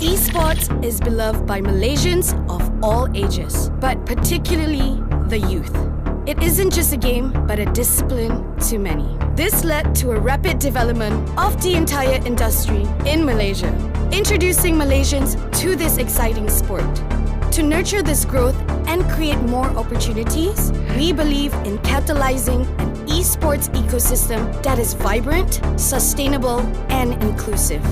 Esports is beloved by Malaysians of all ages, but particularly the youth. It isn't just a game, but a discipline to many. This led to a rapid development of the entire industry in Malaysia, introducing Malaysians to this exciting sport. To nurture this growth and create more opportunities, we believe in catalyzing an esports ecosystem that is vibrant, sustainable, and inclusive.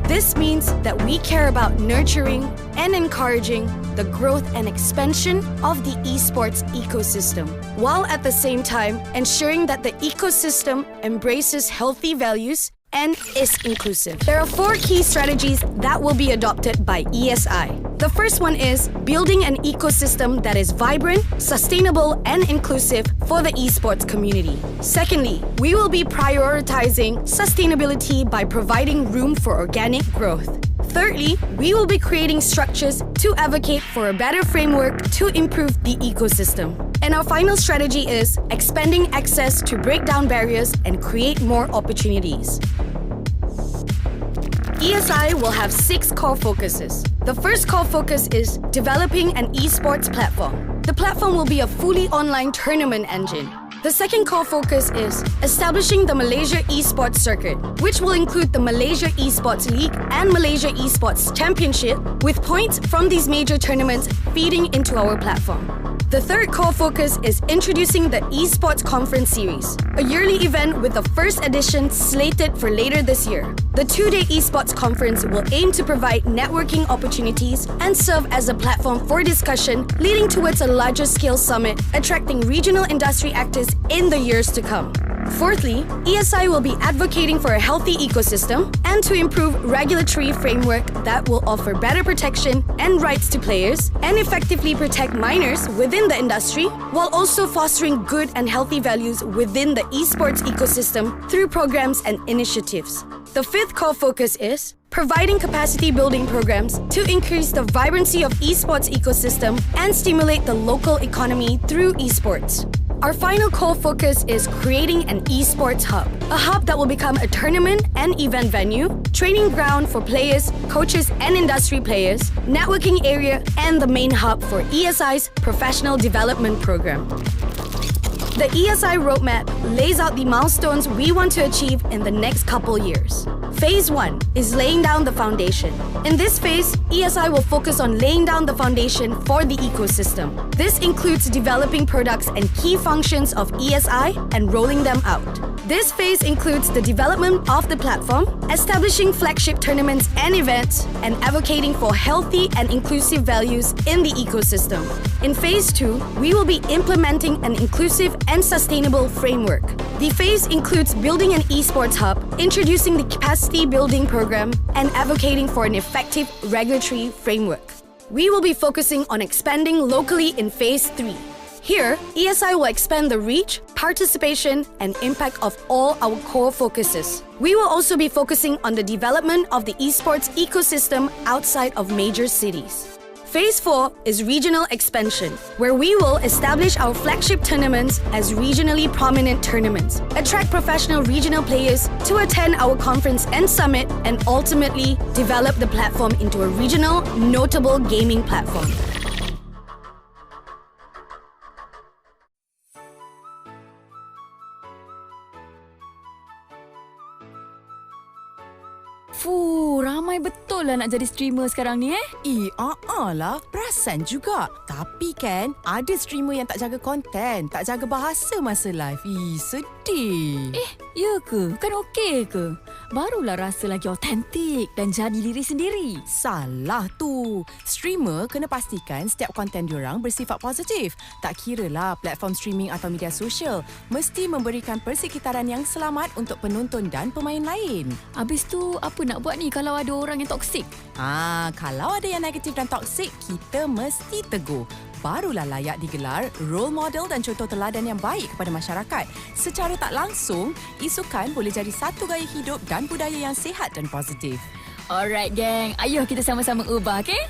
This means that we care about nurturing and encouraging the growth and expansion of the esports ecosystem, while at the same time ensuring that the ecosystem embraces healthy values and is inclusive. There are 4 key strategies that will be adopted by ESI. The first one is building an ecosystem that is vibrant, sustainable, and inclusive for the esports community. Secondly, we will be prioritizing sustainability by providing room for organic growth. Thirdly, we will be creating structures to advocate for a better framework to improve the ecosystem. And our final strategy is expanding access to break down barriers and create more opportunities. ESI will have 6 core focuses. The first core focus is developing an esports platform. The platform will be a fully online tournament engine. The second core focus is establishing the Malaysia Esports Circuit, which will include the Malaysia Esports League and Malaysia Esports Championship, with points from these major tournaments feeding into our platform. The third core focus is introducing the Esports Conference Series, a yearly event with the first edition slated for later this year. The 2-day Esports Conference will aim to provide networking opportunities and serve as a platform for discussion, leading towards a larger scale summit, attracting regional industry actors in the years to come. Fourthly, ESI will be advocating for a healthy ecosystem and to improve regulatory framework that will offer better protection and rights to players and effectively protect minors within the industry, while also fostering good and healthy values within the esports ecosystem through programs and initiatives. The fifth core focus is providing capacity building programs to increase the vibrancy of esports ecosystem and stimulate the local economy through esports. Our final core focus is creating an esports hub, a hub that will become a tournament and event venue, training ground for players, coaches and industry players, networking area, and the main hub for ESI's professional development program. The ESI roadmap lays out the milestones we want to achieve in the next couple years. Phase 1 is laying down the foundation. In this phase, ESI will focus on laying down the foundation for the ecosystem. This includes developing products and key functions of ESI and rolling them out. This phase includes the development of the platform, establishing flagship tournaments and events, and advocating for healthy and inclusive values in the ecosystem. In Phase 2, we will be implementing an inclusive and sustainable framework. The phase includes building an esports hub, introducing the capacity building program, and advocating for an effective regulatory framework. We will be focusing on expanding locally in Phase 3. Here, ESI will expand the reach, participation, and impact of all our core focuses. We will also be focusing on the development of the esports ecosystem outside of major cities. Phase 4 is regional expansion, where we will establish our flagship tournaments as regionally prominent tournaments, attract professional regional players to attend our conference and summit, and ultimately develop the platform into a regional, notable gaming platform. Ramai betul lah nak jadi streamer sekarang ni lah. Perasan juga. Tapi kan, ada streamer yang tak jaga konten, tak jaga bahasa masa live. Sedih. Ya ke? Kan okey ke? Barulah rasa lagi autentik dan jadi diri sendiri. Salah tu. Streamer kena pastikan setiap konten diorang bersifat positif. Tak kiralah platform streaming atau media sosial, mesti memberikan persekitaran yang selamat untuk penonton dan pemain lain. Habis tu, apa nak buat ni kalau ada orang yang toksik? Kalau ada yang negatif dan toksik, kita mesti tegur. Barulah layak digelar role model dan contoh teladan yang baik kepada masyarakat. Secara tak langsung, isukan boleh jadi satu gaya hidup dan budaya yang sihat dan positif. Alright, gang. Ayuh kita sama-sama ubah, okey?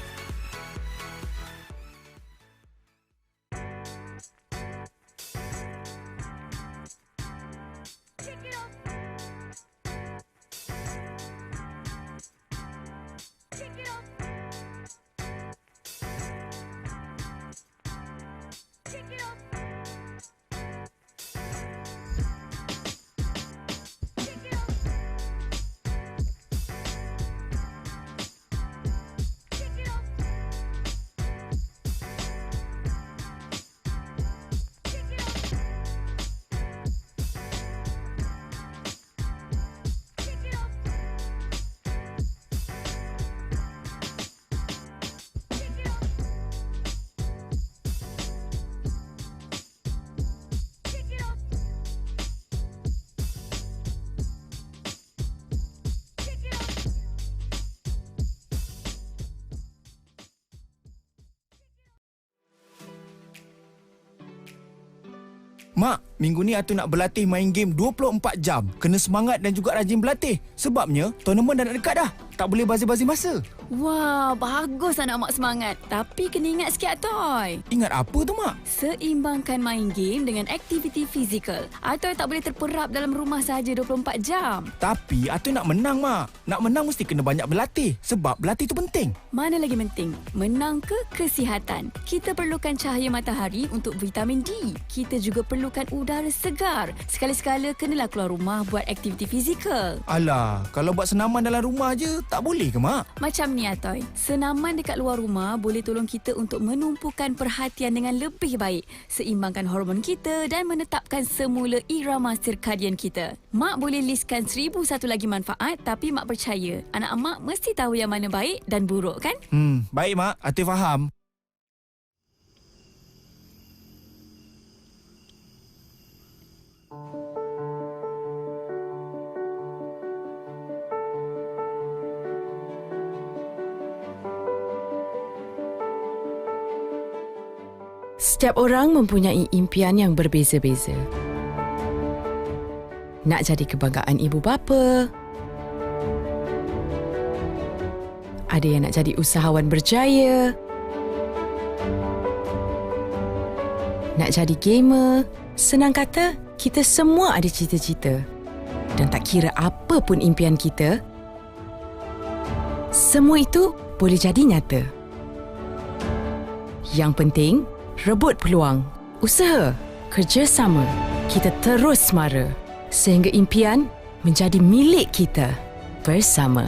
Mak, minggu ni Atuk nak berlatih main game 24 jam. Kena semangat dan juga rajin berlatih. Sebabnya, tournament dah nak dekat dah. Tak boleh bazir-bazir masa. Wah, bagus anak mak semangat. Tapi kena ingat sikit, Atoy. Ingat apa tu, Mak? Seimbangkan main game dengan aktiviti fizikal. Atoy tak boleh terperap dalam rumah sahaja 24 jam. Tapi, Atuk nak menang, Mak. Nak menang mesti kena banyak berlatih. Sebab berlatih tu penting. Mana lagi penting? Menang ke kesihatan? Kita perlukan cahaya matahari untuk vitamin D. Kita juga perlukan udara segar. Sekali-sekala kenalah keluar rumah buat aktiviti fizikal. Alah, kalau buat senaman dalam rumah je, tak boleh ke, Mak? Macam ni, Atoy. Senaman dekat luar rumah boleh tolong kita untuk menumpukan perhatian dengan lebih baik, seimbangkan hormon kita dan menetapkan semula irama sirkadian kita. Mak boleh listkan 1001 lagi manfaat, tapi Mak percaya anak mak mesti tahu yang mana baik dan buruk, kan? Baik, Mak. Atuk faham. Setiap orang mempunyai impian yang berbeza-beza. Nak jadi kebanggaan ibu bapa. Ada yang nak jadi usahawan berjaya. Nak jadi gamer. Senang kata, kita semua ada cita-cita. Dan tak kira apa pun impian kita, semua itu boleh jadi nyata. Yang penting, rebut peluang, usaha, kerjasama. Kita terus semara sehingga impian menjadi milik kita bersama.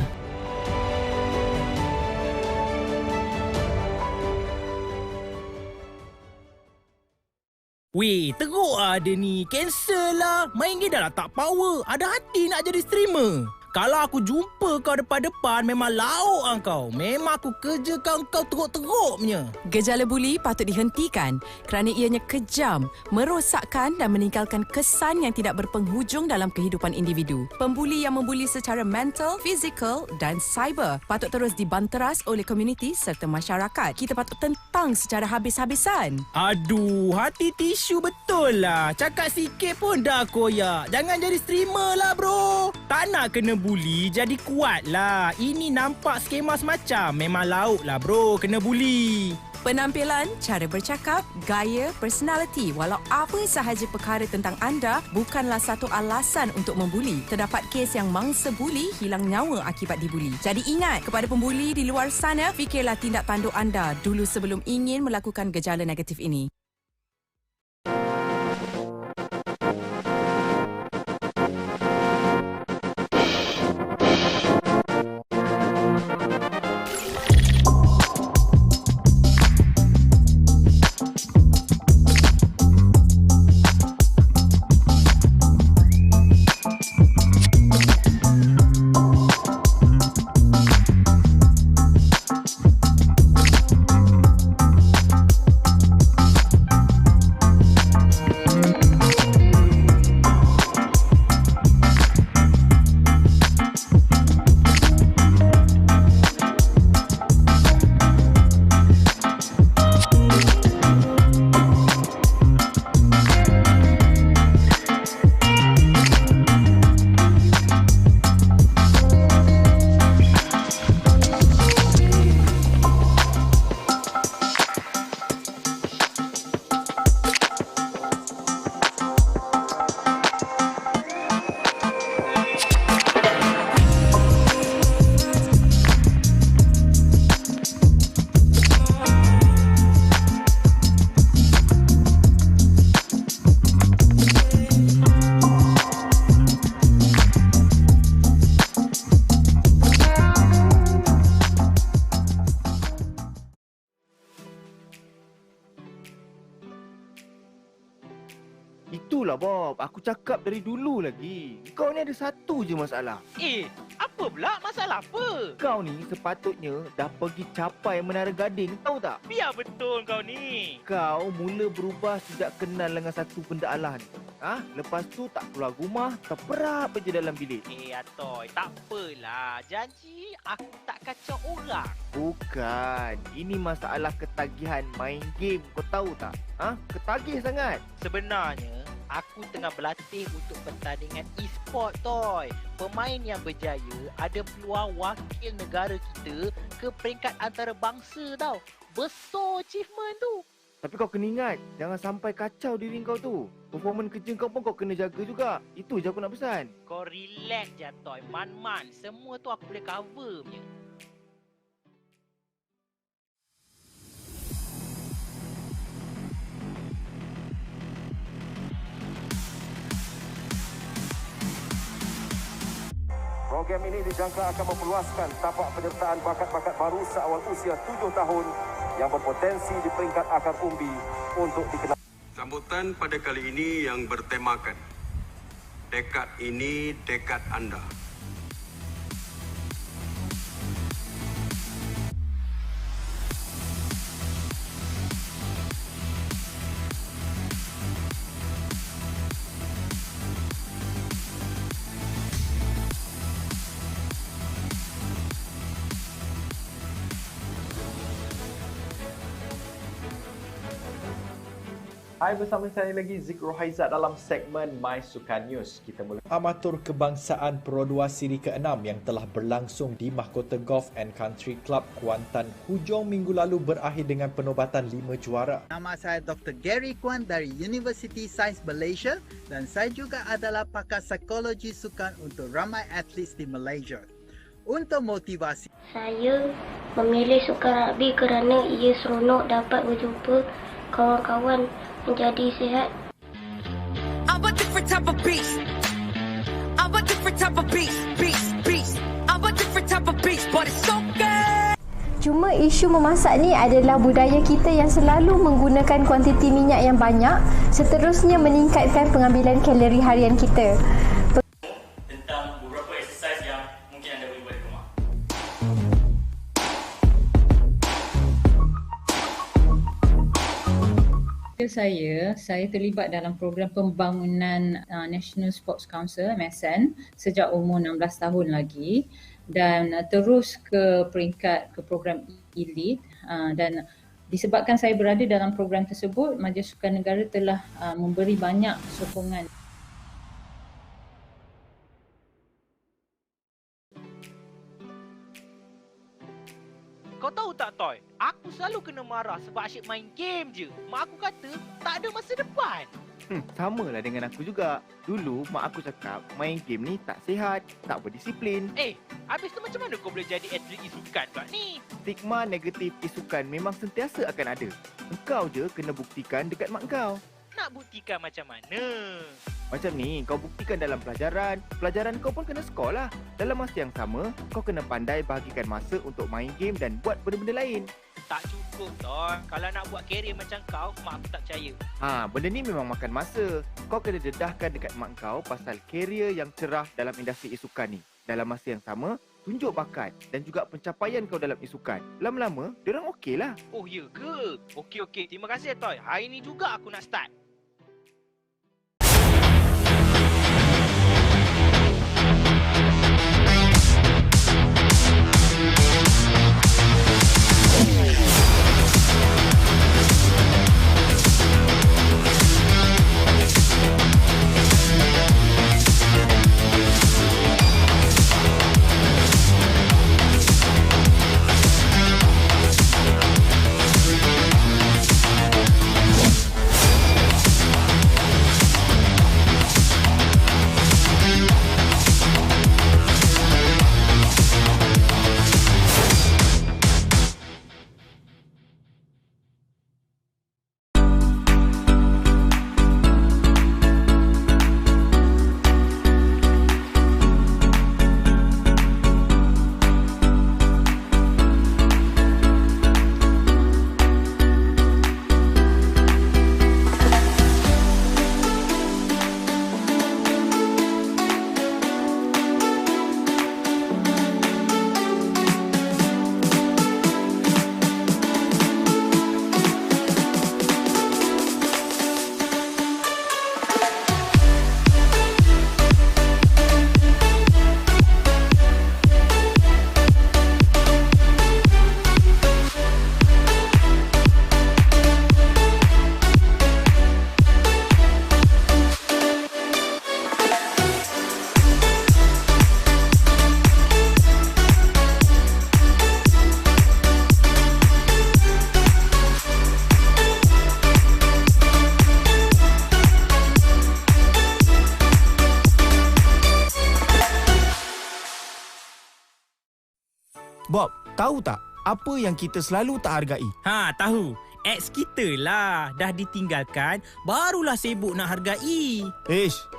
Weh, teruk lah dia ni. Cancel lah. Main game dah lah tak power. Ada hati nak jadi streamer. Kalau aku jumpa kau depan-depan, memang lauk lah kau. Memang aku kerjakan kau teruk-teruk punya. Gejala buli patut dihentikan kerana ianya kejam, merosakkan dan meninggalkan kesan yang tidak berpenghujung dalam kehidupan individu. Pembuli yang membuli secara mental, fizikal dan cyber patut terus dibanteras oleh komuniti serta masyarakat. Kita patut tentang secara habis-habisan. Aduh, hati tisu betul lah. Cakap sikit pun dah koyak. Jangan jadi streamer lah bro. Tak nak kena buli, jadi kuat lah. Ini nampak skema semacam. Memang lauk lah bro, kena buli. Penampilan, cara bercakap, gaya, personality, walau apa sahaja perkara tentang anda bukanlah satu alasan untuk membuli. Terdapat kes yang mangsa buli hilang nyawa akibat dibuli. Jadi ingat, kepada pembuli di luar sana, fikirlah tindak tanduk anda dulu sebelum ingin melakukan gejala negatif ini. Itulah Bob, aku cakap dari dulu lagi. Kau ni ada satu je masalah. Apa pula? Masalah apa? Kau ni sepatutnya dah pergi capai Menara Gading, tahu tak? Biar betul kau ni. Kau mula berubah sejak kenal dengan satu benda Allah ni. Lepas tu tak keluar rumah, terperap je dalam bilik. Atoy, tak apalah. Janji aku tak kacau orang. Bukan, ini masalah ketagihan main game, kau tahu tak? Ketagih sangat. Sebenarnya, Aku tengah berlatih untuk pertandingan e-sport, Toy. Pemain yang berjaya ada peluang wakil negara kita ke peringkat antarabangsa tau. Besar achievement tu. Tapi kau kena ingat, jangan sampai kacau diri kau tu. Performance kerja kau pun kau kena jaga juga. Itu je aku nak pesan. Kau relax je, Toy. Man-man. Semua tu aku boleh cover punya. Program ini dijangka akan memperluaskan tapak penyertaan bakat-bakat baru seawal usia 7 tahun yang berpotensi di peringkat akar umbi untuk dikenal. Sambutan pada kali ini yang bertemakan dekad ini dekad anda. Hai, bersama saya lagi Zik Rohaizat dalam segmen My Sukan News. Kita mula Amatur Kebangsaan Pro 2 Siri ke-6 yang telah berlangsung di Mahkota Golf and Country Club Kuantan hujung minggu lalu berakhir dengan penobatan 5 juara. Nama saya Dr. Gary Kwan dari University Science Malaysia dan saya juga adalah pakar psikologi sukan untuk ramai atlet di Malaysia. Untuk motivasi, saya memilih sukan rugby kerana ia seronok dapat berjumpa kawan-kawan menjadi sihat. I'm a different type of beast. I'm a different type of beast. I'm a different type of beast, but it's so good. Cuma isu memasak ni adalah budaya kita yang selalu menggunakan kuantiti minyak yang banyak, seterusnya meningkatkan pengambilan kalori harian kita. Tentang beberapa exercise yang mungkin anda boleh buat di rumah. Saya terlibat dalam program pembangunan National Sports Council MSN sejak umur 16 tahun lagi dan terus ke program elite dan disebabkan saya berada dalam program tersebut, Majlis Sukan Negara telah memberi banyak sokongan. Kau tahu tak, Toy? Aku selalu kena marah sebab asyik main game je. Mak aku kata tak ada masa depan. Sama lah dengan aku juga. Dulu mak aku cakap main game ni tak sihat, tak berdisiplin. Habis tu macam mana kau boleh jadi atlet e-sukan pula ni? Stigma negatif e-sukan memang sentiasa akan ada. Engkau je kena buktikan dekat mak kau. Nak buktikan macam mana? Macam ni, kau buktikan dalam pelajaran. Pelajaran kau pun kena skor lah. Dalam masa yang sama, kau kena pandai bahagikan masa untuk main game dan buat benda-benda lain. Tak cukup, Ton. Kalau nak buat kerjaya macam kau, mak aku tak percaya. Benda ni memang makan masa. Kau kena dedahkan dekat mak kau pasal kerjaya yang cerah dalam industri e-sukan ni. Dalam masa yang sama, tunjuk bakat dan juga pencapaian kau dalam e-sukan. Lama-lama, diorang okey lah. Oh, ya ke? Okey. Terima kasih, Toy. Hari ni juga aku nak start. Bob, tahu tak apa yang kita selalu tak hargai? Tahu. Ex kita lah. Dah ditinggalkan, barulah sibuk nak hargai.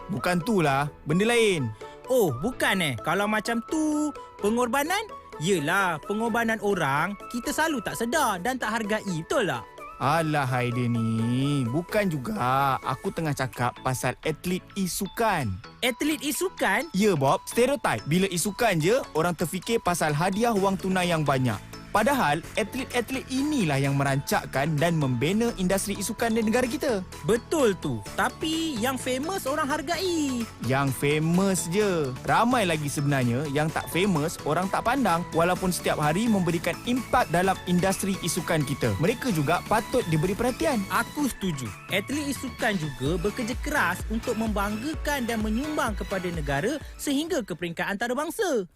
Bukan tu lah. Benda lain. Oh, bukan Kalau macam tu, pengorbanan? Yelah, pengorbanan orang, kita selalu tak sedar dan tak hargai, betul tak? Alah Haida ni, bukan juga. Aku tengah cakap pasal atlet e-sukan. Atlet e-sukan? Ya Bob, stereotype. Bila e-sukan je, orang terfikir pasal hadiah wang tunai yang banyak. Padahal, atlet-atlet inilah yang merancakkan dan membina industri e-sukan di negara kita. Betul tu. Tapi yang famous orang hargai. Yang famous je. Ramai lagi sebenarnya yang tak famous, orang tak pandang walaupun setiap hari memberikan impak dalam industri e-sukan kita. Mereka juga patut diberi perhatian. Aku setuju. Atlet e-sukan juga bekerja keras untuk membanggakan dan menyumbang kepada negara sehingga ke peringkat antarabangsa.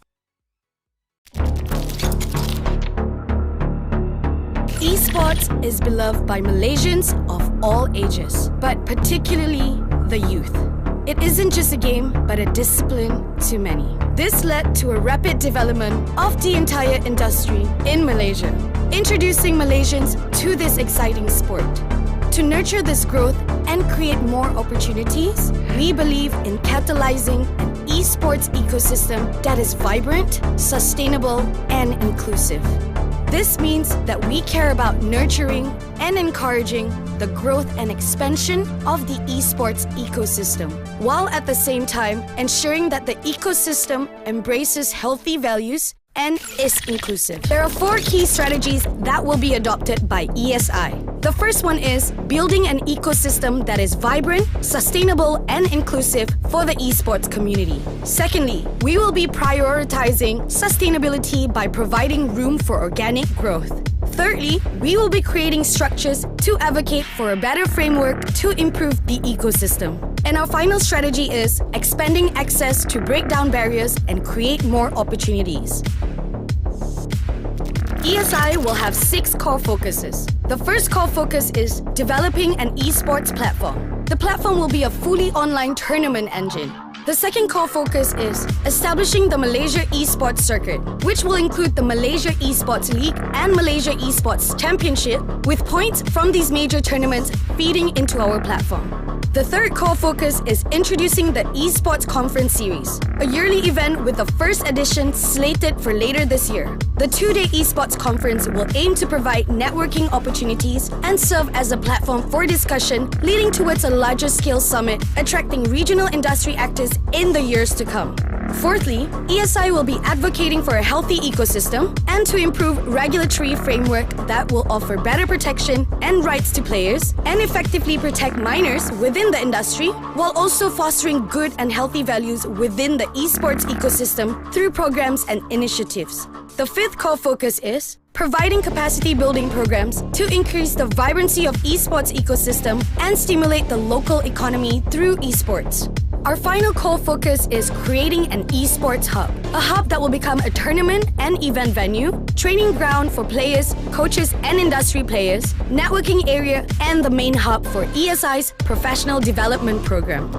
Esports is beloved by Malaysians of all ages, but particularly the youth. It isn't just a game, but a discipline to many. This led to a rapid development of the entire industry in Malaysia, introducing Malaysians to this exciting sport. To nurture this growth and create more opportunities, we believe in catalyzing an esports ecosystem that is vibrant, sustainable, and inclusive. This means that we care about nurturing and encouraging the growth and expansion of the esports ecosystem, while at the same time ensuring that the ecosystem embraces healthy values and is inclusive. There are 4 key strategies that will be adopted by ESI. The first one is building an ecosystem that is vibrant, sustainable, and inclusive for the esports community. Secondly, we will be prioritizing sustainability by providing room for organic growth. Thirdly, we will be creating structures to advocate for a better framework to improve the ecosystem. And our final strategy is expanding access to break down barriers and create more opportunities. ESI will have 6 core focuses. The first core focus is developing an esports platform. The platform will be a fully online tournament engine. The second core focus is establishing the Malaysia Esports circuit, which will include the Malaysia Esports League and Malaysia Esports Championship, with points from these major tournaments feeding into our platform. The third core focus is introducing the Esports Conference Series, a yearly event with the first edition slated for later this year. The 2-day Esports Conference will aim to provide networking opportunities and serve as a platform for discussion, leading towards a larger scale summit, attracting regional industry actors in the years to come. Fourthly, ESI will be advocating for a healthy ecosystem and to improve regulatory framework that will offer better protection and rights to players and effectively protect minors within the industry, while also fostering good and healthy values within the esports ecosystem through programs and initiatives. The fifth core focus is providing capacity building programs to increase the vibrancy of esports ecosystem and stimulate the local economy through esports. Our final core focus is creating an esports hub, a hub that will become a tournament and event venue, training ground for players, coaches and industry players, networking area, and the main hub for ESI's professional development program.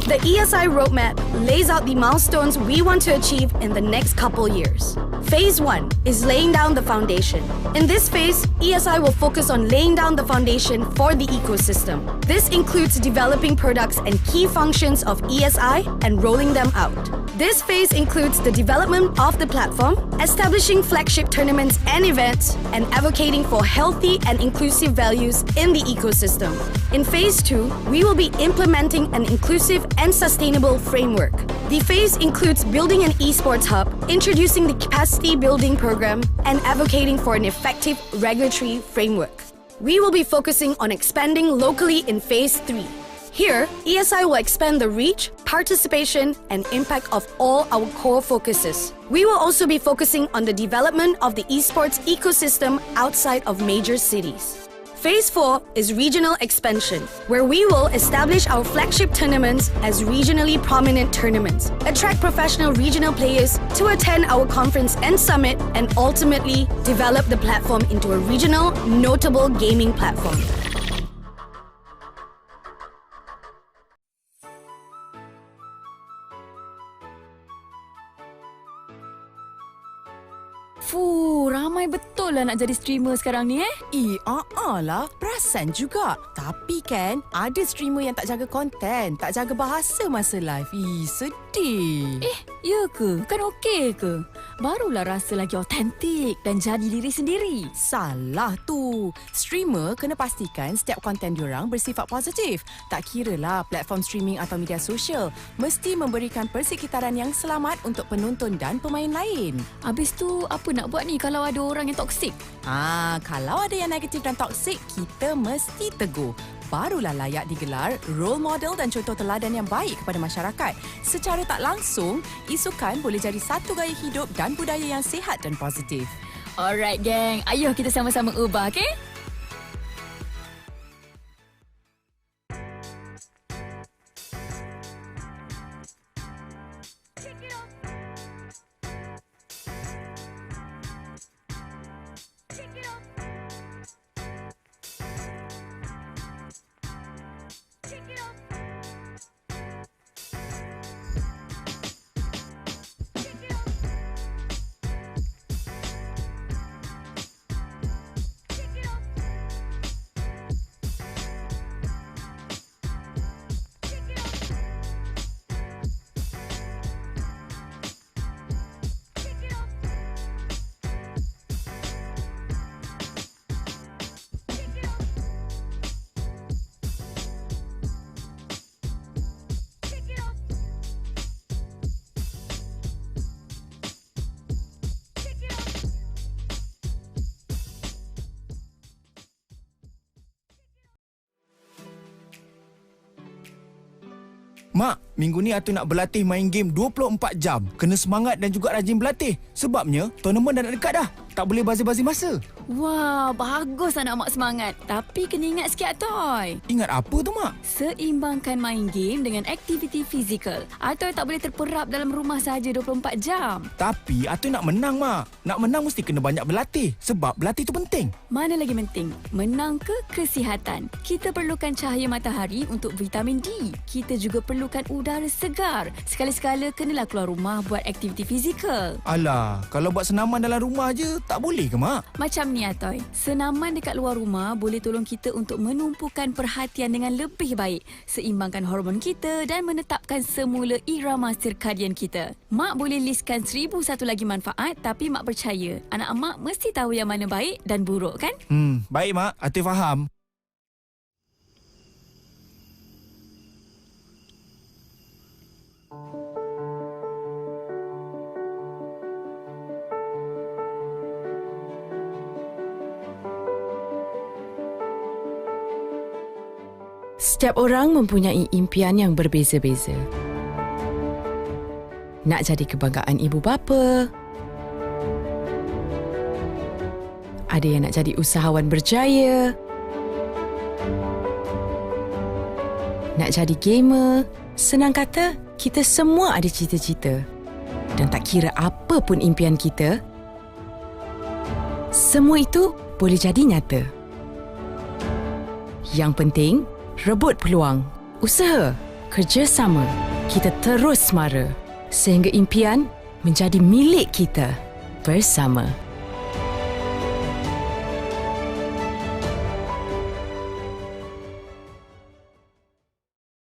The ESI roadmap lays out the milestones we want to achieve in the next couple years. Phase 1 is laying down the foundation. In this phase, ESI will focus on laying down the foundation for the ecosystem. This includes developing products and key functions of ESI and rolling them out. This phase includes the development of the platform, establishing flagship tournaments and events, and advocating for healthy and inclusive values in the ecosystem. In Phase 2, we will be implementing an inclusive and sustainable framework. The phase includes building an esports hub, introducing the capacity building program, and advocating for an effective regulatory framework. We will be focusing on expanding locally in Phase 3. Here, ESI will expand the reach, participation, and impact of all our core focuses. We will also be focusing on the development of the esports ecosystem outside of major cities. Phase 4 is regional expansion, where we will establish our flagship tournaments as regionally prominent tournaments, attract professional regional players to attend our conference and summit, and ultimately develop the platform into a regional, notable gaming platform. Ramai betul lah nak jadi streamer sekarang ni lah. Perasan juga. Tapi kan, ada streamer yang tak jaga konten, tak jaga bahasa masa live. Sedih. Ya ke? Kan okey ke? Barulah rasa lagi autentik dan jadi diri sendiri. Salah tu. Streamer kena pastikan setiap konten diorang bersifat positif. Tak kiralah platform streaming atau media sosial. Mesti memberikan persekitaran yang selamat untuk penonton dan pemain lain. Habis tu, apa nak buat ni kalau ada orang yang toksik? Kalau ada yang negatif dan toksik, kita mesti tegur. Barulah layak digelar role model dan contoh teladan yang baik kepada masyarakat. Secara tak langsung, isukan boleh jadi satu gaya hidup dan budaya yang sihat dan positif. Alright, gang. Ayuh kita sama-sama ubah, okey? Mak, minggu ni Atu nak berlatih main game 24 jam. Kena semangat dan juga rajin berlatih. Sebabnya, tournament dah nak dekat dah. Tak boleh bazir-bazir masa. Wah, bagus anak mak semangat. Tapi kena ingat sikit, Toy. Ingat apa tu, Mak? Seimbangkan main game dengan aktiviti fizikal. Atoy tak boleh terperap dalam rumah saja 24 jam. Tapi Atu nak menang, Mak. Nak menang mesti kena banyak berlatih. Sebab berlatih tu penting. Mana lagi penting? Menang ke kesihatan? Kita perlukan cahaya matahari untuk vitamin D. Kita juga perlukan udara segar. Sekali-sekala kenalah keluar rumah buat aktiviti fizikal. Alah, kalau buat senaman dalam rumah je, tak boleh ke, Mak? Macam ni, Atoy. Senaman dekat luar rumah boleh tolong kita untuk menumpukan perhatian dengan lebih baik, seimbangkan hormon kita dan menetapkan semula irama sirkadian kita. Mak boleh listkan 1001 lagi manfaat, tapi Mak percaya anak mak mesti tahu yang mana baik dan buruk, kan? Baik, Mak. Atu faham. Setiap orang mempunyai impian yang berbeza-beza. Nak jadi kebanggaan ibu bapa. Ada yang nak jadi usahawan berjaya. Nak jadi gamer. Senang kata, kita semua ada cita-cita. Dan tak kira apa pun impian kita, semua itu boleh jadi nyata. Yang penting, rebut peluang, usaha, kerjasama. Kita terus semara sehingga impian menjadi milik kita bersama.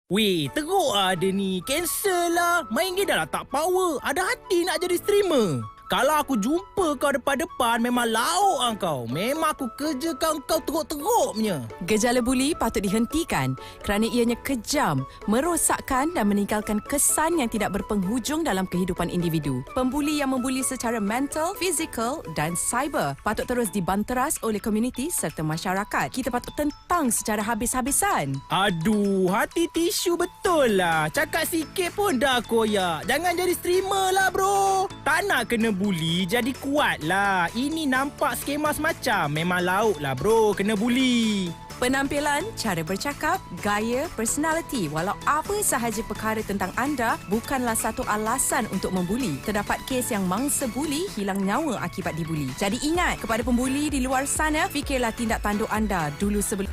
Weh, teruk lah dia ni. Cancel lah. Main game dah lah tak power. Ada hati nak jadi streamer. Kalau aku jumpa kau depan-depan, memang lauk lah kau. Memang aku kerjakan kau teruk-teruk punya. Gejala buli patut dihentikan kerana ianya kejam, merosakkan dan meninggalkan kesan yang tidak berpenghujung dalam kehidupan individu. Pembuli yang membuli secara mental, fizikal dan cyber patut terus dibanteras oleh komuniti serta masyarakat. Kita patut tentang secara habis-habisan. Aduh, hati tisu betul lah. Cakap sikit pun dah koyak. Jangan jadi streamer lah, bro. Tak nak kena buli, jadi kuat lah. Ini nampak skema semacam. Memang lauk lah, bro. Kena buli. Penampilan, cara bercakap, gaya, personality, walau apa sahaja perkara tentang anda bukanlah satu alasan untuk membuli. Terdapat kes yang mangsa buli hilang nyawa akibat dibuli. Jadi ingat, kepada pembuli di luar sana, fikirlah tindak tanduk anda dulu sebelum...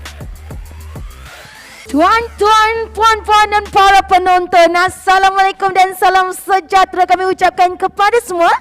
Tuan-tuan, puan-puan dan para penonton, Assalamualaikum dan salam sejahtera kami ucapkan kepada semua.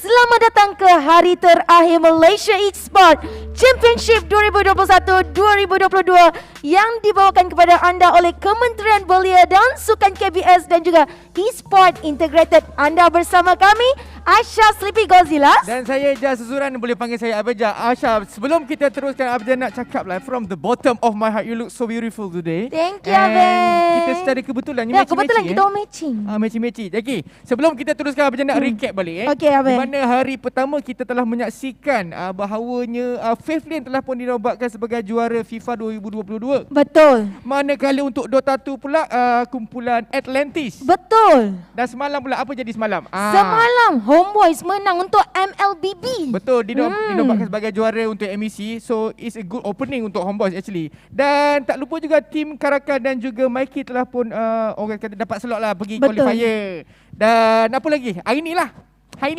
Selamat datang ke hari terakhir Malaysia Esports Championship 2021-2022 yang dibawakan kepada anda oleh Kementerian Belia dan Sukan KBS dan juga Esports Integrated. Anda bersama kami, Asha Sleepy Godzilla. Dan saya Jas Suzuran, boleh panggil saya Abeja. Asha, sebelum kita teruskan, Abeja nak cakap lah, from the bottom of my heart, you look so beautiful today. Thank you, Abang. Kita secara kebetulan, ya, kebetulan kita matching. Matching. Okay, sebelum kita teruskan, Abeja nak recap balik. Okey, Abang. Di mana hari pertama kita telah menyaksikan bahawanya Faith Lane telah pun dinobatkan sebagai juara FIFA 2022. Betul. Manakala untuk Dota 2 pula kumpulan Atlantis. Betul. Dan semalam pula, apa jadi semalam? Semalam Homeboys menang untuk MLBB. Betul, dinobatkan sebagai juara untuk MEC. So it's a good opening untuk Homeboys actually. Dan tak lupa juga tim Karaka dan juga Mikey telah pun orang kata dapat slot lah pergi qualifier. Dan apa lagi? Hari ni lah. Hari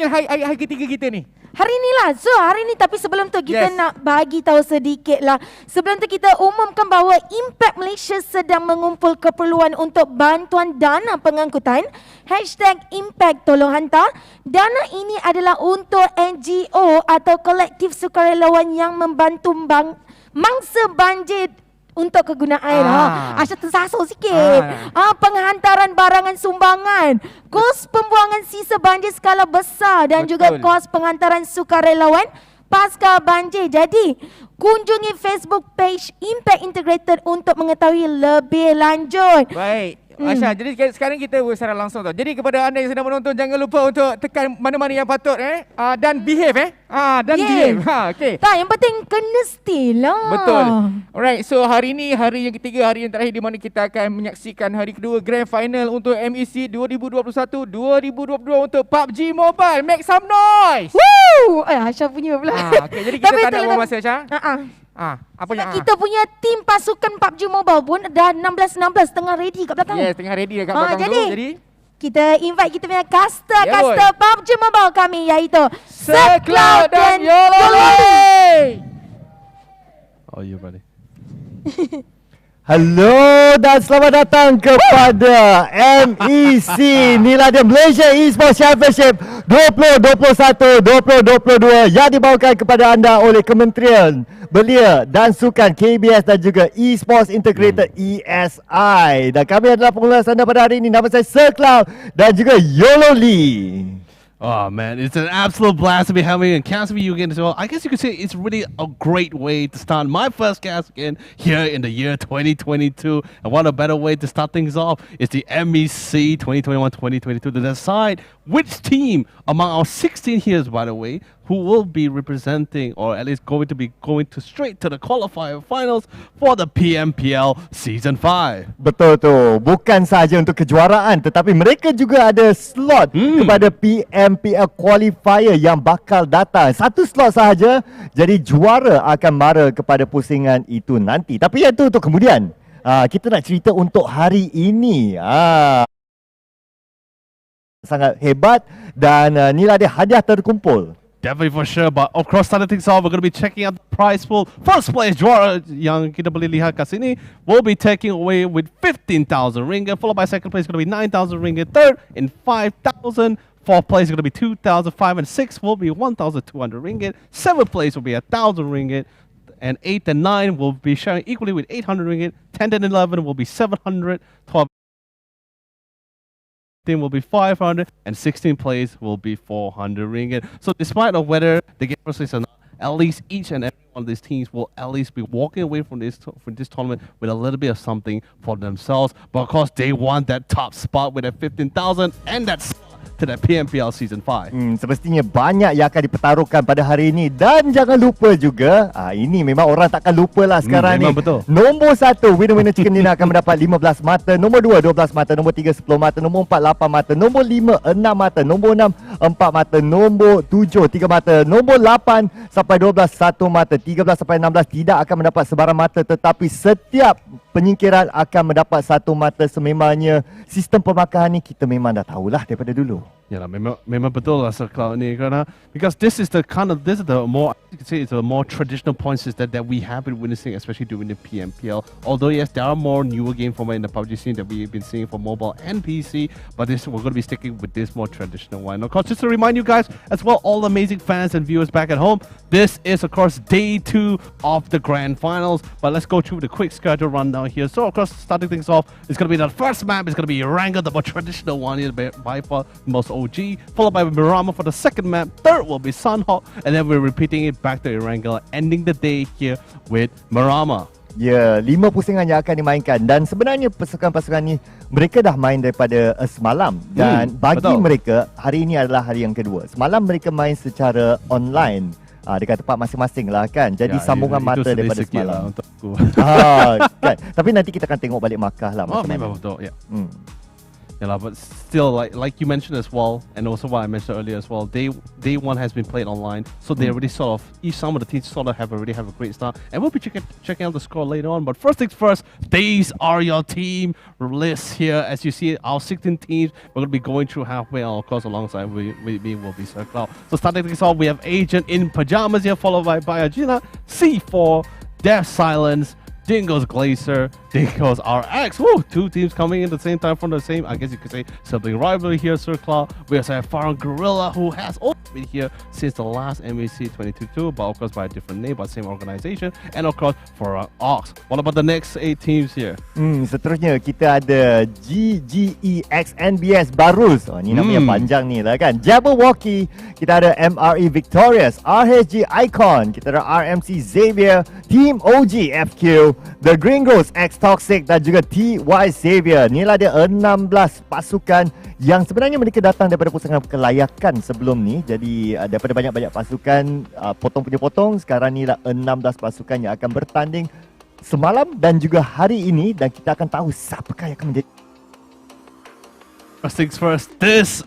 ketiga kita ni. Hari ni lah. So hari ni, tapi sebelum tu kita nak bagi tahu sedikit lah. Sebelum tu kita umumkan bahawa Impact Malaysia sedang mengumpul keperluan untuk bantuan dana pengangkutan. #Impact tolong hantar. Dana ini adalah untuk NGO atau kolektif sukarelawan yang membantu mangsa banjir untuk kegunaan air. Asya tersasar sikit. Penghantaran barangan sumbangan, kos pembuangan sisa banjir skala besar dan juga kos penghantaran sukarelawan pasca banjir. Jadi, kunjungi Facebook page Impact Integrated untuk mengetahui lebih lanjut. Baik. Asha, jadi sekarang kita secara langsung tau. Jadi kepada anda yang sedang menonton, jangan lupa untuk tekan mana-mana yang patut dan behave behave. Okay. Tak, yang penting kena stay lah. Betul. Alright, so hari ni hari yang ketiga, hari yang terakhir di mana kita akan menyaksikan hari kedua Grand Final untuk MEC 2021-2022 untuk PUBG Mobile. Make some noise. Woo! Asha punya pula. Okay, jadi kita tak ada buang masa, Asha. Sebab kita punya tim pasukan PUBG Mobile pun dah 16-16 tengah ready kat belakang. Yes, tengah ready dekat belakang tu. Jadi kita invite kita punya caster PUBG Mobile kami, iaitu Cloud dan Oleh. Oh, you ready? Hello dan selamat datang kepada MEC. Inilah dia Malaysia Esports Championship 2021-2022 yang dibawakan kepada anda oleh Kementerian Belia dan Sukan KBS dan juga Esports Integrated ESI. Dan kami adalah pengulas anda pada hari ini. Nama saya Cloud dan juga Lee. Oh man, it's an absolute blast to be having a cast with you again as well. I guess you could say it's really a great way to start my first cast again here in the year 2022. And what a better way to start things off is the MEC 2021-2022 to decide which team among our 16 here, by the way, who will be representing or at least going to straight to the qualifier finals for the PMPL Season 5. Betul tu. Bukan sahaja untuk kejuaraan tetapi mereka juga ada slot kepada PMPL qualifier yang bakal datang. Satu slot sahaja, jadi juara akan mara kepada pusingan itu nanti. Tapi itu untuk kemudian. Kita nak cerita untuk hari ini. Sangat hebat dan inilah dia hadiah terkumpul. Definitely for sure, but of course starting things off, we're going to be checking out the prize pool. First place juara yang kita boleh lihat kat sini will be taking away with 15,000 ringgit, followed by second place going to be 9,000 ringgit, third in 5,000, fourth place is going to be 2,005, and sixth will be 1,200 ringgit, seventh place will be 1,000 ringgit, and 8 and 9 will be sharing equally with 800 ringgit, 10 and 11 will be 700, 12 will be 500, and 16th place will be 400 ringgit. So despite of whether the game process or not, at least each and every one of these teams will at least be walking away from this tournament with a little bit of something for themselves. But of course, they want that top spot with that 15,000 and that slot to that PMPL Season 5. Semestinya banyak yang akan dipertaruhkan pada hari ini. Dan jangan lupa juga, ini memang orang takkan lupa lah sekarang ni. Betul. Nombor 1, winner chicken dinner akan mendapat 15 mata. Nombor 2, 12 mata. Nombor 3, 10 mata. Nombor 4, 8 mata. Nombor 5, 6 mata. Nombor 6, 4 mata. Nombor 7, 3 mata. Nombor 8 sampai 12, 1 mata. 13 sampai 16 tidak akan mendapat sebarang mata. Tetapi setiap penyingkiran akan mendapat 1 mata sememangnya. Sistem pemakaran ni kita memang dah tahulah daripada dulu. Ya lah, memang betul lah Cloud ni kerana because this is the more, you can say it's a more traditional point system that we have been witnessing, especially during the PMPL. Although yes, there are more newer game format in the PUBG scene that we've been seeing for mobile and PC, but we're going to be sticking with this more traditional one. Of course, just to remind you guys as well, all amazing fans and viewers back at home, this is of course day 2 of the grand finals. But let's go through the quick schedule rundown here. So of course, starting things off, it's going to be the first map. It's going to be Erangel, the more traditional one here, by far the most OG, followed by Miramar for the second map. Third will be Sanhok, and then we're repeating it back to Erangel, ending the day here with Miramar. Ya, 5 pusingan yang akan dimainkan dan sebenarnya pasukan-pasukan ni mereka dah main daripada semalam dan bagi mereka hari ini adalah hari yang kedua. Semalam mereka main secara online dekat tempat masing-masing lah kan. Jadi sambungan mata daripada semalam. Untuk aku. Kan. Tapi nanti kita akan tengok balik markah lah. Memang betul, ya. Yeah, but still, like you mentioned as well, and also what I mentioned earlier as well, day 1 has been played online, so they already sort of, some of the teams sort of already have a great start, and we'll be checking out the score later on. But first things first, these are your team lists here. As you see, our 16 teams, we're going to be going through halfway, and of course, alongside me will be Sir Cloud. So starting things off, we have Agent in pajamas here, followed by Bayajina, C4, Death Silence, Dingo's Glacier, Dingo's RX. Woo! 2 teams coming in the same time from the same, I guess you could say, sibling rivalry here, Sir Cloud. We also have Farron Gorilla, who has also been here since the last MAC 2022, but of course by a different name, but same organization. And of course, for Ox. What about the next 8 teams here? Seterusnya kita ada GGEX NBS Barus. Ni namanya panjang ni lah kan. Jabberwocky, kita ada MRE Victorious, RHG Icon, kita ada RMC Xavier, Team OG FQ, The Gringos X Toxic dan juga TY Xavier. Inilah dia 16 pasukan yang sebenarnya mereka datang daripada pusingan kelayakan sebelum ni. Jadi daripada banyak-banyak pasukan, potong punya potong, sekarang ni lah 16 pasukan yang akan bertanding semalam dan juga hari ini, dan kita akan tahu siapakah yang akan menjadi. First things first, this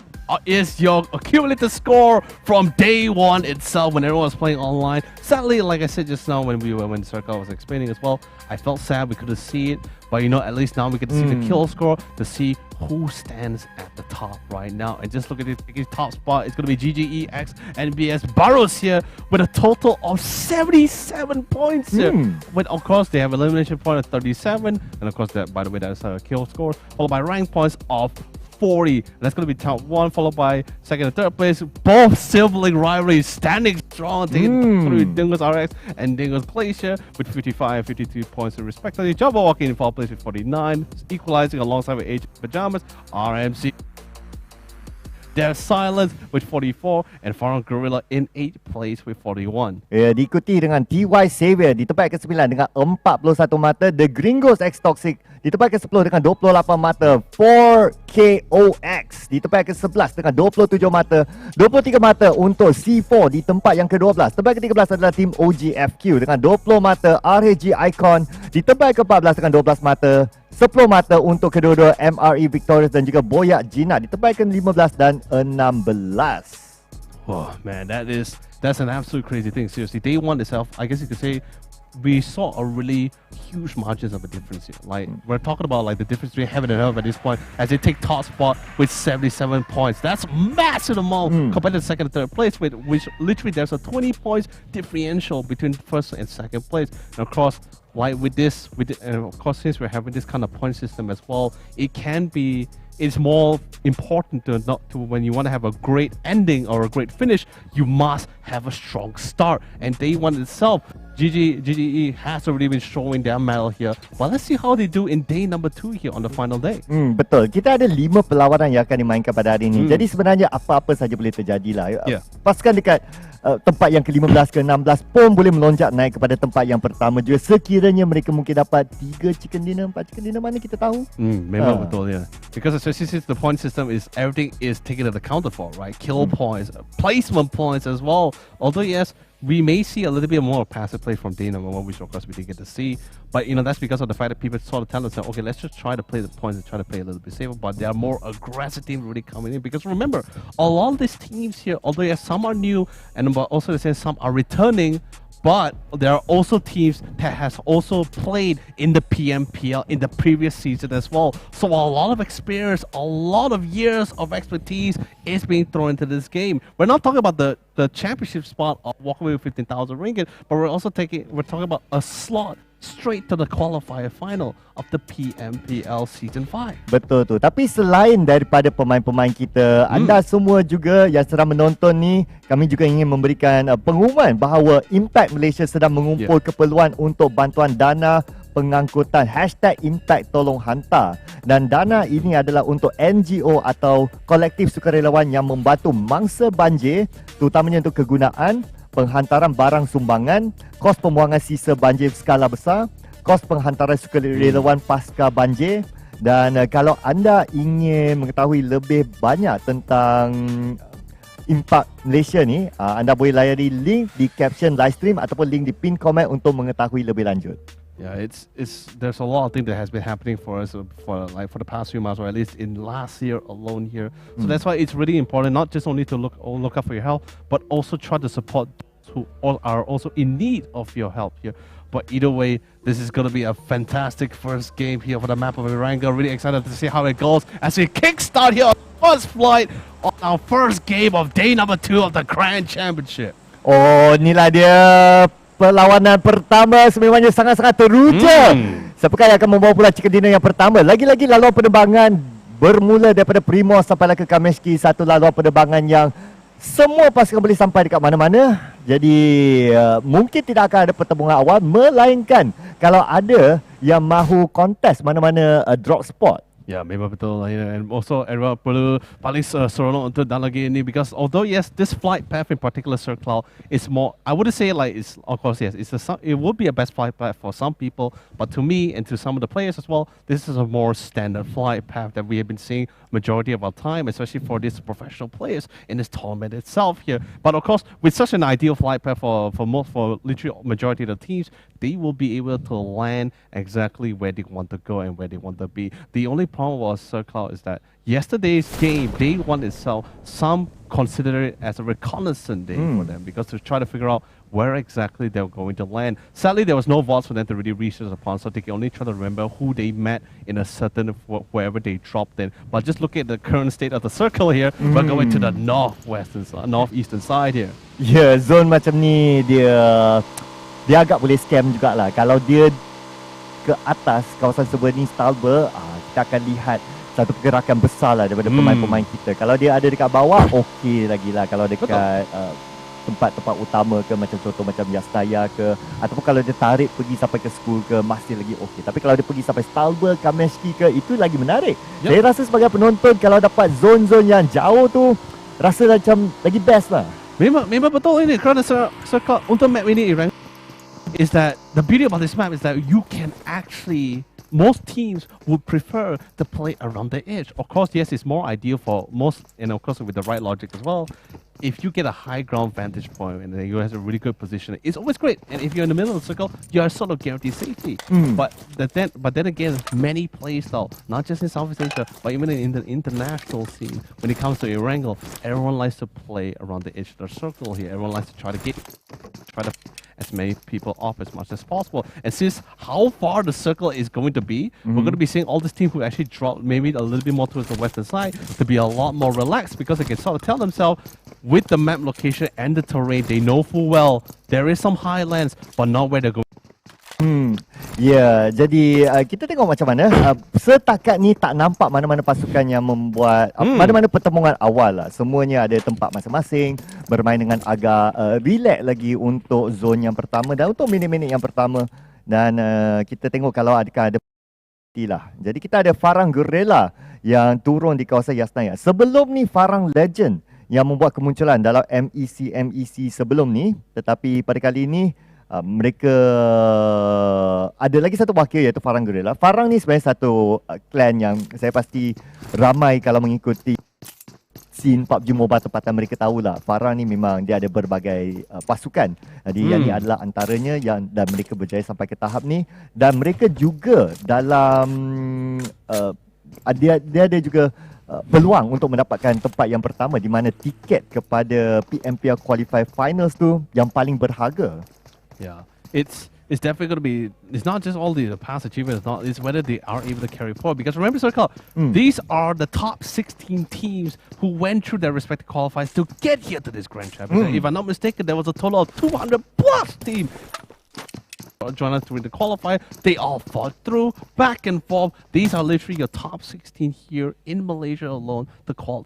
is your accumulated score from day 1 itself when everyone was playing online. Sadly, like I said just now when Circle was explaining as well, I felt sad we couldn't see it, but at least now we can see the kill score to see who stands at the top right now. And just look at the top spot. It's going to be GGEX NBS Barros here with a total of 77 points here. With, of course, they have elimination point of 37, and of course, that, by the way, that's a kill score, followed by rank points of 40. That's going to be top 1, followed by second and third place. Both sibling rivalries standing strong, taking through Dingo's RX and Dingo's Glacier with 55 and 52 points respectively. Jabberwocky in 4th place with 49, equalizing alongside with Agent Pajamas, RMC. Death Silence with 44 and Farron Gorilla in 8th place with 41. Ya, diikuti dengan TY Xavier di tempat ke-9 dengan 41 mata. The Gringos X Toxic di tempat ke-10 dengan 28 mata. 4KOX di tempat ke-11 dengan 27 mata. 23 mata untuk C4 di tempat yang ke-12. Tempat ke-13 adalah Team OGFQ dengan 20 mata. RHG Icon di tempat ke-14 dengan 12 mata. 10 mata untuk kedua-dua MRE Victorious dan juga Boyak Jina di tempat ke-15 dan 16. Oh man, that's an absolute crazy thing. Seriously, day 1 itself, I guess you could say we saw a really huge margins of a difference here. Like we're talking about like the difference between heaven and earth at this point as they take top spot with 77 points. That's a massive amount compared to second and third place, with which literally there's a 20 points differential between first and second place. And of course, like and of course, since we're having this kind of point system as well, it's more important to when you want to have a great ending or a great finish, you must have a strong start. And day 1 itself, GGE has already been showing their mettle here. But let's see how they do in day number 2 here on the final day. Betul. Kita ada 5 perlawanan yang akan dimainkan pada hari ini. Jadi sebenarnya apa-apa saja boleh terjadi lah. Pasukan dekat tempat yang ke-15 ke-16 pun boleh melonjak naik kepada tempat yang pertama juga sekiranya mereka mungkin dapat 3 chicken dinner, 4 chicken dinner, mana kita tahu. Memang betul, ya. Because especially since the point system is everything is taken into account for, right? Kill points, placement points as well. Although yes, we may see a little bit more passive play from day number 1, which of course we didn't get to see. But that's because of the fact that people sort of tell themselves, okay, let's just try to play the points and try to play a little bit safer. But there are more aggressive teams really coming in. Because remember, a lot of these teams here, although yes, some are new and but also some are returning, But there are also teams that has also played in the PMPL in the previous season as well. So a lot of experience, a lot of years of expertise is being thrown into this game. We're not talking about the championship spot of walking away with 15,000 ringgit, but we're talking about a slot straight to the qualifier final of the PMPL Season 5. Betul tu. Tapi selain daripada pemain-pemain kita, anda semua juga yang sedang menonton ni, kami juga ingin memberikan pengumuman bahawa Impact Malaysia sedang mengumpul keperluan untuk bantuan dana pengangkutan #Impact Tolong Hantar. Dan dana ini adalah untuk NGO atau kolektif sukarelawan yang membantu mangsa banjir, terutamanya untuk kegunaan penghantaran barang sumbangan, kos pembuangan sisa banjir skala besar, kos penghantaran sukarelawan pasca banjir. Dan kalau anda ingin mengetahui lebih banyak tentang Impact Malaysia ni, anda boleh layari link di caption live stream ataupun link di pin comment untuk mengetahui lebih lanjut. Yeah, there's a lot of things that has been happening for us for the past few months, or at least in last year alone here. So that's why it's really important not just only to look out for your health, but also try to support those who are also in need of your help here. But either way, this is going to be a fantastic first game here for the map of Erangel. Really excited to see how it goes as we kickstart here on first flight on our first game of day number 2 of the Grand Championship. Oh, inilah dia perlawanan pertama, sebenarnya sangat-sangat teruja. Siapakah yang akan membawa pula chicken dinner yang pertama? Lagi-lagi laluan penerbangan bermula daripada Primos sampai ke Kameshki, satu laluan penerbangan yang semua pasukan boleh sampai dekat mana-mana. Jadi mungkin tidak akan ada pertemuan awal, melainkan kalau ada yang mahu kontes mana-mana drop spot. Ya, memang betul. And also, everyone perlu paling seronok untuk dan lagi ini, because although yes, this flight path in particular, Sir Cloud, is more, I wouldn't say like it's, of course yes, it would be a best flight path for some people, but to me and to some of the players as well, this is a more standard flight path that we have been seeing majority of our time, especially for these professional players in this tournament itself here. But of course, with such an ideal flight path for literally majority of the teams, they will be able to land exactly where they want to go and where they want to be. The only problem was, Sir Cloud, is that yesterday's game, day 1 itself, some consider it as a reconnaissance day for them, because to try to figure out where exactly they're going to land. Sadly, there was no vaults for them to really research upon, so they can only try to remember who they met in a certain wherever they dropped in. But just look at the current state of the circle here. We're going to the northeastern side here. Ya, zone macam ni dia agak boleh scam jugalah. Kalau dia ke atas kawasan Seberni Stalber, kita akan lihat satu pergerakan besar lah daripada pemain-pemain kita. Kalau dia ada dekat bawah, okey lagi lah. Kalau dekat tempat-tempat utama ke, macam contoh macam Yastaya ke, ataupun kalau dia tarik pergi sampai ke school ke, masih lagi okey. Tapi kalau dia pergi sampai Stalber, Kameshki ke, itu lagi menarik. Saya rasa sebagai penonton, kalau dapat zone-zone yang jauh tu, rasa macam lagi best lah. Memang betul ini, kerana untuk map ini, Erangel, is that the beauty about this map is that you can actually, most teams would prefer to play around the edge. Of course, yes, it's more ideal for most, and of course with the right logic as well. If you get a high ground vantage point and then you have a really good position, it's always great. And if you're in the middle of the circle, you are sort of guaranteed safety. But then again, many players though, not just in Southeast Asia, but even in the international scene, when it comes to Erangel, everyone likes to play around the edge of the circle here. Everyone likes to try to as many people off as much as possible. And since how far the circle is going to be, we're going to be seeing all these teams who actually drop maybe a little bit more towards the western side to be a lot more relaxed, because they can sort of tell themselves with the map location and the terrain, they know full well there is some highlands, but not where they're going. Ya, jadi kita tengok macam mana. Setakat ni tak nampak mana-mana pasukan yang membuat mana-mana pertemuan awal lah. Semuanya ada tempat masing-masing, bermain dengan agak relax lagi untuk zone yang pertama dan untuk minit-minit yang pertama. Dan kita tengok kalau ada lah. Jadi kita ada Farang Guerrilla yang turun di kawasan Yasnaya. Sebelum ni Farang Legend yang membuat kemunculan dalam MEC sebelum ni, tetapi pada kali ini mereka ada lagi satu wakil, iaitu Farang Guerrilla. Farang ni sebenarnya satu clan yang saya pasti ramai kalau mengikuti scene PUBG Mobile tempatan mereka tahulah. Farang ni memang dia ada berbagai pasukan. Jadi yang ni adalah antaranya yang dan mereka berjaya sampai ke tahap ni, dan mereka juga dalam dia ada juga peluang untuk mendapatkan tempat yang pertama, di mana tiket kepada PMPL Qualify Finals tu yang paling berharga. Yeah, it's definitely going to be. It's not just all the past achievements. It's whether they are able to carry forward. Because remember, Circle, these are the top 16 teams who went through their respective qualifiers to get here to this Grand Championship. If I'm not mistaken, there was a total of 200 plus teams join us through the qualifier. They all fought through back and forth. These are literally your top 16 here in Malaysia alone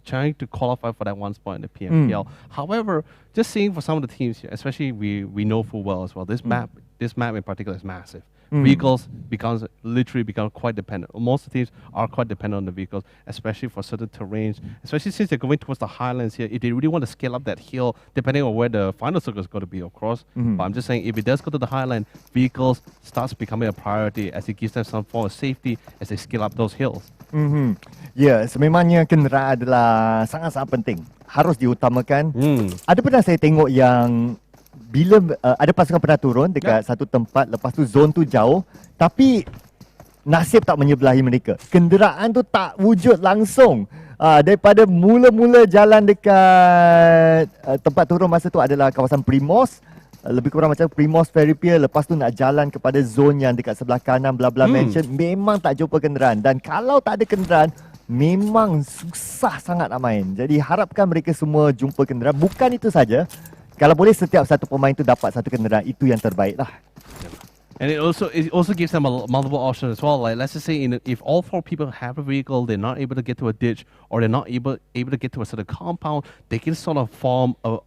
trying to qualify for that one spot in the PMPL. However, just seeing for some of the teams here, especially we know full well as well, this map in particular is massive. Vehicles become quite dependent. Most of the teams are quite dependent on the vehicles, especially for certain terrains, especially since they're going towards the highlands here. If they really want to scale up that hill, depending on where the final circle is going to be, of course. But I'm just saying, if it does go to the highland, vehicles starts becoming a priority as it gives them some form of safety as they scale up those hills. Ya, sememangnya kenderaan adalah sangat-sangat penting. Harus diutamakan. Ada pernah saya tengok yang bila ada pasukan pernah turun dekat satu tempat, lepas tu zon tu jauh, tapi nasib tak menyebelahi mereka. Kenderaan tu tak wujud langsung. Daripada mula-mula jalan dekat tempat turun masa tu adalah kawasan Primos, lebih kurang macam Primos Ferry Pier, lepas tu nak jalan kepada zon yang dekat sebelah kanan bla-bla mention, memang tak jumpa kenderaan. Dan kalau tak ada kenderaan, memang susah sangat nak main. Jadi harapkan mereka semua jumpa kenderaan. Bukan itu saja, kalau boleh setiap satu pemain tu dapat satu kenderaan, itu yang terbaik lah. And it also gives them multiple options as well. Like let's just say if all 4 people have a vehicle, they're not able to get to a ditch or they're not able to get to a certain compound, they can sort of form a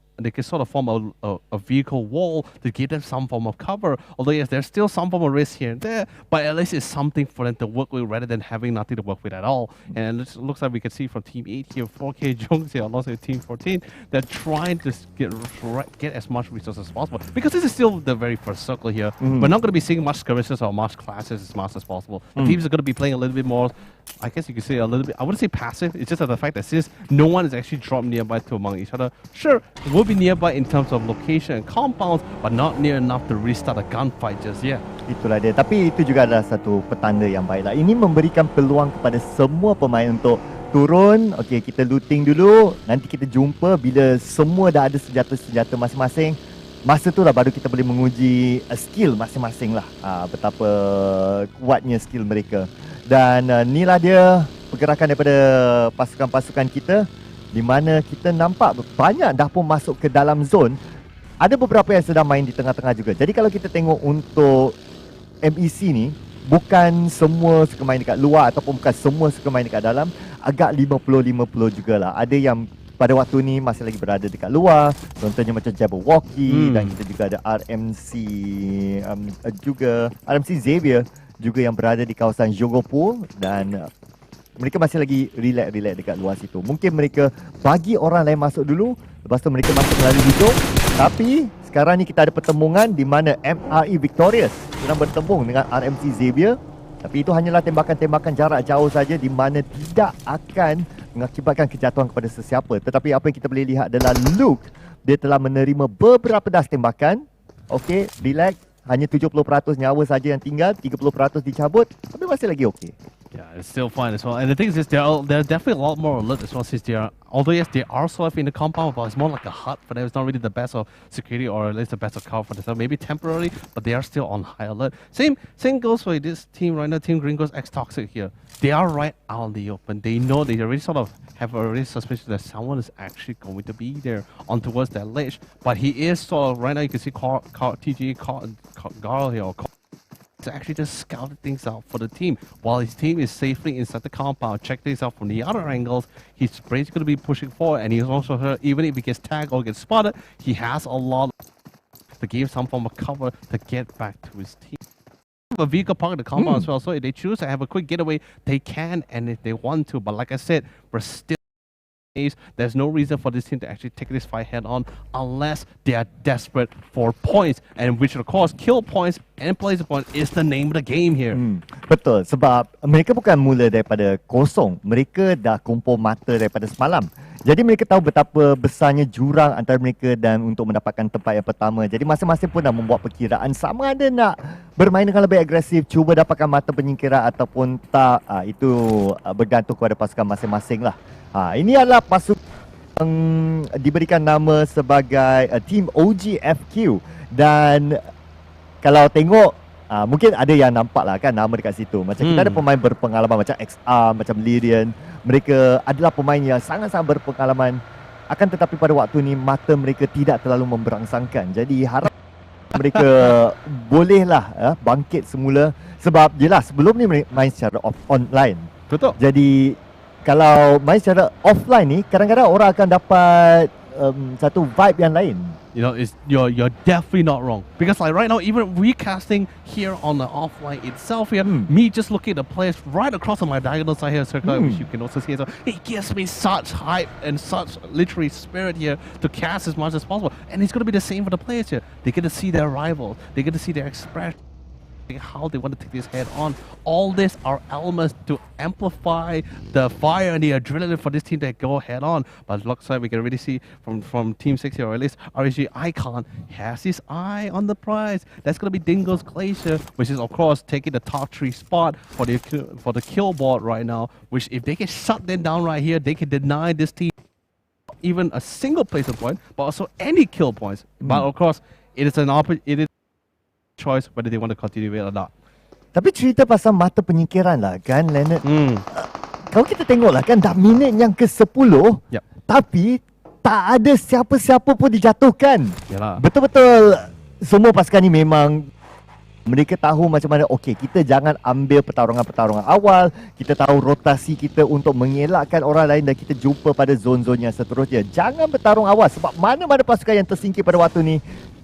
vehicle wall to give them some form of cover. Although yes, there's still some form of risk here and there, but at least it's something for them to work with rather than having nothing to work with at all. And it looks like we can see from Team 8 here, 4K Jungs here, alongside Team 14, they're trying to get as much resources as possible. Because this is still the very first circle here. We're not going to be seeing much skirmishes or much classes as much as possible. The teams are going to be playing a little bit more, I guess you could say a little bit, I wouldn't say passive, it's just the fact that since no one is actually dropped nearby to among each other, sure, we'll be nearby in terms of location and compounds, but not near enough to restart a gunfight just yet. Itulah dia. Tapi itu juga adalah satu petanda yang baik lah. Ini memberikan peluang kepada semua pemain untuk turun. Okey, kita looting dulu. Nanti kita jumpa bila semua dah ada senjata-senjata masing-masing. Masa tu lah baru kita boleh menguji skill masing-masing lah. Betapa kuatnya skill mereka. Dan inilah dia pergerakan daripada pasukan-pasukan kita, di mana kita nampak banyak dah pun masuk ke dalam zon. Ada beberapa yang sedang main di tengah-tengah juga. Jadi kalau kita tengok untuk MEC ni, bukan semua suka main dekat luar ataupun bukan semua suka main dekat dalam. Agak 50-50 jugalah. Ada yang pada waktu ni masih lagi berada dekat luar. Contohnya macam Jabberwocky, dan kita juga ada RMC Xavier juga yang berada di kawasan Jogopur, dan mereka masih lagi relax dekat luar situ. Mungkin mereka bagi orang lain masuk dulu, lepas tu mereka masuk melalui hujung. Tapi sekarang ni kita ada pertembungan di mana MRE Victorious sedang bertembung dengan RMC Xavier. Tapi itu hanyalah tembakan-tembakan jarak jauh saja, di mana tidak akan mengakibatkan kejatuhan kepada sesiapa. Tetapi apa yang kita boleh lihat adalah Luke, dia telah menerima beberapa das tembakan. Okey, relax. Hanya 70% nyawa saja yang tinggal, 30% dicabut, tapi masih lagi okey. Yeah, it's still fine as well. And the thing is, they're definitely a lot more alert as well, since they are, although yes, they are sort of in the compound, but it's more like a hut for them. It's not really the best of security, or at least the best of cover for themselves. Maybe temporarily, but they are still on high alert. Same goes for this team right now, Team Gringos X Toxic here. They are right out in the open. They know, they already sort of have already suspicion that someone is actually going to be there on towards that ledge. But he is sort of, right now you can see TG Garl here, or to actually just scout things out for the team, while his team is safely inside the compound, check things out from the other angles. He's basically going to be pushing forward, and he's also heard, even if he gets tagged or gets spotted, he has a lot to give some form of cover to get back to his team. A vehicle park in the compound as well, so if they choose to have a quick getaway, they can, and if they want to. But like I said, we're still, there's no reason for this team to actually take this fight head on unless they are desperate for points, and which of course kill points and place a point is the name of the game here. Betul, sebab mereka bukan mula daripada kosong, mereka dah kumpul mata daripada semalam. Jadi mereka tahu betapa besarnya jurang antara mereka dan untuk mendapatkan tempat yang pertama. Jadi masing-masing pun dah membuat perkiraan sama ada nak bermain dengan lebih agresif, cuba dapatkan mata penyingkiran ataupun tak. Itu bergantung kepada pasukan masing-masing lah. Ini adalah pasukan yang diberikan nama sebagai Team OGFQ, dan kalau tengok mungkin ada yang nampak lah kan nama dekat situ. Macam kita ada pemain berpengalaman macam XR, macam Lyrian. Mereka adalah pemain yang sangat-sangat berpengalaman. Akan tetapi pada waktu ni mata mereka tidak terlalu memberangsangkan. Jadi harap mereka bolehlah bangkit semula. Sebab jelas sebelum ni main secara online. Betul. Jadi kalau main secara offline ni kadang-kadang orang akan dapat satu vibe yang lain. You know, you're definitely not wrong, because like right now, even recasting here on the offline itself here, me just looking at the players right across on my diagonal side here, circle, which you can also see. So it gives me such hype and such literary spirit here to cast as much as possible, and it's going to be the same for the players here. They get to see their rivals, they get to see their expression, how they want to take this head on. All these are elements to amplify the fire and the adrenaline for this team to go head on. But looks like we can really see from Team 6 here, or at least RSG Icon has his eye on the prize. That's going to be Dingo's Glacier, which is of course taking the top 3 spot for the kill board right now, which if they can shut them down right here, they can deny this team even a single placer point, but also any kill points. But of course, it is choice whether they want to continue it or not. Tapi cerita pasal mata penyingkiran lah kan, Leonard. Kalau kita tengok lah kan, dah minit yang ke-10, tapi tak ada siapa-siapa pun dijatuhkan. Yalah. Betul-betul semua pasukan ni memang mereka tahu macam mana, okey, kita jangan ambil pertarungan-pertarungan awal. Kita tahu rotasi kita untuk mengelakkan orang lain dan kita jumpa pada zon-zon yang seterusnya. Jangan bertarung awal sebab mana-mana pasukan yang tersingkir pada waktu ni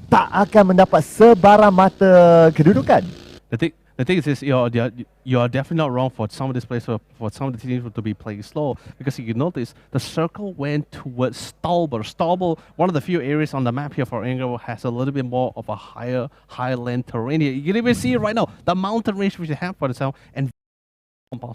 tak akan mendapat sebarang mata kedudukan. The thing is you're definitely not wrong for some of this players, for some of the teams to be playing slow, because you notice the circle went towards Stolber. Stolber, one of the few areas on the map here for Erangel, has a little bit more of a high-land terrain here. You can even see it right now, the mountain range which they have for themselves, and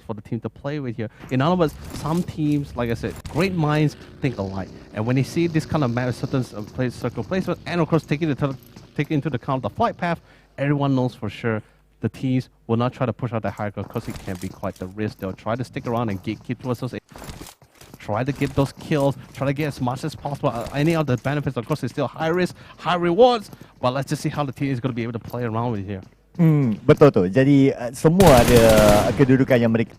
for the team to play with here. In other words, some teams, like I said, great minds think alike, and when they see this kind of map, certain circle placement, and of course taking into account the flight path, everyone knows for sure the teams will not try to push out the hierarchy because it can be quite the risk. They'll try to stick around and keep towards those, try to get those kills, try to get as much as possible. Any of the benefits, of course, is still high risk, high rewards, but let's just see how the team is going to be able to play around with here. Betul tu. Jadi semua ada kedudukan yang mereka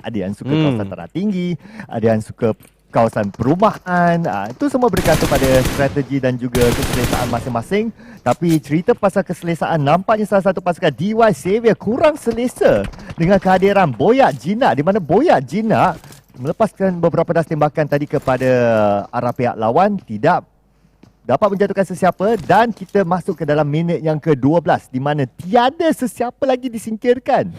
ada yang suka kawasan tanah tinggi, ada yang suka kawasan perumahan. Itu semua bergantung pada strategi dan juga keselesaan masing-masing. Tapi cerita pasal keselesaan, nampaknya salah satu pasukan DY Xavier kurang selesa dengan kehadiran Boyak Jinak, di mana Boyak Jinak melepaskan beberapa das tembakan tadi kepada arah pihak lawan, tidak dapat menjatuhkan sesiapa, dan kita masuk ke dalam minit yang ke-12 di mana tiada sesiapa lagi disingkirkan.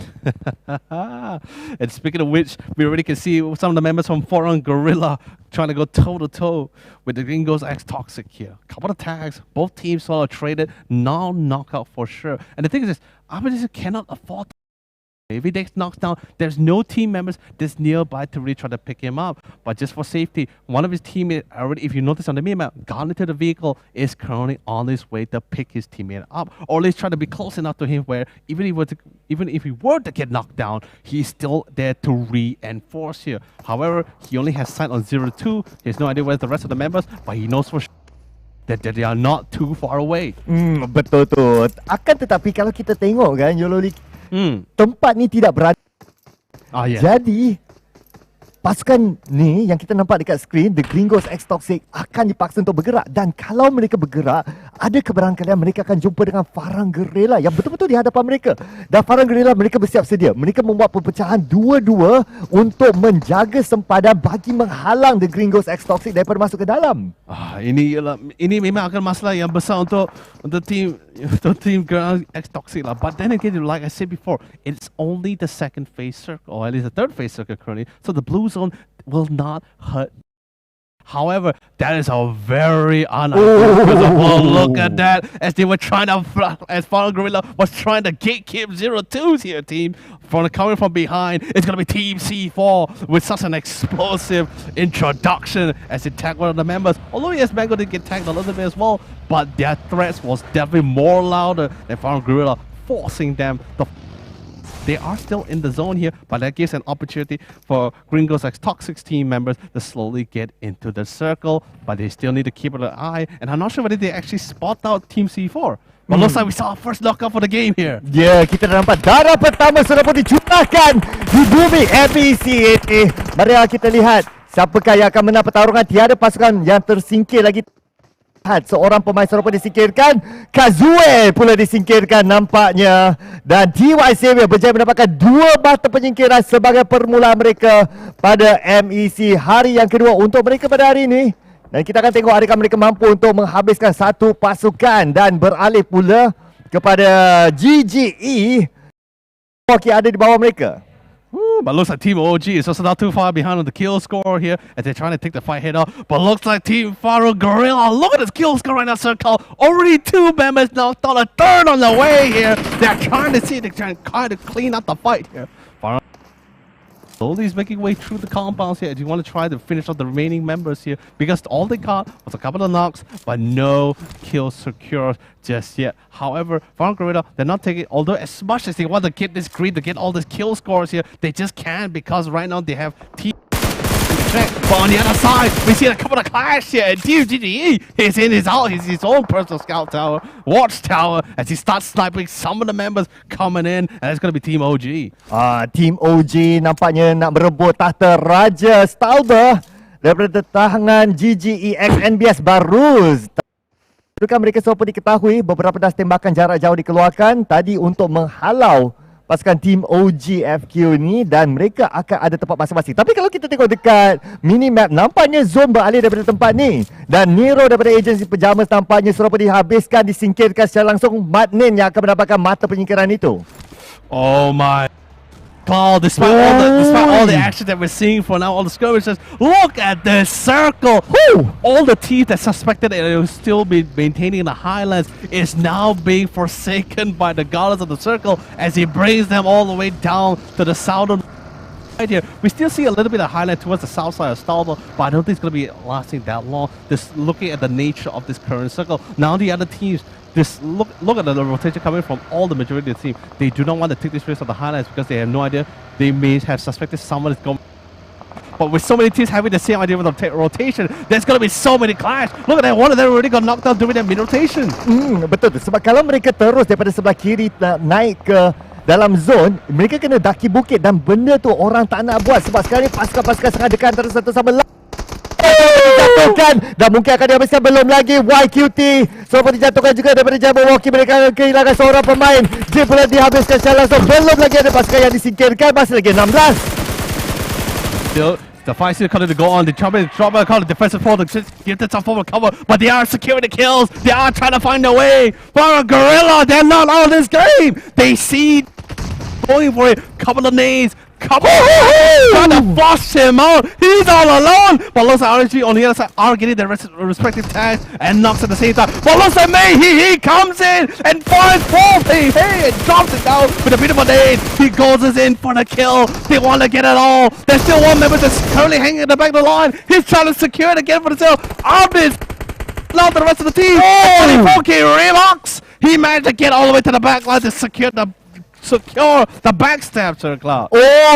And speaking of which, we already can see some of the members from Foreign Gorilla trying to go toe-to-toe with the Gringos X Toxic here. Couple of tags, both teams sort of traded, now knockout for sure. And the thing is this, Aberdeen cannot afford. If he gets knocked down, there's no team members this nearby to really try to pick him up. But just for safety, one of his teammates already, if you notice on the map, got into the vehicle, is currently on his way to pick his teammate up, or at least try to be close enough to him where even if he were to get knocked down, he's still there to reinforce here. However, he only has sight on 0-2. He has no idea where's the rest of the members, but he knows for sure that they are not too far away. Betul tu. Akan tetapi kalau kita tengok kan, Yololi, tempat ni tidak berada. Jadi pasukan ni yang kita nampak dekat skrin, The Gringos X Toxic, akan dipaksa untuk bergerak. Dan kalau mereka bergerak, ada kebarangkalian mereka akan jumpa dengan Farang Guerrilla yang betul-betul di hadapan mereka. Dan Farang Guerrilla, mereka bersiap sedia. Mereka membuat perpecahan 2-2 untuk menjaga sempadan bagi menghalang The Gringos X Toxic daripada masuk ke dalam. Ini memang akan masalah yang besar untuk team Gringos X Toxic lah. But then again, like I said before, it's only the second phase circle, or at least the third phase circle currently. So the blue zone will not hurt. However, that is a very unideal. Look at that, as they were trying to, as Foreign Gorilla was trying to gatekeep 0-2s here, team. Coming from behind, it's going to be Team C4 with such an explosive introduction as they tag one of the members. Although yes, Mango did get tagged a little bit as well, but their threats was definitely more louder than Foreign Gorilla, forcing them to They are still in the zone here, but that gives an opportunity for Gringos like Toxic team members to slowly get into the circle, but they still need to keep an eye, and I'm not sure whether they actually spot out Team C4. But looks like we saw our first knockout for the game here. Ya, kita dah nampak darah pertama sudah pun dicurahkan di bumi MEC ini. Mari kita lihat siapakah yang akan menang pertarungan. Tiada pasukan yang tersingkir lagi. Seorang pemain sudah pun disingkirkan. Kazue pula disingkirkan nampaknya. Dan TY Xavier berjaya mendapatkan 2 mata penyingkiran sebagai permulaan mereka pada MEC hari yang kedua untuk mereka pada hari ini. Dan kita akan tengok adakah mereka mampu untuk menghabiskan satu pasukan dan beralih pula kepada GGE yang ada di bawah mereka. But looks like Team OG is also not too far behind on the kill score here as they're trying to take the fight head off. But looks like Team Faro Gorilla, look at this kill score right now, Circle. Already 2 members knocked out, a third on the way here. They're trying to see, they're trying to clean up the fight here. Faro slowly is making way through the compounds here. Do you want to try to finish off the remaining members here? Because all they got was a couple of knocks, but no kills secured just yet. However, Faro Gorilla, they're not taking, although as much as they want to get this greed, to get all these kill scores here, they just can't because right now they have team. But on the other side, we see a couple of clash here, and Team GGE is in his own personal scout tower, watchtower, as he starts sniping some of the members coming in, and it's going to be Team OG. Team OG nampaknya nak berebut tahta Raja Stalber daripada tangan GGE X NBS Baruz. Adakah mereka semua pun diketahui beberapa das tembakan jarak jauh dikeluarkan tadi untuk menghalau pasukan Team OG FQ ni, dan mereka akan ada tempat masing-masing. Tapi kalau kita tengok dekat minimap, nampaknya zone beralih daripada tempat ni. Dan Nero daripada agensi Pajamas nampaknya sudah pun dihabiskan, disingkirkan secara langsung. Madnin yang akan mendapatkan mata penyingkiran itu. Oh my God, despite all the action that we're seeing for now, all the skirmishes, look at this circle. All the teams that suspected it will still be maintaining the highlands is now being forsaken by the goddess of the circle as he brings them all the way down to the southern side here. We still see a little bit of highlight towards the south side of Stalber, but I don't think it's going to be lasting that long. Just looking at the nature of this current circle. Now the other teams, just look at the rotation coming from all the majority of the team. They do not want to take this risk of the highlights because they have no idea. They may have suspected someone is going. But with so many teams having the same idea with the rotation, there's going to be so many clash. Look at that, one of them already got knocked out during that mid-rotation. Betul tu. Sebab kalau mereka terus daripada sebelah kiri naik ke dalam zone, mereka kena daki bukit, dan benda tu orang tak nak buat sebab sekarang ni pasukan-pasukan sangat dekat antara satu sama lain. Dijatuhkan dan mungkin akan dihabiskan, belum lagi YQT semua dijatuhkan juga daripada Jabberwocky. Mereka akan kehilangan seorang pemain. Dia pula dihabiskan secara langsung. Belum lagi ada pasukan yang disingkirkan. Masih lagi 16. Still, the fight still going to go on. They drop a defensive forward to give them some form of cover, but they are securing the kills. They are trying to find a way. For a Gorilla, they're not out of this game. They see going for it. Couple of nades. Trying to flush him out. He's all alone. But looks like RNG on the other side are getting their respective tags and knocks at the same time. But looks like May, he comes in and finds both. Hey, and drops it down with a bit of a nade. He goes in for the kill. They want to get it all. There's still one member that's currently hanging in the back of the line. He's trying to secure it again for himself. Arbis, now the rest of the team. 24k Remox. He managed to get all the way to the back line to secure the backstab, Sir Cloud.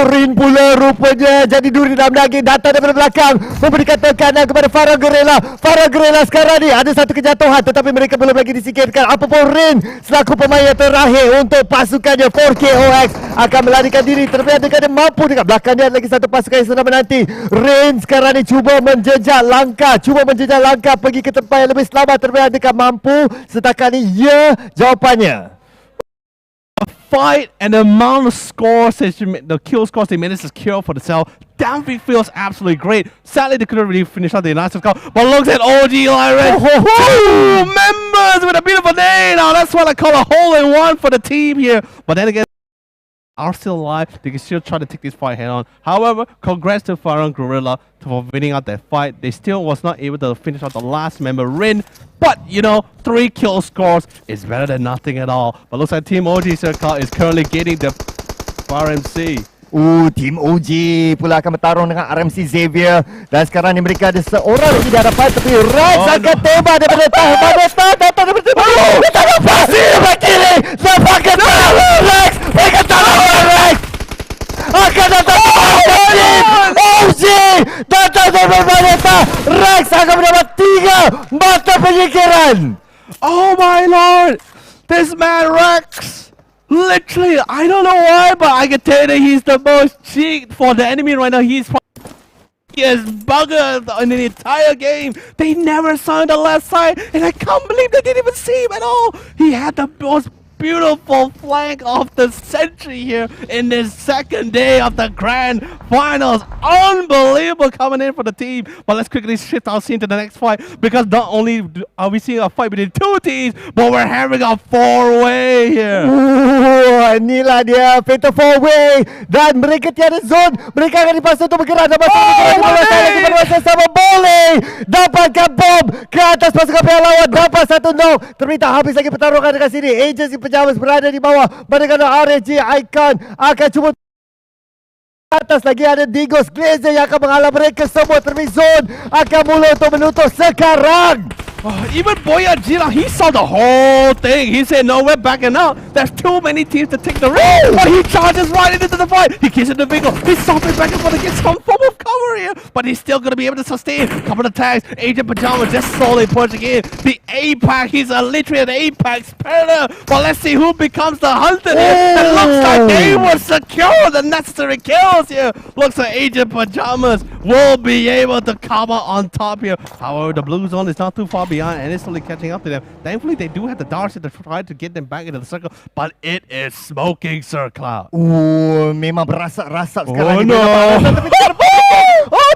Rin pula rupanya jadi duri dalam daging, datang daripada belakang memberikan tekanan kepada Faro Gorilla. Faro Gorilla sekarang ni ada satu kejatuhan, tetapi mereka belum lagi disingkirkan. Apapun Rin selaku pemain yang terakhir untuk pasukannya 4KOX akan melarikan diri, tetapi adakah dia mampu? Dekat belakang dia ada lagi satu pasukan yang sedang menanti. Rin sekarang ni cuba menjejak langkah pergi ke tempat yang lebih selamat, tetapi adakah mampu? Setakat ni ya jawapannya. Fight and the amount of scores, the kill scores they managed to secure for themselves, Danvik feels absolutely great. Sadly, they couldn't really finish out the last score, but looks at OG Lyran. 2 members with a beautiful name. Now that's what I call a hole-in-one for the team here. But then again, are still alive. They can still try to take this fight head on. However, congrats to Faro Gorilla for winning out that fight. They still was not able to finish out the last member, Rin. But, you know, 3 kill scores is better than nothing at all. But looks like Team OG Circle is currently getting the RMC. Team OG pula akan bertarung dengan RMC Xavier. Dan sekarang ni mereka ada seorang lagi di hadapan, tapi Rex akan tembak daripada datang daripada tembak. Datang lepas kiri. Nampakkan Rex. Mereka tak lawan mata penyikiran. Oh my lord! This man Rex! Literally, I don't know why, but I can tell you that he's the most cheat for the enemy right now. He's buggered in the entire game. They never saw on the left side, and I can't believe they didn't even see him at all. He had the most beautiful flank of the century here in this second day of the grand finals. Unbelievable coming in for the team. But let's quickly shift our scene to the next fight, because not only are we seeing a fight between two teams, but we're having a four-way here. Inilah dia Fatal 4-way. Dan mereka tiada zone. Mereka akan dipaksa untuk bergerak. Dan masa sama boleh dapatkan bom ke atas pasukan pihak lawan. Dapat satu knock. Terminta habis lagi pertarungan dekat sini. Agency Pejabat berada di bawah. Manakala RSG Icon akan cuba atas lagi ada Digos Glazer yang akan menghalang mereka semua. Termin zone akan mula untuk menutup sekarang. Even Boya Jira, he saw the whole thing. He said, no, we're backing out. There's too many teams to take the risk. But he charges right into the fight. He kisses the vehicle. He's stopping back and forth to get some form of cover here. But he's still going to be able to sustain. Couple of tags. Agent Pajama just slowly pushing in. The Apex, he's literally an Apex predator. But let's see who becomes the hunter here. It looks like they will secure the necessary kills here. Looks like Agent Pajamas will be able to cover on top here. However, the blue zone is not too far behind and it's slowly catching up to them. Thankfully, they do have the darts to try to get them back into the circle, but it is smoking, Sir Cloud. Memang berasak-rasak sekarang.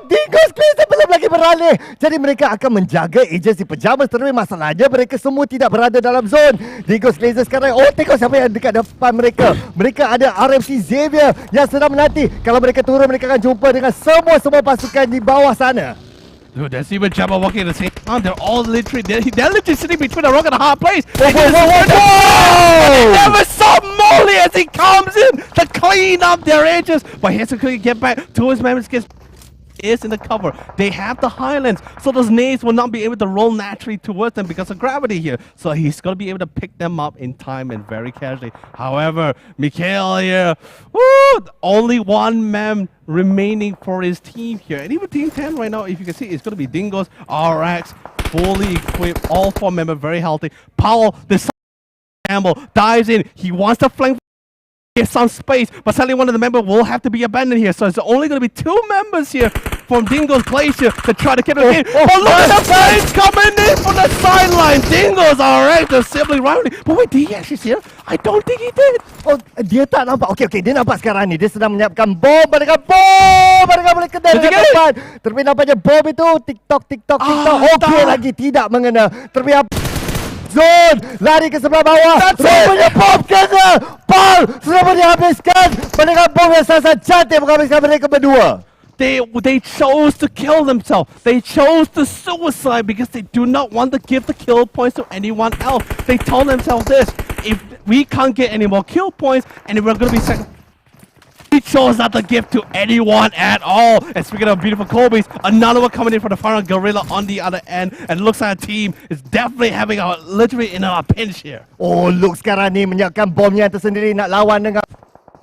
Digos Glazer belum lagi beralih. Jadi mereka akan menjaga agensi Pajamas. Tetapi masalahnya mereka semua tidak berada dalam zon. Digos Glazer sekarang, tengok siapa yang dekat depan mereka. Mereka ada RMC Xavier yang sedang menanti. Kalau mereka turun, mereka akan jumpa dengan semua pasukan di bawah sana. Dude, there's even Jabba walking at the same time. They're all literally, they're literally sitting between a rock and a hard place. They never saw Molly as he comes in to clean up their edges. But he has to quickly get back to his man. Is in the cover. They have the highlands, so those nades will not be able to roll naturally towards them because of gravity here. So he's going to be able to pick them up in time and very casually. However, Mikhail here, only one man remaining for his team here. And even Team 10 right now, if you can see, it's going to be Dingos, RX, fully equipped, all four members very healthy. Powell, the Campbell dives in. He wants to flank. Some space, but sadly one of the members will have to be abandoned here. So it's only going to be two members here from Dingo's Glacier to try to keep it in. But look at the flames coming in from the sideline. Dingo's alright, the sibling rivalry. But wait, did he actually see it? I don't think he did. Dia tak nampak. Okey, dia nampak sekarang ni. Dia sedang menyiapkan bom. Mereka boleh kedai dengan depan. Terlebih nampaknya bom itu TikTok. Okey lagi, tidak mengena. Terlebih zone, lari ke sebelah bawah. Rupanya bom kena. Paul sudah dihabiskan. Mereka bom yang sangat cantik menghabiskan mereka berdua. They chose to kill themselves. They chose to suicide because they do not want to give the kill points to anyone else. They told themselves this: if we can't get any more kill points, and we're going to be second. He chose not to give to anyone at all. And speaking of beautiful Kobe's, another one coming in for the final Gorilla on the other end. And looks like a team is definitely having literally in a pinch here. Look sekarang ni menyiapkan bomnya tersendiri nak lawan dengan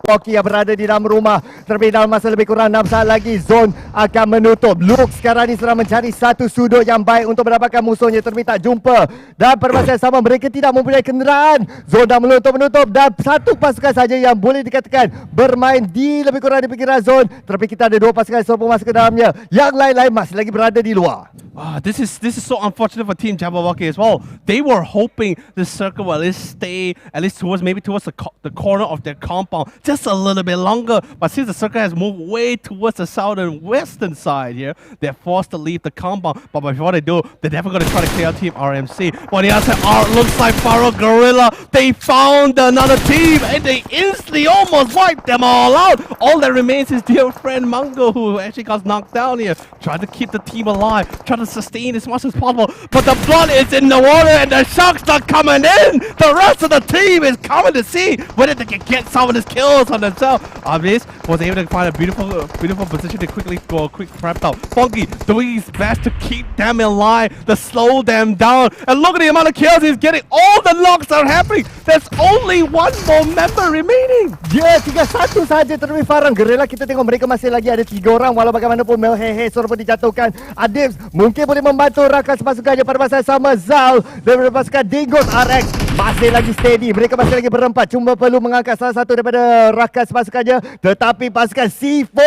Walkie yang berada di dalam rumah. Terlebih dalam masa lebih kurang 6 saat lagi, zone akan menutup. Luke sekarang ni sedang mencari satu sudut yang baik untuk mendapatkan musuhnya. Terlebih tak jumpa. Dan pada masa yang sama, mereka tidak mempunyai kenderaan. Zone dah menutup. Dan satu pasukan saja yang boleh dikatakan bermain di lebih kurang di pinggiran zone. Terlebih kita ada dua pasukan yang selalu masuk ke dalamnya. Yang lain-lain masih lagi berada di luar. This is so unfortunate for Team Jabberwocky as well. They were hoping the circle will at least stay towards the corner of their compound just a little bit longer. But since the circle has moved way towards the southern western side here, they're forced to leave the compound. But before they do, they're definitely going to try to clear out Team RMC. But the other side, looks like Faro Gorilla. They found another team and they instantly almost wiped them all out. All that remains is dear friend Mango, who actually got knocked down here. Trying to keep the team alive, trying to sustain as much as possible. But the blood is in the water and the sharks are coming in. The rest of the team is coming to see whether they can get some of these kills. kills on themselves. Abis was able to find a beautiful position to quickly go a quick prep out. Funky doing his best to keep them in line, to slow them down. And look at the amount of kills he's getting. All the knocks are happening. There's only one more member remaining. Dia 3-1 saja terlebih Farang. Guerrilla kita tengok mereka masih lagi ada 3 orang. Walau bagaimanapun Melhehe suruh pun dijatuhkan. Adibs mungkin boleh membantu rakan pasukannya pada masa yang sama. Zal daripada pasukan Dingus RX masih lagi steady. Mereka masih lagi berempat. Cuma perlu mengangkat salah satu daripada rakan pasukannya. Tetapi pasukan C4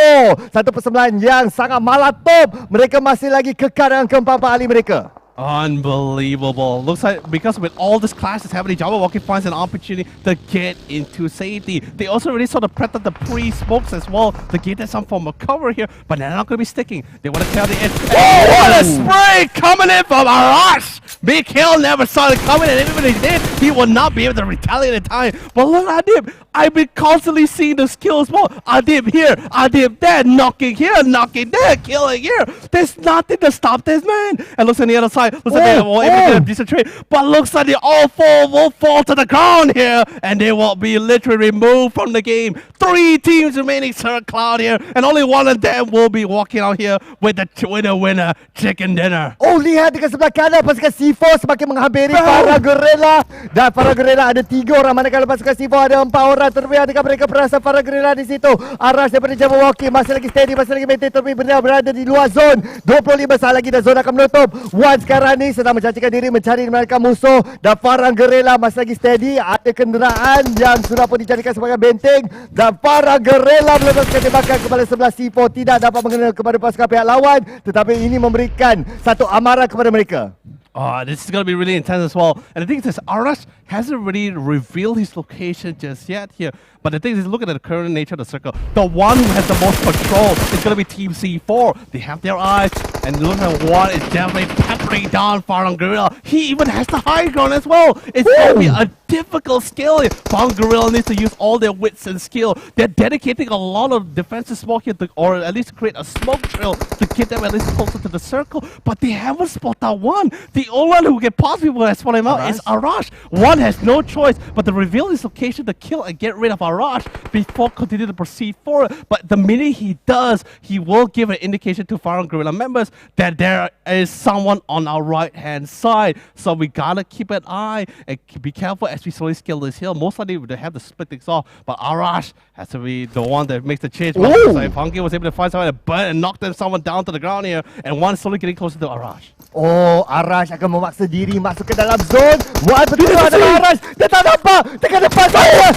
satu persembahan yang sangat malatop. Mereka masih lagi kekal dengan keempat-empat ahli mereka. Unbelievable. Looks like because with all this clashes happening, Jabberwocky finds an opportunity to get into safety. They also already saw the threat of the pre-smokes as well to get some form of cover here, but they're not going to be sticking. They want to tell the end. Oh, what a spray coming in from Arash! Big Hill never saw it coming, and even if he did, he will not be able to retaliate in time. But look at Adib. I've been constantly seeing the skills more. Adib here, Adib there, knocking here, knocking there, killing here. There's nothing to stop this man. And looks on the other side. Looks like they will able to get a decent trade, but looks like they all four will fall to the ground here, and they will be literally removed from the game. 3 teams remaining, Sir Cloud here, and only one of them will be walking out here with the winner chicken dinner. Oh, lihat dekat sebelah kanan pasukan C4 semakin menghampiri para Guerrilla. Dan para Guerrilla ada 3 orang, manakala pasukan C4 ada 4 orang. Terlebih adakah mereka perasa para Guerrilla di situ. Arash daripada Jabberwocky masih lagi steady, masih lagi maintain, terlebih berada di luar zone. 25 saat lagi dan zone akan menutup. One sekarang ni sedang mencacikan diri mencari mereka musuh, dan para Guerrilla masih lagi steady. Ada kenderaan yang sudah pun dijadikan sebagai benteng, dan para Guerrilla melepaskan tembakan kepada sebelah C4, tidak dapat mengenai kepada pasukan pihak lawan, tetapi ini memberikan satu amarah kepada mereka. Oh, this is going to be really intense as well. And the thing is, Arash hasn't really revealed his location just yet here. But the thing is, look at the current nature of the circle. The one who has the most control is going to be Team C4. They have their eyes, and look at one is definitely peppering down Farang Guerrilla. He even has the high ground as well. It's going to be a difficult skill here. Farang Guerrilla needs to use all their wits and skill. They're dedicating a lot of defensive smoke here, or at least create a smoke trail to get them at least closer to the circle. But they haven't spotted that one. The only one who can possibly spot him out is Arash. One has no choice but to reveal his location to kill and get rid of Arash before continuing to proceed forward. But the minute he does, he will give an indication to Farang Guerrilla members that there is someone on our right-hand side. So we gotta keep an eye and be careful as we slowly scale this hill. Most likely they have to split things off, but Arash has to be the one that makes the change. Like Funky was able to find someone and knock them someone down to the ground here, and one slowly getting closer to Arash. Oh, Arash akan memaksa diri masuk ke dalam zone. Buat betul adalah Arash. Dia tak nampak. Dekat depan saya.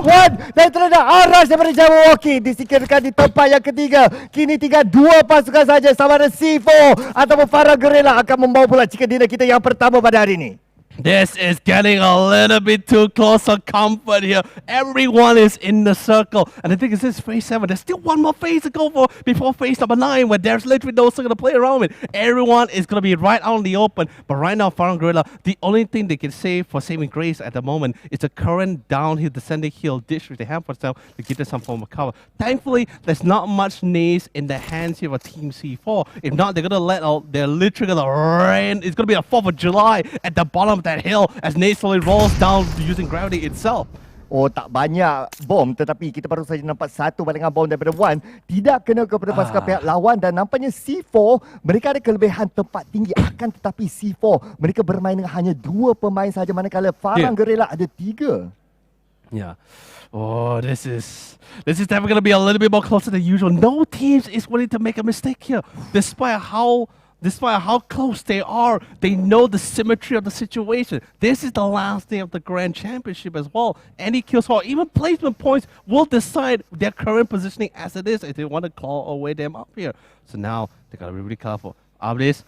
Wan dan terhadap Arash daripada Jabberwocky disingkirkan di tempat yang ketiga. Kini tinggal 2 pasukan saja, sama ada C4 ataupun Farang Guerrilla akan membawa pula chicken dinner kita yang pertama pada hari ini. This is getting a little bit too close for comfort here. Everyone is in the circle. And the thing is, this is phase 7. There's still one more phase to go for before phase number 9, where there's literally no circle to play around with. Everyone is going to be right out in the open. But right now, Farang Guerrilla, the only thing they can say for saving grace at the moment is the current downhill, descending hill ditch which they have for themselves to get them some form of cover. Thankfully, there's not much knees in the hands here of Team C4. If not, they're going to let out, they're literally going to rain. It's going to be a 4th of July at the bottom of that hill as Nate slowly rolls down using gravity itself. Oh, tak banyak bom, tetapi kita baru saja nampak satu balingan bom daripada Wan tidak kena kepada pasukan pihak lawan, dan nampaknya C4 mereka ada kelebihan tempat tinggi, akan tetapi C4 mereka bermain dengan hanya 2 pemain saja, manakala Farang Guerrilla ada 3. Yeah. Oh, this is definitely going to be a little bit more closer than usual. No teams is willing to make a mistake here, despite how close they are. They know the symmetry of the situation. This is the last day of the Grand Championship as well. Any kills or even placement points will decide their current positioning as it is if they want to claw away them up here. So now they gotta be really careful. Ablis,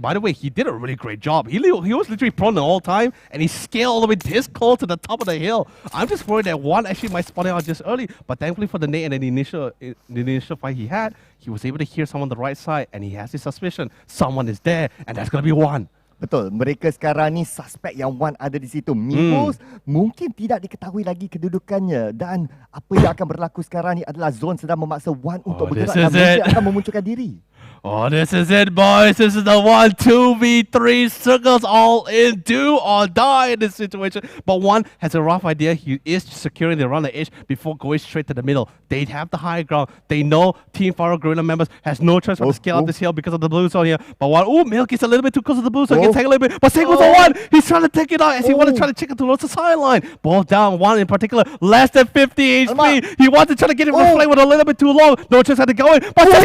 by the way, he did a really great job. He was literally prone the whole time, and he scaled all the way this close to the top of the hill. I'm just worried that one actually might spawn out just early, but thankfully for the Nate and the initial fight he had, he was able to hear someone on the right side, and he has his suspicion someone is there, and that's going to be one. Betul, mereka sekarang ni suspek yang Wan ada di situ. Mimos mungkin tidak diketahui lagi kedudukannya, dan apa yang akan berlaku sekarang ni adalah Zone sedang memaksa Wan untuk bergerak dan mungkin akan memunculkan diri. Oh, this is it, boys. This is the 1-2v3 circles all in, do or die in this situation. But one has a rough idea. He is securing the around the edge before going straight to the middle. They have the high ground. They know Team Faro Gorilla members has no choice but to scale up this hill because of the blue zone here. But one, Milk is a little bit too close to the blue zone. He can take a little bit. But Sing was the one. He's trying to take it out as he wants to try to check it towards the sideline. Ball down, one in particular, less than 50 HP. He wants to try to get it with play with a little bit too long. No chance had to go in. But then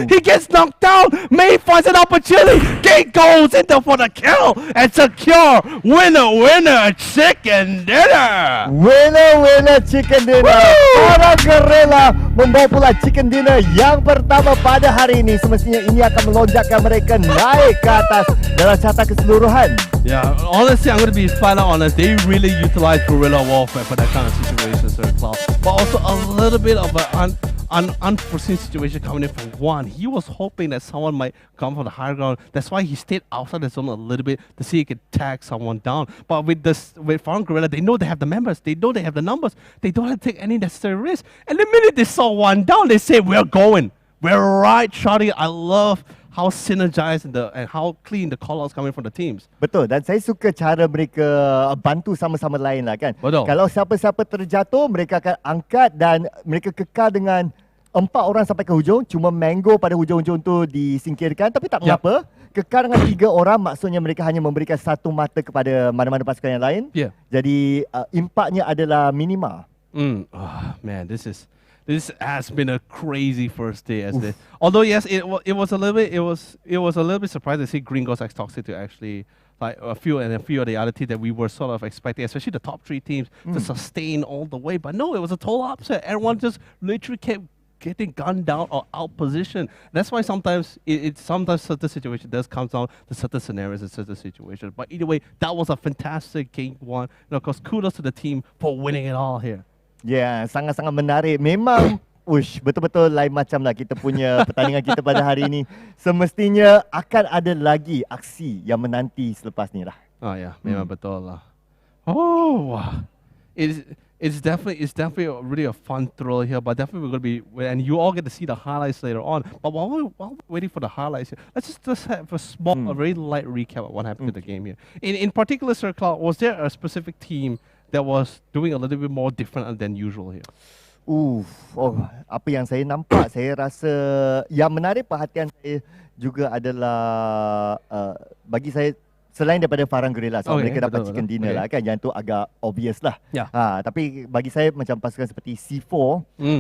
he gets knocked down. May finds an opportunity. Gate goes in there for the kill and secure winner chicken dinner. Winner chicken dinner. Para Gorilla membawa pula chicken dinner yang pertama pada hari ini. Semestinya ini akan melonjakkan mereka naik ke atas dalam carta keseluruhan. Yeah, honestly, I'm going to be flat out honest. They really utilize guerrilla warfare for that kind of situation, Sir Cloud. But also a little bit of an unforeseen situation coming in from one. He was hoping that someone might come from the higher ground. That's why he stayed outside the zone a little bit to see he could tag someone down. But with Foreign Gorilla, they know they have the members. They know they have the numbers. They don't have to take any necessary risk. And the minute they saw one down, they say, we're going. We're right, shouting. I love how synergized and how clean the call-outs coming from the teams. Betul, dan saya suka cara mereka bantu sama-sama lain lah kan. Betul. Kalau siapa-siapa terjatuh, mereka akan angkat dan mereka kekal dengan 4 orang sampai ke hujung. Cuma Mango pada hujung-hujung tu disingkirkan, tapi tak mengapa. Kekal dengan 3 orang, maksudnya mereka hanya memberikan 1 mata kepada mana-mana pasukan yang lain. Jadi impaknya adalah minima. Oh, man, this has been a crazy first day as this. Although yes, it was a little bit surprising to see Gringos X Toxic to actually like a few of the other teams that we were sort of expecting, especially the top 3 teams, to sustain all the way. But no, it was a total upset. Everyone just literally kept getting gunned down or out position. That's why sometimes sometimes certain situation does come down to certain scenarios and certain situations. But either way, that was a fantastic game one. And of course, kudos to the team for winning it all here. Ya, sangat-sangat menarik. Memang betul-betul lain macam lah kita punya pertandingan kita pada hari ini. Semestinya akan ada lagi aksi yang menanti selepas ni lah. Oh ya, memang betul lah. Oh, wow. It's definitely really a fun thrill here, but definitely we're going to be, and you all get to see the highlights later on. But while we're waiting for the highlights here, let's just have a very light recap of what happened to the game here. In particular, Sir Cloud, was there a specific team that was doing a little bit more different than usual here? Apa yang saya nampak, saya rasa yang menarik perhatian saya juga adalah bagi saya, selain daripada Farang Gorilla, mereka dapat chicken dinner lah kan, yang tu agak obvious lah. Tapi bagi saya macam pasukan seperti C4,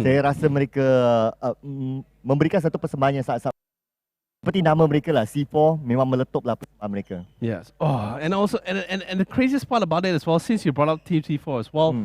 saya rasa mereka memberikan satu persembahan yang sangat seperti nama mereka lah, C4 memang meletuplah persembahan mereka. Yes. Oh, and also and the craziest part about it as well, since you brought up Team C4 as well,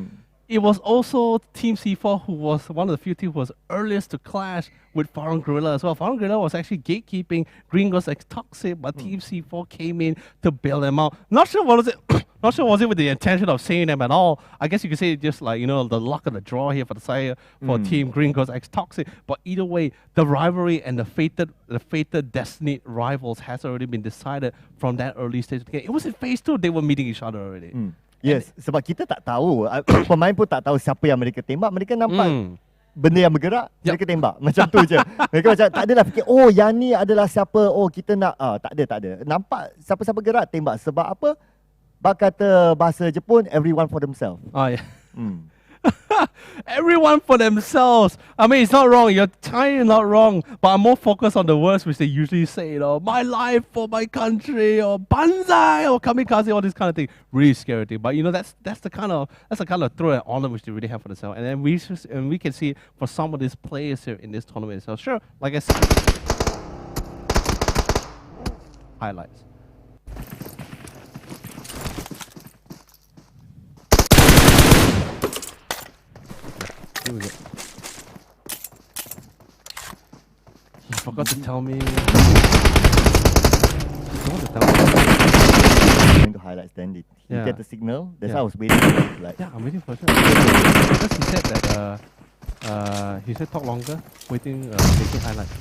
it was also Team C4 who was one of the few teams who was earliest to clash with Foreign Gorilla as well. Foreign Gorilla was actually gatekeeping Gringos X Toxic, but Team C4 came in to bail them out. Not sure was it with the intention of saving them at all. I guess you could say just like, the luck of the draw here for the side for Team Gringos X Toxic. But either way, the rivalry and the fated destiny rivals has already been decided from that early stage of the game. It was in phase 2 they were meeting each other already. Yes, sebab kita tak tahu, pemain pun tak tahu siapa yang mereka tembak. Mereka nampak benda yang bergerak, mereka tembak. Macam tu je. Mereka macam tak adalah fikir, yang ni adalah siapa, kita nak, tak ada. Nampak siapa-siapa gerak, tembak. Sebab apa? Bak kata bahasa Jepun, everyone for themselves. Oh, yeah. Everyone for themselves. I mean, it's not wrong. You're trying not wrong, but I'm more focused on the words which they usually say. My life for my country, or banzai, or kamikaze, all this kind of thing. Really scary thing. But that's the kind of thrill and honor which they really have for themselves. And then we can see it for some of these players here in this tournament itself. Sure, like I said, highlights. Here we go. He forgot to tell me. Going to highlights, then he get the signal. That's why I was waiting for it. Yeah, I'm waiting for it. Because he said that he said talk longer, waiting, taking highlights.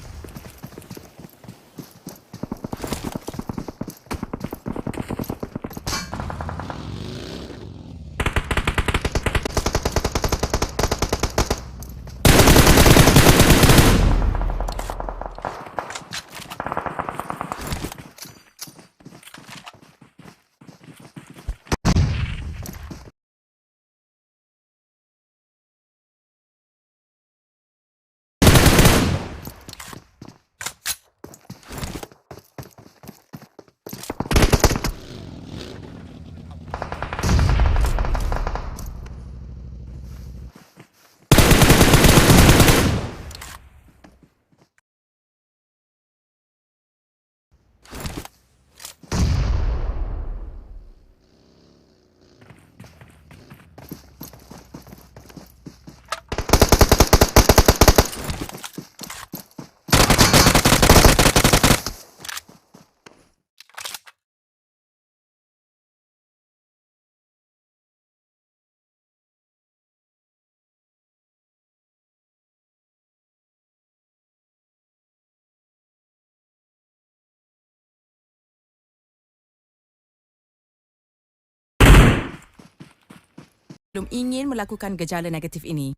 belum ingin melakukan gejala negatif ini.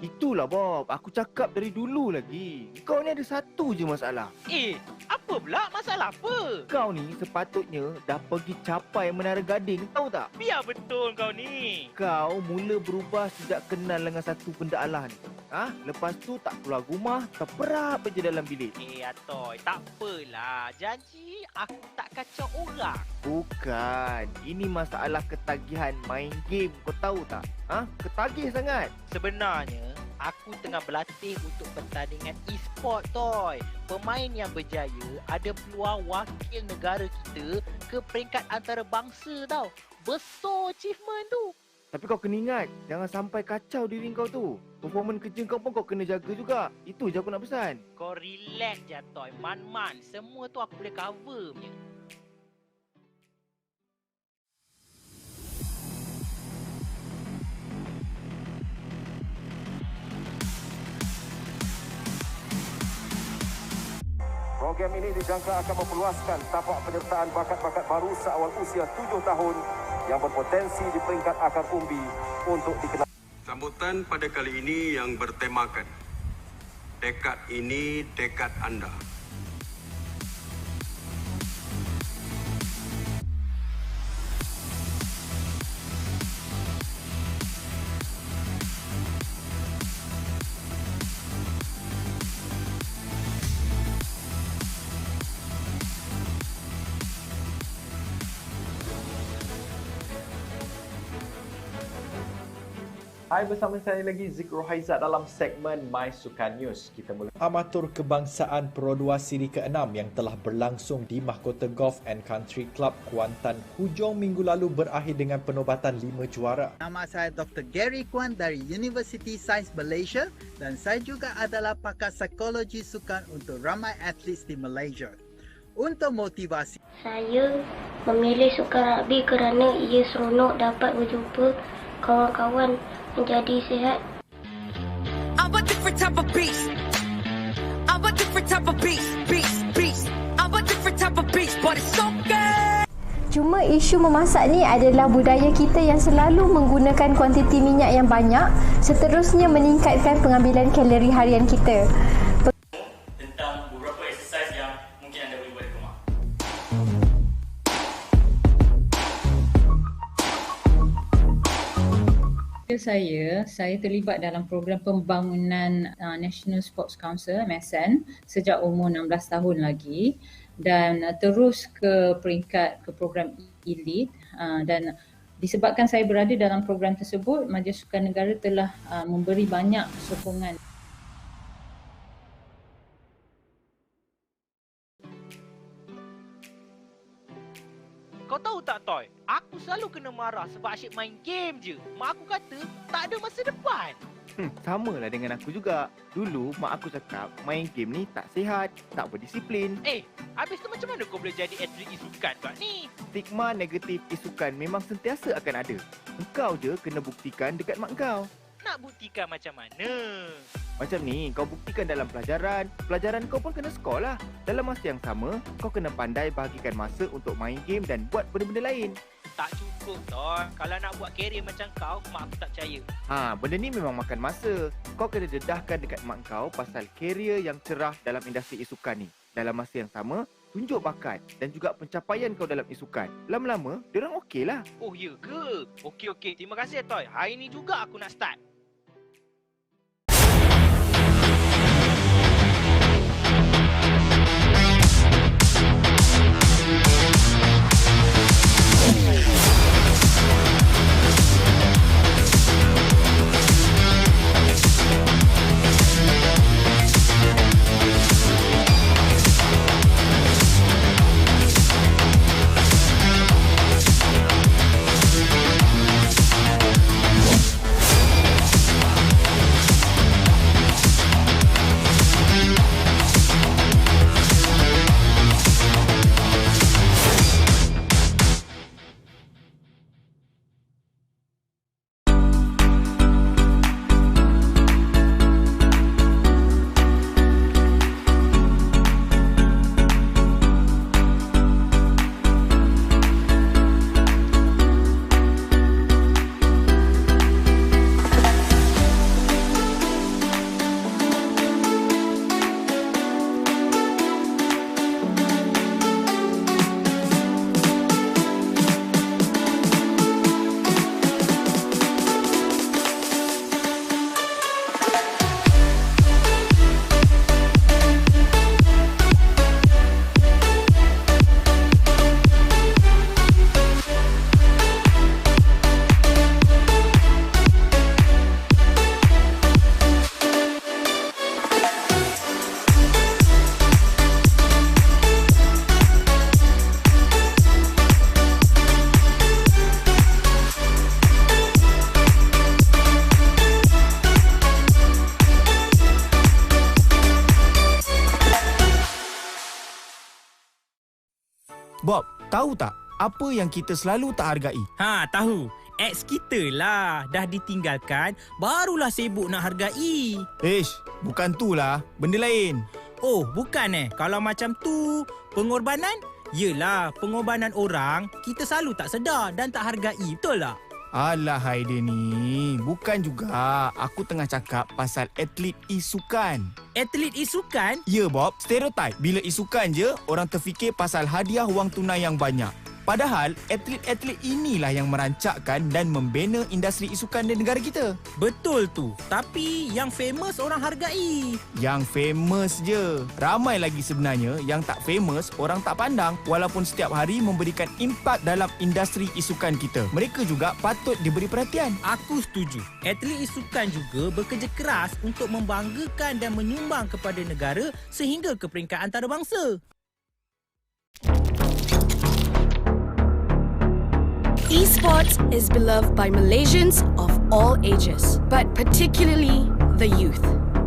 Itulah Bob, aku cakap dari dulu lagi. Kau ni ada satu je masalah. Apa pula? Masalah apa? Kau ni sepatutnya dah pergi capai Menara Gading, tahu tak? Biar betul kau ni. Kau mula berubah sejak kenal dengan satu benda Allah ni. Lepas tu tak keluar rumah, terperap je dalam bilik. Atoy, tak apalah. Janji aku tak kacau orang. Bukan, ini masalah ketagihan main game, kau tahu tak? Ketagih sangat. Sebenarnya, aku tengah berlatih untuk pertandingan Esports, Toy. Pemain yang berjaya ada peluang wakil negara kita ke peringkat antarabangsa tau. Besar achievement tu. Tapi kau kena ingat, jangan sampai kacau diri kau tu. Performance kerja kau pun kau kena jaga juga. Itu je aku nak pesan. Kau relax je, Toy. Man-man. Semua tu aku boleh cover punya. Program ini dijangka akan memperluaskan tapak penyertaan bakat-bakat baru seawal usia 7 tahun yang berpotensi di peringkat akar umbi untuk dikenal. Sambutan pada kali ini yang bertemakan tekad ini tekad anda. Hai, bersama saya lagi Zik Rohaizat dalam segmen My Sukan News. Kita mula Amatur Kebangsaan Pro 2 Siri ke-6 yang telah berlangsung di Mahkota Golf and Country Club Kuantan hujung minggu lalu berakhir dengan penobatan 5 juara. Nama saya Dr. Gary Kwan dari University Sains Malaysia dan saya juga adalah pakar psikologi sukan untuk ramai atlet di Malaysia. Untuk motivasi, saya memilih sukan rugby kerana ia seronok dapat berjumpa kawan-kawan menjadi sihat. I'm a different type of beast. I'm a different type of beast. I'm a different type of beast, but it's okay. Cuma isu memasak ni adalah budaya kita yang selalu menggunakan kuantiti minyak yang banyak, seterusnya meningkatkan pengambilan kalori harian kita. Tentang beberapa exercise yang mungkin anda boleh buat di rumah. Saya terlibat dalam program pembangunan National Sports Council MSN sejak umur 16 tahun lagi dan terus ke program elite dan disebabkan saya berada dalam program tersebut, Majlis Sukan Negara telah memberi banyak sokongan. Kau tahu tak, Toy? Aku selalu kena marah sebab asyik main game je. Mak aku kata tak ada masa depan. Samalah dengan aku juga. Dulu mak aku cakap main game ni tak sihat, tak berdisiplin. Habis tu macam mana kau boleh jadi atlet isukan pula ni? Stigma negatif isukan memang sentiasa akan ada. Engkau je kena buktikan dekat mak kau. Nak buktikan macam mana? Macam ni, kau buktikan dalam pelajaran. Pelajaran kau pun kena skor lah. Dalam masa yang sama, kau kena pandai bahagikan masa untuk main game dan buat benda-benda lain. Tak cukup, Ton. Kalau nak buat kerjaya macam kau, mak aku tak percaya. Benda ni memang makan masa. Kau kena dedahkan dekat mak kau pasal kerjaya yang cerah dalam industri isukan ni. Dalam masa yang sama, tunjuk bakat dan juga pencapaian kau dalam isukan. Lama-lama, diorang okey lah. Oh, ya ke? Okey. Terima kasih, Toy. Hari ni juga aku nak start. Bob, tahu tak apa yang kita selalu tak hargai? Tahu. Ex kita lah. Dah ditinggalkan, barulah sibuk nak hargai. Bukan tu lah. Benda lain. Oh, bukan Kalau macam tu, pengorbanan? Yelah, pengorbanan orang, kita selalu tak sedar dan tak hargai. Betul tak? Alah Haida ni, bukan juga. Aku tengah cakap pasal atlet isukan. Atlet isukan? Ya Bob, stereotip. Bila isukan je, orang terfikir pasal hadiah wang tunai yang banyak. Padahal, atlet-atlet inilah yang merancakkan dan membina industri isukan di negara kita. Betul tu. Tapi yang famous orang hargai. Yang famous je. Ramai lagi sebenarnya yang tak famous, orang tak pandang. Walaupun setiap hari memberikan impak dalam industri isukan kita. Mereka juga patut diberi perhatian. Aku setuju. Atlet isukan juga bekerja keras untuk membanggakan dan menyumbang kepada negara sehingga ke peringkat antarabangsa. Esports is beloved by Malaysians of all ages, but particularly the youth.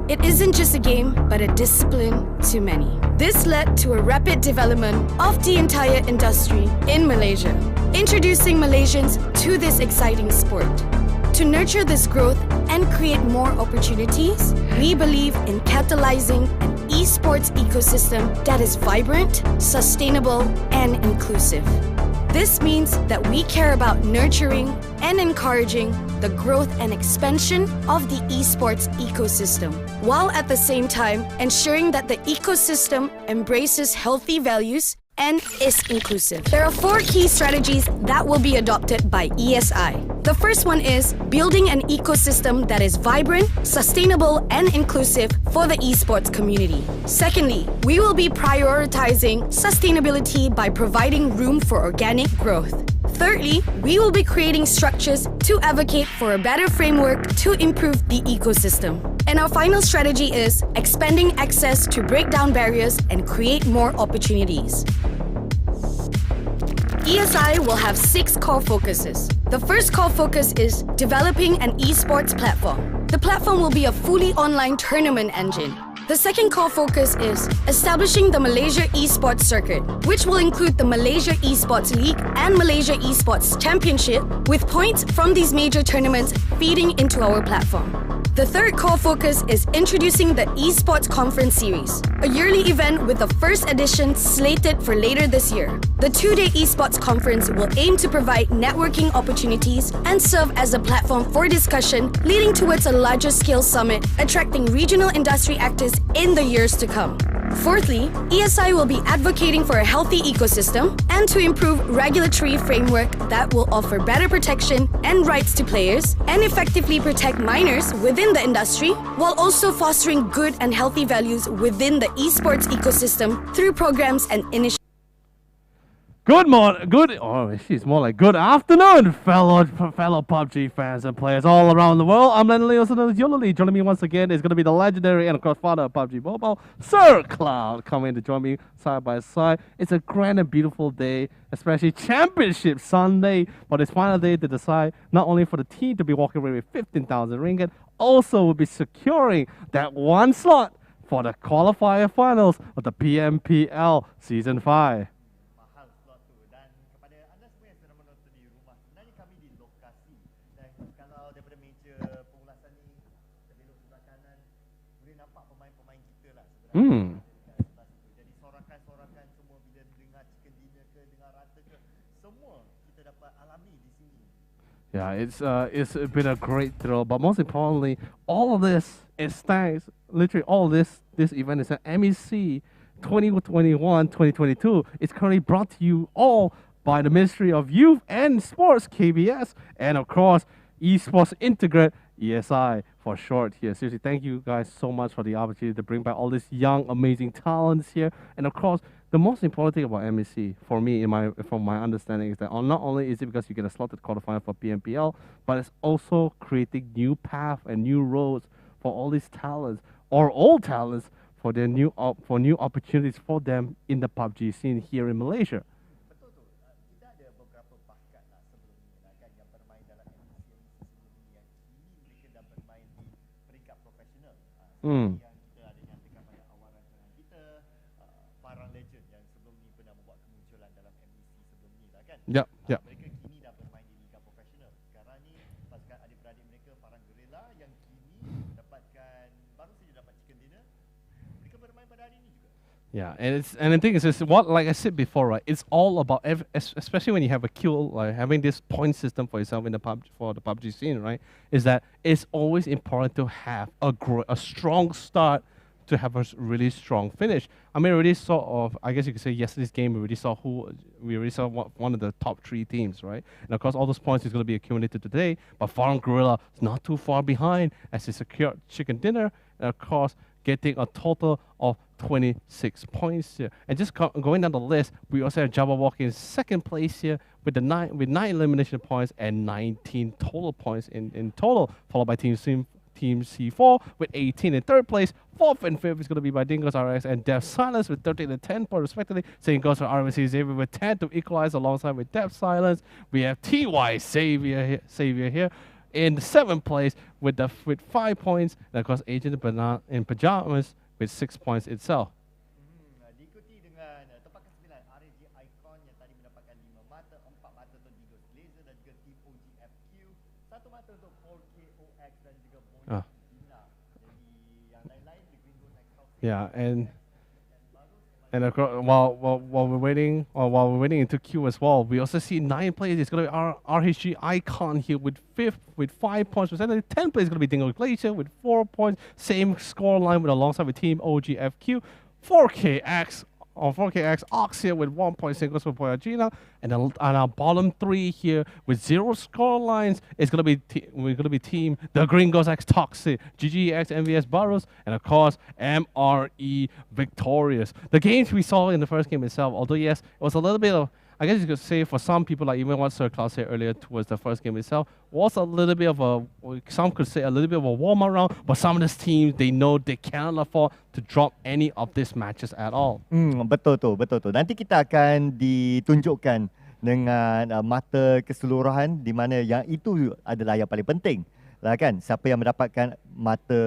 It isn't just a game, but a discipline to many. This led to a rapid development of the entire industry in Malaysia, introducing Malaysians to this exciting sport. To nurture this growth and create more opportunities, we believe in catalyzing an esports ecosystem that is vibrant, sustainable, and inclusive. This means that we care about nurturing and encouraging the growth and expansion of the esports ecosystem, while at the same time ensuring that the ecosystem embraces healthy values and is inclusive. There are 4 key strategies that will be adopted by ESI. The first one is building an ecosystem that is vibrant, sustainable, and inclusive for the esports community. Secondly, we will be prioritizing sustainability by providing room for organic growth. Thirdly, we will be creating structures to advocate for a better framework to improve the ecosystem. And our final strategy is expanding access to break down barriers and create more opportunities. ESI will have 6 core focuses. The first core focus is developing an esports platform. The platform will be a fully online tournament engine. The second core focus is establishing the Malaysia Esports circuit, which will include the Malaysia Esports League and Malaysia Esports Championship, with points from these major tournaments feeding into our platform. The third core focus is introducing the Esports Conference Series, a yearly event with the first edition slated for later this year. The 2-day Esports Conference will aim to provide networking opportunities and serve as a platform for discussion, leading towards a larger scale summit, attracting regional industry actors in the years to come. Fourthly, ESI will be advocating for a healthy ecosystem and to improve regulatory framework that will offer better protection and rights to players and effectively protect minors within the industry, while also fostering good and healthy values within the esports ecosystem through programs and initiatives. Good morning, she's more like good afternoon, fellow PUBG fans and players all around the world. I'm Lenny Yolali. Joining me once again is going to be the legendary and of course father of PUBG Mobile, Sir Cloud, coming to join me side by side. It's a grand and beautiful day, especially Championship Sunday, but it's final day to decide not only for the team to be walking away with 15,000 ringgit, also will be securing that one slot for the qualifier finals of the PMPL Season 5. Yeah, it's been a great thrill, but most importantly, all of this is thanks, literally all this event is an MEC 2021-2022. It's currently brought to you all by the Ministry of Youth and Sports, KBS, and of course, Esports Integrated, ESI for short here. Seriously, thank you guys so much for the opportunity to bring back all these young, amazing talents here. And of course, the most important thing about MEC, for me, from my understanding, is that not only is it because you get a slotted quarterfinal for PMPL, but it's also creating new paths and new roads for all these talents, or old talents, for their new opportunities for them in the PUBG scene here in Malaysia. Yep. Mereka kini dah bermain di liga profesional. Sekarang ni pasukan adik-beradik mereka Parang Guerrilla yang kini baru saja dapat chicken dinner. Mereka bermain pada hari ini juga. Yeah, and the thing is what, like I said before, right? It's all about especially when you have a kill, like having this point system for yourself in the PUBG scene, right? Is that it's always important to have a strong start to have a really strong finish. I mean, we already saw I guess you could say yesterday's game, we already saw one of the top 3 teams, right? And of course, all those points is going to be accumulated today, but Farm Gorilla is not too far behind as he secured chicken dinner, and of course, getting a total of 26 points here. And just going down the list, we also have Jabberwock in second place here with 9 elimination points and 19 total points in total, followed by Team C4 with 18 in third place. 4th and 5th is going to be by Dingos RX and Death Silence with 13 and 10 points respectively. Same goes for RMC Xavier with 10 to equalize alongside with Death Silence. We have TY Xavier here in 7th place with 5 points. And of course, Agent in Pajamas with 6 points itself. Diikuti dengan tempat ke-9 RAG Icon yang tadi mendapatkan 5 mata, 4 mata untuk Digos Laser dan juga tim OGFQ, 1 mata untuk 4KOX dan juga Bonnie Dina. Jadi yang lain-lain the Green Gold X House. Yeah, and of course, while we're waiting into queue as well, we also see 9 players. It's going to be RHG Icon here with 5th with 5 points. 10 players is going to be Dingo Glacier with 4 points. Same score line with alongside with Team OGFQ. 4KX Ox here with 1 point, singles for Boyagina, and our bottom 3 here with 0 score lines is going to be Team the Gringos X Toxic, GGX MVS Barros, and of course MRE Victorious. The games we saw in the first game itself, although yes, it was a little bit of, I guess you could say for some people, like even what Sir Klaus said earlier towards the first game itself, was a little bit of some could say a little bit of a warm-up round, but some of these teams, they know they cannot afford to drop any of these matches at all. Betul tu. Nanti kita akan ditunjukkan dengan mata keseluruhan di mana yang itu adalah yang paling penting. lah kan, siapa yang mendapatkan mata,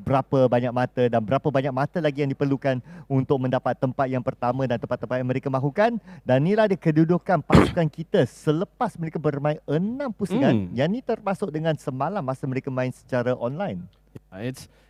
berapa banyak mata dan berapa banyak mata lagi yang diperlukan untuk mendapat tempat yang pertama dan tempat-tempat yang mereka mahukan. Dan inilah dia kedudukan pasukan kita selepas mereka bermain 6 pusingan. Yang ni termasuk dengan semalam masa mereka main secara online.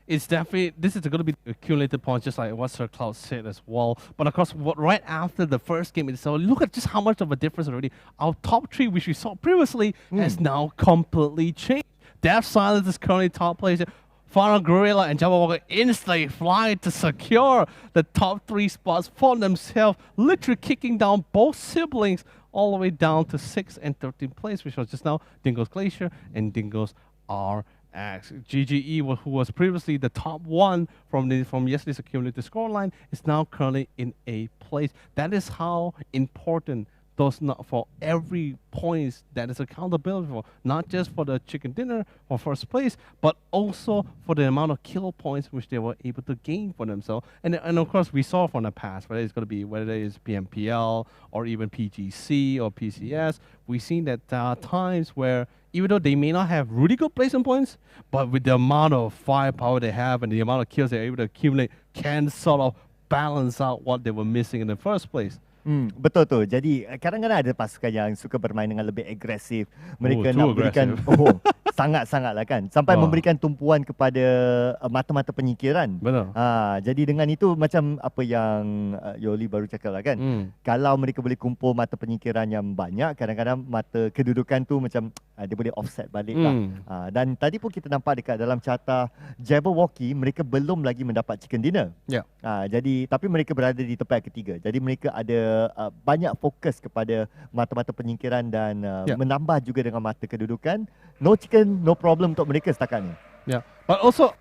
It's definitely, this is going to be accumulated points, just like what Sir Cloud said as well. But of course, right after the first game itself, look at just how much of a difference already. Our top 3, which we saw previously, has now completely changed. Death Silence is currently top place. Final Gorilla and Dibawakan instantly fly to secure the top 3 spots for themselves, literally kicking down both siblings all the way down to 6th and 13th place, which was just now Dingo's Glacier and Dingo's RX. GGE, who was previously the top 1 from yesterday's accumulated scoreline, is now currently in 8th place. That is how important those, not for every points that is accountability for, not just for the chicken dinner for first place, but also for the amount of kill points which they were able to gain for themselves. And of course, we saw from the past, whether it's going to be, whether it is PMPL or even PGC or PCS, we've seen that there are times where even though they may not have really good placement points, but with the amount of firepower they have and the amount of kills they're able to accumulate, can sort of balance out what they were missing in the first place. Betul tu. Jadi kadang-kadang ada pasukan yang suka bermain dengan lebih agresif. Mereka nak berikan sangat-sangat lah kan. Sampai memberikan tumpuan kepada mata-mata penyingkiran. Betul. Jadi dengan itu macam apa yang Yoli baru cakap lah kan. Kalau mereka boleh kumpul mata penyingkiran yang banyak, kadang-kadang mata kedudukan tu macam dia boleh offset balik lah. Dan tadi pun kita nampak dekat dalam carta Jabberwocky, mereka belum lagi mendapat chicken dinner. Jadi tapi mereka berada di tempat ketiga. Jadi mereka ada banyak fokus kepada mata-mata penyingkiran dan menambah juga dengan mata kedudukan. No chicken, no problem untuk mereka setakat ni. But also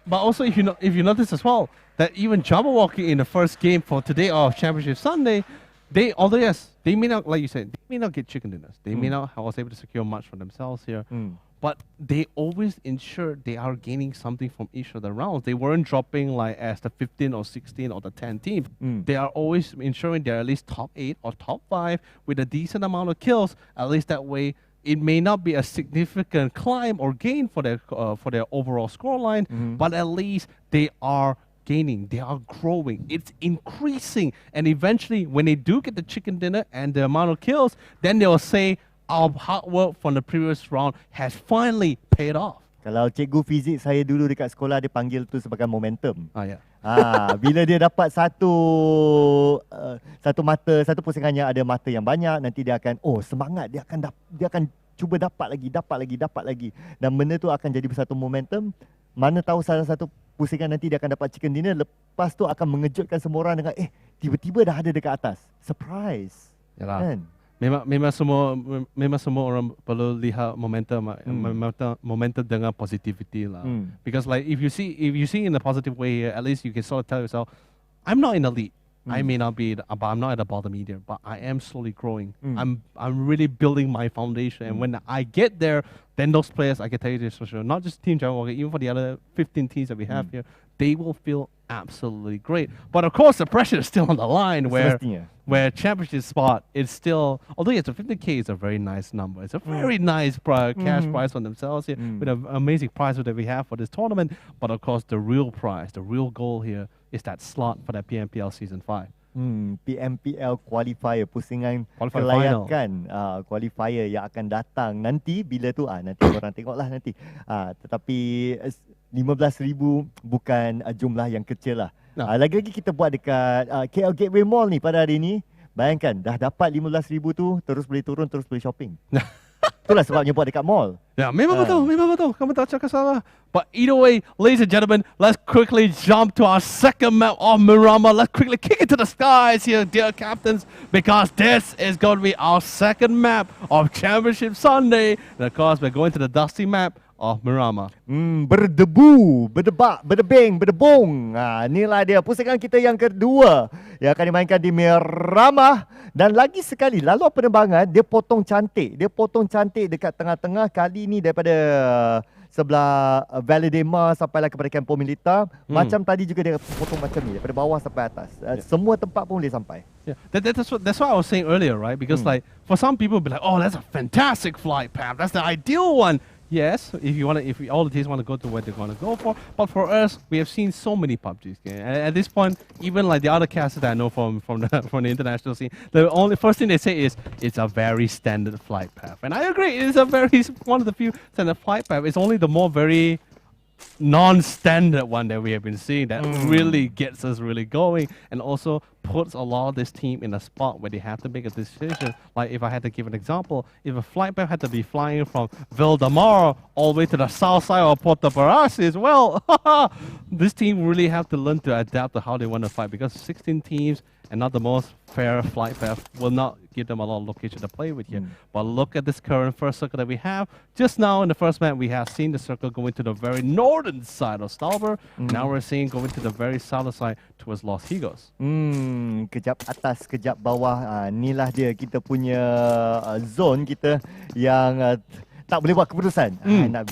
if you notice as well that even Jabberwocky in the first game for today of Championship Sunday, they may not, like you said, they may not get chicken dinners. They may not was able to secure much for themselves here. But they always ensure they are gaining something from each of the rounds. They weren't dropping like as the 15 or 16 or the 10 team. They are always ensuring they're at least top 8 or top 5 with a decent amount of kills. At least that way, it may not be a significant climb or gain for their overall scoreline, but at least they are gaining, they are growing, it's increasing. And eventually, when they do get the chicken dinner and the amount of kills, then they will say, our hard work from the previous round has finally paid off. Kalau cikgu fizik saya dulu dekat sekolah, dia panggil tu sebagai momentum. Bila dia dapat satu mata, satu pusingan yang ada mata yang banyak, nanti dia akan semangat, dia akan cuba dapat lagi. Dan benda tu akan jadi satu momentum. Mana tahu salah satu pusingan nanti dia akan dapat chicken dinner, lepas tu akan mengejutkan semua orang dengan tiba-tiba dah ada dekat atas. Surprise. Kan? Memang semua orang perlu lihat momentum dengan positivity lah. Because like if you see in a positive way, at least you can sort of tell yourself, I'm not in the lead. I may not be, but I'm not at the bottom either. But I am slowly growing. I'm really building my foundation, and when I get there, then those players, I can tell you this for sure, not just Team Jabberwocky, even for the other 15 teams that we have here, they will feel absolutely great. But of course, the pressure is still on the line where championship spot is still, although it's a 50K, is a very nice number. It's a very nice cash prize for themselves here with an amazing prize that we have for this tournament. But of course, the real prize, the real goal here is that slot for that PMPL Season 5. PMPL qualifier, pusingan kelayakan qualifier yang akan datang nanti. Bila tu nanti korang tengoklah nanti. Tetapi 15,000 bukan jumlah yang kecil lah. Lagi-lagi kita buat dekat KL Gateway Mall ni pada hari ni. Bayangkan dah dapat 15,000 tu, terus boleh turun, terus boleh shopping. Itulah sebabnya buat dekat mall. Memang betul. Kamu tak cakap salah. But either way, ladies and gentlemen, let's quickly jump to our second map of Miramar. Let's quickly kick it to the skies here, dear captains, because this is going to be our second map of Championship Sunday. And of course, we're going to the dusty map of Miramar. Berdebu, berdebak, berdebing, berdebung. Inilah dia pusingan kita yang kedua yang akan dimainkan di Miramar. Dan lagi sekali, laluan penerbangan dia potong cantik. Dia potong cantik dekat tengah-tengah. Kali ni daripada sebelah Valedema sampailah kepada kampo militer. Macam tadi juga dia potong macam ni, daripada bawah sampai atas. Semua tempat pun boleh sampai. That's what I was saying earlier, right? Because like for some people be like, oh, that's a fantastic flight path. That's the ideal one. Yes, if all the teams want to go to where they're going to go for. But for us, we have seen so many PUBGs. At this point, even like the other casters that I know from the international scene, the only first thing they say is it's a very standard flight path, and I agree. It's one of the few standard flight path. It's only the more very non-standard one that we have been seeing that really gets us really going, and also puts a lot of this team in a spot where they have to make a decision. Like if I had to give an example, if a flight path had to be flying from Vildamar all the way to the south side of Porto Parasis, well, this team really have to learn to adapt to how they want to fight, because 16 teams and not the most fair flight path will not give them a lot of location to play with here. But look at this current first circle that we have. Just now in the first map, we have seen the circle going to the very northern side of Stalber. Now we're seeing going to the very southern side towards Los Higos. Kejap atas, kejap bawah. Inilah dia kita punya zone kita yang tak boleh buat keputusan. Nak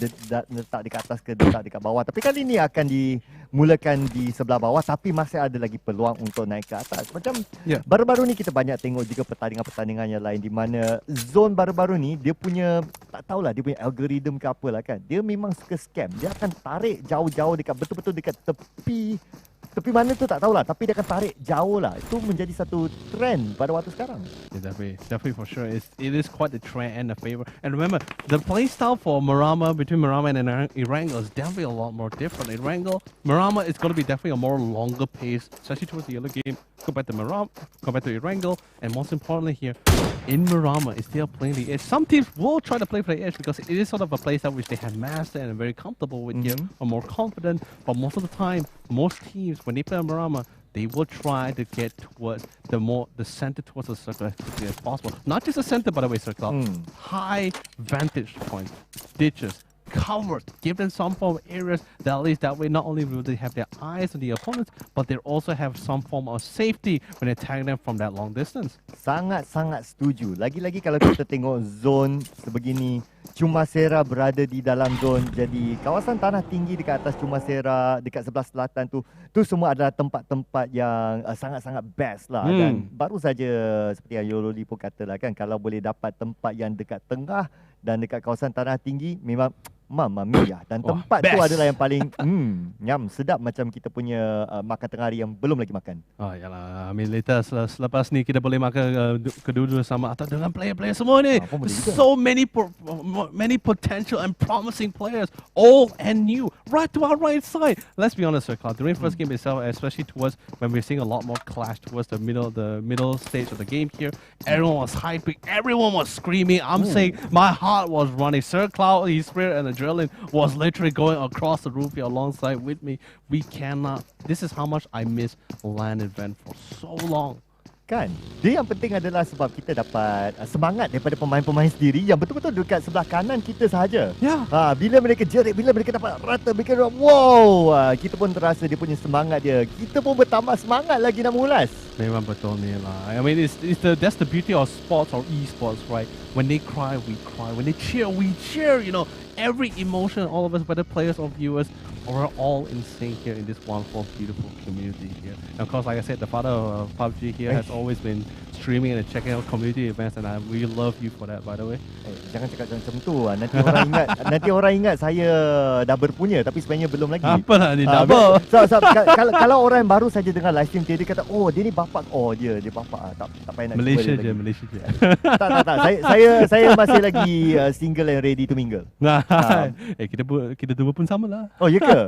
letak dekat atas ke letak dekat bawah. Tapi kali ni akan dimulakan di sebelah bawah, tapi masih ada lagi peluang untuk naik ke atas. Macam baru-baru ni kita banyak tengok juga pertandingan-pertandingan yang lain di mana zone baru-baru ni dia punya, tak tahulah dia punya algoritma ke apalah kan. Dia memang suka scam. Dia akan tarik jauh-jauh dekat betul-betul dekat tepi mana tu tak tahulah, tapi dia akan tarik jauh lah. Itu menjadi satu trend pada waktu sekarang. Yeah, definitely for sure. It is quite a trend and a favor. And remember, the play style for Miramar, between Miramar and Erangel, is definitely a lot more different. Miramar is going to be definitely a more longer pace, especially towards the yellow game, compared to Erangel. And most importantly here, in Miramar, is still playing the edge. Some teams will try to play for the edge because it is sort of a play style which they have mastered and are very comfortable with here, or more confident. But most of the time, most teams, when they play Miramar, they will try to get towards the center towards the circle as quickly as possible. Not just the center, by the way, circle. High vantage points, ditches, covered, give them some form of areas that at least that way not only will they have their eyes on the opponents, but they also have some form of safety when attacking them from that long distance. Sangat-sangat setuju. Lagi-lagi kalau kita tengok zone sebegini, Cumasera berada di dalam zone. Jadi kawasan tanah tinggi dekat atas Cumasera, dekat sebelah selatan tu semua adalah tempat-tempat yang sangat-sangat best lah. Dan baru saja seperti yang Yololi pun katalah kan, kalau boleh dapat tempat yang dekat tengah dan dekat kawasan tanah tinggi, memang Mamma mia. Dan tempat tu adalah yang paling nyam, sedap macam kita punya makan tengah hari yang belum lagi makan. Oh yalah, I mean later selepas ni kita boleh makan kedua-dua sama atau dengan player-player semua ni. So many potential and promising players, old and new, right to our right side. Let's be honest, Sir Cloud, during first game itself, especially towards when we're seeing a lot more clash towards the middle stage of the game here, everyone was hyping, everyone was screaming. I'm saying my heart was running. Sir Cloud, his spirit and adrenaline was literally going across the roof here alongside with me. We cannot. This is how much I miss LAN event for so long. Kan? Dia yang penting adalah sebab kita dapat semangat daripada pemain-pemain sendiri yang betul-betul dekat sebelah kanan kita sahaja. Bila mereka jerit, bila mereka dapat rata, mereka wow, kita pun terasa dia punya semangat dia. Kita pun bertambah semangat lagi nak mengulas. Memang betul ni lah. I mean, that's the beauty of sports or esports, right? When they cry, we cry. When they cheer, we cheer. You know, every emotion, all of us, whether players or viewers, are all in sync here in this wonderful, beautiful community here. And of course, like I said, the father of PUBG here has always been streaming and checking out community events, and I really love you for that, by the way. Jangan cakap macam tu. Nanti orang ingat saya dah berpunya, tapi sebenarnya belum lagi. Apalah ni double. Kalau orang yang baru saja dengar live stream dia kata, oh dia ni bapak, dia bapak. Tak payah nak Malaysia je. Tak. Saya masih lagi single and ready to mingle. Kita dua pun sama lah. Oh, ya ke?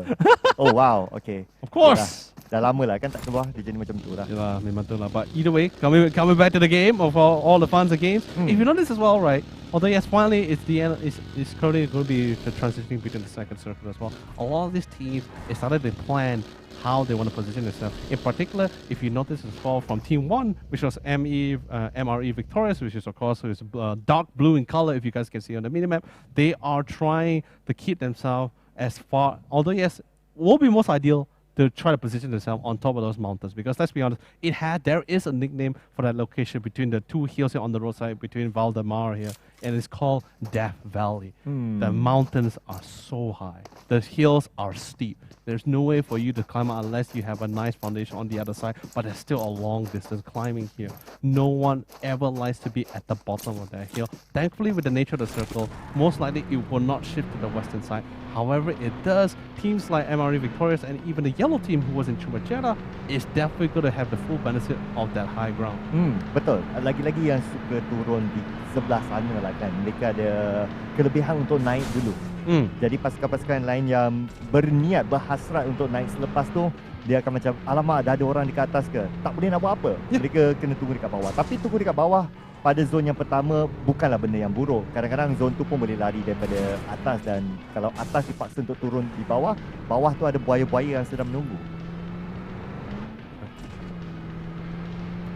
Oh, wow. Okay. Of course. Dah lama lah kan tak keluar, dia jadi macam tu lah. Yalah, memang tu lah. But either way, coming back to the game, of all the fun of games, if you notice as well, right, although yes, finally it's the end, it's currently going to be the transitioning between the second circle as well. A lot of these teams, they started to plan how they want to position themselves. In particular, if you notice as well from Team 1, which was MRE Victorious, which is of course dark blue in color, if you guys can see on the minimap, they are trying to keep themselves as far, although yes, will be most ideal to try to position themselves on top of those mountains. Because let's be honest, there is a nickname for that location between the two hills here on the roadside between Valdemar here, and it's called Death Valley. The mountains are so high, the hills are steep. There's no way for you to climb out unless you have a nice foundation on the other side, but there's still a long distance climbing here. No one ever likes to be at the bottom of that hill. Thankfully, with the nature of the circle, most likely it will not shift to the western side. However, it does. Teams like MRE Victorious and even the yellow team who was in Chumacera is definitely going to have the full benefit of that high ground. Betul. Lagi-lagi yang suka turun di sebelah sana lah kan. Mereka ada kelebihan untuk naik dulu. Jadi pasukan-pasukan lain yang berniat, berhasrat untuk naik selepas tu, dia akan macam, alamak dah ada orang di atas ke? Tak boleh nak buat apa. Mereka kena tunggu dekat bawah. Tapi tunggu dekat bawah pada zon yang pertama bukanlah benda yang buruk. Kadang-kadang zon tu pun boleh lari daripada atas, dan kalau atas dipaksa untuk turun di bawah, bawah tu ada buaya-buaya yang sedang menunggu.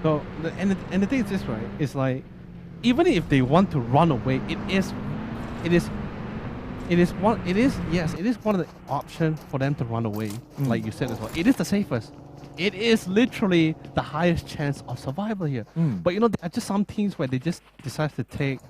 So, and the thing is this, right? It's like, even if they want to run away, it is one of the options for them to run away. Like you said as well, it is the safest. It is literally the highest chance of survival here. But you know, there are just some teams where they just decide to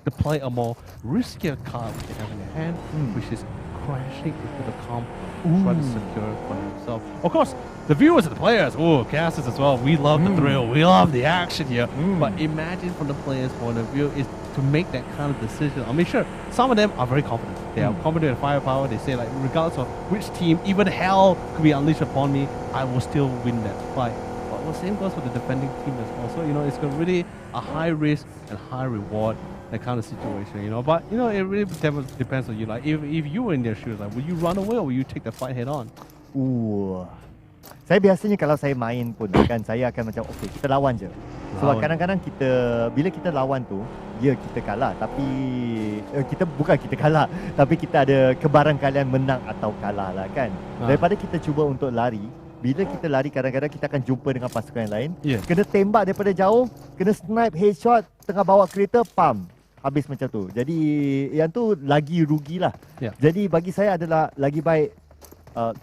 play a more riskier card they have in their hand, which is crashing into the comp, trying to secure it for themselves. Of course, the viewers and the players, casters as well, we love the thrill, we love the action here. But imagine from the players' point of view is to make that kind of decision. I mean, sure, some of them are very confident. They are confident in firepower. They say, like, regardless of which team, even hell could be unleashed upon me, I will still win that fight. But the same goes for the defending team as well. So, you know, it's really a high risk and high reward, that kind of situation, you know. But, you know, it really depends on you. Like, if you were in their shoes, like, would you run away or would you take the fight head on? Saya biasanya kalau saya main pun kan, saya akan macam okey, kita lawan je. Sebab kadang-kadang bila kita lawan tu, kita kalah, tapi kita kalah, tapi kita ada kebarangkalian menang atau kalah lah kan. Daripada kita cuba untuk lari, bila kita lari kadang-kadang kita akan jumpa dengan pasukan yang lain, kena tembak daripada jauh, kena snipe headshot tengah bawa kereta, habis macam tu. Jadi yang tu lagi rugilah. Jadi bagi saya adalah lagi baik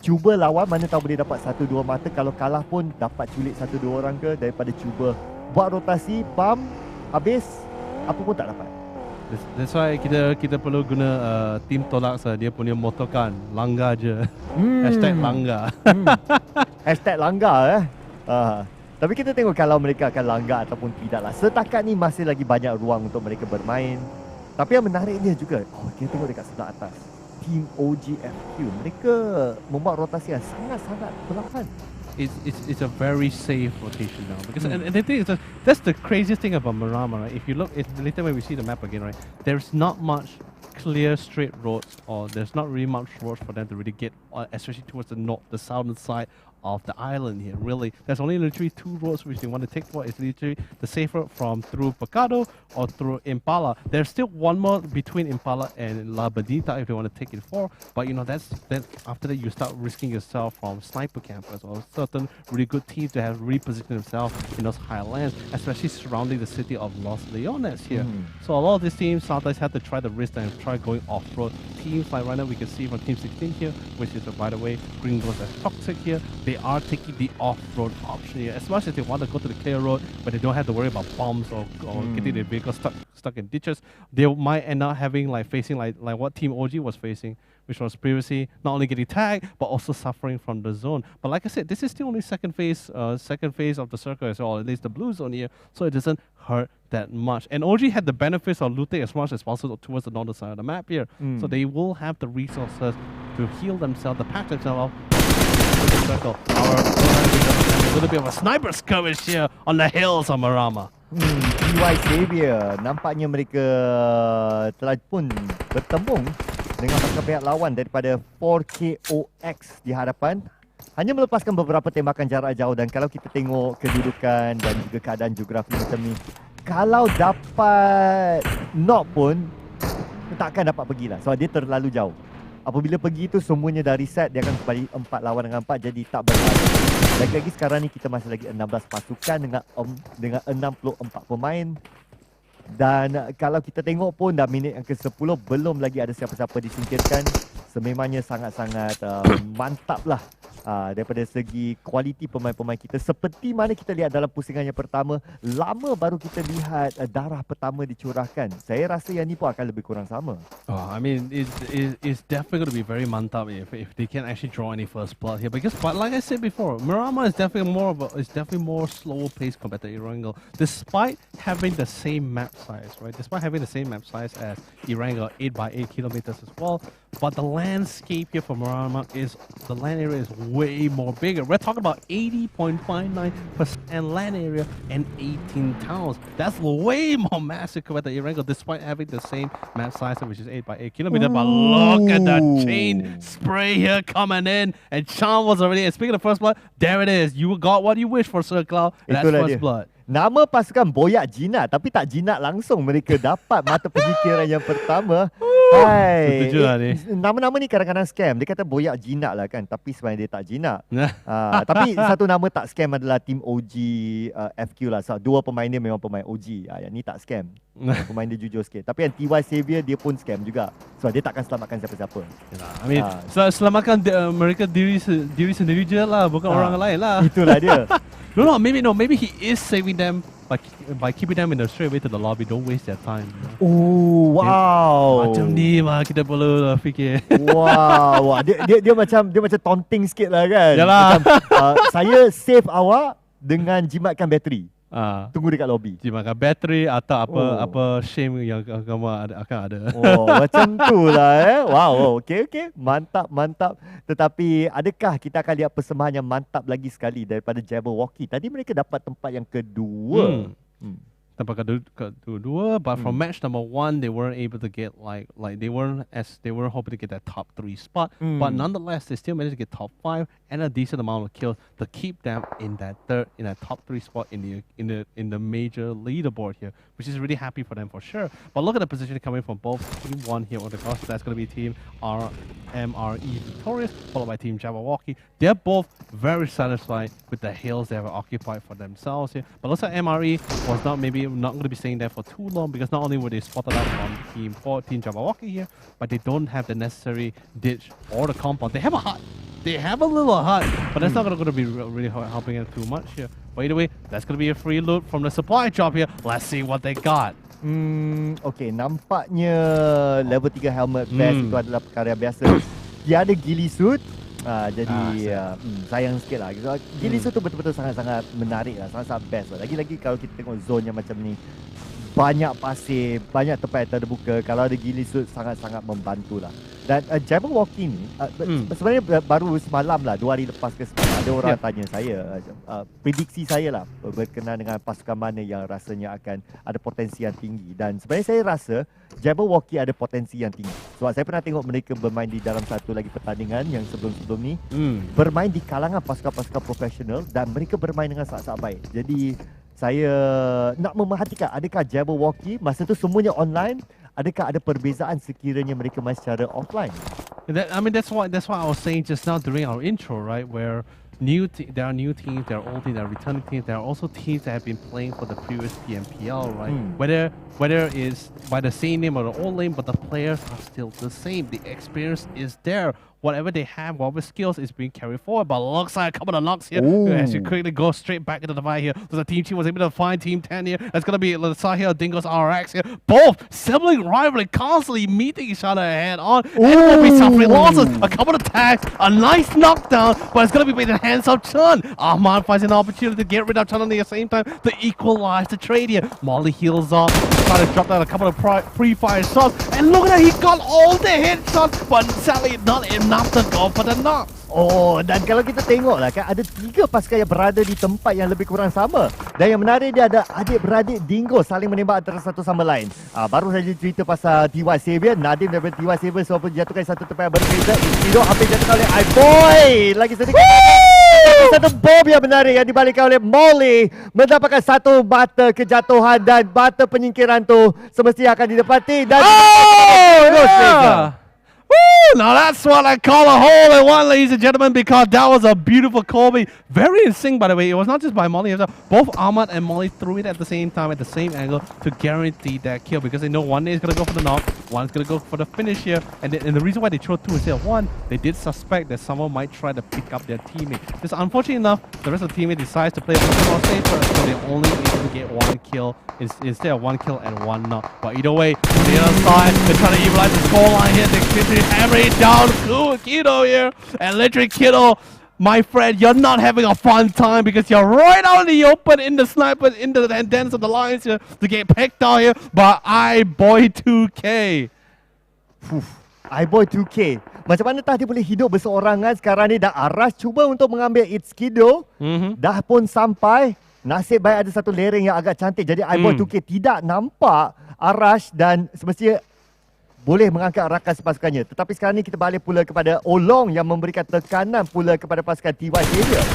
cuba lawan, mana tahu boleh dapat 1-2 mata. Kalau kalah pun dapat culik 1-2 orang ke, daripada cuba buat rotasi, habis apa pun tak dapat. That's why kita perlu guna tim tolak dia punya motokan, langgar je. #langgar. #langgar Tapi kita tengok kalau mereka akan langgar ataupun tidak lah. Setakat ni masih lagi banyak ruang untuk mereka bermain. Tapi yang menariknya juga, kita tengok dekat sebelah atas, Team OGFQ, mereka membuat rotasi yang sangat-sangat perlahan. It's a very safe rotation now, because and the thing is that's the craziest thing about Miramar, right? If you look, later when we see the map again, right, there's not much clear straight roads, or there's not really much roads for them to really get, especially towards the southern side of the island here. Really, there's only literally 2 roads which they want to take for. It's literally the safer from through Pecado or through Impala. There's still one more between Impala and La Benita if they want to take it for, but you know, then after that you start risking yourself from sniper campers or certain really good teams to have repositioned themselves in those highlands, especially surrounding the city of Los Leones here. So a lot of these teams sometimes have to try the risk and try going off-road. Teams like right now we can see from Team 16 here, which is by the way, Gringos as Toxic here, they are taking the off-road option here. As much as they want to go to the clear road, but they don't have to worry about bombs or getting their vehicles stuck in ditches, they might end up having facing like what Team OG was facing, which was previously not only getting tagged but also suffering from the zone. But like I said, this is still only second phase of the circle as well, at least the blue zone here, so it doesn't hurt that much. And OG had the benefits of looting as much as possible towards the northern side of the map here, so they will have the resources to heal themselves, to pack themselves up. The circle. A little bit of a sniper skirmish here on the hills of Miramar. PY Xavier, nampaknya mereka telah pun bertembung dengan pihak lawan daripada 4KOX di hadapan. Hanya melepaskan beberapa tembakan jarak jauh, dan kalau kita tengok kedudukan dan juga keadaan geografi macam ni, kalau dapat knock pun takkan dapat pergilah sebab dia terlalu jauh. Apabila pergi tu semuanya dah reset, dia akan kembali 4 lawan dengan 4, jadi tak berlaku. Lagi-lagi sekarang ni kita masih lagi 16 pasukan dengan 64 pemain. Dan kalau kita tengok pun dah minit yang ke-10, belum lagi ada siapa-siapa disingkirkan. Sememangnya sangat-sangat mantap lah daripada segi kualiti pemain-pemain kita, seperti mana kita lihat dalam pusingan yang pertama, lama baru kita lihat darah pertama dicurahkan. Saya rasa yang ni pun akan lebih kurang sama. I mean, it's definitely going to be very mantap if they can actually draw any first blood here. Because, but like I said before, Miramar is definitely more slower paced compared to Erangel, despite having the same map size, right? Despite having the same map size as Erangel, 8 by 8 kilometers as well. But the landscape here for Miramar the land area is way more bigger. We're talking about 80.59% land area and 18 towns. That's way more massive compared to Erangel, despite having the same map size, which is 8 by 8 kilometers. But look at the chain spray here coming in. And Sean was already, and speaking of first blood, there it is. You got what you wish for Sir Cloud. That's first blood. Nama pasukan boyak jinak, tapi tak jinak langsung. Mereka dapat mata penyikiran yang pertama. Hai, nama-nama ni kadang-kadang scam. Dia kata boyak jinak lah kan, tapi sebenarnya dia tak jinak. Tapi satu nama tak scam adalah tim OG FQ lah. So, dua pemain dia memang pemain OG. Yang ni tak scam. Pemain dia jujur sikit. Tapi yang TY Xavier dia pun scam juga. So dia takkan selamatkan siapa-siapa. I mean, selamatkan mereka diri sendiri je lah, bukan orang lain lah. Itulah dia. Maybe he is saving them by keeping them in the straight way to the lobby. Don't waste their time. Oh, wow. Macam ni mah kita perlu fikir. Wow. Dia macam taunting sikit lah kan. Yalah. Macam, saya save awak dengan jimatkan bateri. Tunggu dekat lobby. Jimatkan bateri atau apa shame yang kamu akan ada. Oh, macam tu lah Wow, okay. Mantap. Tetapi adakah kita akan lihat persembahan yang mantap lagi sekali daripada Jabberwocky? Tadi mereka dapat tempat yang kedua. Tempat kedua, but from match number 1 they weren't able to get like they weren't hoping to get that top 3 spot, but nonetheless they still managed to get top 5 and a decent amount of kills to keep them in that top 3 spot in the major leaderboard here, which is really happy for them for sure. But look at the position coming from both team 1 here on the course. That's going to be team MRE victorious, followed by team Jabberwocky. They're both very satisfied with the hills they have occupied for themselves here, but looks like MRE was not going to be staying there for too long, because not only were they spotted out from team Jabberwocky here, but they don't have the necessary ditch or the compound. They have a hut. They have a little hut, but that's not going to be really helping them too much here. But either way, that's going to be a free loot from the supply drop here. Let's see what they got. Okay, nampaknya level 3 helmet vest itu adalah perkara biasa. Dia ada ghillie suit. Jadi sayang sikit lah. Ghillie suit tu betul-betul sangat-sangat menarik lah, sangat-sangat best lah. Lagi-lagi kalau kita tengok zone yang macam ni, banyak pasir, banyak tempat yang terbuka. Kalau ada ghillie suit sangat-sangat membantu lah. Dan Jabberwocky ni sebenarnya baru semalam lah, 2 hari lepas ke semalam, ada orang tanya saya, prediksi saya lah berkenaan dengan pasukan mana yang rasanya akan ada potensi yang tinggi. Dan sebenarnya saya rasa Jabberwocky ada potensi yang tinggi. Sebab saya pernah tengok mereka bermain di dalam satu lagi pertandingan yang sebelum-sebelum ni, bermain di kalangan pasukan-pasukan profesional dan mereka bermain dengan sangat-sangat baik. Jadi saya nak memerhatikan, adakah Jabberwocky masa tu semuanya online, adakah ada perbezaan sekiranya mereka main secara offline? That's why I was saying just now during our intro, right, where there are new teams, there are old teams, there are returning teams, there are also teams that have been playing for the previous PMPL, right? Whether it's by the same name or the old name, but the players are still the same. The experience is there. Whatever they have, whatever skills is being carried forward. But looks like a couple of knocks here as you quickly go straight back into the fight here. So the team 2 was able to find team 10 here. That's going to be Sahil Dingo's RX here. Both sibling rivalry, constantly meeting each other head on. And will be suffering losses. A couple of tags, a nice knockdown, but it's going to be made in the hands of Chun. Ahmad finds an opportunity to get rid of Chun at the same time to equalize the trade here. Molly heals off, trying to drop down a couple of free-fire shots. And look at that, he got all the headshots, but sadly not enough to go for the knock. Dan kalau kita tengok lah kan, ada 3 pasukan yang berada di tempat yang lebih kurang sama. Dan yang menarik dia ada adik-beradik Dingo saling menembak antara satu sama lain. Baru saja cerita pasal TY Xavier, Nadim daripada TY Xavier semua jatuhkan satu tempat yang berbeza. Isidro hampir jatuhkan oleh iBoy. Lagi sedikit. Satu bom yang menarik yang dibalikkan oleh Molly, mendapatkan satu mata kejatuhan, dan mata penyingkiran tu semestinya akan didapati. Dan now that's what I call a hole in one, ladies and gentlemen, because that was a beautiful Kobe. Very in sync, by the way. It was not just by Molly himself. Both Ahmad and Molly threw it at the same time, at the same angle, to guarantee that kill, because they know one day is going to go for the knock, One's going to go for the finish here. And the reason why they throw 2 instead of 1, they did suspect that someone might try to pick up their teammate. Just unfortunately enough, the rest of the teammate decides to play a little more safer, so they're only able to get 1 kill instead of 1 kill and 1 knock. But either way, on the other side, they're trying to equalize the scoreline here. They're literally hammering down Kido here. And literally Kido, my friend, you're not having a fun time because you're right out in the open in the sniper, in the dance of the lines here to get picked out here by iBoy2K. iBoy 2K. Macam mana tah dia boleh hidup berseorangan sekarang ni, dah Arash cuba untuk mengambil It's Kido. Dah pun sampai. Nasib baik ada satu lereng yang agak cantik. Jadi iBoy 2K tidak nampak Arash dan semestinya boleh mengangkat rakan sepasukannya. Tetapi sekarang ni kita balik pula kepada Olong yang memberikan tekanan pula kepada pasukan TY Xavier.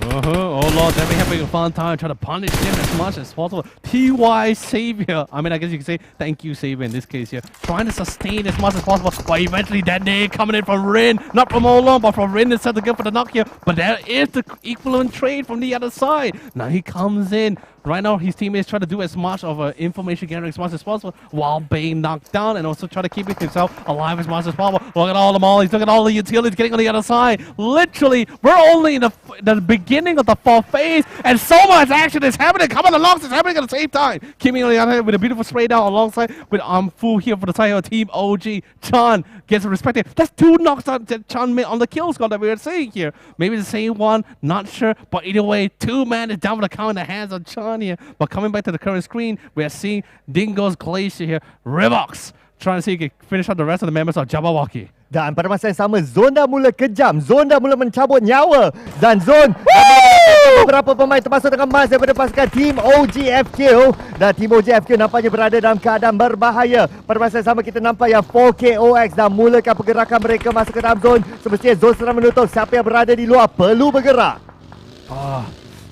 Oh Lord, they're having a fun time trying to punish him as much as possible. TY Xavier, I mean, I guess you could say thank you Xavier in this case here, trying to sustain as much as possible, but eventually that nade coming in from Rin, not from Olong, but from Rin instead to go for the knock here. But there is the equivalent trade from the other side. Now he comes in. Right now, his teammates try to do as much of information gathering as much as possible while being knocked down and also try to keep himself alive as much as possible. Look at all the mollies, look at all the utilities getting on the other side. Literally, we're only in the beginning of the 4th phase and so much action is happening. Come on, along, it's happening at the same time. Kimmy on the other hand with a beautiful spray down alongside with Fu here for the side of Team OG. Chan gets respected. That's 2 knocks that Chan made on the kill score that we were seeing here. Maybe the same one, not sure. But either way, 2 man is down for the count in the hands of Chan here. But coming back to the current screen, we are seeing Dingo's Glacier here. Rivox trying to see if he can finish out the rest of the members of Jabberwocky. Dan pada masa yang sama, Zone dah mula kejam. Zone dah mula mencabut nyawa. Dan Zone beberapa pemain termasuk dengan Mas daripada pasukan Team OGFQ. Dan Team OGFQ nampaknya berada dalam keadaan berbahaya. Pada masa yang sama kita nampak yang 4KOX dah mulakan pergerakan mereka masuk ke dalam zone. Semestinya zone sedang menutup. Siapa yang berada di luar perlu bergerak.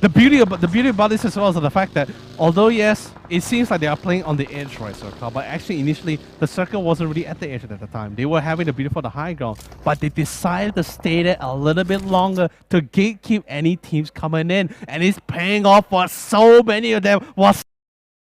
The beauty about this as well is the fact that although yes, it seems like they are playing on the edge, right, Circle, but actually initially the circle wasn't really at the edge at the time. They were having the beauty for the high ground, but they decided to stay there a little bit longer to gatekeep any teams coming in, and it's paying off for so many of them was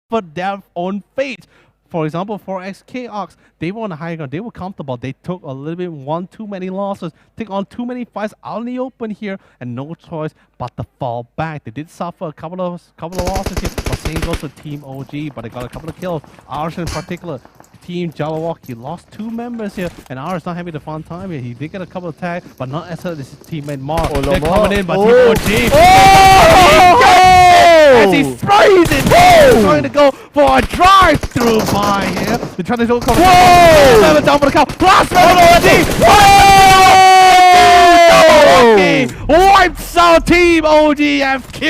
for their own fate. For example, for XKOX, they were on the high ground. They were comfortable. They took a little bit too many losses, take on too many fights out in the open here, and no choice but to fall back. They did suffer a couple of losses here, but same goes to Team OG, but they got a couple of kills. Ours in particular, Team Jabberwocky lost 2 members here, and ours not having a fun time here. He did get a couple of tags, but not as his teammate Mar. They're coming in, but Team OG. As he sprays it, trying to go for a drive-through by here. They're trying to go cover. Whoa! Down for the count. Plus, wipes out Team OGFQ.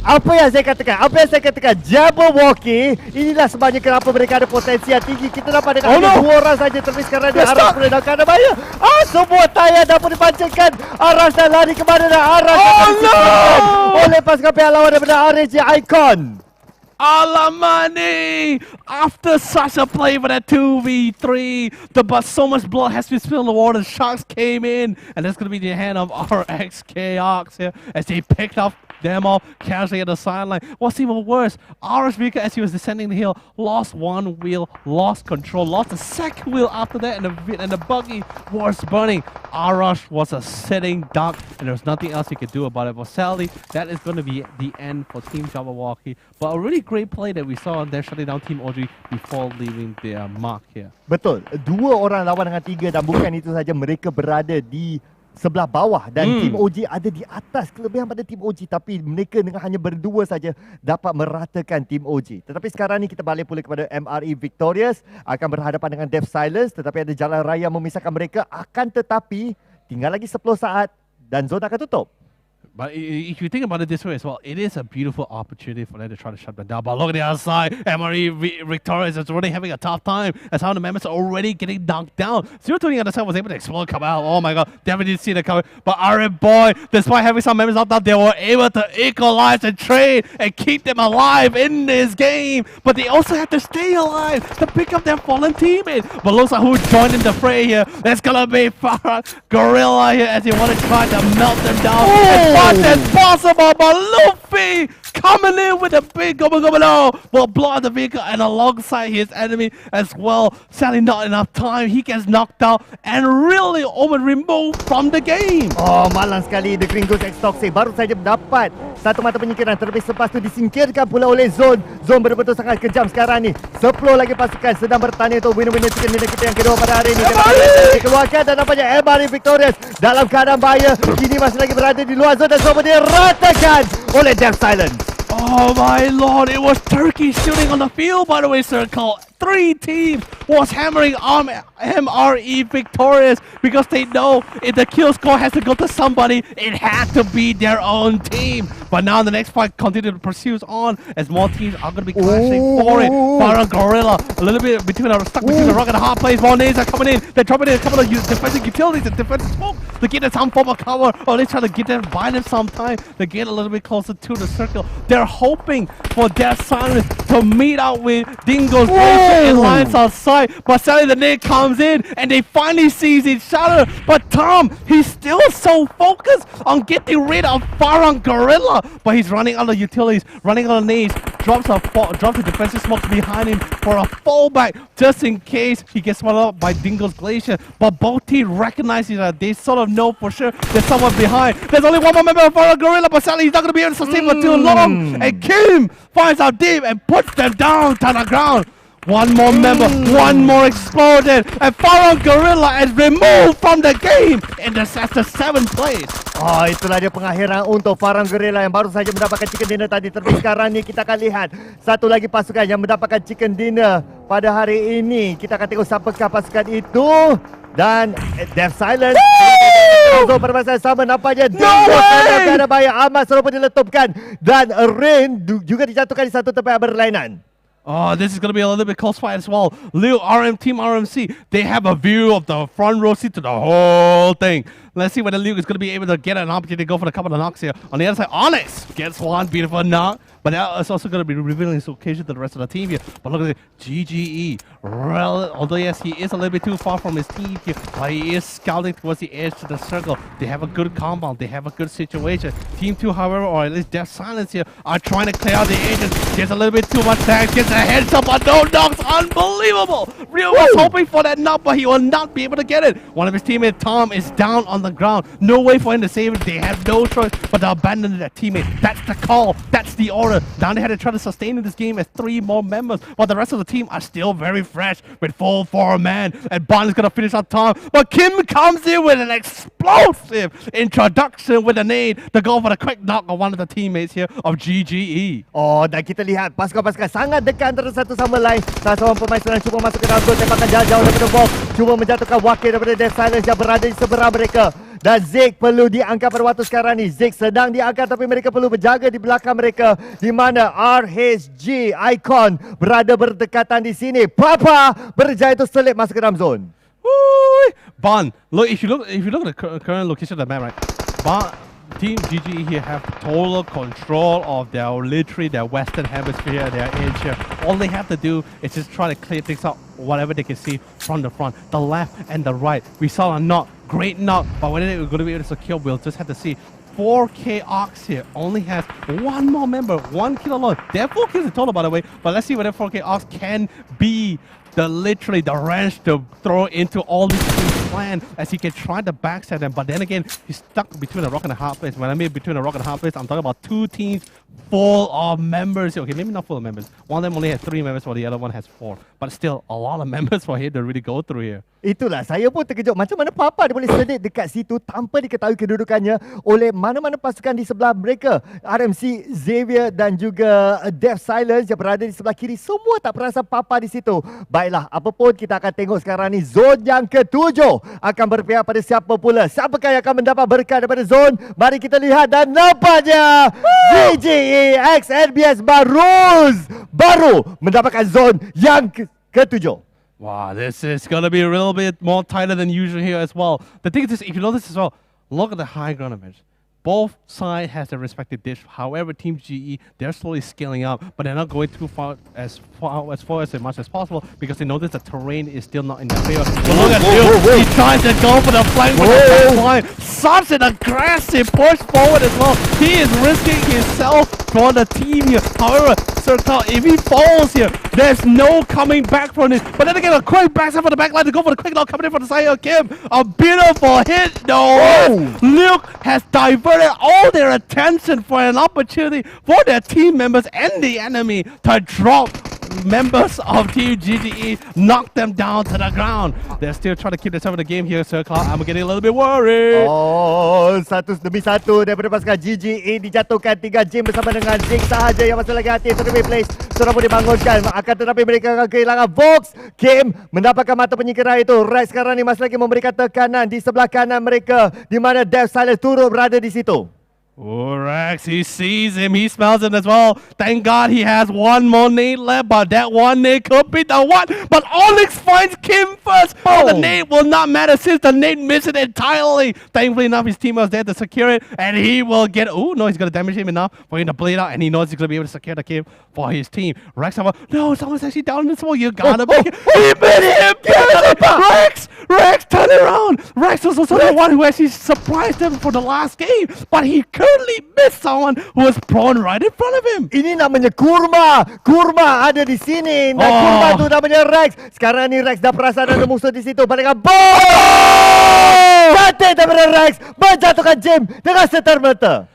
Apa yang saya katakan, Jabberwocky, inilah sebabnya kenapa mereka ada potensi yang tinggi. Kita dapat dengan 2 orang saja, tapi sekarang dia Arash pula dalam keadaan bahaya. Semua tayar dah pun dipancingkan. Arash dah lari ke mana dah. Arash oleh pasukan pihak lawan daripada RJ Icon. Alamani! After such a play for that 2v3, but so much blood has been spilled in the water. The Sharks came in, and that's going to be the hand of our XKOX here as they picked up them all casually at the sideline. What's even worse, Arash Vika, as he was descending the hill, lost 1 wheel, lost control, lost the 2nd wheel after that, and the buggy was burning. Arash was a sitting duck, and there was nothing else he could do about it. But sadly, that is going to be the end for Team Jabberwocky. But a really great play that we saw there shutting down Team OG before leaving their mark here. Betul, 2 orang lawan dengan 3 dan bukan itu saja, mereka berada di sebelah bawah dan Team OG ada di atas, kelebihan pada Team OG, tapi mereka dengan hanya berdua saja dapat meratakan Team OG. Tetapi sekarang ni kita balik pula kepada MRE Victorious, akan berhadapan dengan Death Silence, tetapi ada jalan raya memisahkan mereka, akan tetapi tinggal lagi 10 saat dan zona akan tutup. But if you think about it this way as well, it is a beautiful opportunity for them to try to shut them down. But look at the other side, MRE Victorious is already having a tough time as how the members are already getting knocked down. 0-2 on the other side was able to explode, come out. Oh my god, definitely didn't see the cover. But Iron Boy, despite having some members knocked down, they were able to equalize and trade and keep them alive in this game. But they also have to stay alive to pick up their fallen teammate. But looks like who joined in the fray here. That's gonna be Farah Gorilla here as he want to try to melt them down as much as possible. But Luffy coming in with a big go will blow out the vehicle and alongside his enemy as well. Sadly, not enough time. He gets knocked out and really removed from the game. Oh, malang sekali The Gringos X Toxic baru saja mendapat satu mata penyingkiran, terlebih selepas tu disingkirkan pula oleh Zone. Zone betul-betul sangat kejam sekarang ni. 10 lagi pasukan sedang bertanding untuk winner-winner chicken dinner kita yang kedua pada hari ini. Dikeluarkan dan nampaknya MRE victorious dalam keadaan bahaya. Kini masih lagi berada di luar zone dan semua diratakan oleh Death Silence. Oh my lord, it was Turkey shooting on the field, by the way, Circle. 3 teams was hammering on MRE victorious because they know if the kill score has to go to somebody, it had to be their own team. But now the next fight continues to pursue on as more teams are going to be clashing for it. Farah Gorilla, a little bit stuck between the rock and a hard place. More nades are coming in. They're dropping in a couple of defensive utilities and defensive smoke to get some form of cover. Or they try to get them, buy them some time to get a little bit closer to the circle. They're hoping for their silence to meet out with Dingo's in lines outside. But sadly the nade comes in and they finally sees each other. But Tom, he's still so focused on getting rid of Farah Gorilla. But he's running out of utilities, running out of nades, drops the defensive smokes behind him for a fallback just in case he gets swallowed up by Dingo's Glacier. But both teams recognize that they sort of know for sure there's someone behind. There's only one more member of Farah Gorilla, but sadly he's not going to be able to sustain for too long. And Kim finds out deep and puts them down to the ground. One more member, one more exploded, and Farah Gorilla is removed from the game in the 7th place. Oh, itulah dia pengakhiran untuk Farah Gorilla yang baru saja mendapatkan chicken dinner tadi. Tapi sekarang ni kita akan lihat satu lagi pasukan yang mendapatkan chicken dinner pada hari ini. Kita akan tengok siapakah pasukan itu. Dan Death Silence permasalahan sama nampaknya ada bahaya amat serupa diletupkan dan Rain juga dijatuhkan di satu tempat berlainan. Oh, this is going to be a little bit close fight as well. Liu, Team RMC, they have a view of the front row seat to the whole thing. Let's see whether Liu is going to be able to get an opportunity to go for a couple of knocks here. On the other side, Onyx gets one beautiful knock. But that is also going to be revealing his location to the rest of the team here. But look at it, GGE. Although yes, he is a little bit too far from his team here, but he is scouting towards the edge to the circle. They have a good compound. They have a good situation. Team 2, however, or at least Death Silence here, are trying to clear out the edges. Gets a little bit too much damage. Gets a headshot, but no knocks. Unbelievable. Rio was hoping for that knock, but he will not be able to get it. One of his teammates, Tom, is down on the ground. No way for him to save it. They have no choice but to abandon their teammate. That's the call. That's the order. Now they had to try to sustain in this game as 3 more members, while the rest of the team are still very fresh with full 4-man. And Bond is going to finish on time. But Kim comes in with an explosive introduction with a nade to go for the quick knock of one of the teammates here of GGE. Oh, dan kita lihat pasukan-pasukan sangat dekat antara satu sama lain. Salah seorang pemain sedang cuba masuk ke dalam zone, tembakan jauh daripada bom, cuba menjatuhkan wakil daripada Death Silence yang berada di seberang mereka. Dan Zik perlu diangkat pada waktu sekarang ni. Zik sedang diangkat tapi mereka perlu berjaga di belakang mereka, di mana RHG Icon berada berdekatan di sini. Papa berjaya untuk selip masuk ke dalam zone. Bon, look, if you look at the current location of the map, right? Bon, Team GG here have total control of their western hemisphere, their edge here. All they have to do is just try to clear things up, whatever they can see from the front, the left and the right. We saw a knock, great knock, but whether they're going to be able to secure, we'll just have to see. 4K Ox here only has one more member, 1 kill alone. They have 4 kills in total, by the way, but let's see whether 4K Ox can be the wrench to throw into all these teams' plan as he can try to backstab them. But then again, he's stuck between a rock and a hard place. When I mean between a rock and a hard place, I'm talking about 2 teams full of members. Okay, maybe not full of members. One of them only has 3 members, while the other one has 4. But still, a lot of members for him to really go through here. Itulah, saya pun terkejut macam mana Papa dia boleh sedit dekat situ tanpa diketahui kedudukannya oleh mana-mana pasukan di sebelah mereka. RMC, Xavier dan juga Death Silence yang berada di sebelah kiri, semua tak perasan Papa di situ. Baiklah, apapun kita akan tengok sekarang ni. Zone yang ke-7 akan berpihak pada siapa pula? Siapakah yang akan mendapat berkat daripada zone? Mari kita lihat dan nampaknya GGE X NBS baru mendapatkan zone yang ke-7. Wow, this is going to be a little bit more tighter than usual here as well. The thing is, if you notice as well, look at the high ground advantage. Both sides has their respective dish. However, Team GE, they're slowly scaling up, but they're not going too far as much as possible because they notice the terrain is still not in their favor. But look at Liu. He tries to go for the flank with the back line. Such an aggressive push forward as well. He is risking himself for the team here. However, Sir Carl, if he falls here, there's no coming back from it. But then again, a quick backside for the back line to go for the quick knock coming in from the side of Kim. A beautiful hit, no. Luke has diverted all their attention for an opportunity for their team members and the enemy to drop members of Team GGE, knock them down to the ground. They're still trying to keep themselves in the game here, Sir Clark. I'm getting a little bit worried. Oh, 1-1 daripada pasukan GGE dijatuhkan 3 game bersama dengan Jake sahaja yang masih lagi aktif to the replace. Sudah pun dibangunkan. Akan tetapi mereka akan kehilangan Vox. Game mendapatkan mata penyingkiran itu. Rex sekarang ni masih lagi memberikan tekanan di sebelah kanan mereka, di mana Dev Silence turut berada di situ. Oh, Rex, he sees him, he smells him as well. Thank God he has one more nade left, but that one nade could be the one. But Onyx finds Kim first. But the nade will not matter since the nade missed it entirely. Thankfully enough, his team was there to secure it, and he will get... Oh, no, he's going to damage him enough for him to bleed out, and he knows he's going to be able to secure the kill for his team. Rex, no, someone's actually down in the smoke. You gotta make it. He made him! Rex, turn it around! Rex was also the one who actually surprised him for the last game, but he currently missed someone who was prone right in front of him. Ini namanya kurma. Kurma ada di sini. Dan kurma tu namanya Rex. Sekarang ni Rex dah perasan ada musuh di situ. Balikan bom! Cantik daripada Rex menjatuhkan Jim dengan setermata.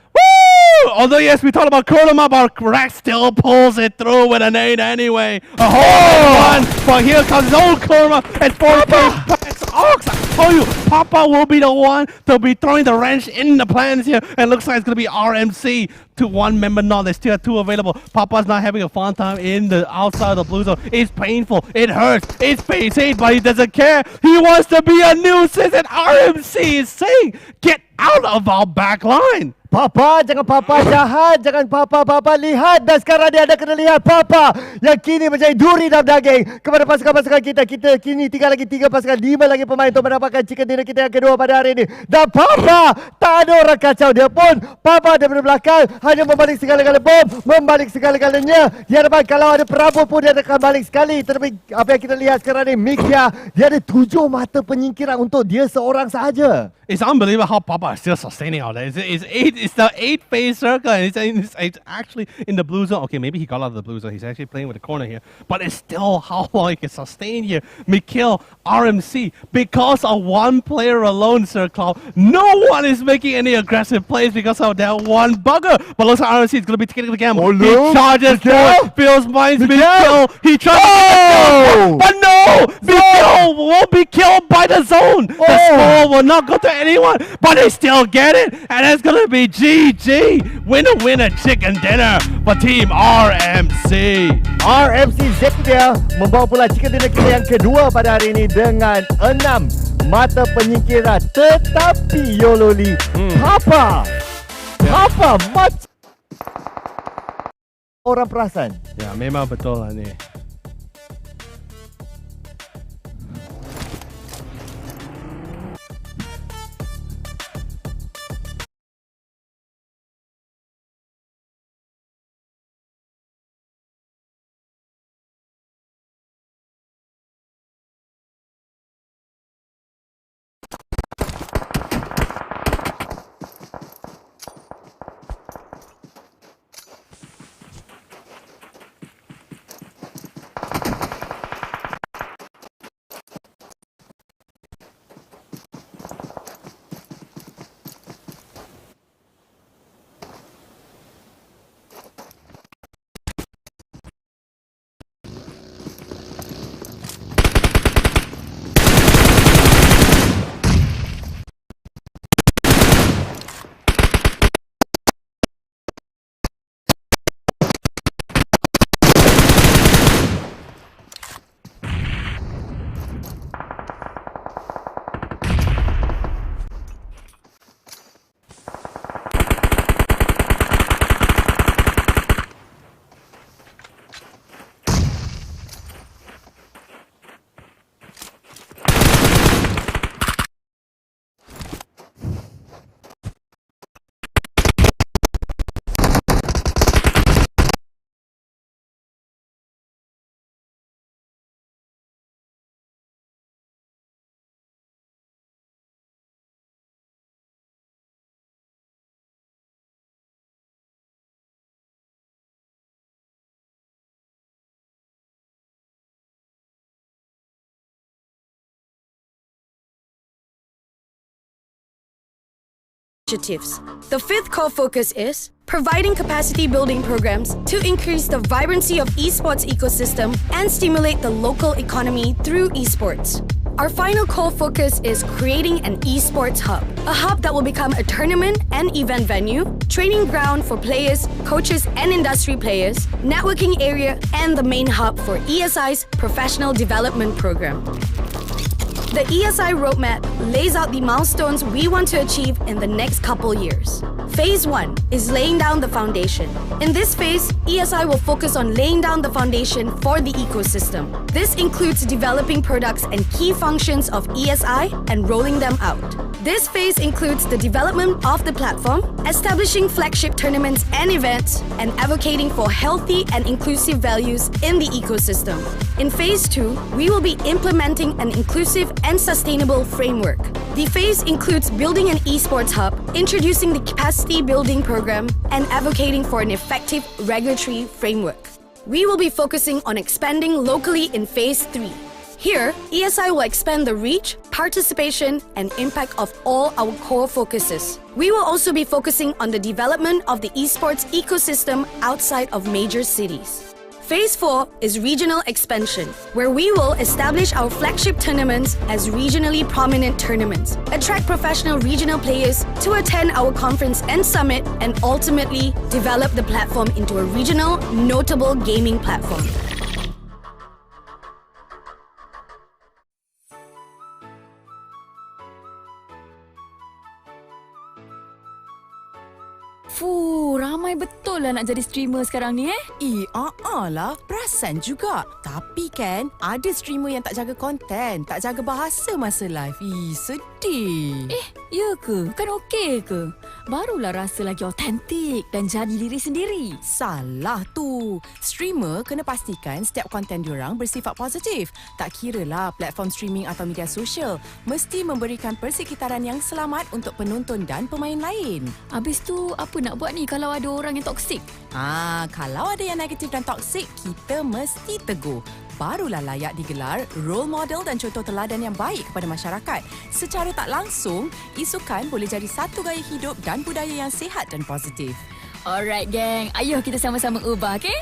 Although yes, we talked about Kurama, but Rex still pulls it through with a nade anyway. A whole one, but here comes his own Kurama and 4K backs Ox. I told you, Papa will be the one to be throwing the wrench in the plans here, and looks like it's gonna be RMC to one member now. There's still 2 available. Papa's not having a fun time in the outside of the blue zone. It's painful, it hurts, it's painful, but he doesn't care. He wants to be a nuisance, and RMC is saying, get out of our back line. Papa, jangan Papa jahat. Jangan Papa lihat. Dan sekarang dia ada kena lihat Papa yang kini menjadi duri dalam daging kepada pasukan-pasukan kita. Kita kini tinggal lagi 3 pasukan, 5 lagi pemain untuk mendapatkan chicken dinner kita yang kedua pada hari ini. Dan Papa, tak ada orang kacau dia pun. Papa daripada belakang hanya membalik segala-gala bom, membalik segala-galanya. Di hadapan kalau ada perabot pun dia akan balik sekali. Tetapi apa yang kita lihat sekarang ni, Mikia, dia ada 7 mata penyingkiran untuk dia seorang sahaja. It's unbelievable how Papa is still sustaining all that. It's the 8-phase circle, and it's actually in the blue zone. Okay, maybe he got out of the blue zone. He's actually playing with the corner here. But it's still how long he can sustain here. Mikhail, RMC, because of one player alone, Sir Cloud, no one is making any aggressive plays because of that one bugger. But looks like RMC is going to be taking the gamble. He charges forward, feels minds, Mikhail. He tries to but no! Mikhail won't be killed by the zone. The score will not go to anyone, but they still get it, and it's gonna be GG. Winner chicken dinner for Team RMC. RMC Zepia membawa pula chicken dinner kita yang kedua pada hari ini dengan 6 mata penyingkiran. Tetapi Yololi, Papa macam orang perasan. Ya, memang betul lah ni. initiatives. The fifth core focus is providing capacity building programs to increase the vibrancy of esports ecosystem and stimulate the local economy through esports. Our final core focus is creating an esports hub, a hub that will become a tournament and event venue, training ground for players, coaches and industry players, networking area, and the main hub for ESI's professional development program. The ESI roadmap lays out the milestones we want to achieve in the next couple years. Phase 1 is laying down the foundation. In this phase, ESI will focus on laying down the foundation for the ecosystem. This includes developing products and key functions of ESI and rolling them out. This phase includes the development of the platform, establishing flagship tournaments and events, and advocating for healthy and inclusive values in the ecosystem. In Phase 2, we will be implementing an inclusive and sustainable framework. The phase includes building an esports hub, introducing the capacity building program, and advocating for an effective regulatory framework. We will be focusing on expanding locally in Phase 3. Here, ESI will expand the reach, participation, and impact of all our core focuses. We will also be focusing on the development of the esports ecosystem outside of major cities. Phase 4 is regional expansion, where we will establish our flagship tournaments as regionally prominent tournaments, attract professional regional players to attend our conference and summit, and ultimately develop the platform into a regional, notable gaming platform. Fuh, ramai betul lah nak jadi streamer sekarang ni lah. Perasan juga. Tapi kan, ada streamer yang tak jaga konten, tak jaga bahasa masa live. Sedih. Ya ke? Kan okey ke? Barulah rasa lagi autentik dan jadi diri sendiri. Salah tu. Streamer kena pastikan setiap konten diorang bersifat positif. Tak kiralah platform streaming atau media sosial. Mesti memberikan persekitaran yang selamat untuk penonton dan pemain lain. Habis tu, apa nak buat ni kalau ada orang yang toksik? Kalau ada yang negatif dan toksik, kita mesti tegur. Barulah layak digelar role model dan contoh teladan yang baik kepada masyarakat. Secara tak langsung, isukan boleh jadi satu gaya hidup dan budaya yang sihat dan positif. Alright geng, ayo kita sama-sama ubah, okey?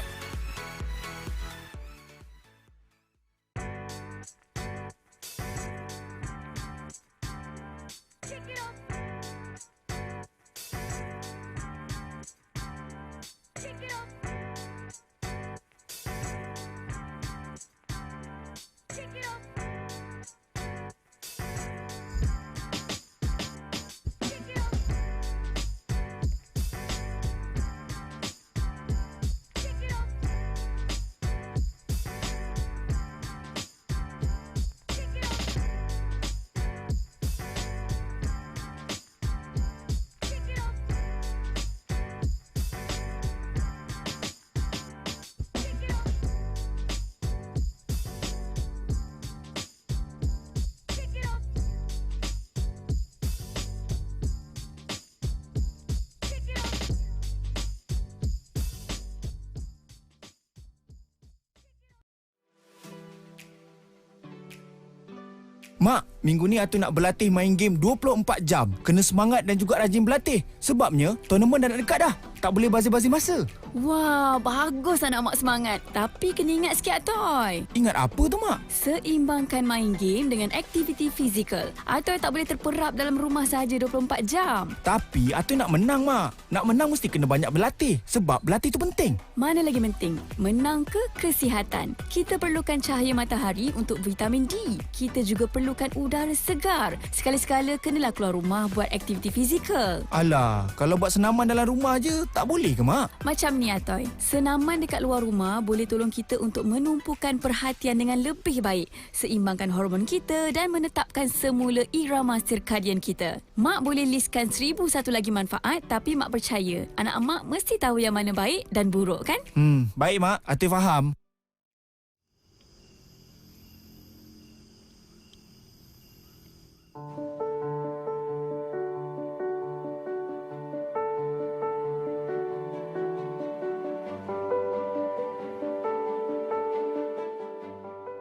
Mak, minggu ni Atu nak berlatih main game 24 jam. Kena semangat dan juga rajin berlatih. Sebabnya, tournament dah nak dekat dah. Tak boleh bazir-bazir masa. Wah, bagus anak mak semangat. Tapi kena ingat sikit, Toy. Ingat apa tu, Mak? Seimbangkan main game dengan aktiviti fizikal. Atoy tak boleh terperap dalam rumah sahaja 24 jam. Tapi Atu nak menang, Mak. Nak menang mesti kena banyak berlatih. Sebab berlatih tu penting. Mana lagi penting? Menang ke kesihatan? Kita perlukan cahaya matahari untuk vitamin D. Kita juga perlukan udara segar. Sekali-sekala kenalah keluar rumah buat aktiviti fizikal. Alah, kalau buat senaman dalam rumah je, tak boleh ke, Mak? Macam ni, Atoy. Senaman dekat luar rumah boleh tolong kita untuk menumpukan perhatian dengan lebih baik, seimbangkan hormon kita dan menetapkan semula irama sirkadian kita. Mak boleh listkan 1001 lagi manfaat, tapi Mak percaya anak mak mesti tahu yang mana baik dan buruk, kan? Baik, Mak. Atoy faham.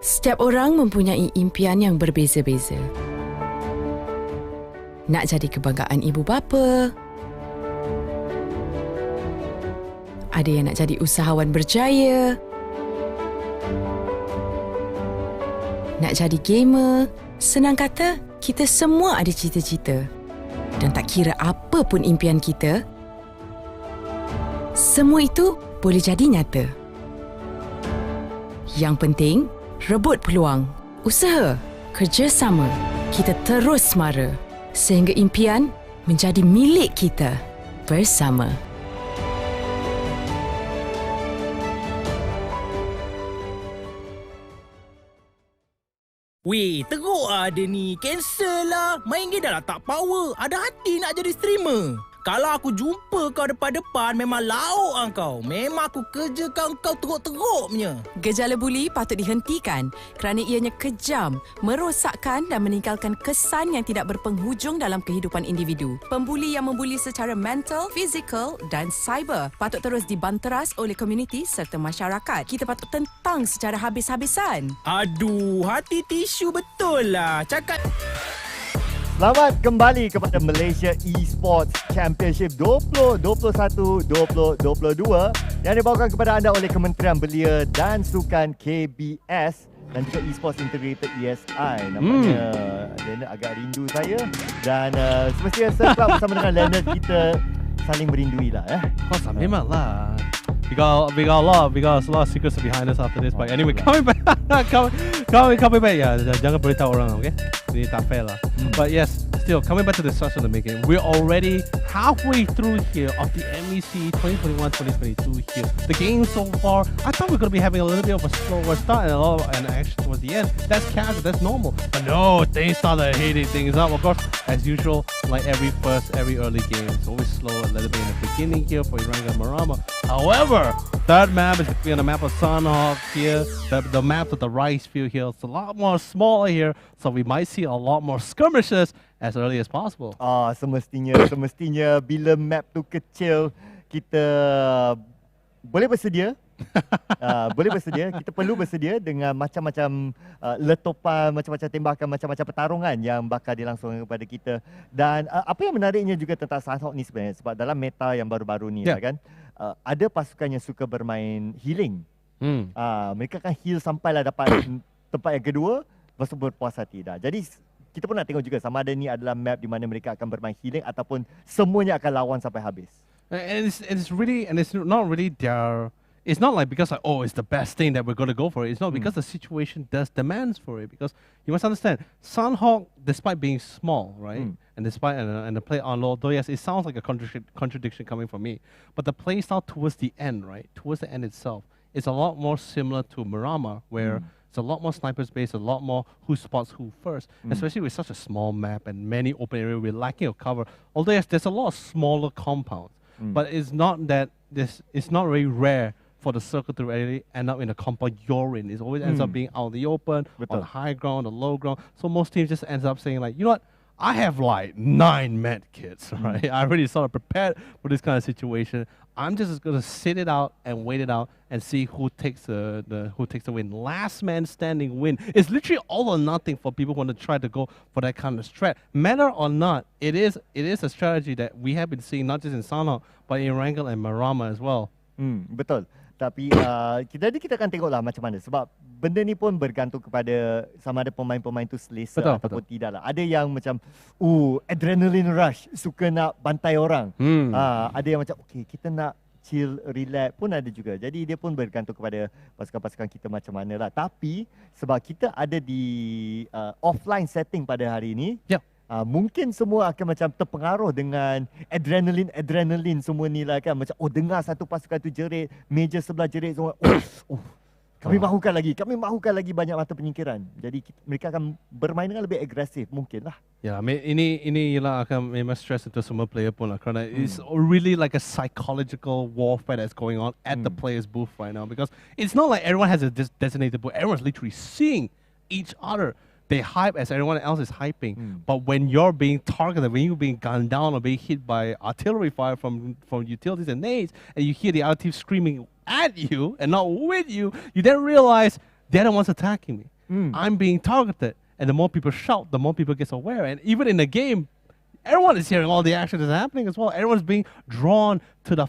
Setiap orang mempunyai impian yang berbeza-beza. nak jadi kebanggaan ibu bapa. Ada yang nak jadi usahawan berjaya. Nak jadi gamer. Senang kata, kita semua ada cita-cita. Dan tak kira apa pun impian kita, semua itu boleh jadi nyata. Yang penting, rebut peluang, usaha, kerjasama. Kita terus semara sehingga impian menjadi milik kita bersama. Weh, teruk lah dia ni. Cancel lah. Main game dah lah tak power. Ada hati nak jadi streamer. Kalau aku jumpa kau depan-depan, memang lauk lah kau. Memang aku kerjakan kau teruk-teruk punya. Gejala buli patut dihentikan kerana ianya kejam, merosakkan dan meninggalkan kesan yang tidak berpenghujung dalam kehidupan individu. Pembuli yang membuli secara mental, fizikal dan cyber patut terus dibanteras oleh komuniti serta masyarakat. Kita patut tentang secara habis-habisan. Aduh, hati tisu betul lah. Cakap... Selamat kembali kepada Malaysia Esports Championship 2021-2022 yang dibawakan kepada anda oleh Kementerian Belia dan Sukan KBS dan juga Esports Integrated ESI. Nampaknya Leonard agak rindu saya dan semestinya serta bersama dengan Leonard kita saling merindui lah. Of course, memanglah. We got a lot of secrets behind us after this. But anyway, coming back, coming back. Yeah, jangan beritahu orang, okay? Ini tak fair lah. But yes, still coming back to the start of the making. We're already halfway through here of the MEC 2021-2022 here. The game so far, I thought we were gonna be having a little bit of a slower start and actually towards the end. That's casual, that's normal. But no, things started heating things up. Of course, as usual, like every early game, it's always slow a little bit in the beginning here for Erangel and Miramar. However, third map is going to be on the map of Sanhok here. The map of the rice field here. It's a lot more smaller here, so we might see a lot more skirmishes as early as possible. Semestinya bila map tu kecil, kita boleh bersedia. Kita perlu bersedia dengan macam-macam letupan, macam-macam tembakan, macam-macam pertarungan yang bakal dilangsungkan kepada kita. Dan apa yang menariknya juga tentang Sanhok ni sebenarnya, sebab dalam meta yang baru-baru ni lah kan, ada pasukan yang suka bermain healing. Mereka akan heal sampailah dapat tempat yang kedua, lepas tu berpuas hati dah. Jadi kita pun nak tengok juga sama ada ni adalah map di mana mereka akan bermain healing ataupun semuanya akan lawan sampai habis. And it's not really their. It's not like because it's the best thing that we're going to go for it. It's not because the situation does demands for it. Because you must understand, Sanhok, despite being small, right, and despite and the play on low, though yes, it sounds like a contradiction coming from me. But the play style towards the end, right, towards the end itself, is a lot more similar to Miramar, where it's a lot more snipers based, a lot more who spots who first, especially with such a small map and many open areas. We're lacking of cover. Although yes, there's a lot of smaller compounds, but it's not that it's not very rare for the circle to really end up in a compound you're in. It always ends up being out in the open, on high ground, or low ground. So most teams just ends up saying like, you know what, I have like 9 med kits, right? I already sort of prepared for this kind of situation. I'm just gonna sit it out and wait it out and see who takes the win. Last man standing win. It's literally all or nothing for people who want to try to go for that kind of strat. Matter or not, it is a strategy that we have been seeing not just in Sanhok but in Erangel and Miramar as well. Betul. Tapi kita akan tengoklah macam mana, sebab benda ni pun bergantung kepada sama ada pemain-pemain tu selesa ataupun tidak lah. Ada yang macam adrenaline rush, suka nak bantai orang. Ada yang macam kita nak chill, relax pun ada juga. Jadi dia pun bergantung kepada pasukan-pasukan kita macam mana lah. Tapi sebab kita ada di offline setting pada hari ini, mungkin semua akan macam terpengaruh dengan adrenalin semua ni lah kan. Macam dengar satu pasukan tu jerit, meja sebelah jerit semua. Kami mahukan lagi banyak mata penyingkiran. Jadi mereka akan bermain dengan lebih agresif mungkin lah. Yeah, I mean, ini ialah akan memang stress untuk semua player pun lah. Kerana it's really like a psychological warfare that's going on at the players booth right now. Because it's not like everyone has a designated booth. Everyone's literally seeing each other. They hype as everyone else is hyping. But when you're being targeted, when you're being gunned down or being hit by artillery fire from utilities and nades, and you hear the other team screaming at you and not with you, you then realize they're the ones attacking me. I'm being targeted. And the more people shout, the more people get aware. And even in the game, everyone is hearing all the action that's happening as well. Everyone's being drawn to the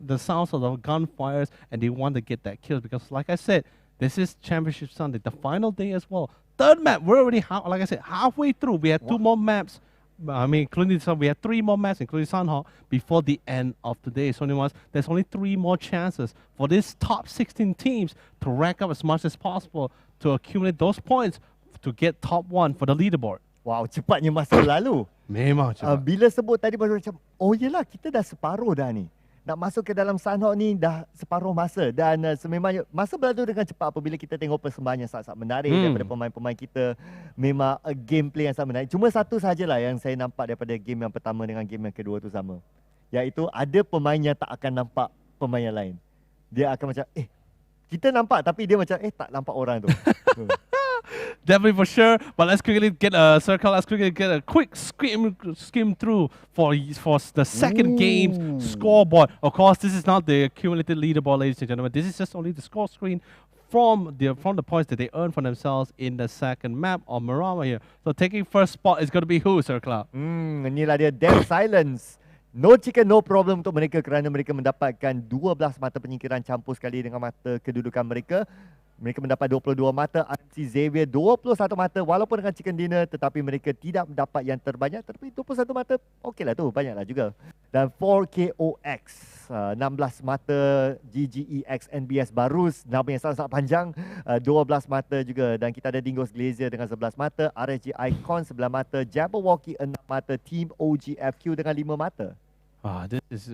the sounds of the gunfires, and they want to get that kill because, like I said, this is Championship Sunday, the final day as well. Third map, we're already, like I said, halfway through. We had 2 more maps. Including we had 3 more maps, including Sanhok, before the end of today. So there's only 3 more chances for these top 16 teams to rack up as much as possible to accumulate those points to get top 1 for the leaderboard. Wow, cepatnya masa lalu. Memang cepat. Bila sebut tadi baru macam, oh yelah kita dah separuh dah ni. Nak masuk ke dalam Sanhok ni dah separuh masa dan sememangnya masa berlalu dengan cepat apabila kita tengok persembahan yang sangat-sangat menarik daripada pemain-pemain kita. Memang gameplay yang sangat menarik. Cuma satu sajalah yang saya nampak daripada game yang pertama dengan game yang kedua tu sama. Iaitu ada pemain yang tak akan nampak pemain yang lain. Dia akan macam kita nampak tapi dia macam tak nampak orang tu. Definitely for sure, but let's quickly get a circle. Let's quickly get a quick skim through for the second game's scoreboard. Of course, this is not the accumulated leaderboard, ladies and gentlemen. This is just only the score screen from the points that they earn for themselves in the second map of Miramar here. So taking first spot is going to be who, Sir Cloud? Inilah dia Death Silence. No chicken, no problem untuk mereka kerana mereka mendapatkan 12 mata penyingkiran campur sekali dengan mata kedudukan mereka. Mereka mendapat 22 mata, RMC Xavier 21 mata walaupun dengan chicken dinner tetapi mereka tidak mendapat yang terbanyak tetapi 21 mata okeylah tu, banyaklah juga. Dan 4KOX 16 mata, GGEX NBS Barus, nama yang sangat-sangat panjang, 12 mata juga dan kita ada Dingos Glazier dengan 11 mata, RSG Icon 11 mata, Jabberwocky 6 mata, Team OGFQ dengan 5 mata. This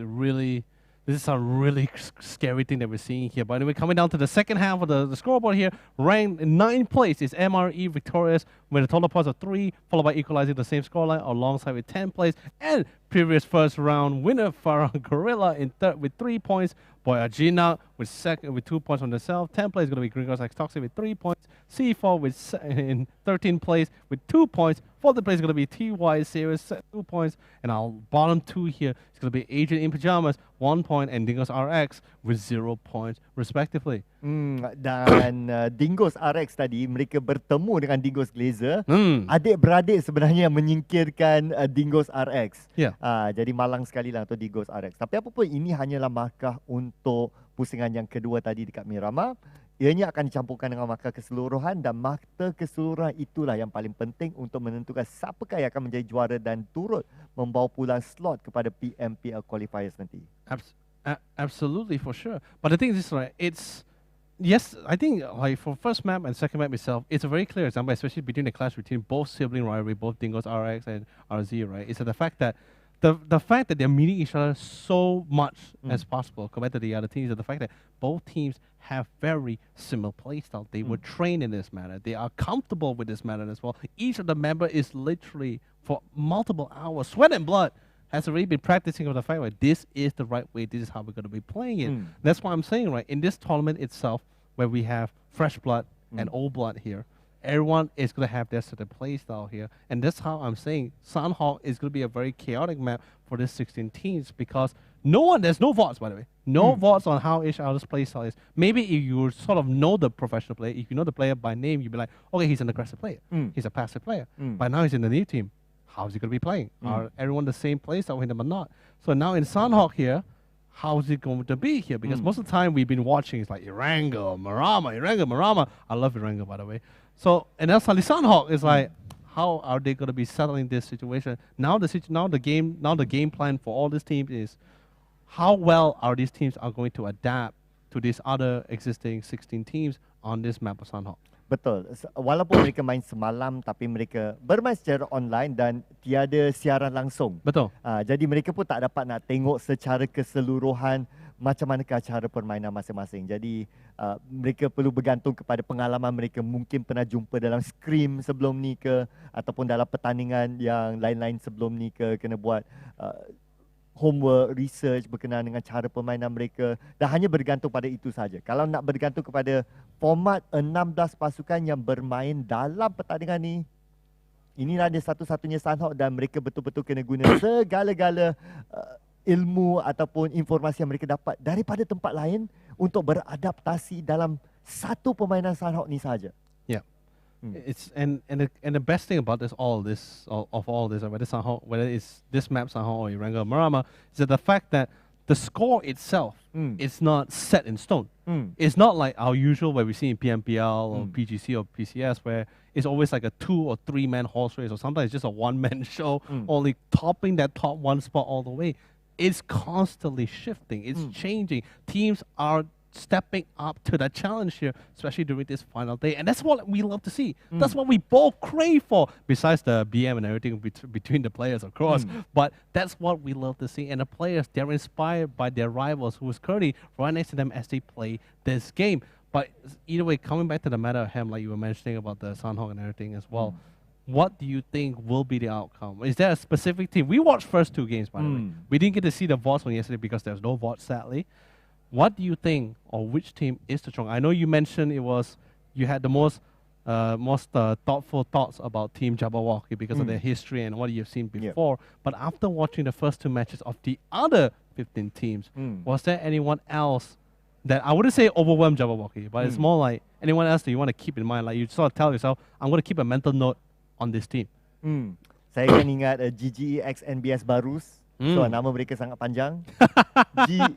is a really scary thing that we're seeing here. But anyway, coming down to the second half of the scoreboard here, ranked in 9th place is MRE Victorious with a total points of 3, followed by equalizing the same scoreline alongside with 10th place. And previous first round winner Farah Gorilla in third with 3 points. Boy Ajina with second with 2 points on themselves. 10th place is going to be Gringos X Toxic with 3 points. C4 in 13th place with 2 points. 4th place is going to be TY Series 2 points. And our bottom 2 here is going to be Adrian in Pajamas 1 point and Dingos RX with 0 points respectively. Dan Dingos RX tadi mereka bertemu dengan Dingos Glazer. Adik-beradik sebenarnya yang menyingkirkan Dingos RX. Jadi malang sekali lah untuk Dingos RX. Tapi apa pun ini hanyalah markah untuk pusingan yang kedua tadi dekat Miramar. Ianya akan dicampurkan dengan markah keseluruhan dan markah keseluruhan itulah yang paling penting untuk menentukan siapakah yang akan menjadi juara dan turut membawa pulang slot kepada PMPL qualifiers nanti. Absolutely, for sure. But the thing is, right, yes, I think like for first map and second map itself, it's a very clear example, especially between the clash between both sibling rivalry, both Dingos RX and RZ, right? It's the fact that the fact that they're meeting each other so much as possible compared to the other teams, is the fact that both teams have very similar playstyle. They were trained in this manner. They are comfortable with this manner as well. Each of the member is literally for multiple hours, sweat and blood, has already been practicing on the fact that this is the right way, this is how we're going to be playing it. That's why I'm saying, right, in this tournament itself, where we have fresh blood and old blood here, everyone is going to have their certain play style here. And that's how I'm saying Sanhok is going to be a very chaotic map for this 16 teams because there's no votes, by the way. No votes on how each other's play style is. Maybe if you sort of know the professional player, if you know the player by name, you'd be like, okay, he's an aggressive player. He's a passive player. But now he's in the new team. How's he going to be playing? Are everyone the same play style with him or not? So now in Sanhok here, how's it going to be here? Because most of the time we've been watching, it's like Erangel, Miramar. I love Erangel, by the way. So, and then suddenly Sanhok is like, how are they going to be settling this situation? Now the game plan for all these teams is how well are these teams are going to adapt to these other existing 16 teams on this map of Sanhok. Betul. Walaupun mereka main semalam tapi mereka bermain secara online dan tiada siaran langsung. Betul. Jadi mereka pun tak dapat nak tengok secara keseluruhan macam manakah cara permainan masing-masing. Jadi mereka perlu bergantung kepada pengalaman mereka. Mungkin pernah jumpa dalam scrim sebelum ni ke ataupun dalam pertandingan yang lain-lain sebelum ni ke, kena buat homework, research berkenaan dengan cara permainan mereka dan hanya bergantung pada itu saja. Kalau nak bergantung kepada format 16 pasukan yang bermain dalam pertandingan ni, inilah dia satu-satunya Sanhok dan mereka betul-betul kena guna segala-gala ilmu ataupun informasi yang mereka dapat daripada tempat lain untuk beradaptasi dalam satu permainan Sanhok ni saja. Yeah. It's and the best thing about all this, whether Sanhok, whether it's this map Sanhok or Erangel Miramar, is that the fact that the score itself is not set in stone. It's not like our usual where we see in PMPL or PGC or PCS where it's always like a 2 or 3 man horse race, or sometimes it's just a 1 man show, only topping that top 1 spot all the way. It's constantly shifting. It's changing. Teams are stepping up to the challenge here, especially during this final day. And that's what we love to see. That's what we both crave for, besides the BM and everything between the players, of course. But that's what we love to see. And the players, they're inspired by their rivals, who is currently right next to them as they play this game. But either way, coming back to the matter of him, like you were mentioning about the Sanhok and everything as well, what do you think will be the outcome? Is there a specific team? We watched first 2 games, by the way. We didn't get to see the VODs from yesterday because there's no VODs, sadly. What do you think, or which team is the strong? I know you mentioned you had the most thoughtful thoughts about Team Jabberwocky because of their history and what you've seen before. But after watching the first 2 matches of the other 15 teams, was there anyone else that, I wouldn't say overwhelmed Jabberwocky, but it's more like anyone else that you want to keep in mind? Like you sort of tell yourself, I'm going to keep a mental note on this team. Saya kan ingat GGEX NBS Barus. So nama mereka sangat panjang.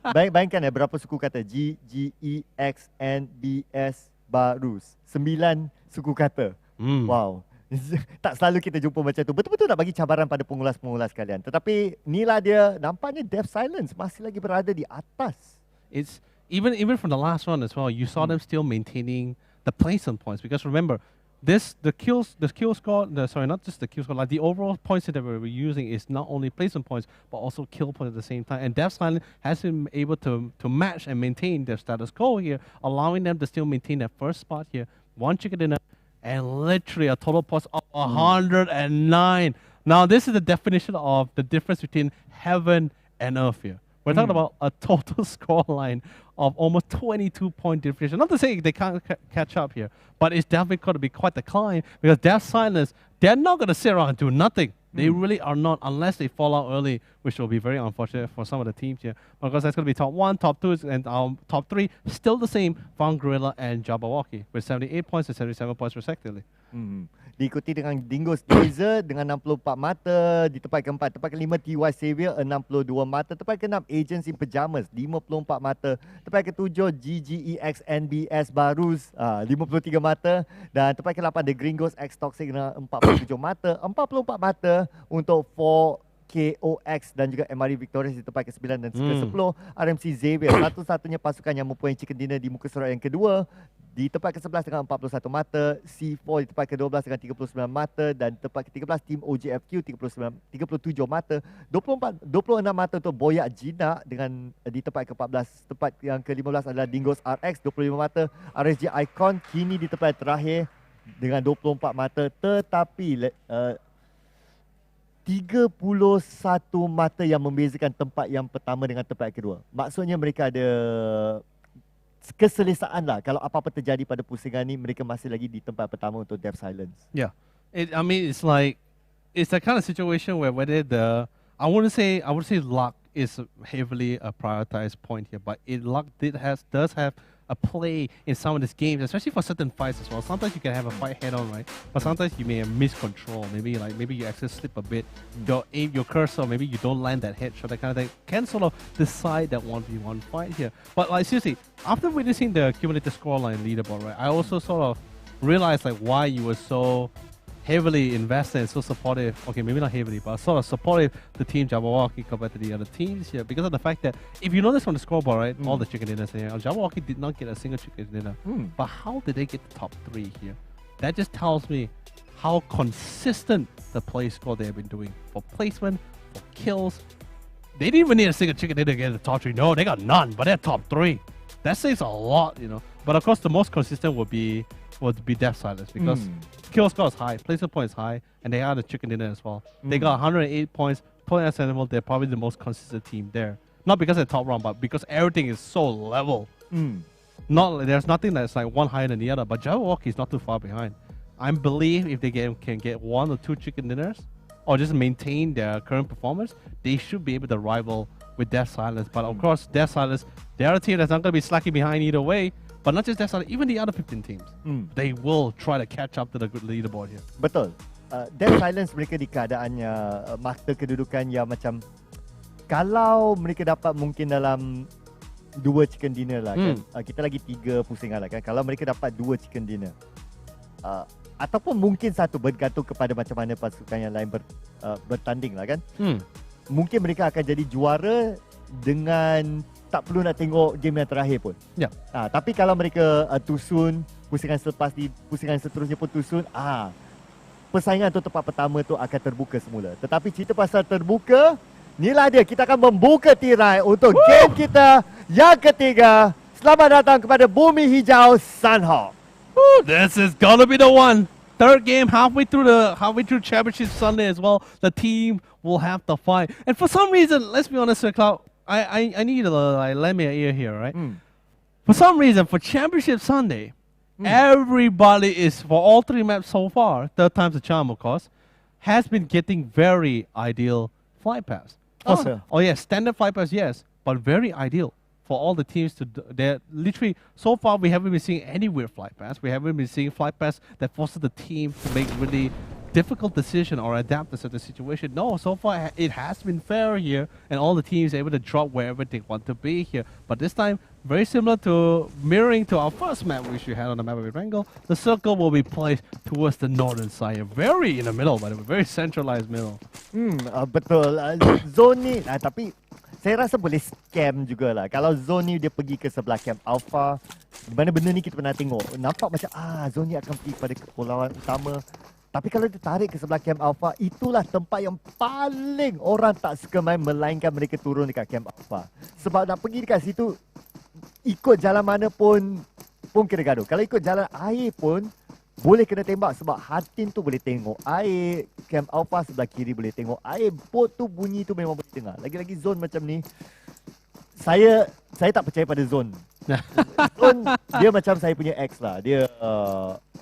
Bayangkan berapa suku kata GGEX NBS Barus. 9 suku kata. Wow. Tak selalu kita jumpa macam tu. Betul-betul nak bagi cabaran pada pengulas-pengulas kalian. Tetapi inilah dia, nampaknya Death Silence masih lagi berada di atas. It's even from the last round as well, you saw them still maintaining the placement points, because remember, the kill score, not just the kill score, like the overall points that we're using is not only placement points, but also kill points at the same time. And Death Silence has been able to match and maintain their status quo here, allowing them to still maintain their first spot here. 1 chicken dinner, and literally a total points of 109. Now, this is the definition of the difference between heaven and earth here. We're talking about a total score line of almost 22-point differential. Not to say they can't catch up here, but it's definitely going to be quite the climb, because Death Silence, they're not going to sit around and do nothing. They really are not, unless they fall out early, which will be very unfortunate for some of the teams here. Because that's going to be top 1, top 2, and our top 3 still the same, Fang Gorilla and Jabberwocky, with 78 points and 77 points respectively. Diikuti dengan Dingo's Laser dengan 64 mata. Di tempat keempat, tempat kelima TY Xavier 62 mata. Tempat keenam Agents in Pyjamas 54 mata. Tempat ketujuh GGEX NBS Barus 53 mata. Dan tempat ke-8 The Gringos X Toxic dengan 47 mata. 44 mata untuk 4KOX dan juga MRE Victorious di tempat ke-9 dan ke-10. RMC Xavier satu-satunya pasukan yang mempunyai chicken dinner di muka surat yang kedua. Di tempat ke-11 dengan 41 mata, C4 di tempat ke-12 dengan 39 mata, dan tempat ke-13 tim OJFQ 37 mata, 26 mata untuk Boyak Jinak dengan di tempat ke-14. Tempat yang ke-15 adalah Dingos RX 25 mata, RSG Icon kini di tempat terakhir dengan 24 mata, tetapi 31 mata yang membezakan tempat yang pertama dengan tempat kedua. Maksudnya mereka ada keselesaan lah. Kalau apa-apa terjadi pada pusingan ni, mereka masih lagi di tempat pertama untuk Death Silence. Yeah, I mean, it's that kind of situation where whether I would say luck is heavily a prioritized point here, but luck does have a play in some of these games, especially for certain fights as well. Sometimes you can have a fight head on, right? But sometimes you may miss control. Maybe you actually slip a bit. Your aim, your cursor, maybe you don't land that headshot, that kind of thing. Can sort of decide that 1v1 fight here. But like seriously, after witnessing the cumulative scoreline leaderboard, right, I also sort of realized like why you were so heavily invested and so supportive. Okay, maybe not heavily, but sort of supportive to Team Jabberwocky compared to the other teams here, because of the fact that if you notice on the scoreboard, right, all the chicken dinners here, Jabberwocky did not get a single chicken dinner. But how did they get the top 3 here? That just tells me how consistent the play score they have been doing for placement, for kills. They didn't even need a single chicken dinner to get the top 3. No, they got none, but they're top 3. That says a lot, you know. But of course, the most consistent would be Death Silence, because kill score is high, placement point is high, and they are the chicken dinner as well. They got 108 points, point ascendable. They're probably the most consistent team there. Not because they're top round, but because everything is so level. There's nothing that's like one higher than the other, but Jabberwocky is not too far behind. I believe if they can get 1 or 2 chicken dinners, or just maintain their current performance, they should be able to rival with Death Silence. But of course, Death Silence, they're a team that's not going to be slacking behind either way. But not just that side, even the other 15 teams, they will try to catch up to the leaderboard here. Betul. Dead silence mereka di keadaannya mata kedudukan yang macam kalau mereka dapat mungkin dalam 2 chicken dinner lah kan. Kita lagi 3 pusingan lah kan. Kalau mereka dapat 2 chicken dinner. Ataupun mungkin 1 bergantung kepada macam mana pasukan yang lain bertanding lah kan. Mungkin mereka akan jadi juara dengan tak perlu nak tengok game yang terakhir pun. Ya. Tapi kalau mereka tusun, pusingan selepas di pusingan seterusnya pun tusun, persaingan untuk tempat pertama tu akan terbuka semula. Tetapi cerita pasal terbuka, inilah dia, kita akan membuka tirai untuk game kita yang ketiga. Selamat datang kepada Bumi Hijau Sanhok. This is gonna be the one. Third game, halfway through Championship Sunday as well. The team will have to fight. And for some reason, let's be honest, Sir Cloud, I need to lend me an ear here, right? For some reason, for Championship Sunday, everybody is, for all 3 maps so far, third time's the charm, of course, has been getting very ideal flight paths. Oh yeah, standard flight paths, yes, but very ideal for all the teams to. They're literally, so far we haven't been seeing any weird flight paths. We haven't been seeing flight paths that forces the team to make really difficult decision or adapt to certain situation. No, so far it has been fair here, and all the teams able to drop wherever they want to be here. But this time, very similar to mirroring to our first map which we had on the map of Erangel, the circle will be placed towards the northern side, very in the middle, by the way, very centralized middle. Betul. Zone ni, tapi saya rasa boleh scam jugalah. Kalau zone ni dia pergi ke sebelah camp Alpha, di mana benda ni kita pernah tengok, nampak macam zone ni akan pergi pada kepulauan utama. Tapi kalau dia tarik ke sebelah camp Alpha, itulah tempat yang paling orang tak suka main, melainkan mereka turun dekat camp Alpha. Sebab nak pergi dekat situ, ikut jalan mana pun kena gaduh. Kalau ikut jalan air pun, boleh kena tembak sebab Hatin tu boleh tengok air, camp Alpha sebelah kiri boleh tengok air, boat tu bunyi tu memang boleh dengar. Lagi-lagi zone macam ni, saya tak percaya pada zone. Zone dia macam saya punya ex lah. Dia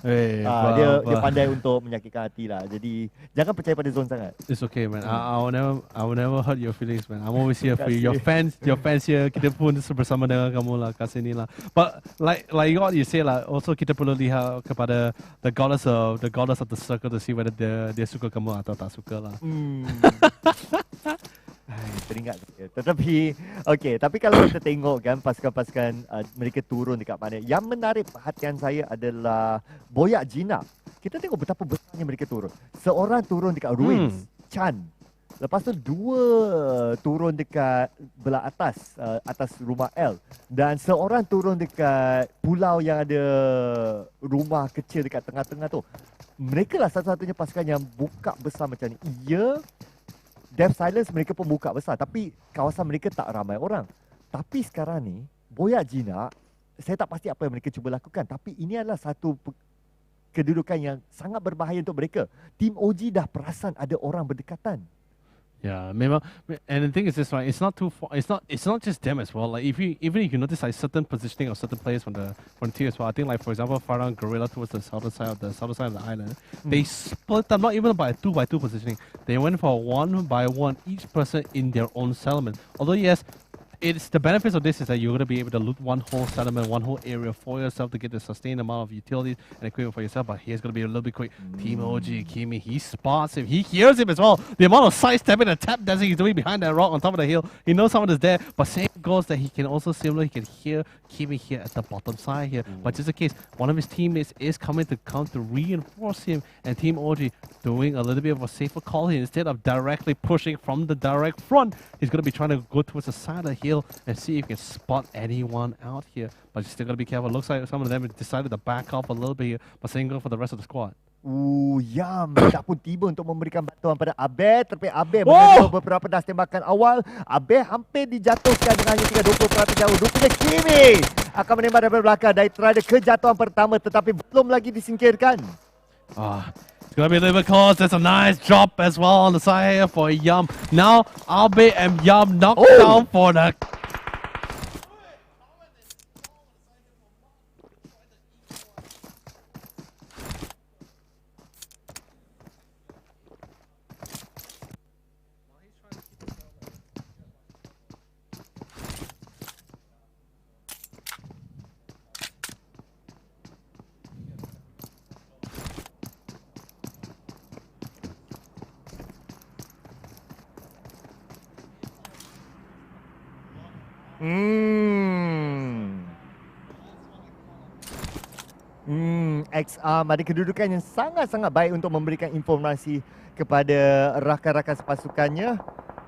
dia pandai untuk menyakitkan hati lah. Jadi jangan percaya pada zone sangat. It's okay, man. I will never hurt your feelings, man. I'm always here for you. Your fans here. Kita pun bersama dengan kamu lah kat sini lah. But like what you say lah. Also kita perlu lihat kepada the goddess of the circle to see whether dia suka kamu atau tak suka lah. Teringat saya. Tapi kalau kita tengok kan pasukan-pasukan mereka turun dekat mana, yang menarik perhatian saya adalah Boyak Jinak. Kita tengok betapa besarnya mereka turun. Seorang turun dekat Ruins, Chan. Lepas tu 2 turun dekat belah atas rumah L. Dan seorang turun dekat pulau yang ada rumah kecil dekat tengah-tengah tu. Mereka lah satu-satunya pasukan yang buka besar macam ni. Death Silence mereka pun buka besar, tapi kawasan mereka tak ramai orang. Tapi sekarang ni, Boyak Jinak, saya tak pasti apa yang mereka cuba lakukan, tapi ini adalah satu kedudukan yang sangat berbahaya untuk mereka. Tim OG dah perasan ada orang berdekatan. Yeah, memang. And the thing is this, right? It's not too far. It's not just them as well. Like even if you notice like certain positioning of certain players from the team as well. I think like for example, Farang Gorilla towards the southern side of the island. They split up not even by 2x2 positioning. They went for 1x1 each person in their own settlement. Although yes, it's the benefits of this is that you're going to be able to loot one whole settlement, one whole area for yourself to get the sustained amount of utilities and equipment for yourself. But here's going to be a little bit quick. Team OG, Kimi, he spots him. He hears him as well. The amount of sidestepping and tap dancing he's doing behind that rock on top of the hill. He knows someone is there. But same goes that he can also he can hear Kimi here at the bottom side here. But just in case, one of his teammates is coming to come to reinforce him. And Team OG doing a little bit of a safer call here. Instead of directly pushing from the direct front, he's going to be trying to go towards the side of the hill and see if you can spot anyone out here. But you still got to be careful. Looks like some of them decided to back off a little bit here, but same goes for the rest of the squad. Yam tak pun tiba untuk memberikan bantuan pada Abe, tapi Abe menerima beberapa das tembakan awal. Abe hampir dijatuhkan dengan hanya 20% jauh. Rupanya Kimi akan menembak dari belakang dari try kejatuhan pertama, tetapi belum lagi disingkirkan. It's going to be a little bit close. There's a nice drop as well on the side here for Yum. Now, Abe and Yum knocked down for the... XR ada kedudukan yang sangat-sangat baik untuk memberikan informasi kepada rakan-rakan sepasukannya.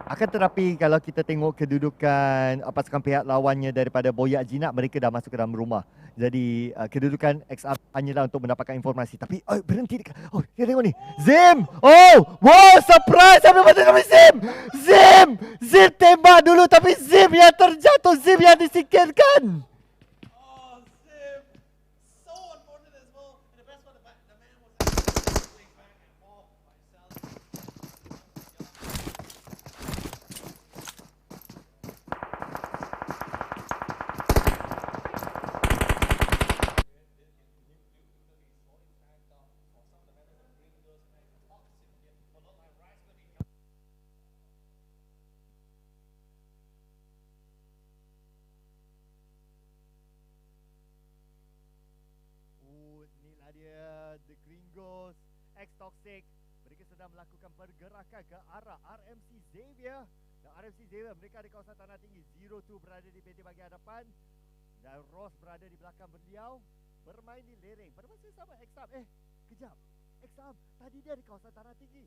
Akan tetapi kalau kita tengok kedudukan pasukan pihak lawannya daripada Boyak Jinak, mereka dah masuk ke dalam rumah. Jadi kedudukan XR hanyalah untuk mendapatkan informasi. Tapi berhenti dekat. Oh, dia tengok ni. Zim! Oh! Wow, surprise! Sampai mata kami Zim! Zim! Zim tembak dulu tapi Zim yang terjatuh, Zim yang disingkirkan. Inilah dia The Gringos X-Toxic. Mereka sedang melakukan pergerakan ke arah RMC Xavier. Dan RMC Xavier mereka di kawasan tanah tinggi. 02 berada di pintu bahagian hadapan dan Ross berada di belakang beliau, bermain di lereng. Pada masa yang sama Exam, kejap, Exam tadi dia di kawasan tanah tinggi.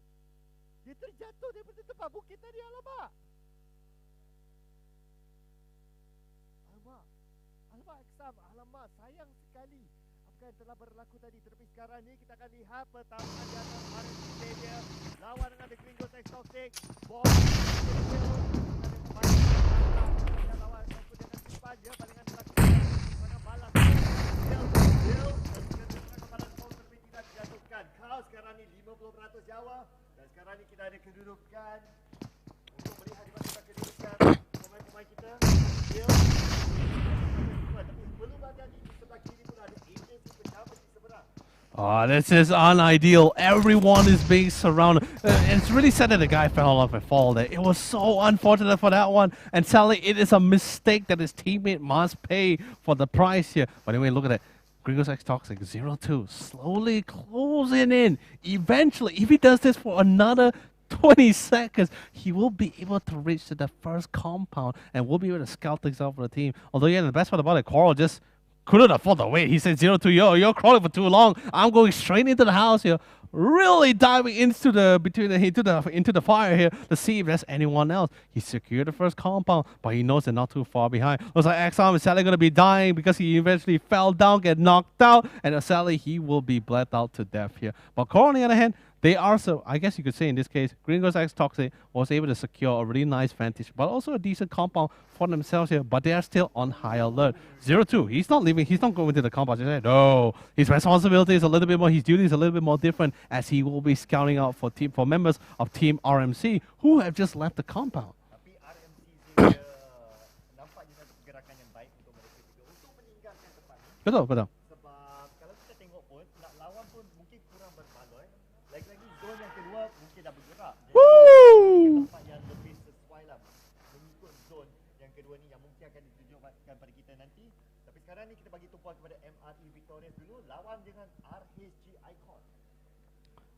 Dia terjatuh daripada tempat bukit tadi, alamak. Alamak Exam, alamak, sayang sekali yang telah berlaku tadi. Tetapi sekarang ni kita akan lihat pertarungan di atas RMC Xavier lawan dengan The Gringos X-Toxic. Ball lawan aku dia akan simpan dia palingan dilakukan serangan balas. Bill serangan balas ball terlebih tidak dijatuhkan. Kau sekarang ni 50% Jawa dan sekarang ni kita ada kedudukan untuk melihat di mana kedudukan pemain-pemain kita. Bill tapi belum ada di sebelah kiri pun ada agency pencabar di seberang. Oh, this is unideal. Everyone is being surrounded. And it's really sad that the guy fell off and fall there. It was so unfortunate for that one. And sadly, it is a mistake that his teammate must pay for the price here. But anyway, look at that. Gringos X Toxic 0-2, slowly closing in. Eventually, if he does this for another 20 seconds, he will be able to reach to the first compound and will be able to scout things out for the team. Although, yeah, the best part about it, Coral just couldn't afford the wait. He said 0-2, you're crawling for too long. I'm going straight into the house here. Really diving into the fire here to see if there's anyone else. He secured the first compound, but he knows they're not too far behind. Looks like Axon is sadly going to be dying because he eventually fell down, get knocked out, and sadly he will be bled out to death here. But Coral, on the other hand, they are, so I guess you could say in this case, Gringos X Toxic was able to secure a really nice vantage, but also a decent compound for themselves here, but they are still on high alert. 0-2, he's not leaving, he's not going to the compound. He said, no, his responsibility is a little bit more, his duty is a little bit more different, as he will be scouting out for members of Team RMC who have just left the compound. Betul. Woo!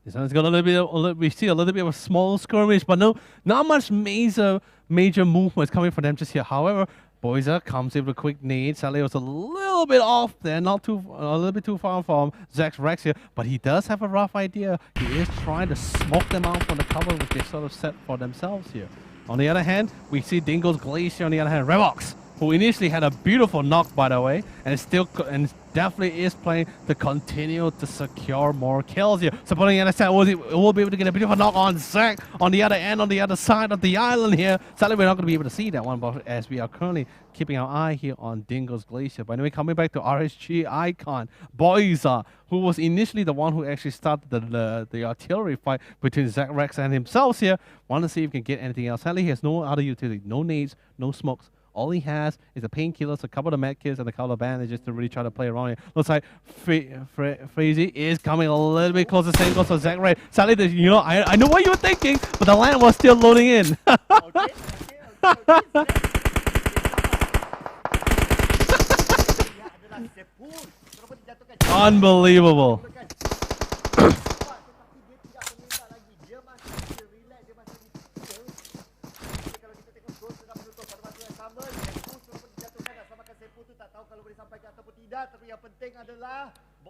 This one's got we see a little bit of a small skirmish, but not much major movements coming from them just here. However, Boyza comes in with a quick nade. Sally was a little bit off there, a little bit too far from Zach's Rex here, but he does have a rough idea. He is trying to smoke them out from the cover, which they sort of set for themselves here. On the other hand, we see Dingo's Glacier on the other hand. Revox, who initially had a beautiful knock, by the way, and definitely is playing to continue to secure more kills here. Supporting the other side, will be able to get a bit of a knock on Zach on the other end, on the other side of the island here. Sadly, we're not going to be able to see that one, but as we are currently keeping our eye here on Dingo's Glacier. But anyway, coming back to RSG Icon, Boyza, who was initially the one who actually started the artillery fight between Zach Rex and himself here. Want to see if he can get anything else. Sadly, he has no other utility, no nades, no smokes. All he has is the painkillers, a couple of medkits, and a couple of bandages to really try to play around here. Looks like Freezy is coming a little bit closer. Same goes for Zach Ray. Sadly, I know what you were thinking, but the land was still loading in. Unbelievable.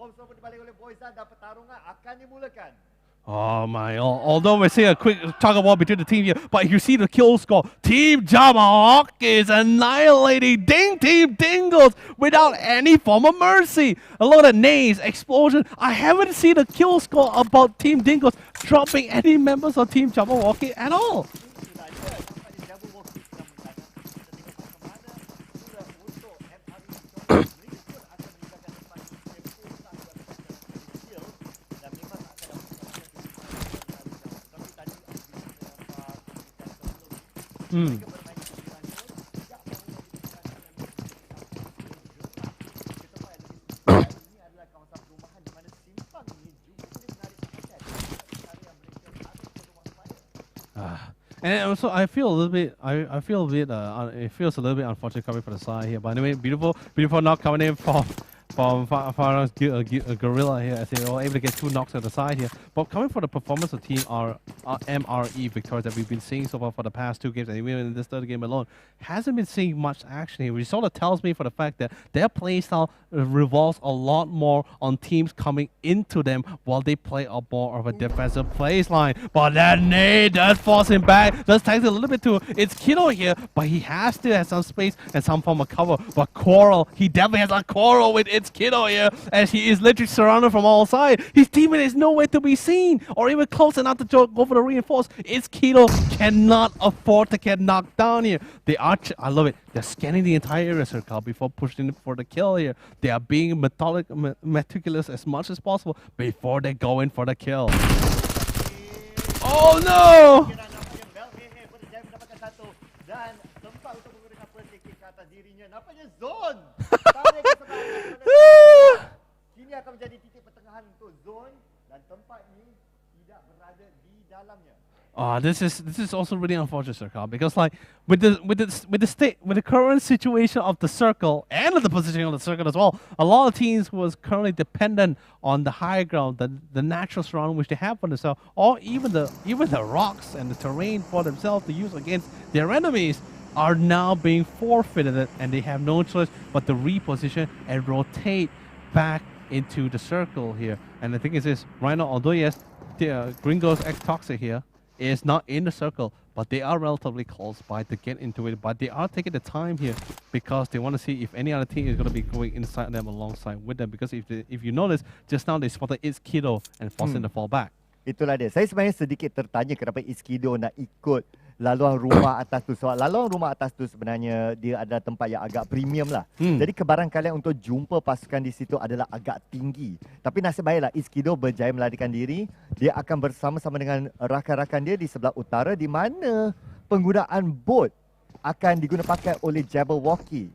bom semua dibalik oleh Boyzan dan pertarungan akan dimulakan. Oh my, although we're seeing a quick tug of war between the team here, but you see the kill score. Team Jamahawk is annihilating Team Dingles without any form of mercy. A lot of nades, explosion. I haven't seen a kill score about Team Dingles dropping any members of Team Jamahawk at all. And also, I feel a little bit. I feel a bit. It feels a little bit unfortunate coming from the side here. But anyway, beautiful knock coming in from Farah's Gorilla here as they were able to get 2 knocks on the side here. But coming from the performance of Team MRE Victoria that we've been seeing so far for the past 2 games, and even in this third game alone, hasn't been seeing much action here, which sort of tells me for the fact that their playstyle revolves a lot more on teams coming into them while they play a more of a defensive playstyle. But that nade does force him back, does take a little bit to it's Kiddo here, but he has to have some space and some form of cover. But Coral, he definitely has a Coral with it's Kiddo here, as he is literally surrounded from all sides. His teammate is nowhere to be seen, or even close enough to go for the reinforce. It's Kiddo cannot afford to get knocked down here. They are, I love it, they're scanning the entire area circle before pushing for the kill here. They are being meticulous as much as possible before they go in for the kill. Oh no! Kini akan menjadi titik pertengahan untuk zone dan tempat ini tidak berada di dalamnya. This is also really unfortunate, Circle, because like with the current situation of the circle and the positioning of the circle as well, a lot of teams was currently dependent on the high ground, the natural surrounding which they have for themselves, or even the rocks and the terrain for themselves to use against their enemies, are now being forfeited, and they have no choice but to reposition and rotate back into the circle here. And the thing is this, right now, although yes, the Gringos X Toxic here is not in the circle, but they are relatively close by to get into it. But they are taking the time here because they want to see if any other team is going to be going inside them alongside with them. Because if you notice, just now they spotted It's Kiddo and forcing the fall back. Itulah dia. Saya sebenarnya sedikit tertanya kenapa Iskido nak ikut laluan rumah atas tu. Sebab laluan rumah atas tu sebenarnya dia adalah tempat yang agak premium lah. Jadi kebaran kalian untuk jumpa pasukan di situ adalah agak tinggi. Tapi nasib baiklah Iskido berjaya melarikan diri. Dia akan bersama-sama dengan rakan-rakan dia di sebelah utara di mana penggunaan bot akan digunakan pakai oleh Jabberwocky.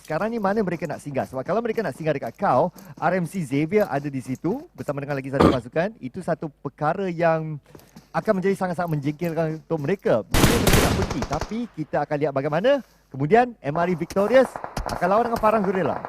Sekarang ni mana mereka nak singgah? Sebab kalau mereka nak singgah dekat kau, RMC Xavier ada di situ bersama dengan lagi satu pasukan. Itu satu perkara yang akan menjadi sangat-sangat menjengkelkan untuk mereka. Mungkin mereka nak pergi, tapi kita akan lihat bagaimana. Kemudian MRE Victorious akan lawan dengan Farang Gorilla.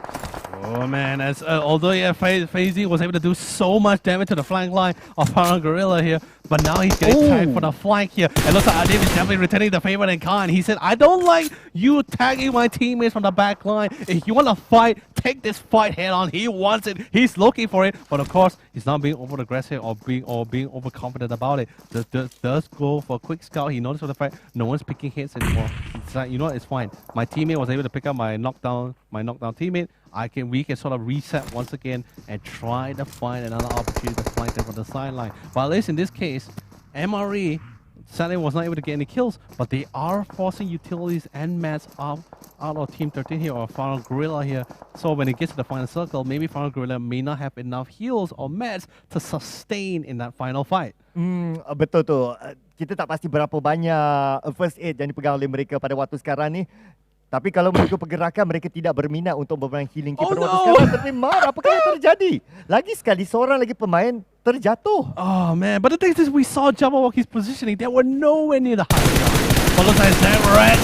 Oh man, as although yeah, FaZe was able to do so much damage to the flank line of Farang Gorilla here, but now he's getting tagged for the flank here. And looks like Adib is definitely returning the favor and Khan. He said, I don't like you tagging my teammates from the back line. If you want to fight, take this fight head on. He wants it. He's looking for it. But of course, he's not being over aggressive or being overconfident about it. Does go for a quick scout. He noticed for the fact no one's picking hits anymore. It's like, you know what, it's fine. My teammate was able to pick up my knockdown teammate. We can sort of reset once again and try to find another opportunity to flank them from the sideline. But at least in this case, MRE sadly was not able to get any kills, but they are forcing utilities and mats out of Team 13 here, or Farang Gorilla here. So when it gets to the final circle, maybe Farang Gorilla may not have enough heals or mats to sustain in that final fight. Betul tu. Kita tak pasti berapa banyak first aid yang dipegang oleh mereka pada waktu sekarang ni. Tapi kalau mengikut pergerakan, mereka tidak berminat untuk bermain healing kit pada waktu sekarang. Tapi apakah yang terjadi? Lagi sekali, seorang lagi pemain terjatuh. Oh man, but the thing is, we saw Jabberwocky's positioning. They were nowhere near the high ground. But looks like that red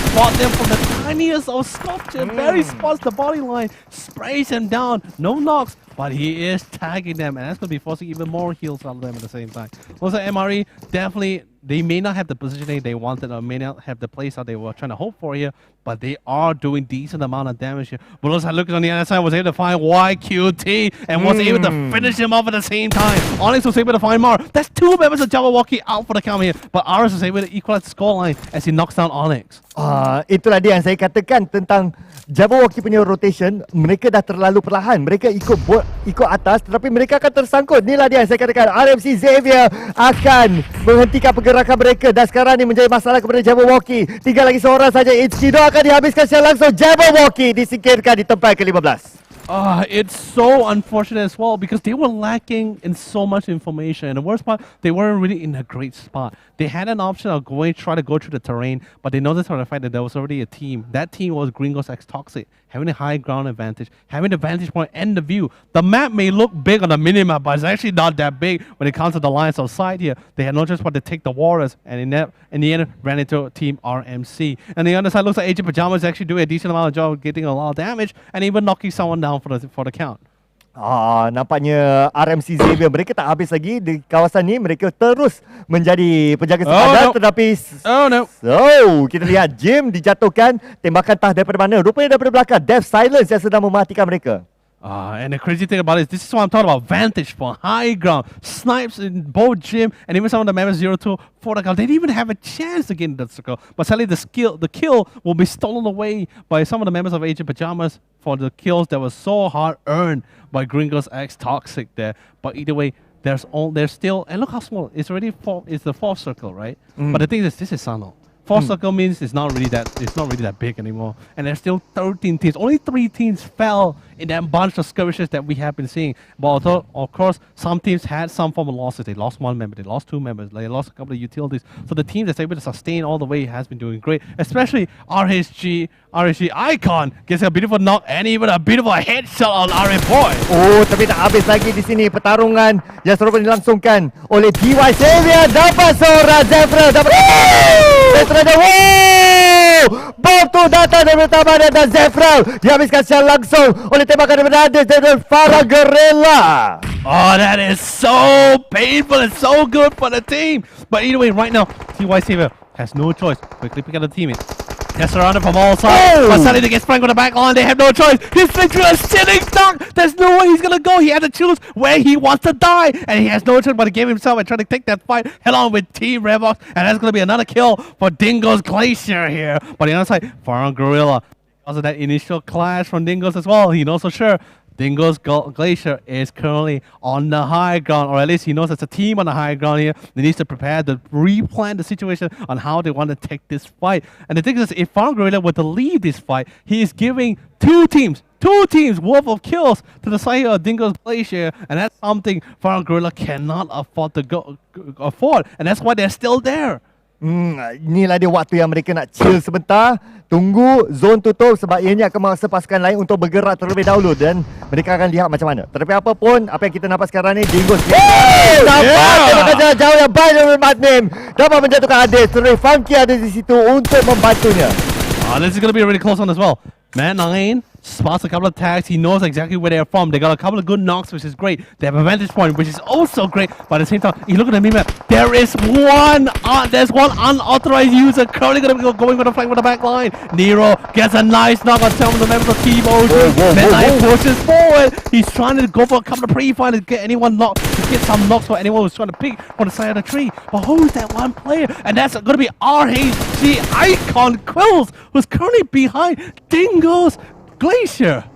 spot them from the tiniest of sculpture. Barely spots the body line, sprays him down. No knocks, but he is tagging them, and that's going to be forcing even more heals out of them at the same time. Also, MRE, definitely, they may not have the positioning they wanted or may not have the place that they were trying to hope for here, but they are doing decent amount of damage here. But also, looking on the other side, was able to find YQT and was able to finish him off at the same time. Onyx was able to find Mar. That's 2 members of Jabberwocky out for the count here, but Aris was able to equalize the scoreline as he knocks down Onyx. Itulah dia yang saya katakan tentang Jabberwocky punya rotation. Mereka dah terlalu perlahan. Mereka ikut atas, tetapi mereka akan tersangkut. Inilah dia yang saya katakan, RMC Xavier akan menghentikan pergerakan mereka, dan sekarang ni menjadi masalah kepada Jabberwocky. Tinggal lagi seorang saja, Ichido akan dihabiskan secara langsung. Jabberwocky disingkirkan di tempat ke-15. It's so unfortunate as well because they were lacking in so much information. And the worst part, they weren't really in a great spot. They had an option of try to go through the terrain, but they noticed on the fact that there was already a team. That team was Gringos X Toxic, having a high ground advantage, having the vantage point and the view. The map may look big on the minimap, but it's actually not that big when it comes to the lines of sight here. They had no choice but to take the Warriors, and in the end, ran into Team RMC. And the other side looks like Agent Pajamas actually doing a decent amount of job getting a lot of damage and even knocking someone down for the count. Nampaknya RMC Xavier mereka tak habis lagi di kawasan ni. Mereka terus menjadi penjaga sepadan, tetapi so kita lihat Jim dijatuhkan. Tembakan entah daripada mana, rupanya daripada belakang. Death Silence yang sedang mematikan mereka. And the crazy thing about it is, this is what I'm talking about. Vantage point, high ground, snipes in both Jim and even some of the members 0-2 for the count. They didn't even have a chance to get in that circle. But sadly, the kill will be stolen away by some of the members of Agent Pajamas for the kills that was so hard earned by Gringos X Toxic there. But either way, there's still, and look how small. It's already it's the 4th circle, right? But the thing is, this is Sanhok. 4th circle means it's not really that big anymore. And there's still 13 teams. Only 3 teams fell in that bunch of skirmishes that we have been seeing. But although, of course, some teams had some form of losses. They lost 1 member, they lost 2 members, they lost a couple of utilities. So the team that's able to sustain all the way has been doing great. Especially RHG Icon gets a beautiful knock and even a beautiful headshot on RM Boy. Tapi tak habis lagi di sini. Pertarungan yang serupa dilangsungkan oleh DY Xavier. Dapat seorang Zefra. Bom tu datang dari taman dan Zefra dihabiskan secara langsung oleh tembakan daripada Ades dan Farah Guerrilla. That is so painful and so good for the team. But either way, right now, DY Xavier has no choice. Quickly pick up the teammate. They're surrounded from all sides. But suddenly they get sprung on the back line. They have no choice. He's flicked through a sitting duck. There's no way he's going to go. He had to choose where he wants to die. And he has no choice but to give himself and try to take that fight head on with Team Revox. And that's going to be another kill for Dingo's Glacier here. But on the other side, Farron Gorilla. Because of that initial clash from Dingo's as well, he knows for sure Dingo's Glacier is currently on the high ground, or at least he knows it's a team on the high ground here. They need to prepare to replan the situation on how they want to take this fight. And the thing is, if Farm Gorilla were to leave this fight, he is giving two teams worth of kills to the side of Dingo's Glacier, and that's something Farm Gorilla cannot afford to afford, and that's why they're still there. Inilah dia waktu yang mereka nak chill sebentar. Tunggu zone tutup sebab ianya akan memaksa pasukan lain untuk bergerak terlebih dahulu dan mereka akan lihat macam mana. Tetapi apapun, apa yang kita nampak sekarang ni, Dingo dapat tembakan jarak jauh yang baik dari Madnim. Dapat menjatuhkan Ades. Terus Funky ada di situ untuk membantunya. This is going to be a really close one as well. Man 9 spots a couple of tags. He knows exactly where they're from. They got a couple of good knocks, which is great. They have a vantage point, which is also great. But at the same time, you look at the map. There's one unauthorized user currently going to be going with the flank with the back line. Nero gets a nice knock on some of the members of Team Ocean. Man 9 pushes forward. He's trying to go for a couple of pre-fire to get anyone knocked, to get some knocks for anyone who's trying to pick on the side of the tree. But who's that one player? And that's going to be RHG Icon Quills, who's currently behind Dingo's Glacier.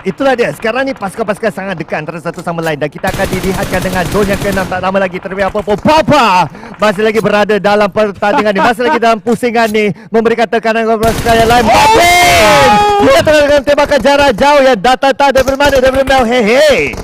Itulah dia. Sekarang ni pasukan-pasukan sangat dekat antara satu sama lain dan kita akan dilihatkan dengan zone yang ke-6 tak lama lagi. Terlebih apapun, Papa masih lagi berada dalam pertandingan ni, masih lagi dalam pusingan ni, memberikan tekanan kepada pasukan yang lain. Dia tengah dengan tembakan jarak jauh yang datang daripada mana? Daripada Mel. Hey.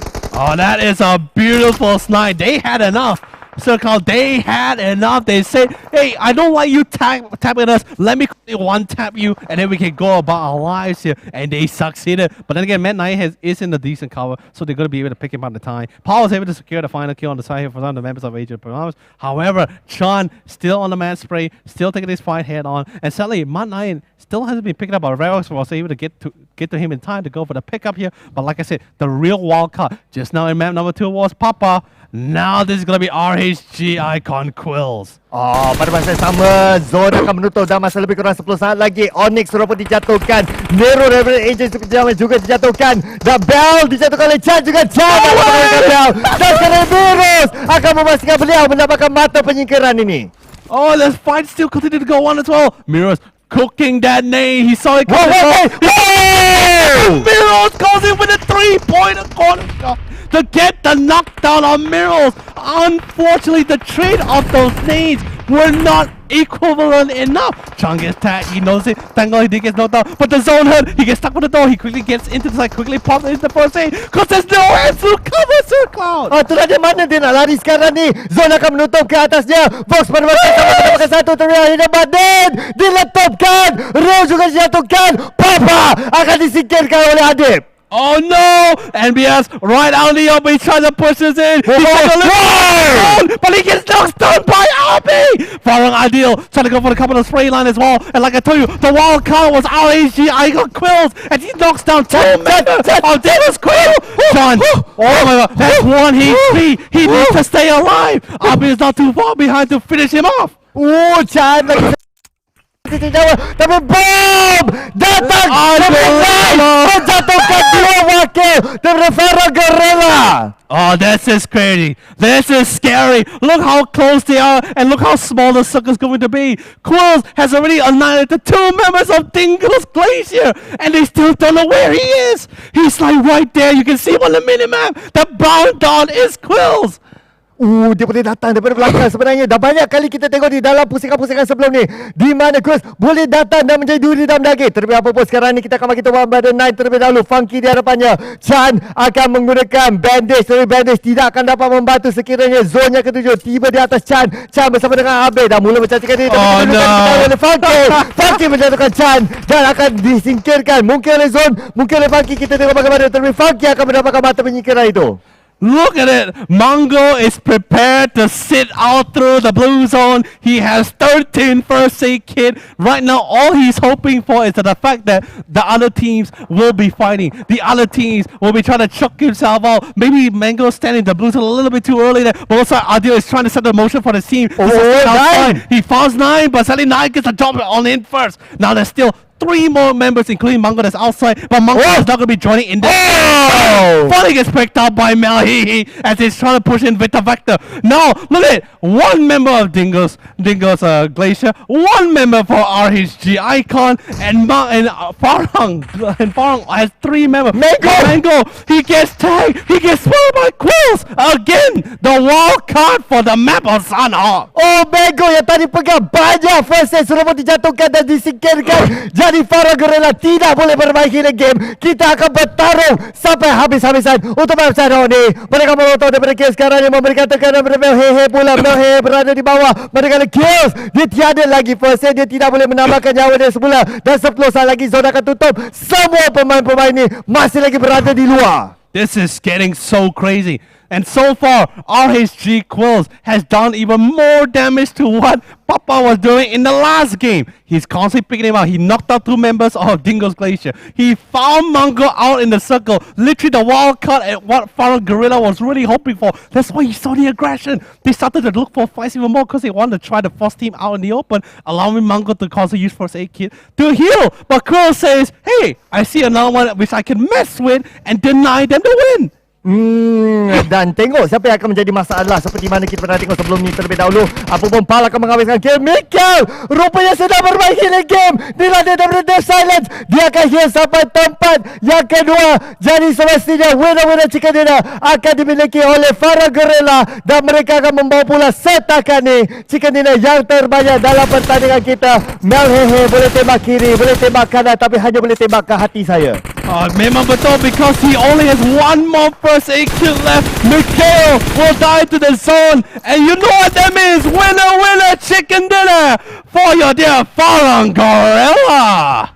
That is a beautiful snipe. They had enough. Circle, they had enough. They said, hey, I don't like you tapping us. Let me one tap you, and then we can go about our lives here. And they succeeded. But then again, Matt Knight is in a decent cover, so they're going to be able to pick him up the time. Paul was able to secure the final kill on the side here for some of the members of Agent Promise. However, Chan still on the man spray, still taking this fight head on. And sadly, Matt Knight still hasn't been picked up by Revox, was able to get to him in time to go for the pickup here. But like I said, the real wild card just now in map number 2 was Papa. Now this is going to be RHG Icon Quills. Oh, pada masa yang sama, Zone akan menutup dan masa lebih kurang 10 saat lagi. Onyx sudah pun dijatuhkan. Nero daripada Agent juga dijatuhkan. Dan Bell dijatuhkan oleh Chan juga. Chan akan mendapatkan Bell. Dan sekarang Virus akan memastikan beliau mendapatkan mata penyingkiran ini. Oh, this fight still continue to go on as well. Miros cooking that nade. He saw it coming. Miros goes in with a 3-pointer corner shot to get the knockdown on Miros. Unfortunately, the trade of those nades were not equivalent enough. Chang gets tagged, he knows it. Thank God he gets knocked out. But the zone hurt, he gets stuck with the door. He quickly gets into the side, quickly pops into the first aid. Because there's no hands to cover Sir Cloud. Itulah dia mana dia nak lari sekarang ni. Zone akan menutup ke atasnya. Vox pada masa sama mendapatkan satu terlihat hebat. Dan diletupkan. Ro juga dijatuhkan. Papa akan disingkirkan oleh Adib. Oh no! NBS right out in the open, he tries to push us in. He takes a little but he gets knocked down by Abi! Farang Ideal trying to go for the couple of spray line as well. And like I told you, the wild card was RHG Icon Quills, and he knocks down 2 members of Davis Quill! John, oh my god, that's 1 HP! He needs to stay alive! Abi is not too far behind to finish him off! Oh, Chan lagi tapi bom datang menjatuhkan 2 wakil daripada Farah Guerrilla. Oh, this is crazy. This is scary. Look how close they are, and look how small the circle's going to be. Quills has already annihilated 2 members of Dingle's Glacier, and they still don't know where he is. He's like right there. You can see him on the minimap. The brown dot is Quills. Dia boleh datang daripada belakang sebenarnya. Dah banyak kali kita tengok di dalam pusingan-pusingan sebelum ni, di mana Cruz boleh datang dan menjadi duri dalam daging. Terlebih apa pun sekarang ni kita akan bagi tahu pada Night terlebih dahulu. Funky di hadapannya. Chan akan menggunakan bandage. Tapi bandage tidak akan dapat membantu sekiranya zone yang ke-7 tiba di atas Chan. Chan bersama dengan Abe dah mula mencacikan diri. Oh no! Funky. Funky menjatuhkan Chan dan akan disingkirkan. Mungkin oleh zone, mungkin oleh Funky. Kita tengok bagaimana. Terlebih Funky akan mendapatkan mata penyingkiran itu. Look at it. Mongo is prepared to sit out through the blue zone. He has 13 first aid kit. Right now, all he's hoping for is the fact that the other teams will be fighting. The other teams will be trying to chuck himself out. Maybe Mango standing the blue zone a little bit too early there. But also, Adil is trying to set the motion for the team. He falls 9, but suddenly 9 gets a drop on in first. Now there's still 3 more members, including Mango, that's outside, but Mango is not going to be joining in this. Finally gets picked up by Mel as he's trying to push in Vita Vector. Now, look at it. 1 member of Dingo's Glacier, 1 member for RHG Icon, and Farang has 3 members. Mango, he gets tagged, he gets swallowed by Quills. Again, the wild card for the map of Sanhok. Oh, Mango yang tadi pegang banyak first set sudah pun dijatuhkan dan disingkirkan. Jadi Farah Guerrilla tidak boleh bermain the game. Kita akan bertarung sampai habis-habisan untuk map Sanhok ni. Mereka memotong daripada kills sekarang ni, memberikan tekanan daripada Mel Hehe pula. Mel Hehe berada di bawah. Mereka kills. Dia tiada lagi first set. Dia tidak boleh menambahkan nyawa dia semula. Dan 10 saat lagi zone akan tutup. Semua pemain-pemain ni masih lagi berada di luar. This is getting so crazy. And so far, RHG Quills has done even more damage to what Papa was doing in the last game. He's constantly picking him out. He knocked out 2 members of Dingo's Glacier. He found Mango out in the circle. Literally the wild card at what Farah Guerrilla was really hoping for. That's why you saw the aggression. They started to look for fights even more because they wanted to try to force team out in the open, allowing Mango to constantly use first aid kit to heal. But Quill says, hey, I see another one which I can mess with and deny them the win. Dan tengok siapa yang akan menjadi masalah seperti mana kita pernah tengok sebelum ni terlebih dahulu. Apapun Pal akan menghabiskan game. Mikael rupanya sedang bermain healing game. Dilatih daripada Death Silence. Dia akan heal sampai tempat yang kedua. Jadi semestinya winner-winner chicken dinner akan dimiliki oleh Farah Guerrilla. Dan mereka akan membawa pula setakat ni chicken dinner yang terbanyak dalam pertandingan kita. Mel Hehe boleh tembak kiri, boleh tembak kanan, tapi hanya boleh tembak ke hati saya. Memang betul because he only has one more first aid kit left. Mikhail will die to the zone. And you know what that means? Winner, winner, chicken dinner for your dear Farang Gorilla.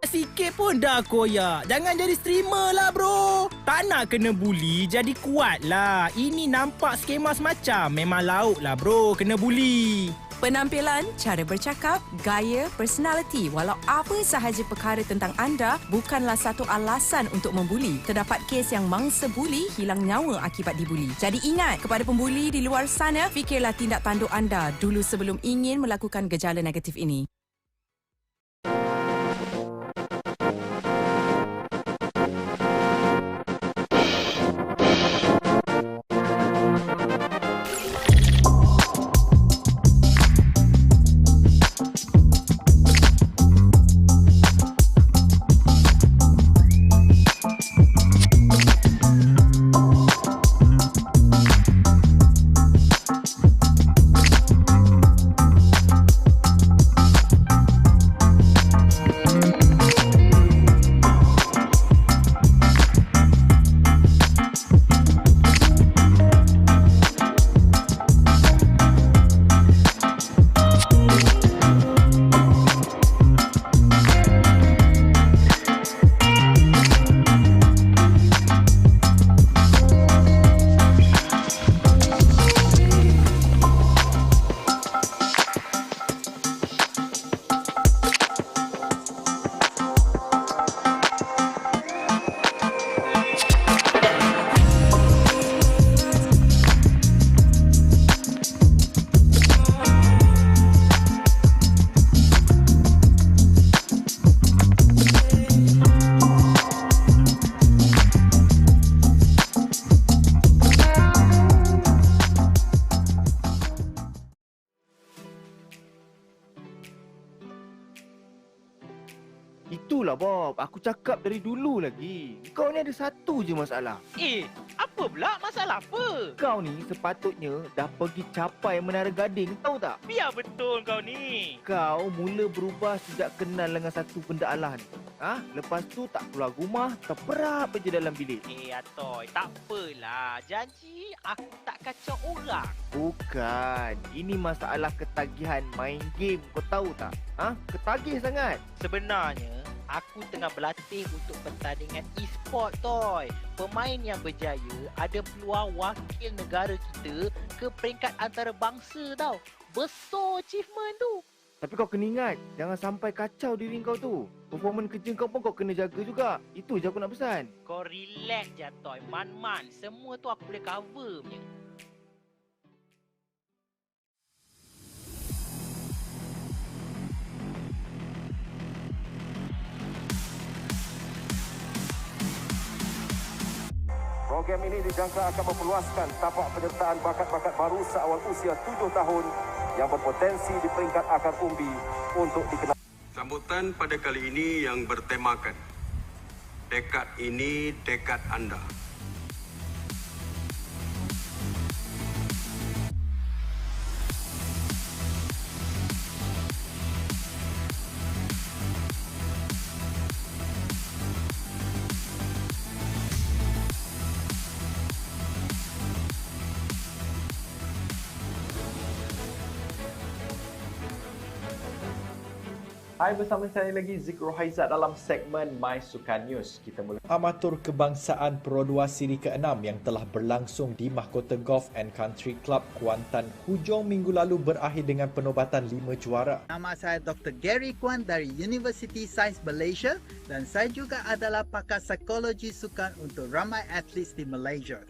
Sikit pun dah koyak. Jangan jadi streamer lah bro. Tak nak kena bully, jadi kuat lah. Ini nampak skema semacam. Memang lauk lah bro, kena bully. Penampilan, cara bercakap, gaya, personality, walau apa sahaja perkara tentang anda bukanlah satu alasan untuk membuli. Terdapat kes yang mangsa buli hilang nyawa akibat dibuli. Jadi ingat, kepada pembuli di luar sana, fikirlah tindak tanduk anda dulu sebelum ingin melakukan gejala negatif ini. Itulah Bob, aku cakap dari dulu lagi. Kau ni ada satu je masalah. Apa pula? Masalah apa? Kau ni sepatutnya dah pergi capai Menara Gading, tahu tak? Biar betul kau ni. Kau mula berubah sejak kenal dengan satu benda Allah ni. Lepas tu tak keluar rumah, terperap je dalam bilik. Atoy, tak apalah. Janji aku tak kacau orang. Bukan, ini masalah ketagihan main game, kau tahu tak? Ketagih sangat. Sebenarnya, aku tengah berlatih untuk pertandingan e-sport, Toy. Pemain yang berjaya ada peluang wakil negara kita ke peringkat antarabangsa tau. Besar achievement tu. Tapi kau kena ingat, jangan sampai kacau diri kau tu. Performance kerja kau pun kau kena jaga juga. Itu je aku nak pesan. Kau relax je, Toy. Man-man. Semua tu aku boleh cover punya. Program ini dijangka akan memperluaskan tapak penyertaan bakat-bakat baru seawal usia 7 tahun yang berpotensi di peringkat akar umbi untuk dikenal. Sambutan pada kali ini yang bertemakan dekad ini dekad anda. Hai, bersama saya lagi Zik Rohaizat dalam segmen My Sukan News. Kita mula amatur kebangsaan Pro 2 siri ke-6 yang telah berlangsung di Mahkota Golf and Country Club Kuantan hujung minggu lalu berakhir dengan penobatan 5 juara. Nama saya Dr. Gary Kwan dari University Science Malaysia dan saya juga adalah pakar psikologi sukan untuk ramai atlet di Malaysia.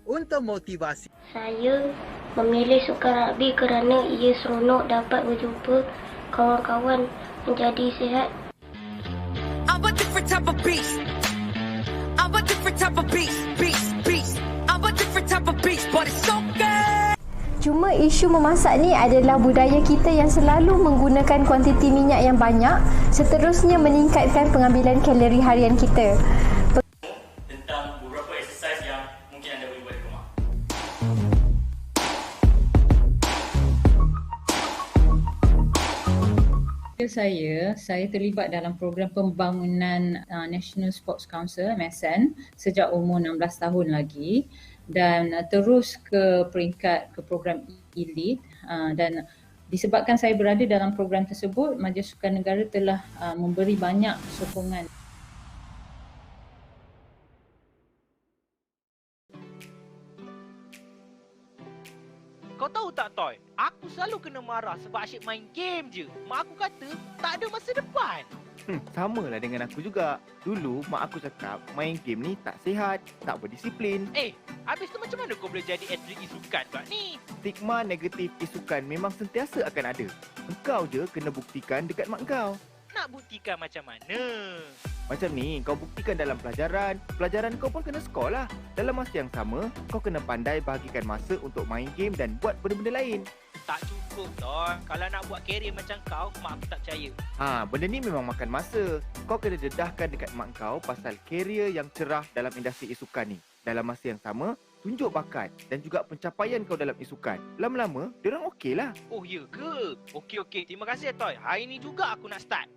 Untuk motivasi, saya memilih sukan rugby kerana ia seronok dapat berjumpa kawan-kawan menjadi sihat. I'm a different type of beast. I'm a different type of beast. I'm a different type of beast, but it's so good. Cuma isu memasak ni adalah budaya kita yang selalu menggunakan kuantiti minyak yang banyak, seterusnya meningkatkan pengambilan kalori harian kita. Tentang beberapa exercise yang mungkin anda boleh buat di rumah. Saya terlibat dalam program pembangunan National Sports Council (MSN) sejak umur 16 tahun lagi dan terus ke program elite dan disebabkan saya berada dalam program tersebut, Majlis Sukan Negara telah memberi banyak sokongan. Kau tahu tak, Toy? Aku selalu kena marah sebab asyik main game je. Mak aku kata tak ada masa depan. Sama lah dengan aku juga. Dulu mak aku cakap main game ni tak sihat, tak berdisiplin. Habis tu macam mana kau boleh jadi atlet isukan pula ni? Stigma negatif isukan memang sentiasa akan ada. Engkau je kena buktikan dekat mak kau. Nak buktikan macam mana? Macam ni, kau buktikan dalam pelajaran. Pelajaran kau pun kena skor lah. Dalam masa yang sama, kau kena pandai bahagikan masa untuk main game dan buat benda-benda lain. Tak cukup, Ton. Kalau nak buat kerjaya macam kau, mak aku tak percaya. Benda ni memang makan masa. Kau kena dedahkan dekat mak kau pasal kerjaya yang cerah dalam industri isukan ni. Dalam masa yang sama, tunjuk bakat dan juga pencapaian kau dalam isukan. Lama-lama, diorang okey lah. Oh, ya ke? Okey. Terima kasih, Toy. Hari ni juga aku nak start.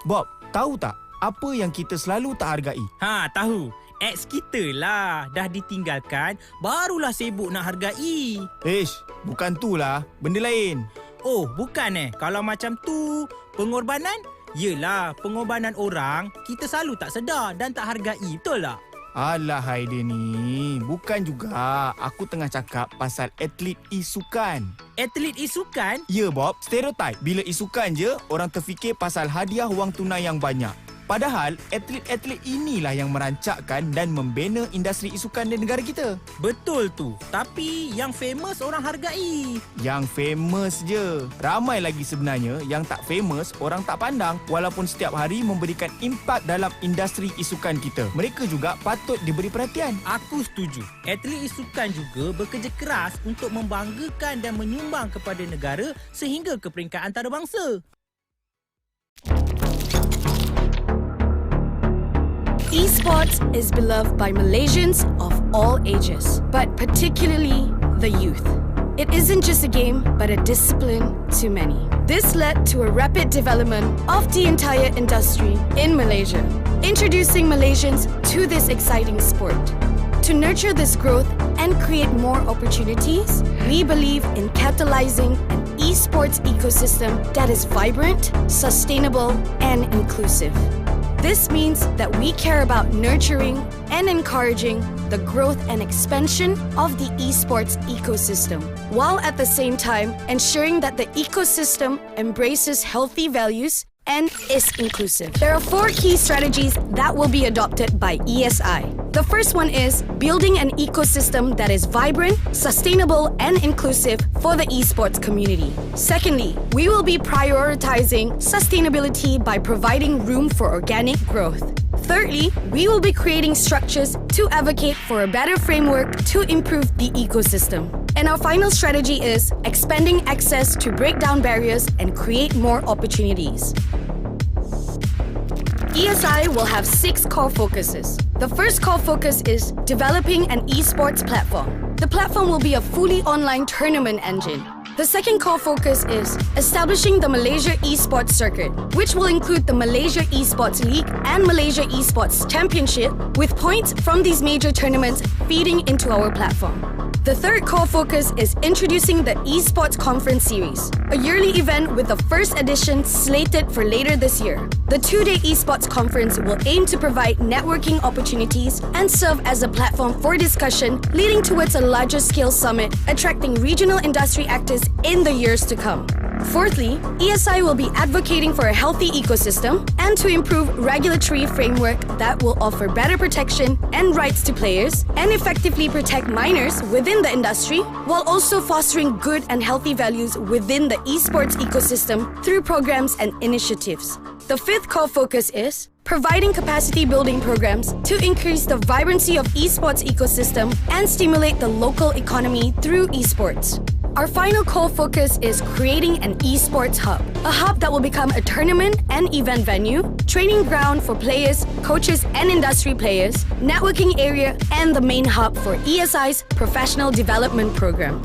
Bob, tahu tak apa yang kita selalu tak hargai? Tahu. Ex kita lah. Dah ditinggalkan, barulah sibuk nak hargai. Bukan tu lah. Benda lain. Oh, bukan Kalau macam tu, pengorbanan? Yelah, pengorbanan orang kita selalu tak sedar dan tak hargai, betul tak? Alah Haida ni, bukan juga. Aku tengah cakap pasal atlet e-sukan. Atlet e-sukan? Ya Bob, stereotip. Bila e-sukan je, orang terfikir pasal hadiah wang tunai yang banyak. Padahal, atlet-atlet inilah yang merancakkan dan membina industri e-sukan di negara kita. Betul tu. Tapi yang famous orang hargai. Yang famous je. Ramai lagi sebenarnya yang tak famous, orang tak pandang walaupun setiap hari memberikan impak dalam industri e-sukan kita. Mereka juga patut diberi perhatian. Aku setuju. Atlet e-sukan juga bekerja keras untuk membanggakan dan menyumbang kepada negara sehingga ke peringkat antarabangsa. Esports is beloved by Malaysians of all ages, but particularly the youth. It isn't just a game, but a discipline to many. This led to a rapid development of the entire industry in Malaysia, introducing Malaysians to this exciting sport. To nurture this growth and create more opportunities, we believe in catalyzing an esports ecosystem that is vibrant, sustainable, and inclusive. This means that we care about nurturing and encouraging the growth and expansion of the esports ecosystem, while at the same time ensuring that the ecosystem embraces healthy values and is inclusive. There are 4 key strategies that will be adopted by ESI. The first one is building an ecosystem that is vibrant, sustainable, and inclusive for the esports community. Secondly, we will be prioritizing sustainability by providing room for organic growth. Thirdly, we will be creating structures to advocate for a better framework to improve the ecosystem. And our final strategy is expanding access to break down barriers and create more opportunities. ESI will have 6 core focuses. The first core focus is developing an esports platform. The platform will be a fully online tournament engine. The second core focus is establishing the Malaysia Esports Circuit, which will include the Malaysia Esports League and Malaysia Esports Championship, with points from these major tournaments feeding into our platform. The third core focus is introducing the Esports Conference Series, a yearly event with the first edition slated for later this year. The 2-day Esports Conference will aim to provide networking opportunities and serve as a platform for discussion, leading towards a larger scale summit, attracting regional industry actors in the years to come. Fourthly, ESI will be advocating for a healthy ecosystem and to improve regulatory framework that will offer better protection and rights to players and effectively protect minors within the industry, while also fostering good and healthy values within the esports ecosystem through programs and initiatives. The fifth core focus is providing capacity building programs to increase the vibrancy of esports ecosystem and stimulate the local economy through esports. Our final core focus is creating an esports hub, a hub that will become a tournament and event venue, training ground for players, coaches and industry players, networking area, and the main hub for ESI's professional development program.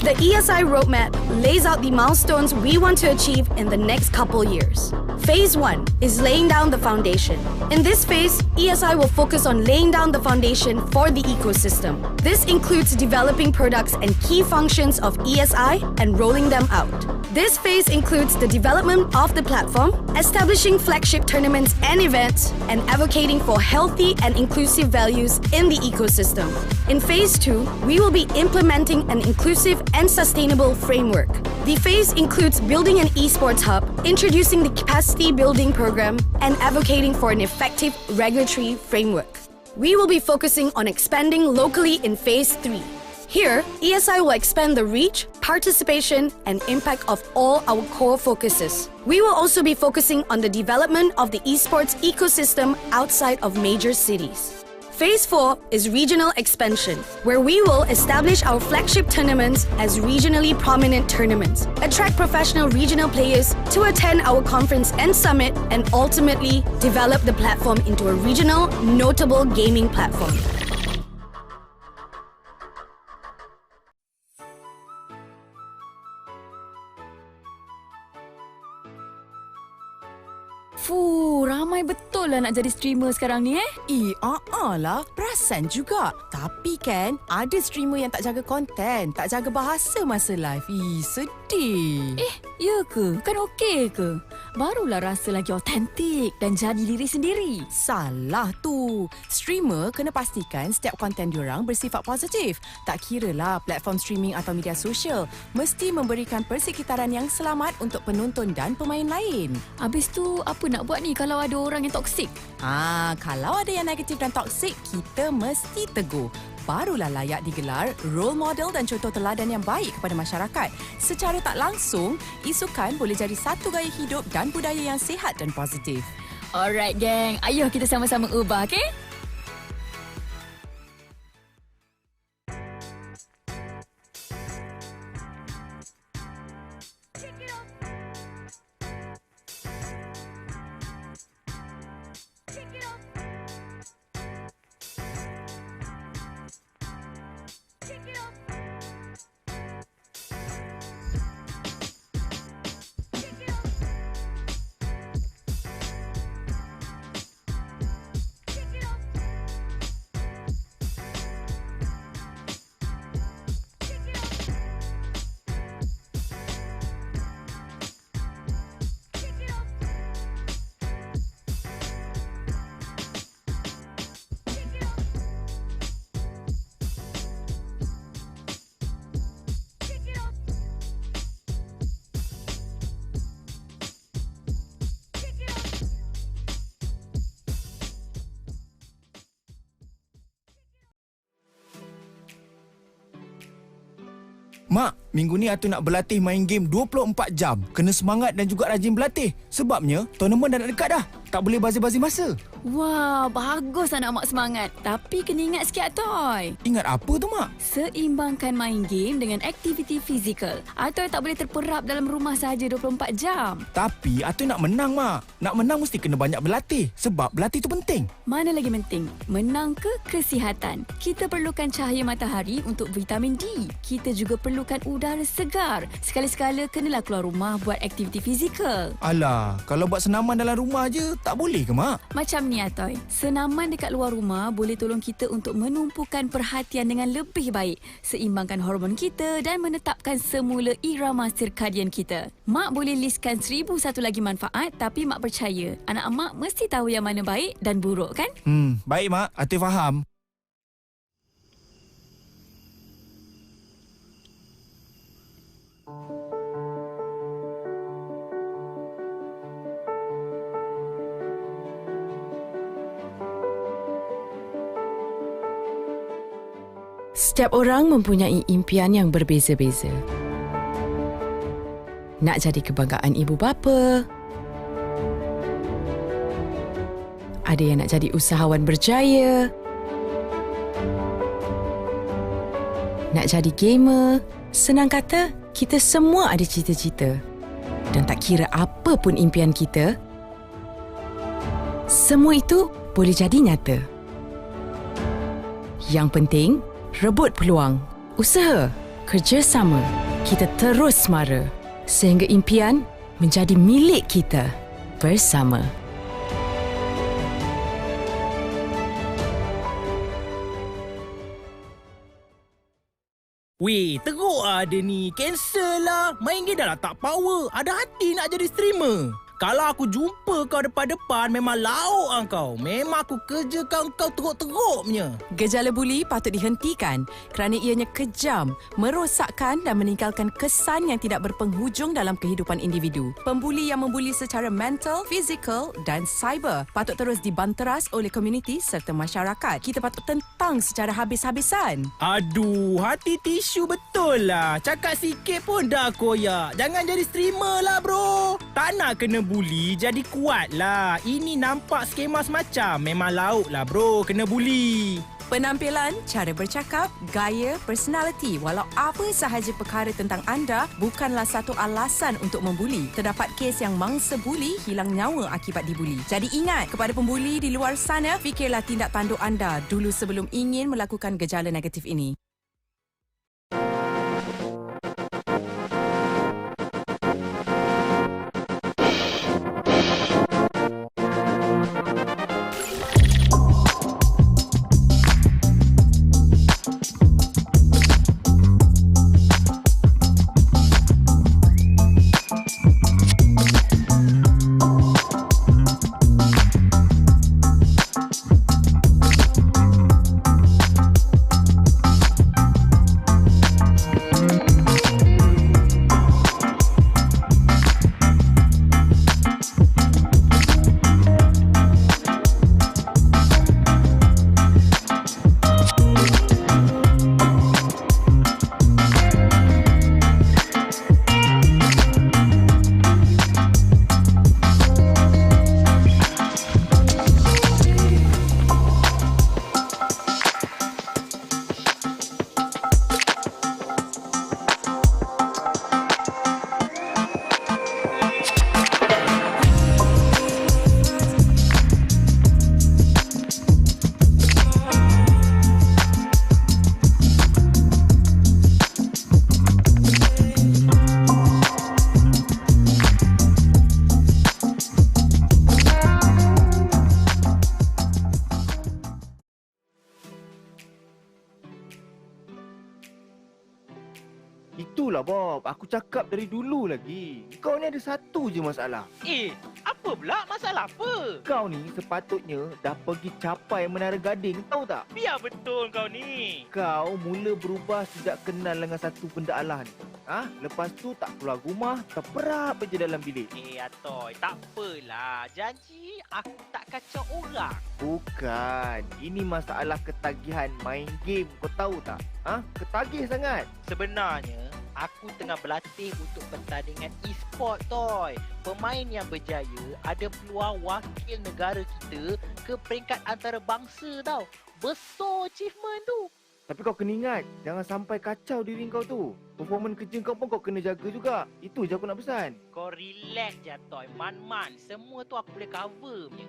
The ESI roadmap lays out the milestones we want to achieve in the next couple years. Phase 1 is laying down the foundation. In this phase, ESI will focus on laying down the foundation for the ecosystem. This includes developing products and key functions of ESI and rolling them out. This phase includes the development of the platform, establishing flagship tournaments and events, and advocating for healthy and inclusive values in the ecosystem. In Phase 2, we will be implementing an inclusive and sustainable framework. The phase includes building an esports hub, introducing the capacity building program, and advocating for an effective regulatory framework. We will be focusing on expanding locally in Phase 3. Here, ESI will expand the reach, participation, and impact of all our core focuses. We will also be focusing on the development of the esports ecosystem outside of major cities. Phase 4 is regional expansion, where we will establish our flagship tournaments as regionally prominent tournaments, attract professional regional players to attend our conference and summit, and ultimately develop the platform into a regional, notable gaming platform. Ramai betul lah nak jadi streamer sekarang ni lah. Perasan juga. Tapi kan, ada streamer yang tak jaga konten, tak jaga bahasa masa live. Sedih. Ya ke? Kan okey ke? Barulah rasa lagi autentik dan jadi diri sendiri. Salah tu. Streamer kena pastikan setiap konten diorang bersifat positif. Tak kiralah platform streaming atau media sosial, mesti memberikan persekitaran yang selamat untuk penonton dan pemain lain. Habis tu, apa nak buat ni kalau ada orang yang toksik? Kalau ada yang negatif dan toksik, kita mesti tegur. Barulah layak digelar role model dan contoh teladan yang baik kepada masyarakat. Secara tak langsung, isukan boleh jadi satu gaya hidup dan budaya yang sihat dan positif. Alright, geng. Ayuh kita sama-sama ubah, okey? Mak, minggu ni Atu nak berlatih main game 24 jam. Kena semangat dan juga rajin berlatih. Sebabnya, tournament dah nak dekat dah. Tak boleh bazir-bazir masa. Wah, bagus anak mak semangat. Tapi kena ingat sikit, Toy. Ingat apa tu, Mak? Seimbangkan main game dengan aktiviti fizikal. Atoy tak boleh terperap dalam rumah sahaja 24 jam. Tapi Atu nak menang, Mak. Nak menang mesti kena banyak berlatih. Sebab berlatih tu penting. Mana lagi penting? Menang ke kesihatan? Kita perlukan cahaya matahari untuk vitamin D. Kita juga perlukan udara segar. Sekali-sekala kenalah keluar rumah buat aktiviti fizikal. Alah, kalau buat senaman dalam rumah je, tak boleh ke, Mak? Macam ni, Atoy. Senaman dekat luar rumah boleh tolong kita untuk menumpukan perhatian dengan lebih baik, seimbangkan hormon kita dan menetapkan semula irama sirkadian kita. Mak boleh listkan 1001 lagi manfaat, tapi Mak percaya anak mak mesti tahu yang mana baik dan buruk, kan? Baik, Mak. Atoy faham. Setiap orang mempunyai impian yang berbeza-beza. Nak jadi kebanggaan ibu bapa. Ada yang nak jadi usahawan berjaya. Nak jadi gamer. Senang kata, kita semua ada cita-cita. Dan tak kira apa pun impian kita, semua itu boleh jadi nyata. Yang penting, rebut peluang, usaha, kerjasama. Kita terus semara sehingga impian menjadi milik kita bersama. Weh, teruk lah dia ni. Cancel lah. Main game dah lah tak power. Ada hati nak jadi streamer. Kalau aku jumpa kau depan-depan, memang lauk lah kau. Memang aku kerjakan kau teruk-teruk punya. Gejala buli patut dihentikan kerana ianya kejam, merosakkan dan meninggalkan kesan yang tidak berpenghujung dalam kehidupan individu. Pembuli yang membuli secara mental, fizikal dan cyber patut terus dibanteras oleh komuniti serta masyarakat. Kita patut tentang secara habis-habisan. Aduh, hati tisu betul lah. Cakap sikit pun dah koyak. Jangan jadi streamer lah bro. Tak nak kena buli, jadi kuat lah. Ini nampak skema semacam. Memang lauk lah bro, kena buli. Penampilan, cara bercakap, gaya, personality, walau apa sahaja perkara tentang anda bukanlah satu alasan untuk membuli. Terdapat kes yang mangsa buli hilang nyawa akibat dibuli. Jadi ingat, kepada pembuli di luar sana, fikirlah tindak tanduk anda dulu sebelum ingin melakukan gejala negatif ini. Itulah Bob, aku cakap dari dulu lagi. Kau ni ada satu je masalah. Apa pula? Masalah apa? Kau ni sepatutnya dah pergi capai Menara Gading, tahu tak? Biar betul kau ni. Kau mula berubah sejak kenal dengan satu benda Allah ni. Lepas tu tak keluar rumah, terperap je dalam bilik. Atoy, tak apalah. Janji aku tak kacau orang. Bukan, ini masalah ketagihan main game, kau tahu tak? Ketagih sangat. Sebenarnya, aku tengah berlatih untuk pertandingan e-sport, Toy. Pemain yang berjaya ada peluang wakil negara kita ke peringkat antarabangsa tau. Besar achievement tu. Tapi kau kena ingat, jangan sampai kacau diri kau tu. Performance kerja kau pun kau kena jaga juga. Itu je aku nak pesan. Kau relax je, Toy. Man-man. Semua tu aku boleh cover punya.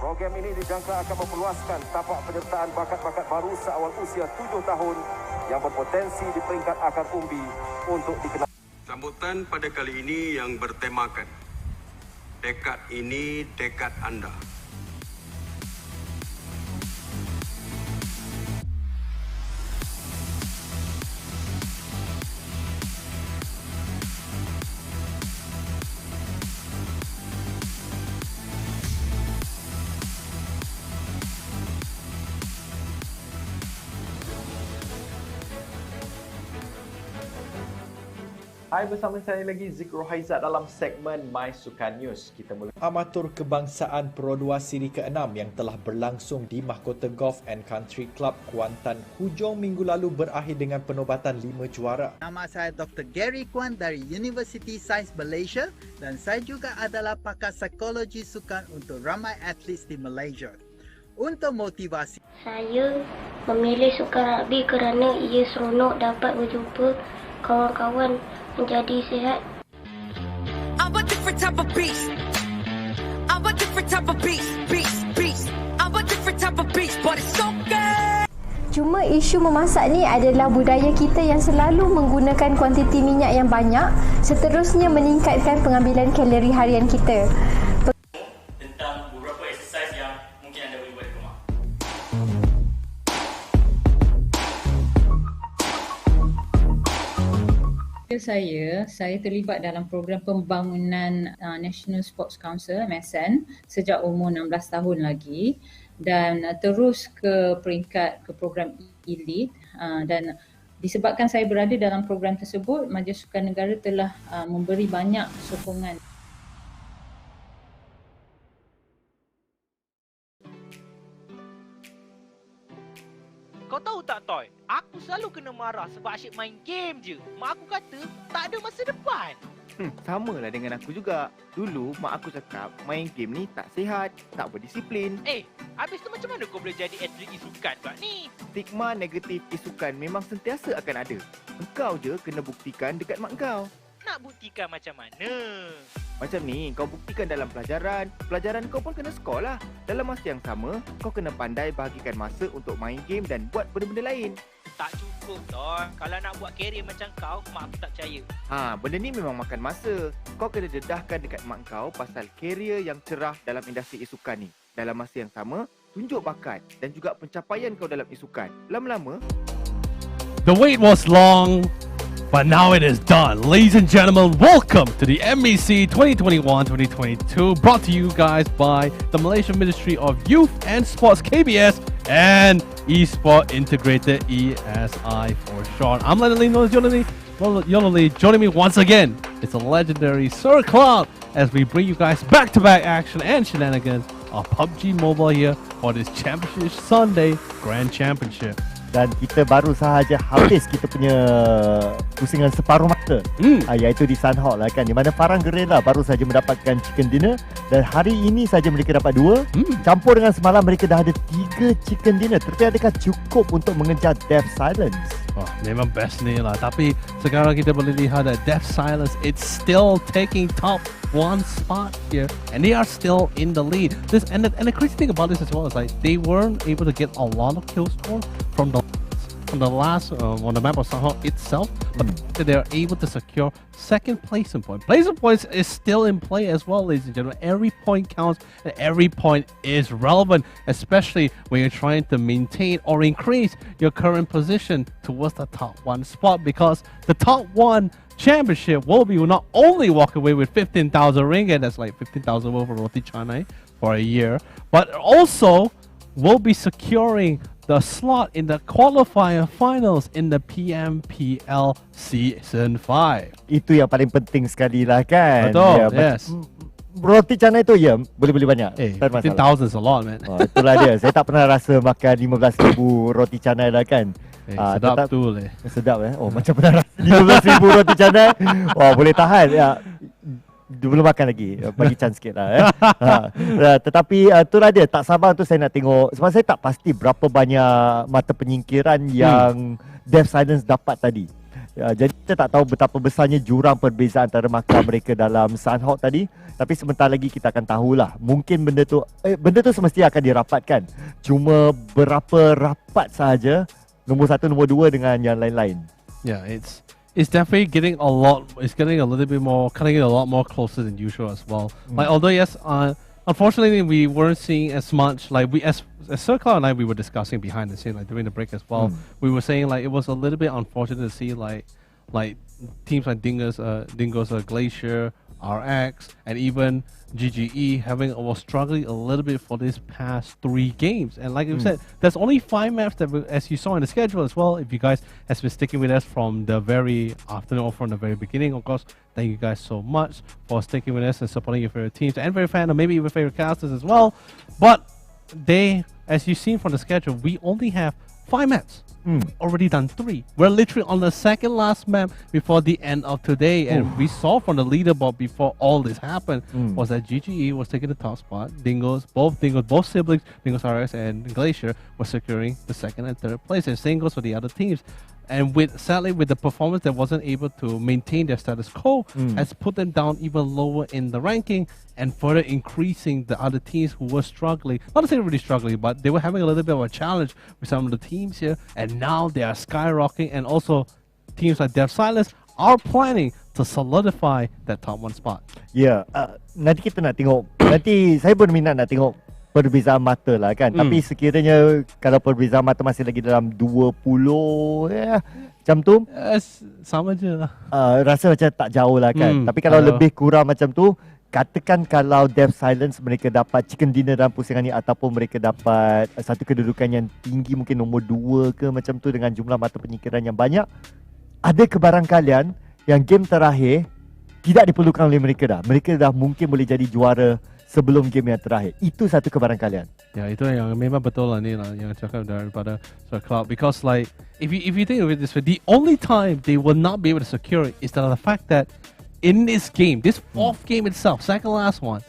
Program ini dijangka akan memperluaskan tapak penyertaan bakat-bakat baru seawal usia 7 tahun yang berpotensi di peringkat akar umbi untuk dikenal. Sambutan pada kali ini yang bertemakan tekad ini tekad anda. Hai, bersama saya lagi Zik Rohaizat dalam segmen My Sukan News. Kita mula amatur kebangsaan Pro 2 siri ke-6 yang telah berlangsung di Mahkota Golf and Country Club Kuantan hujung minggu lalu berakhir dengan penobatan 5 juara. Nama saya Dr. Gary Kwan dari University Science Malaysia dan saya juga adalah pakar psikologi sukan untuk ramai atlet di Malaysia. Untuk motivasi, saya memilih sukan rugby kerana ia seronok dapat berjumpa kawan-kawan menjadi sihat. I'm a different type of beast. I'm a different type of beast. I'm a different type of beast, but it's okay. Cuma isu memasak ni adalah budaya kita yang selalu menggunakan kuantiti minyak yang banyak, seterusnya meningkatkan pengambilan kalori harian kita. Tentang beberapa exercise yang mungkin anda boleh buat di rumah. Saya terlibat dalam program pembangunan National Sports Council MSN sejak umur 16 tahun lagi dan terus ke program elite dan disebabkan saya berada dalam program tersebut, Majlis Sukan Negara telah memberi banyak sokongan. Kau tahu tak, Toy? Aku selalu kena marah sebab asyik main game je. Mak aku kata tak ada masa depan. Sama lah dengan aku juga. Dulu mak aku cakap main game ni tak sihat, tak berdisiplin. Habis tu macam mana kau boleh jadi atlet e-sukan pula ni? Stigma negatif e-sukan memang sentiasa akan ada. Engkau je kena buktikan dekat mak kau. Nak buktikan macam mana? Macam ni, kau buktikan dalam pelajaran. Pelajaran kau pun kena skor lah. Dalam masa yang sama, kau kena pandai bahagikan masa untuk main game dan buat benda-benda lain. Tak cukup, Ton. Kalau nak buat karier macam kau, mak aku tak percaya. Benda ni memang makan masa. Kau kena dedahkan dekat mak kau pasal karier yang cerah dalam industri e-sukan ni. Dalam masa yang sama, tunjuk bakat dan juga pencapaian kau dalam e-sukan. Lama-lama, The wait was long, but now it is done. Ladies and gentlemen, welcome to the MEC 2021-2022, brought to you guys by the Malaysia Ministry of Youth and Sports, KBS, and Esports Integrated, ESI for short. I'm Leonard Lee, Yonali. Joining me once again, it's a legendary Sir Cloud as we bring you guys back-to-back action and shenanigans on PUBG Mobile here for this Championship Sunday Grand Championship. Dan kita baru sahaja habis kita punya pusingan separuh mata, iaitu di Sanhok lah kan, di mana Farang Gerela baru saja mendapatkan chicken dinner dan hari ini saja mereka dapat 2 campur dengan semalam mereka dah ada 3 chicken dinner. Tapi adakah cukup untuk mengejar Death Silence? Memang best ni lah. Tapi sekarang kita boleh lihat that Death Silence, it's still taking top 1 spot here and they are still in the lead. And the crazy thing about this as well is like they weren't able to get a lot of kill score from the from the last on the map of Sanhok itself, but they are able to secure second placement point. Placement points is still in play as well, ladies and gentlemen. Every point counts and every point is relevant, especially when you're trying to maintain or increase your current position towards the top 1 spot, because the top 1 championship will not only walk away with 15,000 ringgit, that's like 15,000 for Roti Canai for a year, but also will be securing the slot in the qualifier finals in the PMPL Season 5. Itu yang paling penting sekali lah kan. Betul, yes. Roti canai tu ya boleh-boleh banyak. 15,000 is a lot, man. Itulah dia. Saya tak pernah rasa makan 15,000 roti canai lah kan. Sedap tu leh. Sedap Oh, macam pernah rasa 15,000 roti canai. Boleh tahan ya. Belum makan lagi, bagi chance sikit lah tetapi itulah dia, tak sabar tu saya nak tengok, sebab saya tak pasti berapa banyak mata penyingkiran yang Death Silence dapat tadi. Jadi kita tak tahu betapa besarnya jurang perbezaan antara markah mereka dalam Sanhok tadi. Tapi sebentar lagi kita akan tahulah. Mungkin benda tu semestinya akan dirapatkan. Cuma berapa rapat sahaja nombor 1, nombor 2 dengan yang lain-lain. Yeah, it's definitely getting a lot. It's getting a little bit more, cutting it a lot more closer than usual as well. Like, although yes, unfortunately we weren't seeing as much. Like as Sir Cloud and I, we were discussing behind the scene, like during the break as well. We were saying like it was a little bit unfortunate to see like teams like Dingo's Glacier, RX, and even GGE was struggling a little bit for these past 3 games. And like you said, there's only 5 maps that, as you saw in the schedule as well, if you guys has been sticking with us from the very afternoon or from the very beginning, of course, thank you guys so much for sticking with us and supporting your favorite teams and favorite fan, or maybe even favorite casters as well. But as you've seen from the schedule, we only have 5 maps. Already done 3. We're literally on the second last map before the end of today, and we saw from the leaderboard before all this happened was that GGE was taking the top spot. Both siblings, Dingo's RS and Glacier, were securing the 2nd and 3rd place, and same goes for the other teams. And sadly, with the performance that wasn't able to maintain their status quo, has put them down even lower in the ranking and further increasing the other teams who were struggling. Not to say really struggling, but they were having a little bit of a challenge with some of the teams here. And now they are skyrocketing, and also teams like Death Silence are planning to solidify that top 1 spot. Ya, nanti kita nak tengok. Nanti saya berminat nak tengok perbezaan mata lah kan. Tapi sekiranya kalau perbezaan mata masih lagi dalam 20 macam tu, sama je lah. Rasa macam tak jauh lah kan. Tapi kalau lebih kurang macam tu, katakan kalau Death Silence mereka dapat chicken dinner dalam pusingan ni, ataupun mereka dapat satu kedudukan yang tinggi, mungkin nombor 2 ke macam tu, dengan jumlah mata penyingkiran yang banyak, ada kebarangkalian yang game terakhir tidak diperlukan oleh mereka dah. Mereka dah mungkin boleh jadi juara sebelum game yang terakhir. Itu satu kebarangkalian. Ya, itu yang memang betul lah ni lah yang cakap daripada Sir Cloud. Because like if you think of it this way, the only time they will not be able to secure it is the fact that in this game, this 4th game itself, second last one,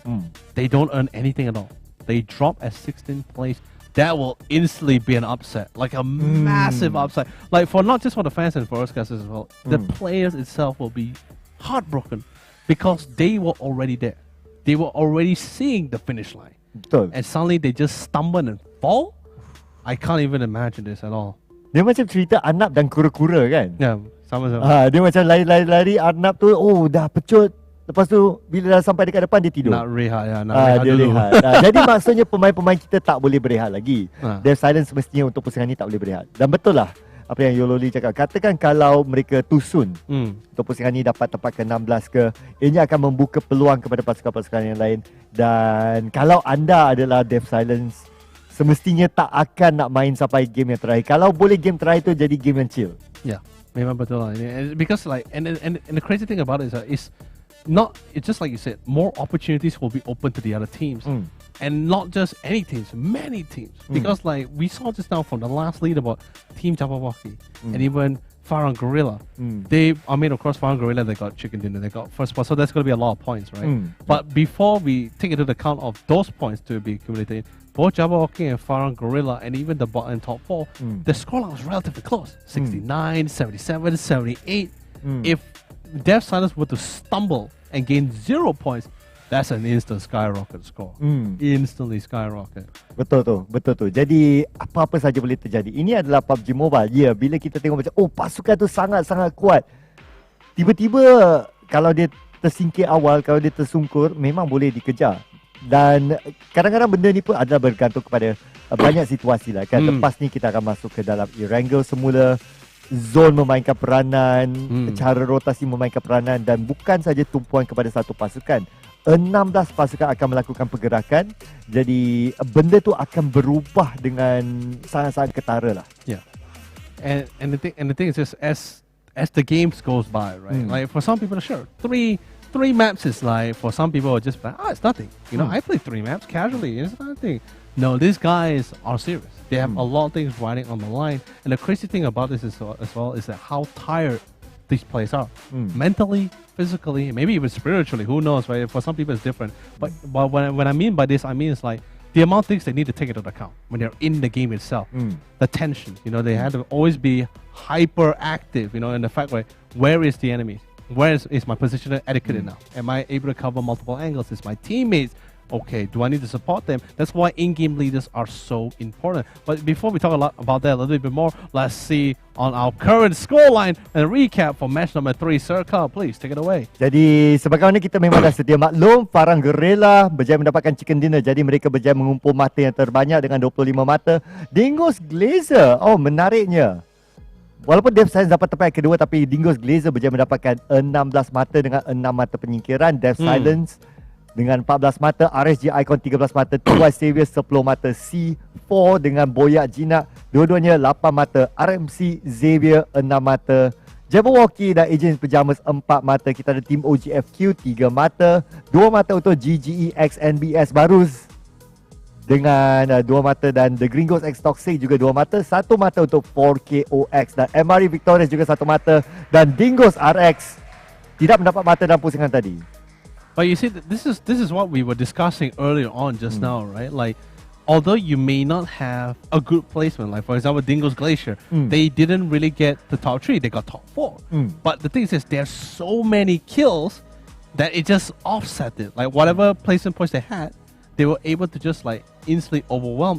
they don't earn anything at all. They drop at 16th place. That will instantly be an upset, like a massive upset. Like for not just for the fans and for us guys as well, the players itself will be heartbroken because they were already there. They were already seeing the finish line. Betul. And suddenly they just stumble and fall. I can't even imagine this at all. Dia macam cerita Arnab dan kura-kura kan? Ya, sama-sama. Dia macam lari Arnab tu, dah pecut. Lepas tu bila dah sampai dekat depan dia tidur. Nak rehat ya, nak rehat dia dulu. Rehat. Jadi maksudnya pemain-pemain kita tak boleh berehat lagi. Death Silence semestinya untuk pusingan ni tak boleh berehat. Dan betul lah apa yang Yololi cakap. Katakan kalau mereka tusun untuk pusingan ni dapat tempat ke-16 ke, ini akan membuka peluang kepada pasukan-pasukan yang lain. Dan kalau anda adalah Death Silence, semestinya tak akan nak main sampai game yang terakhir. Kalau boleh game terakhir tu jadi game yang chill. Ya, memang betul lah. Because like and the crazy thing about it is not, it's just like you said, more opportunities will be open to the other teams. And not just any teams, many teams. Because like we saw just now from the last leaderboard, Team Jabawaki and even Farang Gorilla. Of course, Farang Gorilla, they got chicken dinner, they got first spot, so that's going to be a lot of points, right? But before we take into the count of those points to be accumulated, both Jabawaki and Farang Gorilla and even the bottom top 4, the scoreline was relatively close. 69, 77, 78. If Death Silence were to stumble and gain 0 points, that's an instant skyrocket score. Instantly skyrocket. Betul tu. Jadi apa-apa saja boleh terjadi. Ini adalah PUBG Mobile. Ya, bila kita tengok macam pasukan tu sangat-sangat kuat. Tiba-tiba kalau dia tersingkir awal, kalau dia tersungkur, memang boleh dikejar. Dan kadang-kadang benda ni pun adalah bergantung kepada banyak situasi lah kan. Lepas ni kita akan masuk ke dalam Erangel semula. Zone memainkan peranan, cara rotasi memainkan peranan, dan bukan saja tumpuan kepada satu pasukan. 16 pasukan akan melakukan pergerakan. Jadi benda tu akan berubah dengan sangat-sangat ketara lah. Yeah. And the thing is just as the games goes by, right? Like for some people, sure, three maps is like, for some people are just like, it's nothing. You know, I play 3 maps casually, it's nothing. No, these guys are serious. They have a lot of things riding on the line. And the crazy thing about this is, as well is that how tired these players are. Mentally, physically, maybe even spiritually, who knows, right? For some people it's different. But when I mean by this, I mean it's like the amount of things they need to take into account when they're in the game itself. The tension, you know, they have to always be hyperactive, you know, and the fact where is the enemy? Where is my positional etiquette now? Am I able to cover multiple angles? Is my teammates okay? Do I need to support them? That's why in-game leaders are so important. But before we talk a lot about that a little bit more, let's see on our current scoreline and recap for match number 3. Circle, please take it away. Jadi sebagaimana kita memang dah sedia maklum, Farang Guerrilla berjaya mendapatkan chicken dinner. Jadi mereka berjaya mengumpul mata yang terbanyak dengan 25 mata. Dingo's Glazer, menariknya, walaupun Death Silence dapat tempat kedua, tapi Dingo's Glazer berjaya mendapatkan 16 mata dengan 6 mata penyingkiran. Death Silence dengan 14 mata, RSG Icon 13 mata, Twice Savior 10 mata, C4 dengan Boyak Jinak dua-duanya 8 mata, RMC Xavier 6 mata, Jabberwocky dan Agents Pyjamas 4 mata. Kita ada Team OGFQ 3 mata, 2 mata untuk GGE X NBS Barus dengan 2 mata, dan The Gringos X Toxic juga 2 mata, 1 mata untuk 4KOX, dan MRE Victorious juga 1 mata, dan Dingo's RX tidak mendapat mata dalam pusingan tadi. But you see, this is what we were discussing earlier on just now, right? Like, although you may not have a good placement, like for example, Dingo's Glacier, they didn't really get the top 3, they got top 4. But the thing is, there's so many kills that it just offset it. Like whatever placement points they had, they were able to just like instantly overwhelm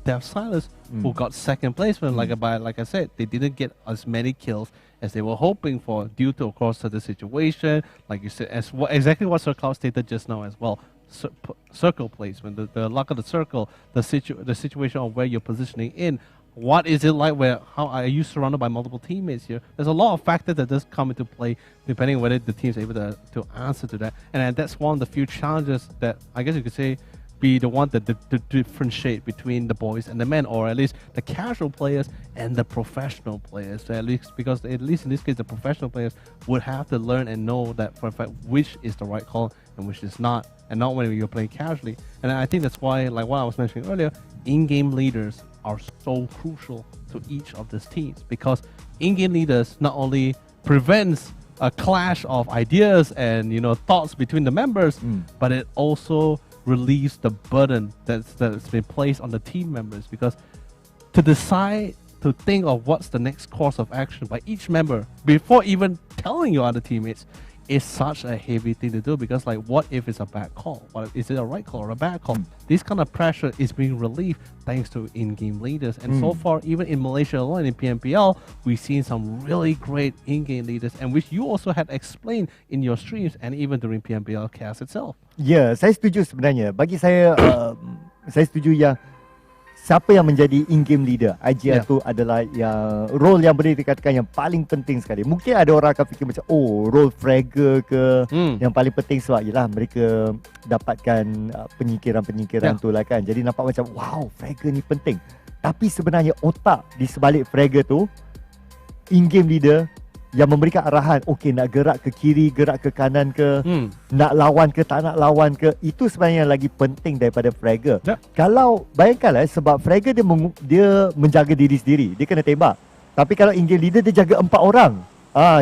Death Silence, who got second placement. Like I said, they didn't get as many kills as they were hoping for due to, of course, to the situation. Like you said, exactly what Sir Cloud stated just now as well. Circle placement, the luck of the circle, the situation of where you're positioning in. What is it like? How are you surrounded by multiple teammates here? There's a lot of factors that does come into play depending on whether the team's able to answer to that. And that's one of the few challenges that I guess you could say be the one that to differentiate between the boys and the men, or at least the casual players and the professional players. At least because in this case, the professional players would have to learn and know that for a fact which is the right call and which is not, and not when you're playing casually. And I think that's why, like what I was mentioning earlier, in-game leaders are so crucial to each of these teams, because in-game leaders not only prevents a clash of ideas and thoughts between the members, but it also relieves the burden that's been placed on the team members, because to decide to think of what's the next course of action by each member before even telling your other teammates is such a heavy thing to do, because like, what if it's a bad call? What if, is it a right call or a bad call? This kind of pressure is being relieved thanks to in-game leaders. And so far, even in Malaysia alone, in PMPL, we've seen some really great in-game leaders, and which you also had explained in your streams and even during PMPL cast itself. Ya, saya setuju sebenarnya. Bagi saya, saya setuju yang siapa yang menjadi in-game leader, IGL tu adalah yang role yang boleh dikatakan yang paling penting sekali. Mungkin ada orang akan fikir macam, role fragger ke yang paling penting sebab yelah mereka dapatkan penyingkiran-penyingkiran tu lah kan. Jadi nampak macam, wow, fragger ni penting. Tapi sebenarnya otak di sebalik fragger tu, in-game leader yang memberikan arahan, okey nak gerak ke kiri, gerak ke kanan ke, nak lawan ke tak nak lawan ke, itu sebenarnya yang lagi penting daripada fragger. Kalau bayangkanlah, sebab fragger dia menjaga diri sendiri, dia kena tembak. Tapi kalau in-game leader dia jaga 4 orang.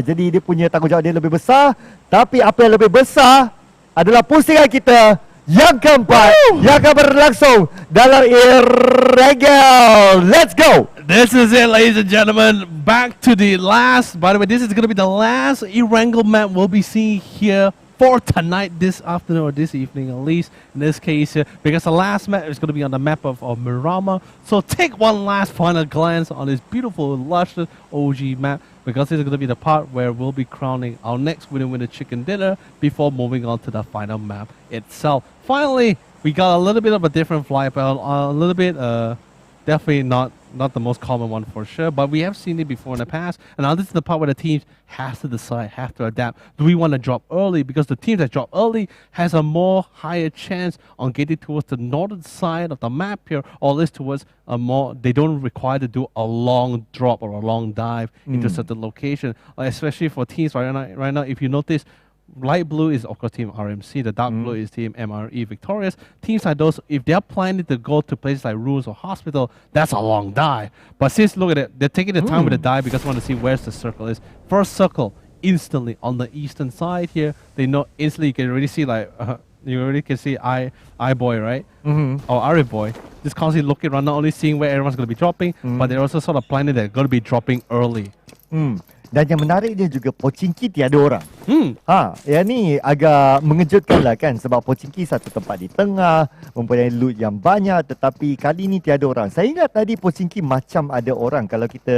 Jadi dia punya tanggungjawab dia lebih besar. Tapi apa yang lebih besar adalah pusingan kita yang keempat yang akan berlangsung dalam Erangel. Let's go! This is it, ladies and gentlemen. Back to the last. By the way, this is going to be the last Erangel map we'll be seeing here for tonight, this afternoon, or this evening at least, in this case, because the last map is going to be on the map of Miramar. So take one last final glance on this beautiful, lush OG map, because this is going to be the part where we'll be crowning our next winner chicken dinner before moving on to the final map itself. Finally, we got a little bit of a different flight, a little bit, definitely not the most common one for sure, but we have seen it before in the past. And now this is the part where the teams have to decide, have to adapt. Do we want to drop early? Because the teams that drop early has a more higher chance on getting towards the northern side of the map here, or at least towards a more, they don't require to do a long drop or a long dive into certain location, especially for teams right now, if you notice, light blue is of course Team RMC, the dark blue is Team MRE Victorious. Teams like those, if they're planning to go to places like ruins or hospital, that's a long dive. But since, look at it, they're taking the time with the dive because they want to see where's the circle is. First circle, instantly on the eastern side here, they know instantly, you can already see like, you already can see I boy, right? Or Ari boy, just constantly looking around, not only seeing where everyone's going to be dropping, but they're also sort of planning they're going to be dropping early. Dan yang menarik dia juga Pochinki tiada orang. Yang ni agak mengejutkan lah kan, sebab Pochinki satu tempat di tengah, mempunyai loot yang banyak, tetapi kali ni tiada orang. Saya ingat tadi Pochinki macam ada orang kalau kita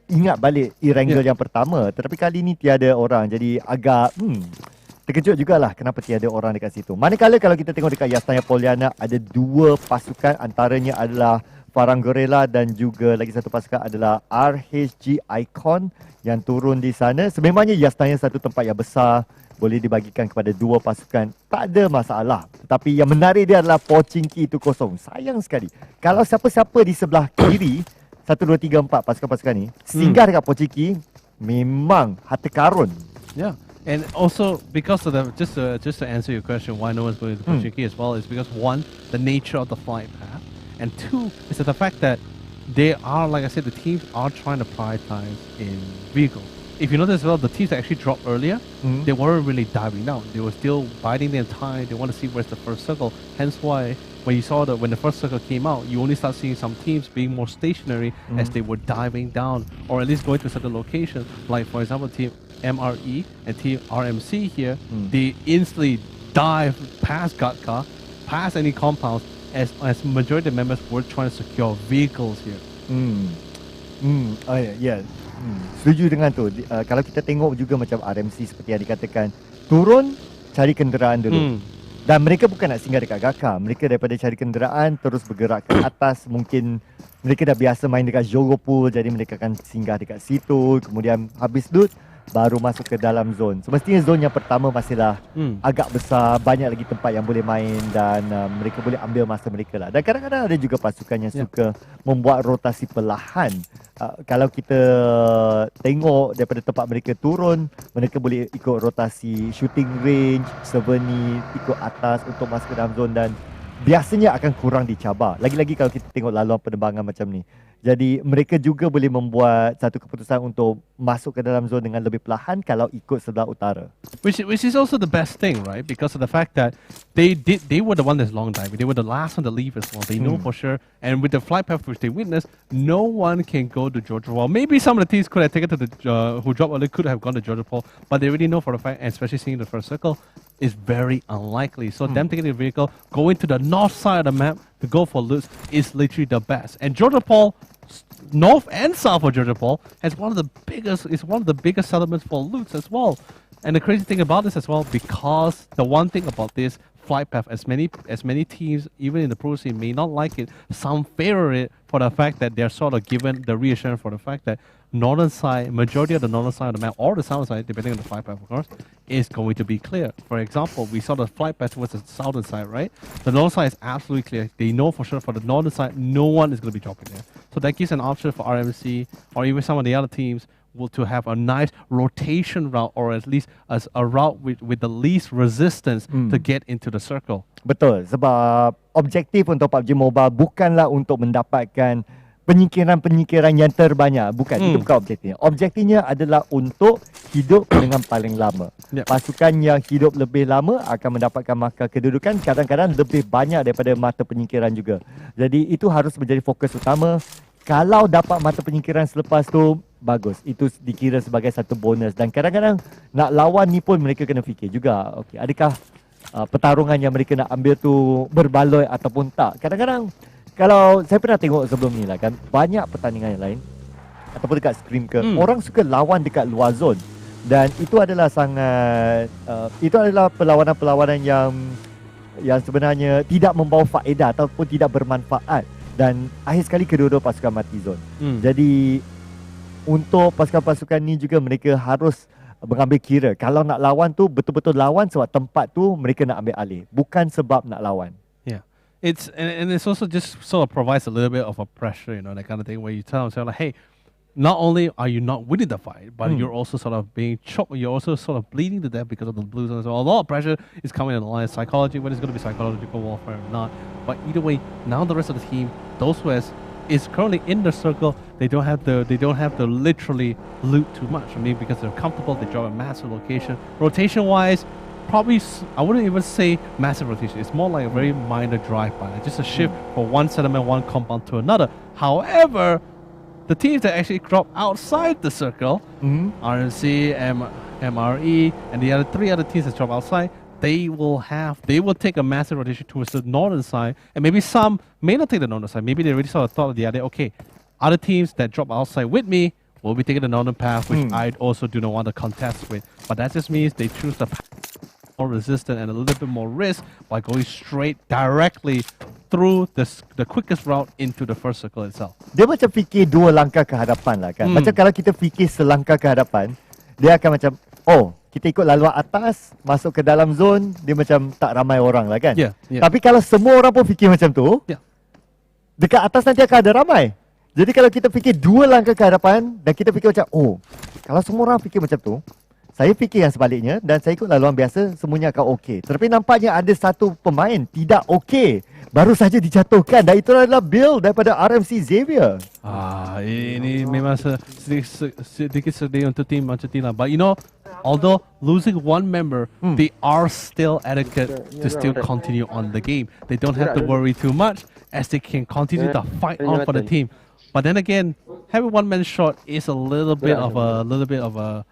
ingat balik Erangel yang pertama, tetapi kali ni tiada orang. Jadi agak terkejut jugalah kenapa tiada orang dekat situ. Manakala kalau kita tengok dekat Yastaya Poliana, ada dua pasukan, antaranya adalah Farang Gorilla dan juga lagi satu pasukan adalah RHG Icon yang turun di sana. Sememangnya Yastanya satu tempat yang besar, boleh dibagikan kepada dua pasukan, tak ada masalah. Tetapi yang menarik dia adalah Pochinki itu kosong. Sayang sekali. Kalau siapa-siapa di sebelah kiri 1, 2, 3, 4 pasukan-pasukan ni singgah dekat Pochinki, memang harta karun. Yeah. And also because of the just to answer your question why no one's going to Pochinki as well, is because one, the nature of the flight path. And two, is that the fact that they are, like I said, the teams are trying to prioritize in vehicles. If you notice as well, the teams that actually dropped earlier, they weren't really diving down. They were still biding their time. They want to see where's the first circle. Hence why, when you saw that when the first circle came out, you only start seeing some teams being more stationary as they were diving down, or at least going to certain locations. Like, for example, Team MRE and Team RMC here, they instantly dive past Gatka, past any compounds, as majority of the members were trying to secure vehicles here. Setuju dengan tu. Kalau kita tengok juga macam RMC seperti yang dikatakan, turun cari kenderaan dulu. Dan mereka bukan nak singgah dekat Gaka. Mereka daripada cari kenderaan terus bergerak ke atas. Mungkin mereka dah biasa main dekat Jogopul, jadi mereka akan singgah dekat situ. Kemudian habis loot, baru masuk ke dalam zone. Semestinya zone yang pertama masihlah agak besar, banyak lagi tempat yang boleh main dan mereka boleh ambil masa mereka lah. Dan kadang-kadang ada juga pasukan yang suka membuat rotasi perlahan. Kalau kita tengok daripada tempat mereka turun, mereka boleh ikut rotasi shooting range, souvenir, ikut atas untuk masuk ke dalam zone dan biasanya akan kurang dicabar. Lagi-lagi kalau kita tengok laluan penerbangan macam ni. Jadi mereka juga boleh membuat satu keputusan untuk masuk ke dalam zon dengan lebih perlahan kalau ikut sebelah utara. Which is also the best thing, right? Because of the fact that they were the one that's long diving. They were the last one to leave as well. They know for sure. And with the flight path which they witnessed, no one can go to Georgia Paul. Maybe some of the teams could have taken to the who dropped early could have gone to Georgia Paul, but they already know for the fact, and especially seeing the first circle, is very unlikely. So them taking the vehicle, going to the north side of the map to go for loots is literally the best. And Georgia Paul, north and south of Georgia Paul, is one of the biggest settlements for loots as well. And the crazy thing about this as well, because the one thing about this flight path, as many teams, even in the pro scene, may not like it, some favor it for the fact that they're sort of given the reassurance for the fact that northern side, majority of the northern side of the map, or the southern side, depending on the flight path, of course, is going to be clear. For example, we saw the flight path towards the southern side, right? The northern side is absolutely clear. They know for sure for the northern side, no one is going to be dropping there. So that gives an option for RMC or even some of the other teams to have a nice rotation route, or at least as a route with the least resistance to get into the circle. Betul, sebab objektif untuk PUBG Mobile bukanlah untuk mendapatkan penyingkiran-penyingkiran yang terbanyak. Bukan, itu bukan objektifnya. Objektifnya adalah untuk hidup dengan paling lama. Pasukan yang hidup lebih lama akan mendapatkan markah kedudukan, kadang-kadang lebih banyak daripada mata penyingkiran juga. Jadi itu harus menjadi fokus utama. Kalau dapat mata penyingkiran selepas tu, bagus. Itu dikira sebagai satu bonus. Dan kadang-kadang nak lawan ni pun mereka kena fikir juga, okey, adakah pertarungan yang mereka nak ambil tu berbaloi ataupun tak. Kadang-kadang kalau saya pernah tengok sebelum ni lah kan, banyak pertandingan yang lain ataupun dekat scrim ke, orang suka lawan dekat luar zone. Dan itu adalah sangat itu adalah perlawanan-perlawanan yang sebenarnya tidak membawa faedah ataupun tidak bermanfaat. Dan akhir sekali kedua-dua pasukan mati zone. Jadi untuk pasukan-pasukan ni juga mereka harus mengambil kira. Kalau nak lawan tu betul-betul lawan sebab tempat tu mereka nak ambil alih, bukan sebab nak lawan. Yeah, it's and it's also just sort of provides a little bit of a pressure, you know, that kind of thing where you tell them like, hey, not only are you not winning the fight, but you're also sort of being choked. You're also sort of bleeding to death because of the blue zone. So a lot of pressure is coming in the line. Psychology, whether it's going to be psychological warfare or not. But either way, now the rest of the team, those who is currently in the circle, they don't have to literally loot too much. I mean, because they're comfortable, they drop a massive location. Rotation wise, probably I wouldn't even say massive rotation. It's more like a very minor drive-by, just a shift from one settlement, one compound to another. However, the teams that actually drop outside the circle, RNC, MRE, and the other 3 other teams that drop outside, they will take a massive rotation towards the northern side, and maybe some may not take the northern side. Maybe they already sort of thought of the idea, okay, other teams that drop outside with me will be taking the northern path, which I also do not want to contest with. But that just means they choose the path more resistant and a little bit more risk by going straight directly through the quickest route into the first circle itself. Dia macam fikir 2 langkah ke hadapan lah kan. Macam kalau kita fikir selangkah ke hadapan, dia akan macam, oh, kita ikut laluan atas, masuk ke dalam zone, dia macam tak ramai orang lah kan. Tapi kalau semua orang pun fikir macam tu, dekat atas nanti akan ada ramai. Jadi kalau kita fikir 2 langkah ke hadapan dan kita fikir macam, oh, kalau semua orang fikir macam tu, saya fikir yang sebaliknya dan saya ikut laluan biasa, semuanya akan okey. Tetapi nampaknya ada satu pemain tidak okey, baru saja dijatuhkan, dan itu adalah Bill daripada RMC Xavier. Ini memang sedikit sedih untuk tim Argentina. But you know, although losing one member, they are still adequate to still continue on the game. They don't have to worry too much as they can continue to fight on for the team. But then again, having one man short is a little bit of a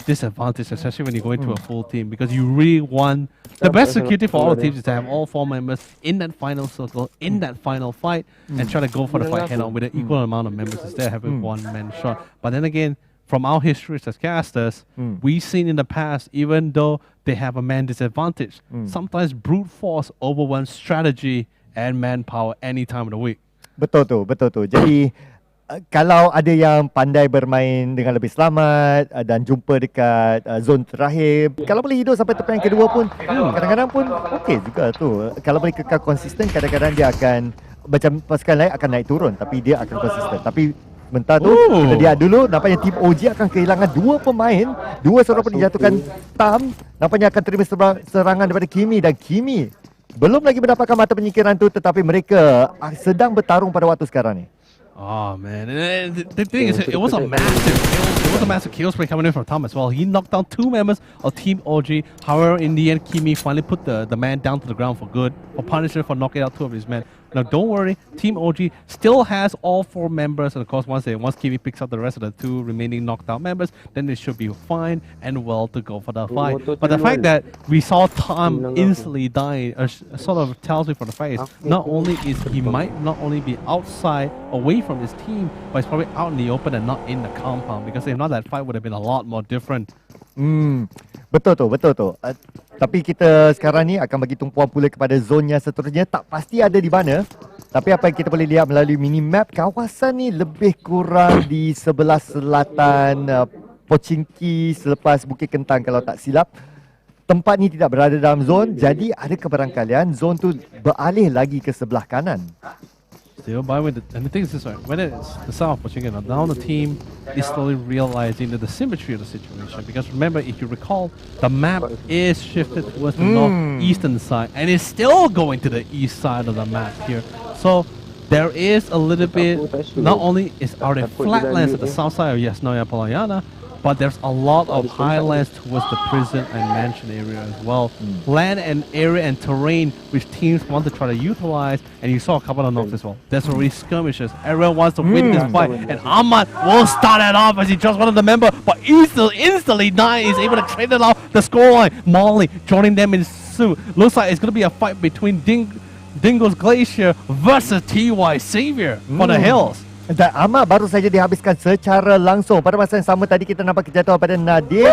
disadvantage, especially when you go into a full team, because you really want the best security for all the teams is to have all 4 members in that final circle, in that final fight, and try to go for the fight head on with an equal amount of members instead of having one man shot. But then again, from our histories as casters, we've seen in the past, even though they have a man disadvantage, sometimes brute force overwhelms strategy and manpower any time of the week. Betul tu. Jadi kalau ada yang pandai bermain dengan lebih selamat dan jumpa dekat zon terakhir, kalau boleh hidup sampai tepian kedua pun, kadang-kadang pun okey juga tu. Kalau boleh kekal konsisten, kadang-kadang dia akan, macam pasukan lain akan naik turun, tapi dia akan konsisten. Tapi sebentar tu, kita lihat dulu, nampaknya tim OG akan kehilangan 2 pemain, 2 seorang pun dijatuhkan Tam, nampaknya akan terima serangan daripada Kimi, dan Kimi belum lagi mendapatkan mata penyingkiran tu, tetapi mereka sedang bertarung pada waktu sekarang ni. Oh man, and the thing is, it was a massive kill spray coming in from Tom as well. He knocked down 2 members of Team OG. However, in the end, Kimi finally put the man down to the ground for good, for punishment for knocking out 2 of his men. Now, don't worry, Team OG still has all 4 members, and of course, once Kimi picks up the rest of the 2 remaining knocked out members, then they should be fine and well to go for the fight. But the fact that we saw Tom instantly dying sort of tells me for the fight is not only is he might not only be outside away from his team, but he's probably out in the open and not in the compound, because if not, that fight would have been a lot more different. Betul tu. Tapi kita sekarang ni akan bagi tumpuan pula kepada zon yang seterusnya. Tak pasti ada di mana, tapi apa yang kita boleh lihat melalui minimap, kawasan ni lebih kurang di sebelah selatan Pochinki selepas Bukit Kentang kalau tak silap. Tempat ni tidak berada dalam zon, jadi ada kebarangkalian zon tu beralih lagi ke sebelah kanan. Still by with and the thing is this way, when it's the South Pochinki, now the team is slowly realizing that the symmetry of the situation, because remember, if you recall, the map is shifted towards the northeastern side and is still going to the east side of the map here. So there is a little bit, not only are there flatlands at the south side of Yasnoya Polayana, but there's a lot of highlands towards the prison and mansion area as well. Land and area and terrain which teams want to try to utilize, and you saw a couple of knocks as well. There's already skirmishes. Everyone wants to win this fight, and Ahmad will start it off as he just one of the member, but instantly Nine is able to trade it off the scoreline. Molly joining them in soon. Looks like it's going to be a fight between Dingo's Glacier versus TY Savior on the hills. Dan Ahmad baru saja dihabiskan secara langsung. Pada masa yang sama tadi kita nampak kejatuhan pada Nadim.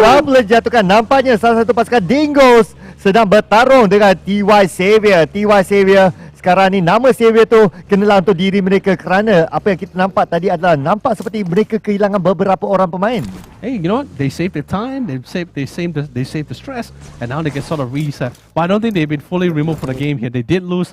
Problem jatuhkan. Nampaknya salah satu pasukan Dingos sedang bertarung dengan TY Savior. TY Savior sekarang ni nama Savior tu kenalah untuk diri mereka, kerana apa yang kita nampak tadi adalah nampak seperti mereka kehilangan beberapa orang pemain. Hey, you know what? They saved their time, they saved the stress, and now they can sort of reset. But I don't think they've been fully removed from the game here. They did lose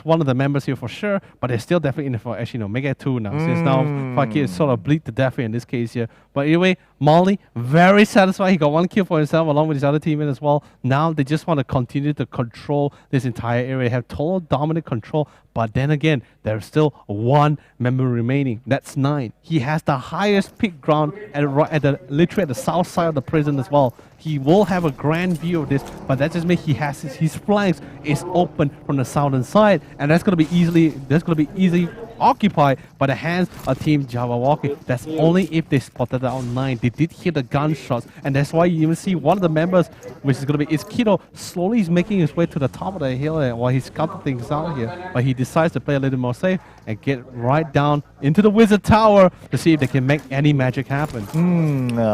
one of the members here for sure, but they're still definitely in it for actually Mega 2 now. Since now Fakir is sort of bleed to death here in this case here. But anyway, Molly very satisfied. He got one kill for himself along with his other teammate as well. Now they just want to continue to control this entire area, have total dominant control. But then again, there's still one member remaining. That's 9. He has the highest peak ground literally at the south side of the prison as well. He will have a grand view of this, but that just means he has his flanks is open from the southern side, and that's going to be easily occupied by the hands of Team Jabberwocky. That's only if they spotted out 9. They did hear the gunshots, and that's why you even see one of the members, which is going to be Kido, slowly is making his way to the top of the hill while he's scouting things out here. But he decides to play a little more safe and get right down into the Wizard Tower to see if they can make any magic happen.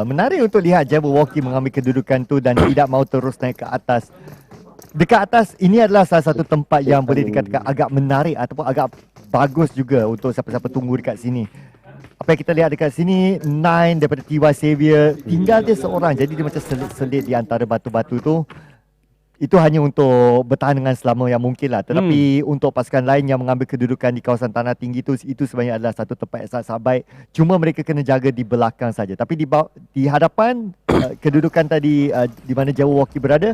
Menarik untuk lihat Jabberwocky mengambil kedudukan tu dan tidak mahu terus naik ke atas. Dekat atas ini adalah salah satu tempat yang boleh dikatakan agak menarik ataupun agak bagus juga untuk siapa-siapa tunggu dekat sini. Apa yang kita lihat dekat sini, 9 daripada TY Savior, tinggal dia seorang, jadi dia macam selit-selit di antara batu-batu tu. Itu hanya untuk bertahan dengan selama yang mungkin lah. Tetapi untuk pasukan lain yang mengambil kedudukan di kawasan tanah tinggi itu sebenarnya adalah satu tempat yang sangat baik. Cuma mereka kena jaga di belakang saja. Tapi di hadapan kedudukan tadi di mana Jabberwocky berada,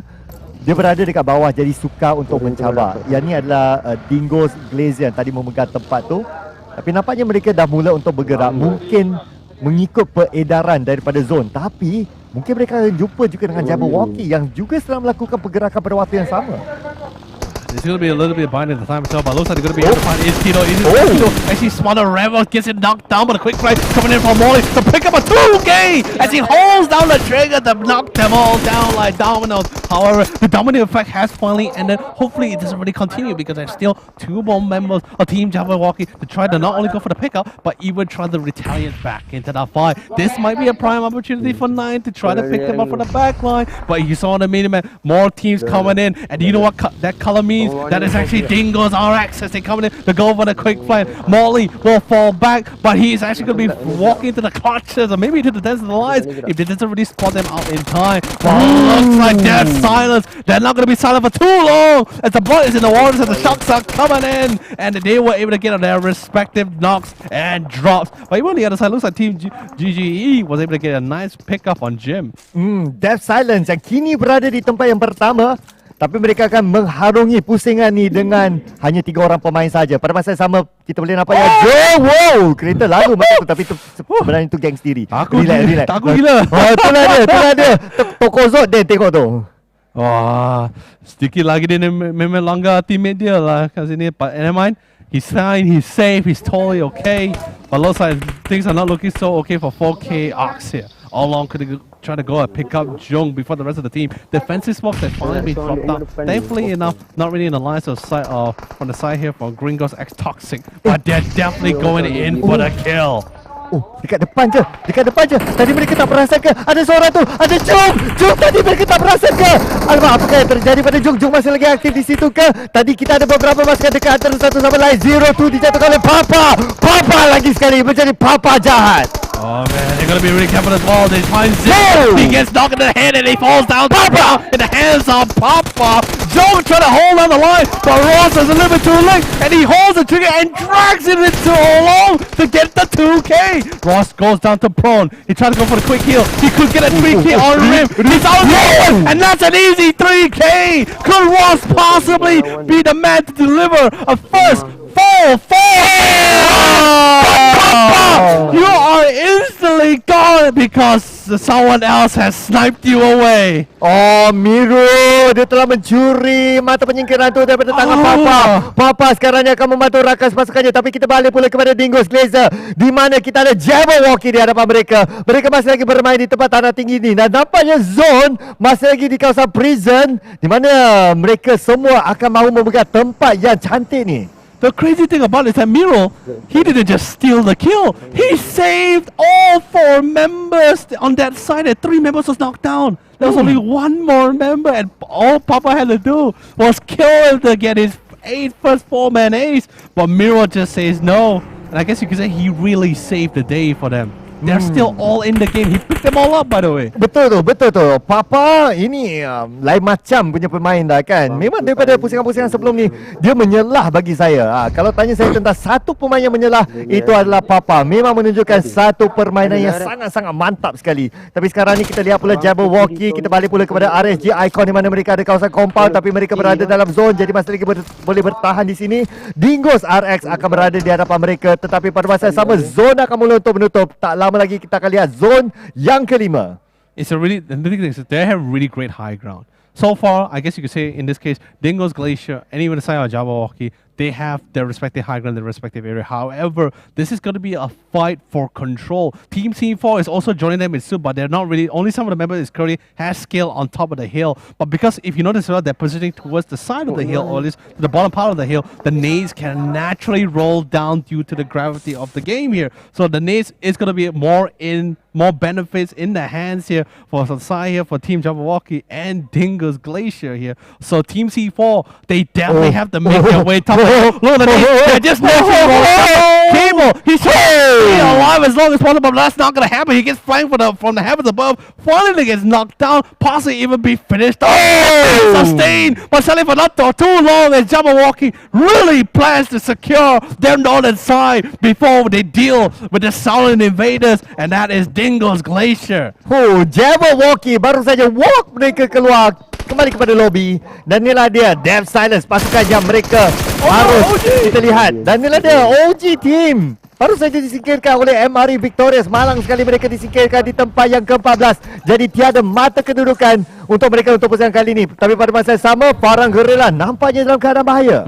dia berada dekat bawah, jadi sukar untuk mencabar. Yang ni adalah Dingo's Glacier yang tadi memegang tempat tu. Tapi nampaknya mereka dah mula untuk bergerak. Mungkin mengikut peredaran daripada zon. Tapi mungkin mereka akan jumpa juga dengan Jabberwocky yang juga sedang melakukan pergerakan pada waktu yang sama. There's going to be a little bit behind at the time itself, but looks like they're going to be able to find Kido. Kido actually spotted Rebel, gets it knocked down, but a quick play coming in from Molly to pick up a 2K as he holds down the trigger to knock them all down like dominoes. However, the dominant effect has finally ended. Hopefully, it doesn't really continue because there's still 2 more members of Team Jabberwocky to try to not only go for the pickup, but even try to retaliate back into that fight. This might be a prime opportunity for 9 to try to pick them up from the back line, but you saw on the minimap, more teams coming in, and you know what that color means? That is actually Dingo's RX as they coming in to go for the quick flank. Molly will fall back, but he's actually going to be walking to the clutches or maybe to the dance of the lines if they doesn't really spot them out in time. But looks like dead silence. They're not going to be silent for too long as the blood is in the waters and the shots are coming in, and they were able to get on their respective knocks and drops. But even on the other side, looks like Team GGE was able to get a nice pickup on Jim. Death Silence yang kini berada di tempat yang pertama. Tapi mereka akan mengharungi pusingan ni dengan hanya 3 orang pemain saja. Pada masa yang sama kita boleh nampak yang kereta lalu macam tu, tapi tu sebenarnya tu geng sendiri. Takut Oh, gila. itulah dia. Toko Zod dia tengok tu. Wah, sedikit lagi dia memang langgar teammate dia lah kat sini. But never mind. He's fine, he's safe, he's totally okay. But looks like things are not looking so okay for 4K Ox here. All along could try to go and pick up Jung before the rest of the team. Defensive smokes have finally been dropped out. Thankfully enough, not really in the lines of sight from the side here for Gringos X Toxic, but they're definitely going in for the kill. Dekat depan je. Tadi mereka tak perasan ke? Ada seorang tu, ada Jung tadi mereka tak perasan ke? Alamak, apakah yang terjadi pada Jung? Jung masih lagi aktif di situ ke? Tadi kita ada beberapa pasukan dekat antara satu sama lain. 0-2 dijatuhkan oleh Papa lagi sekali menjadi Papa jahat. Oh man, they're gonna be really careful as well. They find Zip. He gets knocked in the head and he falls down in the hands of Papa. Jung trying to hold on the line, but Ross is a little bit too late, and he holds the trigger and drags it into Olong to get the 2K. Ross goes down to prone. He tried to go for the quick heal. He could get a 3K on rim. He's out there, and that's an easy 3K. Could Ross possibly be the man to deliver a first 4-4? You are instantly gone it because someone else has sniped you away. Oh, Miro, dia telah mencuri mata penyingkiran tu daripada tangan Papa. Papa sekarang ni akan membantu rakan pasukannya, tapi kita balik pula kepada Dingo's Glazer, di mana kita ada Jabberwocky di hadapan mereka. Mereka masih lagi bermain di tempat tanah tinggi ni, dan nampaknya Zone masih lagi di kawasan prison, di mana mereka semua akan mahu memegang tempat yang cantik ni. The crazy thing about it is that Miro, he didn't just steal the kill. He saved all 4 members on that side, and 3 members was knocked down. There was only 1 more member, and all Papa had to do was kill him to get his first 4-man ace. But Miro just says no. And I guess you could say he really saved the day for them. They're still all in the game. He picked them all up, by the way. Betul tu. Papa ini lain macam punya pemain dah kan. Memang daripada pusingan-pusingan sebelum ni, dia menyelah bagi saya. Kalau tanya saya tentang satu pemain yang menyelah, itu adalah Papa. Memang menunjukkan satu permainan yang sangat-sangat mantap sekali. Tapi sekarang ni kita lihat pula Jabberwocky. Kita balik pula kepada RSG Icon, di mana mereka ada kawasan compound, tapi mereka berada dalam zone, jadi masih lagi boleh bertahan di sini. Dingo's RX akan berada di hadapan mereka, tetapi pada masa yang sama zone akan mula untuk menutup. Tak lama lagi kita akan lihat zone yang kelima. It's a really, the thing is, they have really great high ground. So far, I guess you could say in this case, Dingo's Glacier and even the side of Jabberwocky, they have their respective high ground in their respective area. However, this is going to be a fight for control. Team C4 is also joining them in soon, but they're not really, only some of the members is currently has skill on top of the hill. But because if you notice well, they're positioning towards the side of the hill, or at least the bottom part of the hill, the nades can naturally roll down due to the gravity of the game here. So the nades is going to be more benefits in the hands here for Sasai here, for Team Jabberwocky and Dingo's Glacier here. So Team C4, they definitely have to make their way top. Look at the nades, they're just naturally Cable, he's stay alive as long as possible, but that's not going to happen. He gets flanked from the heavens above, finally gets knocked down, possibly even be finished off. Sustained, but sadly for not too long as Jabberwocky really plans to secure their northern side before they deal with the southern invaders, and that is Dingo's Glacier. Jabberwocky baru saja walk mereka keluar kembali kepada lobby, dan inilah dia Death Silence, pasukan yang mereka harus kita lihat, dan inilah dia OG team baru saja disingkirkan oleh MRE Victorious. Malang sekali mereka disingkirkan di tempat yang ke-14, jadi tiada mata kedudukan untuk mereka untuk pusingan kali ini. Tapi pada masa yang sama, Farang Guerrilla nampaknya dalam keadaan bahaya.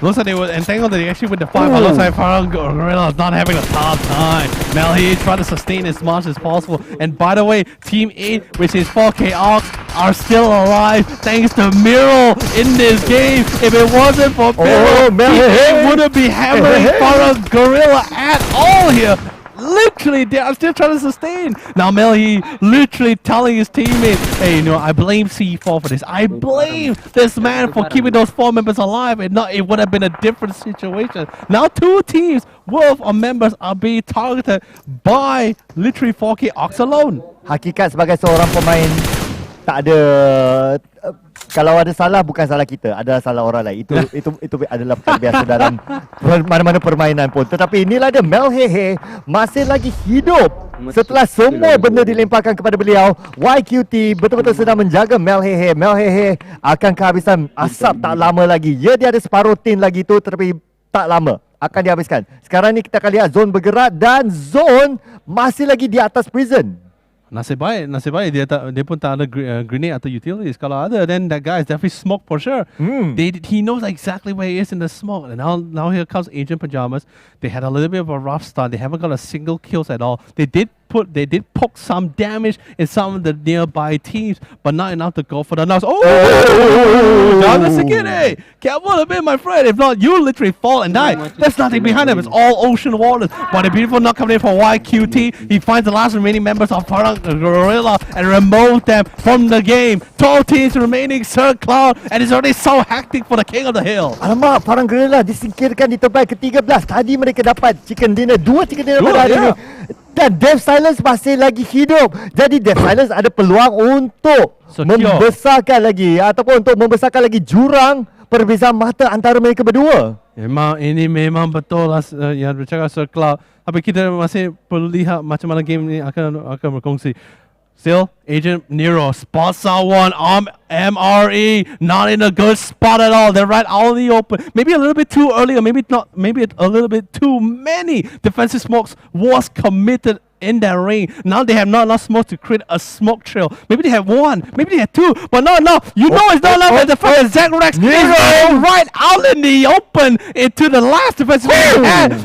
Looks like they were entangled actually with the fight, but looks like Farang Guerrilla is not having a tough time. Melhy trying to sustain as much as possible. And by the way, Team 8, which is 4K Ox, are still alive thanks to Miro in this game. If it wasn't for Miro, Team 8 wouldn't be hammering Farang Guerrilla at all here. Literally, they are still trying to sustain. Now Melhy literally telling his teammates, hey, I blame C4 for this. I blame this man for keeping those 4 members alive, and not, it would have been a different situation. Now 2 teams worth of members are being targeted by literally 4K Ox alone. Hakikat sebagai seorang pemain, tak ada kalau ada salah bukan salah kita, adalah salah orang lain. Itu adalah perkara biasa dalam mana-mana permainan pun. Tetapi inilah dia, Melhy masih lagi hidup setelah semua benda dilemparkan kepada beliau. YQT betul-betul sedang menjaga Melhy. Melhy akan kehabisan asap tak lama lagi. Dia ada separuh tin lagi tu, tetapi tak lama akan dihabiskan. Sekarang ni kita akan lihat Zone bergerak, dan Zone masih lagi di atas prison. Nasib baik dia pun tak ada grenade atau utilities. Kalau ada, then that guy is definitely smoked for sure. He knows exactly where he is in the smoke. And now here comes Agent Pajamas. They had a little bit of a rough start. They haven't got a single kills at all. They did poke some damage in some of the nearby teams, but not enough to go for the knocks. Douglas again, hey! Careful a bit, my friend. If not, you literally fall and die. There's nothing behind him. It's all ocean waters. But a beautiful knock coming in for YQT. He finds the last remaining members of Farang Guerrilla and removes them from the game. 12 teams remaining, Sir Cloud, and it's already so hectic for the King of the Hill. Alamak, Farang Guerrilla disingkirkan di tempat ke-13. Tadi mereka dapat chicken dinner, 2 chicken dinner pada hari ini. Dan Death Silence masih lagi hidup. Jadi Death Silence ada peluang untuk membesarkan lagi, ataupun untuk membesarkan lagi jurang perbezaan mata antara mereka berdua. Memang betul lah yang bercakap Sir Cloud. Tapi kita masih perlu lihat macam mana game ni akan berkongsi. Still, Agent Nero spots someone. MRE not in a good spot at all. They're right out in the open. Maybe a little bit too early, or maybe not. Maybe a little bit too many defensive smokes was committed in that ring. Now they have not enough smoke to create a smoke trail. Maybe they have one, maybe they have two, but not enough. You know it's not enough at the fact that Zach Rex is right out in the open into the last defensive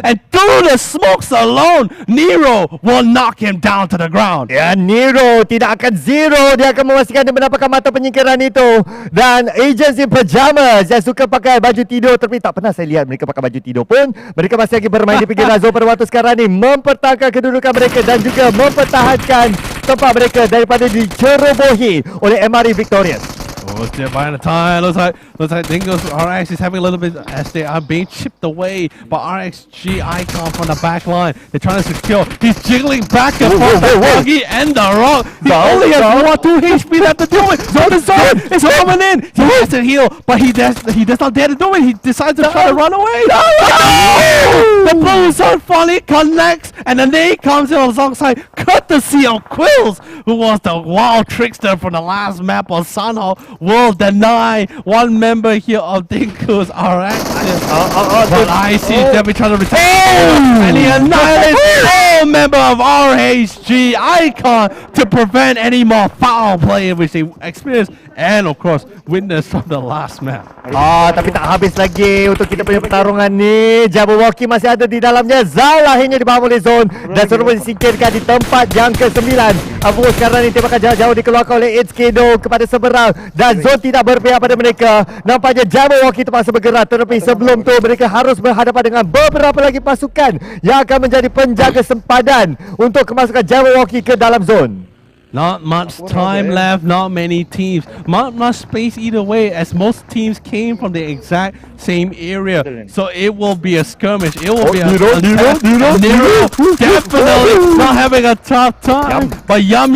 and through the smokes alone, Nero will knock him down to the ground. Ya, Nero tidak akan zero. Dia akan memastikan dia mendapatkan mata penyingkiran itu. Dan agensi pajamas yang suka pakai baju tidur, tapi tak pernah saya lihat mereka pakai baju tidur pun. Mereka masih lagi bermain di pinggiran zon pada waktu sekarang ni, mempertahankan kedudukan mereka dan juga mempertahankan tempat mereka daripada dicerobohi oleh MRE Victorious. Oh, they're buying the time. Looks like Dingo's RX is having a little bit as they are being chipped away by RXG Icon from the back line. They're trying to secure. He's jiggling back and forth the buggy and the rock. He only has 2 HP left to do it. Zone is zone. It's coming in. He has to heal, but he does not dare to do it. He decides to try to run away. No! The blue zone finally connects, and then they comes in alongside, courtesy of Quills, who was the wild trickster from the last map on Sanhok. Will deny one member here of Dinko's RX. But I see Debbie trying to return. And he annihilates all member of RHG Icon to prevent any more foul play which they experienced and of course witnessed from the last map. Tapi tak habis lagi untuk kita punya pertarungan ni. Jabberwocky masih ada di dalamnya. Zal akhirnya dibawa oleh Zone dan serupa disingkirkan di tempat yang ke-9. Abu sekarang ni tembakan jauh-jauh dikeluarkan oleh Edskedo kepada seberang dan Zone tidak berpihak pada mereka. Nampaknya Jabberwocky terpaksa bergerak, tetapi sebelum tu mereka harus berhadapan dengan beberapa lagi pasukan yang akan menjadi penjaga sempadan untuk kemasukan Jabberwocky ke dalam zone. Not much time left, not many teams. Not much space either way as most teams came from the exact same area. So it will be a skirmish. It will be a Nero definitely not having a tough time. But Yum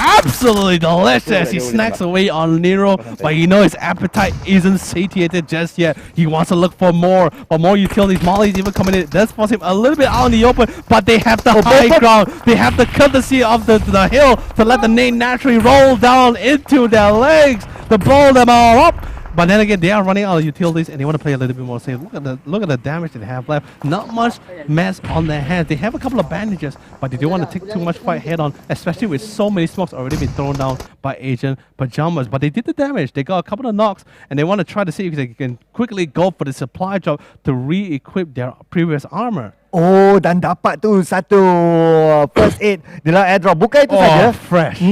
absolutely delicious. He snacks away on Nero, but you know his appetite isn't satiated just yet. He wants to look for more. But more utilities. Molly's even coming in. That's force him a little bit out in the open, but they have the high ground. They have the courtesy of the hill to let the nade naturally roll down into their legs to blow them all up. But then again, they are running out of utilities and they want to play a little bit more safe. Look at the damage they have left. Not much mess on their hands. They have a couple of bandages, but they don't want to take too much fight head on, especially with so many smokes already been thrown down by Agent Pajamas. But they did the damage. They got a couple of knocks and they want to try to see if they can quickly go for the supply drop to re-equip their previous armor. Oh, dan dapat tu satu first aid dalam airdrop. Bukan itu saja. Fresh.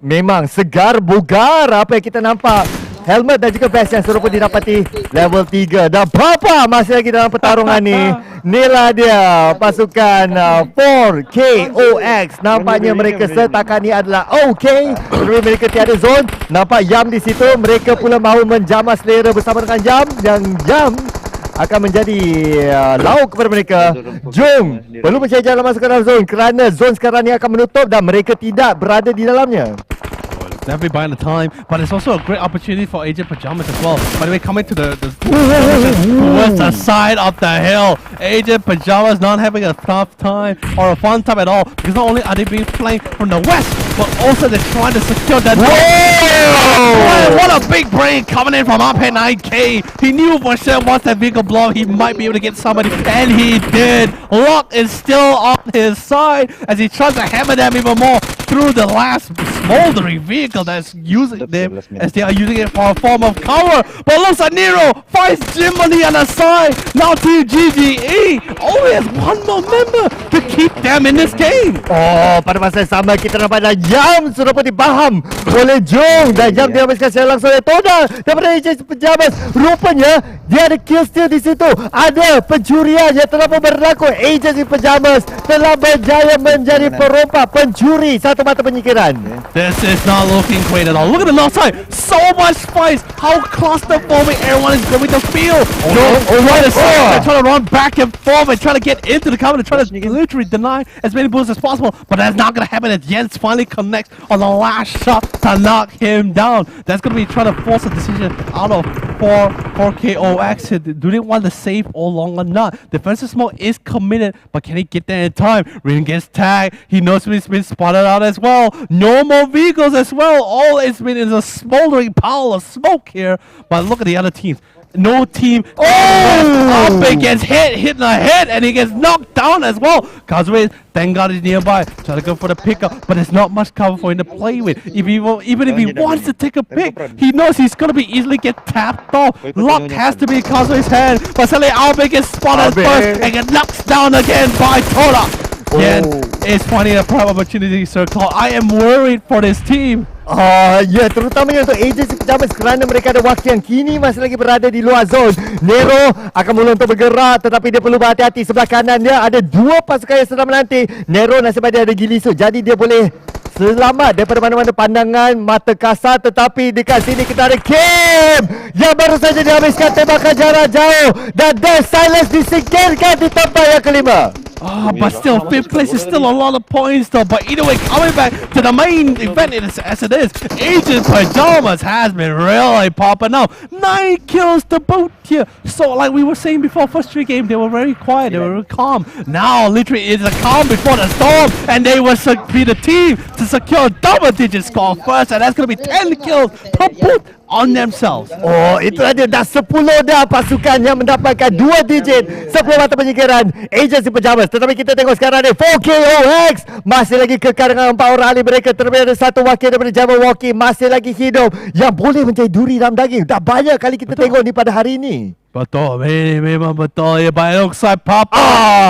Memang segar bugar apa yang kita nampak. Helmet dan juga vest yang serupa didapati level 3. Dan berapa masih lagi dalam pertarungan ni. Inilah dia pasukan 4KOX. Nampaknya mereka setakat ni adalah OK. Tetapi mereka tiada zone. Nampak Yam di situ. Mereka pula mahu menjamah selera bersama dengan Yam. Yang Yam akan menjadi lauk kepada mereka. Jom perlu berjaya dalam masuk ke dalam zone kerana zone sekarang ni akan menutup dan mereka tidak berada di dalamnya. Definitely buying the time, but it's also a great opportunity for Agent Pajamas as well. By the way, coming to the towards the side of the hill, Agent Pajamas not having a tough time or a fun time at all, because not only are they being flanked from the west, but also they're trying to secure that. What a big brain coming in from up at 9K. He knew for sure once that vehicle blow up, he might be able to get somebody, and he did. Lock is still on his side as he tries to hammer them even more through the last smoldering vehicle that's using them as they are using it for a form of cover. But looks like Nero finds Jim on the other side. Now Team GGE only has one more member to keep them in this game. Oh, pada masa yang sama kita nampak dah Yam sudah pun dibaham oleh Jong dan Yam dihabiskan secara langsung oleh Toda daripada Agent Pajamas. Rupanya dia ada kill steal di situ. Ada pencurian yang telah pun berlaku. Agent Pajamas telah berjaya menjadi perompak pencuri satu mata penyingkiran. This is not looking great at all. Look at the north side. So much spice. How claustrophobic everyone is going to feel. They're trying to run back and forth and trying to get into the cover and try to literally deny as many bullets as possible. But that's not going to happen as Jens finally connects on the last shot to knock him down. That's going to be trying to force a decision out of 4KOX. Do they want to save all along or not? Defensive smoke is committed, but can he get there in time? Rin gets tagged. He knows he's been spotted out as well. No more vehicles as well. Well, all it's been is a smoldering pile of smoke here. But look at the other teams. No team. Oh! Abe gets hit in the head, and he gets knocked down as well. Kazue, thank God, is nearby. Trying to go for the pickup, but there's not much cover for him to play with. Even if he wants to take a pick, he knows he's going to be easily get tapped off. Luck has to be in Kazue's hand, but suddenly Abe gets spotted first and gets knocked down again by Tola. Again, it's finding a prime opportunity, Sir Claude. I am worried for this team. Ya, terutamanya untuk agensi pejabat kerana mereka ada wakil yang kini masih lagi berada di luar zon. Nero akan mula untuk bergerak, tetapi dia perlu berhati-hati. Sebelah kanan dia ada dua pasukan yang sedang menanti. Nero nasib baik dia ada Gilisu, jadi dia boleh selamat daripada mana-mana pandangan mata kasar. Tetapi dekat sini kita ada Kim yang baru saja dihabiskan tembakan jarak jauh, dan Death Silence disingkirkan di tempat yang kelima. But still, 5th place is still a lot of points though. But either way, coming back to the main event as it is, Agent Pajamas has been really popping out. 9 kills to boot here. So like we were saying before, first 3 games, they were very quiet, they were calm. Now, literally, it's a calm before the storm, and they will be the team to secure double-digit score first, and that's going to be 10 kills per boot on themselves. Oh, itu ada dah 10 dah pasukan yang mendapatkan 2 digit sebelum mata penyingkiran agensi pejabat. Tetapi kita tengok sekarang ni 4KOX masih lagi kekal dengan 4 orang ahli mereka. Terlebih ada satu wakil daripada Jabberwocky masih lagi hidup yang boleh menjadi duri dalam daging. Dah banyak kali kita tengok ni pada hari ini. Betul, memang betul ya. But it looks like Papa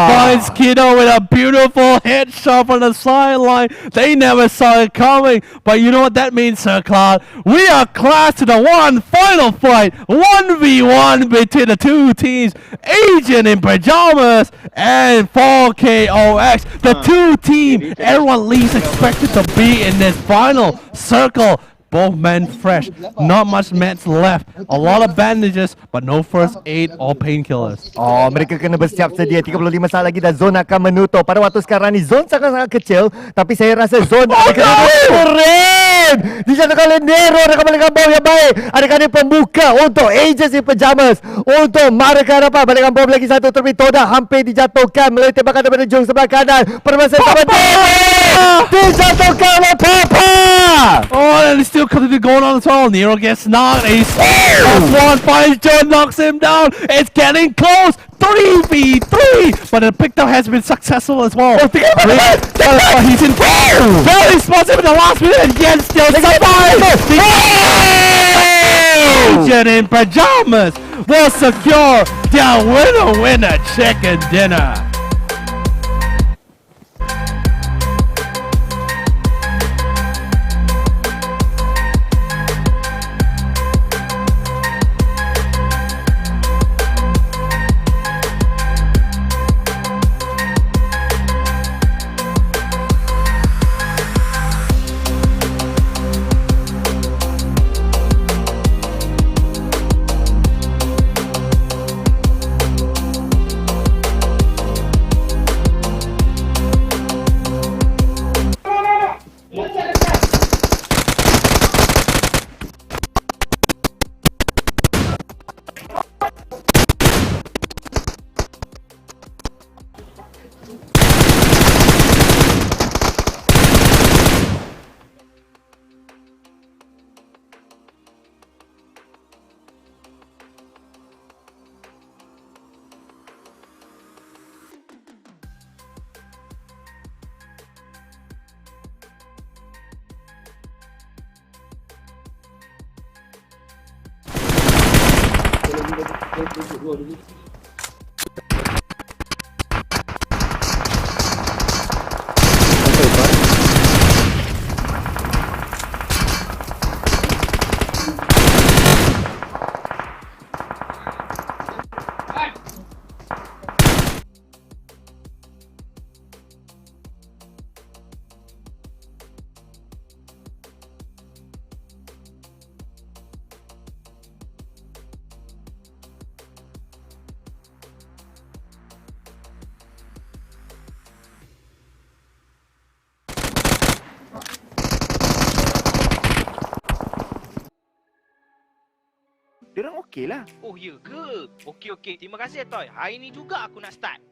finds Kido with a beautiful headshot from the sideline. They never saw it coming. But you know what that means, Sir Cloud? We are class to the one final fight. 1v1 between the two teams. Agent in Pajamas and 4KOX. The two team everyone least expected to be in this final circle. Both men fresh, not much meds left. A lot of bandages, but no first aid or painkillers. Oh, mereka kena bersiap sedia. 35 saat lagi dan zon akan menutup. Pada waktu sekarang ni zon sangat-sangat kecil, tapi saya rasa zon akan keren. Dijatuhkan oleh Nero dengan balikan bom yang baik. Adakah dia pembuka untuk agensi Pajamas untuk mara ke hadapan. Balikan bom lagi satu, tapi Toda hampir dijatuhkan melalui tembakan daripada jung sebelah kanan. Permasa sama dijatuhkan oleh Papa. Oh, and it's still continuing going on as well. Nero gets knocked. He's one finds Joe, knocks him down. It's getting close. 3v3, but the pickup has been successful as well. But he's in very responsive in the last minute, and yet still survives. Agent in Pajamas will secure their winner chicken dinner. Diorang okey lah. Oh ya ke? Okey. Terima kasih Toy. Hari ni juga aku nak start.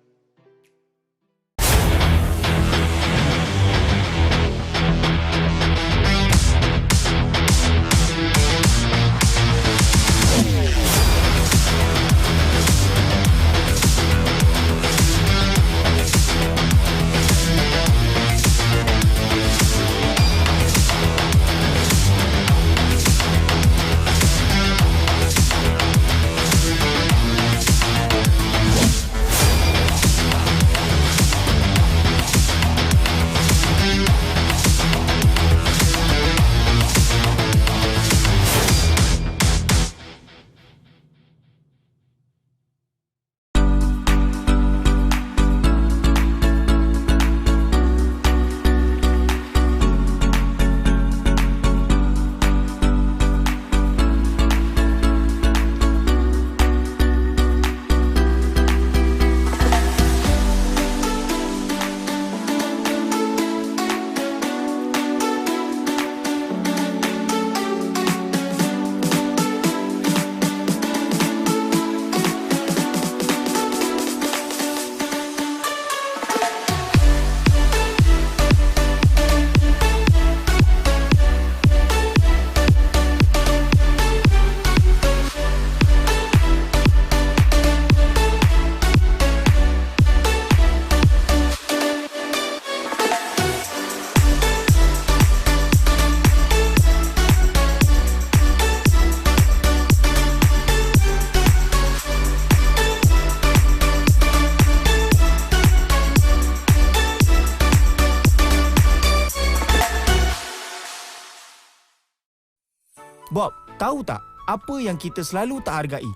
Tahu tak apa yang kita selalu tak hargai?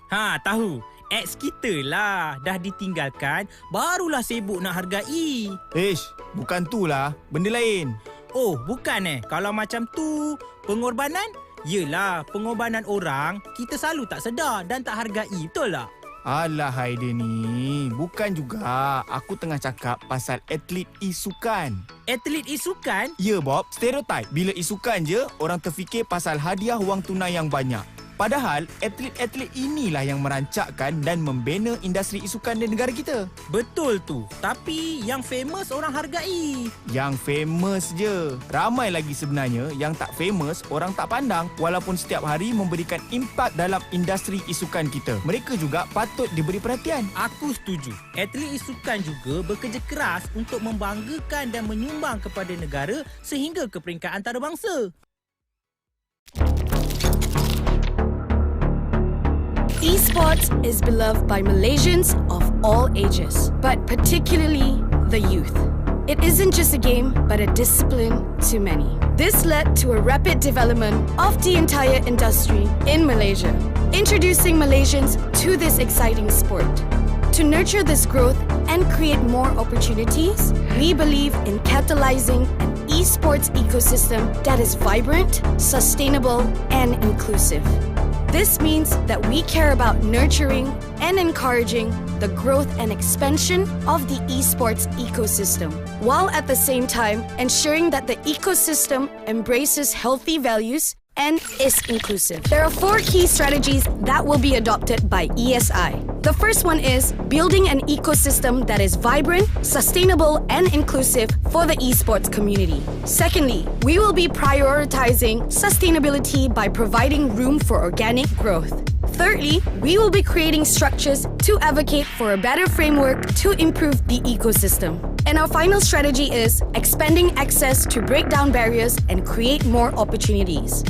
Tahu. Ex kita lah. Dah ditinggalkan, barulah sibuk nak hargai. Bukan tu lah. Benda lain. Oh, bukan Kalau macam tu, pengorbanan? Yelah, pengorbanan orang, kita selalu tak sedar dan tak hargai. Betul tak? Alah Haida ni, bukan juga. Aku tengah cakap pasal atlet e-sukan. Atlet e-sukan? Ya Bob, stereotip. Bila e-sukan je, orang terfikir pasal hadiah wang tunai yang banyak. Padahal, atlet-atlet inilah yang merancakkan dan membina industri e-sukan di negara kita. Betul tu. Tapi yang famous orang hargai. Yang famous je. Ramai lagi sebenarnya yang tak famous, orang tak pandang walaupun setiap hari memberikan impak dalam industri e-sukan kita. Mereka juga patut diberi perhatian. Aku setuju. Atlet e-sukan juga bekerja keras untuk membanggakan dan menyumbang kepada negara sehingga ke peringkat antarabangsa. Esports is beloved by Malaysians of all ages, but particularly the youth. It isn't just a game, but a discipline to many. This led to a rapid development of the entire industry in Malaysia, introducing Malaysians to this exciting sport. To nurture this growth and create more opportunities, we believe in catalyzing an esports ecosystem that is vibrant, sustainable, and inclusive. This means that we care about nurturing and encouraging the growth and expansion of the esports ecosystem, while at the same time ensuring that the ecosystem embraces healthy values and is inclusive. There are 4 key strategies that will be adopted by ESI. The first one is building an ecosystem that is vibrant, sustainable, and inclusive for the esports community. Secondly, we will be prioritizing sustainability by providing room for organic growth. Thirdly, we will be creating structures to advocate for a better framework to improve the ecosystem. And our final strategy is expanding access to break down barriers and create more opportunities.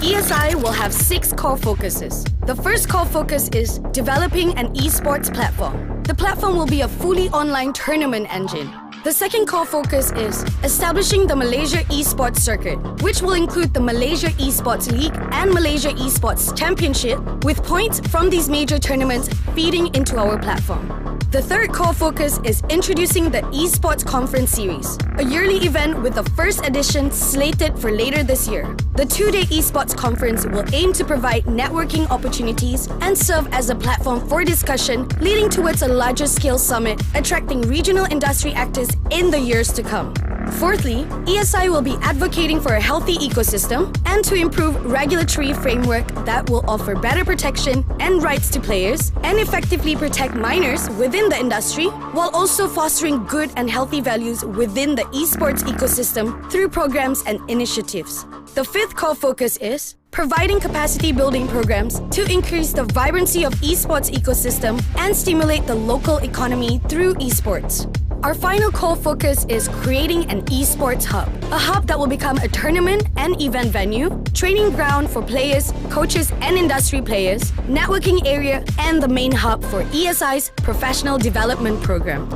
ESI will have 6 core focuses. The first core focus is developing an esports platform. The platform will be a fully online tournament engine. The second core focus is establishing the Malaysia Esports Circuit, which will include the Malaysia Esports League and Malaysia Esports Championship, with points from these major tournaments feeding into our platform. The third core focus is introducing the Esports Conference Series, a yearly event with the first edition slated for later this year. The 2-day Esports Conference will aim to provide networking opportunities and serve as a platform for discussion, leading towards a larger scale summit, attracting regional industry actors in the years to come. Fourthly, ESI will be advocating for a healthy ecosystem and to improve regulatory framework that will offer better protection and rights to players and effectively protect minors within the industry, while also fostering good and healthy values within the esports ecosystem through programs and initiatives. The fifth core focus is providing capacity building programs to increase the vibrancy of esports ecosystem and stimulate the local economy through esports. Our final core focus is creating an esports hub, a hub that will become a tournament and event venue, training ground for players, coaches and industry players, networking area, and the main hub for ESI's professional development program.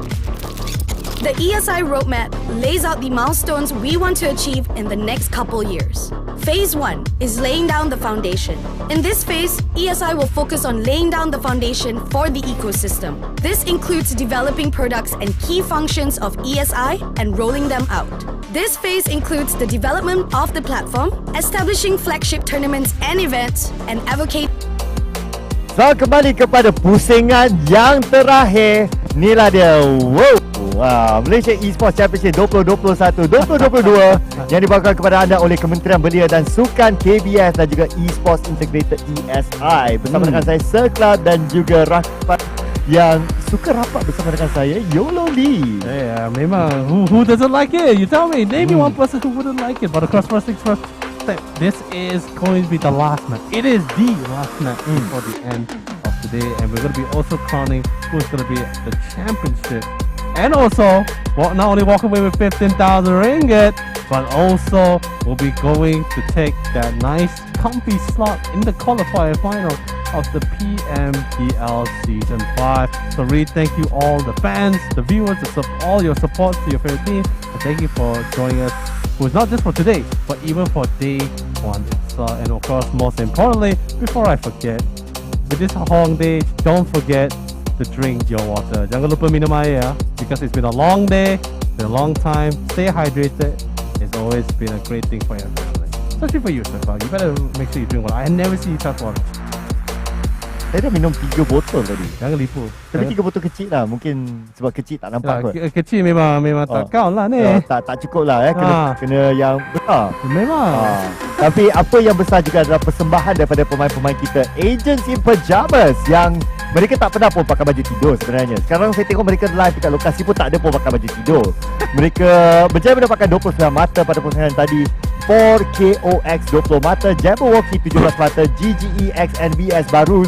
The ESI roadmap lays out the milestones we want to achieve in the next couple years. Phase 1 is laying down the foundation. In this phase, ESI will focus on laying down the foundation for the ecosystem. This includes developing products and key functions of ESI and rolling them out. This phase includes the development of the platform, establishing flagship tournaments and events, and advocate. So, kembali kepada pusingan yang terakhir. Inilah dia. Wow. Malaysia Esports Championship 2021-2022 yang dibawakan kepada anda oleh Kementerian Belia dan Sukan KBS dan juga Esports Integrated ESI. Bersama dengan saya Serklab dan juga rapat yang suka rapat bersama dengan saya Yolo Lee. Yeah, memang. Who doesn't like it? You tell me. Name me one person who wouldn't like it. But of course, first things first. This is going to be the last match. It is the last match before the end of today, and we're going to be also crowning who's going to be the championship. And also, not only walk away with 15,000 ringgit, but also we'll be going to take that nice, comfy slot in the qualifier final of the PMPL Season 5. So really thank you all the fans, the viewers, all your support to your favorite team. And thank you for joining us, who's not just for today, but even for day 1 itself. and of course, most importantly, before I forget, with this long day, don't forget to drink your water. Jangan lupa minum air ya, because it's been a long day, been a long time. Stay hydrated. It's always been a great thing for your family, especially for you, Sefal. You better make sure you drink water. I never see you touch water. Saya dah minum 3 botol tadi. Jangan lipu. Tapi 3 botol kecil lah. Mungkin sebab kecil tak nampak kot. Kecil memang tak count lah ni. Tak cukup lah kena yang besar. Memang. Tapi apa yang besar juga adalah persembahan daripada pemain-pemain kita, Agents in Pajamas, yang mereka tak pernah pun pakai baju tidur sebenarnya. Sekarang saya tengok mereka live dekat lokasi pun tak ada pun pakai baju tidur. Mereka berjaya mendapatkan 29 mata pada persaingan tadi. 4KOX 20 mata, Jabberwocky 17 mata, GGEX NBS Baruz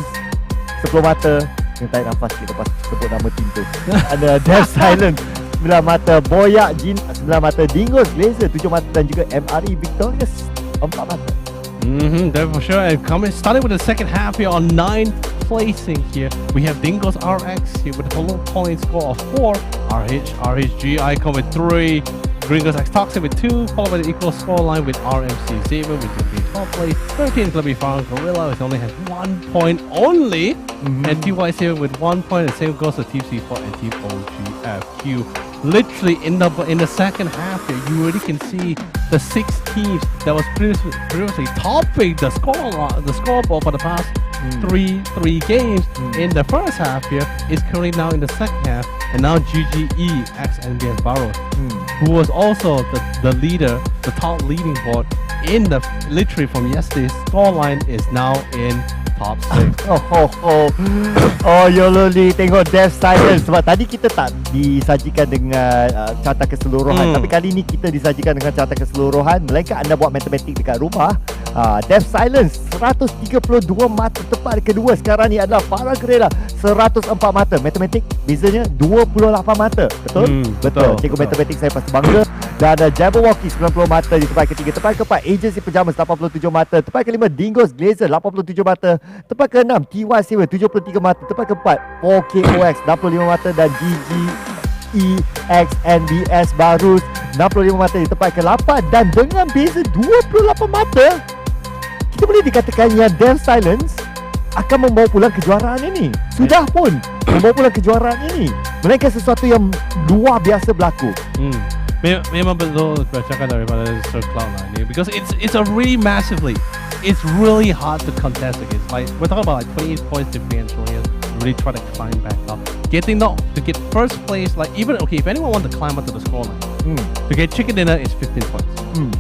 10 mata. Kena tarik nafas sikit lepas sebut nama tim tu. Ada Death Silence 9 mata, Boyak Jin 9 mata, Dingos Glazer 7 mata dan juga MRE Victorious 4 mata. That for sure. And starting with the second half here on 9th placing here, we have Dingos RX here with a total point score of 4. RHGI come with 3. Gringos X Toxic with 2, followed by the equal scoreline with RMC Xavier with the top place. 13 Clubby Farm Gorilla, which only has 1 point only. And TY Xavier with 1 point, and same goes to Team C4 and Team OGFQ. Literally in the second half here, you already can see the 6 teams that was previously topping the scoreboard for the past three games in the first half here is currently now in the second half, and now GGE X NBS Barrows, who was also the leader, the top leading board in the literally from yesterday's scoreline, is now in top 6. Oh Yololi, tengok Death Silence. Sebab tadi kita tak disajikan dengan carta keseluruhan, tapi kali ni kita disajikan dengan carta keseluruhan. Melainkan anda buat matematik dekat rumah. Death Silence 132 mata tepat kedua. Sekarang ni adalah Farah Guerrilla 104 mata. Matematik bezanya 28 mata. Betul? Betul. Cikgu matematik saya pasti bangga. Dan ada Jabberwocky 90 mata di tempat ketiga. Tempat keempat Agency Pajamas 87 mata. Tempat kelima Dingos Glazer 87 mata. Tempat keenam TY Saver 73 mata. Tempat keempat 4KOX 65 mata dan GGEX NBS Baruz 65 mata di tempat ke-8. Dan dengan beza 28 mata, kita boleh dikatakan yang Death Silence akan membawa pulang kejuaraan ini. Sudah pun membawa pulang kejuaraan ini. Melainkan sesuatu yang luar biasa berlaku. Memang betul bacakan daripada Sir Cloud9 ni, because it's a really massive lead. It's really hard to contest against. Like we're talking about like 28 points differential here. Really try to climb back up. To get first place, like even if anyone wants to climb up to the scoreline, to get chicken dinner is 15 points.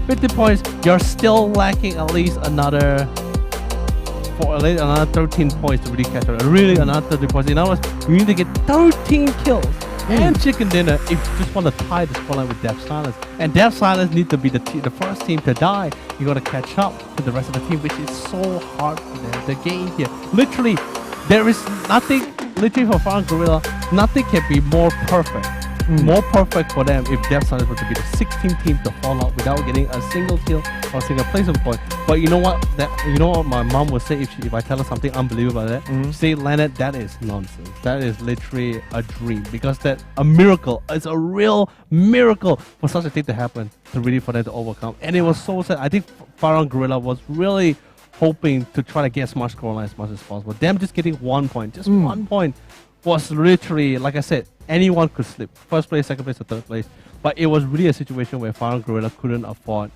15 points, you're still lacking at least another 13 points to really catch up. Really another 30 points. In other words, you need to get 13 kills and chicken dinner if you just want to tie the scoreline with Death Silence. And Death Silence need to be the first team to die. You got to catch up to the rest of the team, which is so hard for them. The game here, literally, there is nothing. Literally for Farah Guerrilla, nothing can be more perfect. More perfect for them if Death Silence were to be the 16th team to fall out without getting a single kill or a single placement point. But you know what? My mom would say if I tell her something unbelievable about that. Say, Leonard, that is nonsense. That is literally a dream, because that's a miracle. It's a real miracle for such a thing to happen, for them to overcome. And it was so sad. I think Farah Guerrilla was really hoping to try to get as much scoreline as much as possible. Them just getting 1 point, just 1 point, was literally, like I said, anyone could slip. First place, second place, or third place. But it was really a situation where Farah Guerrilla couldn't afford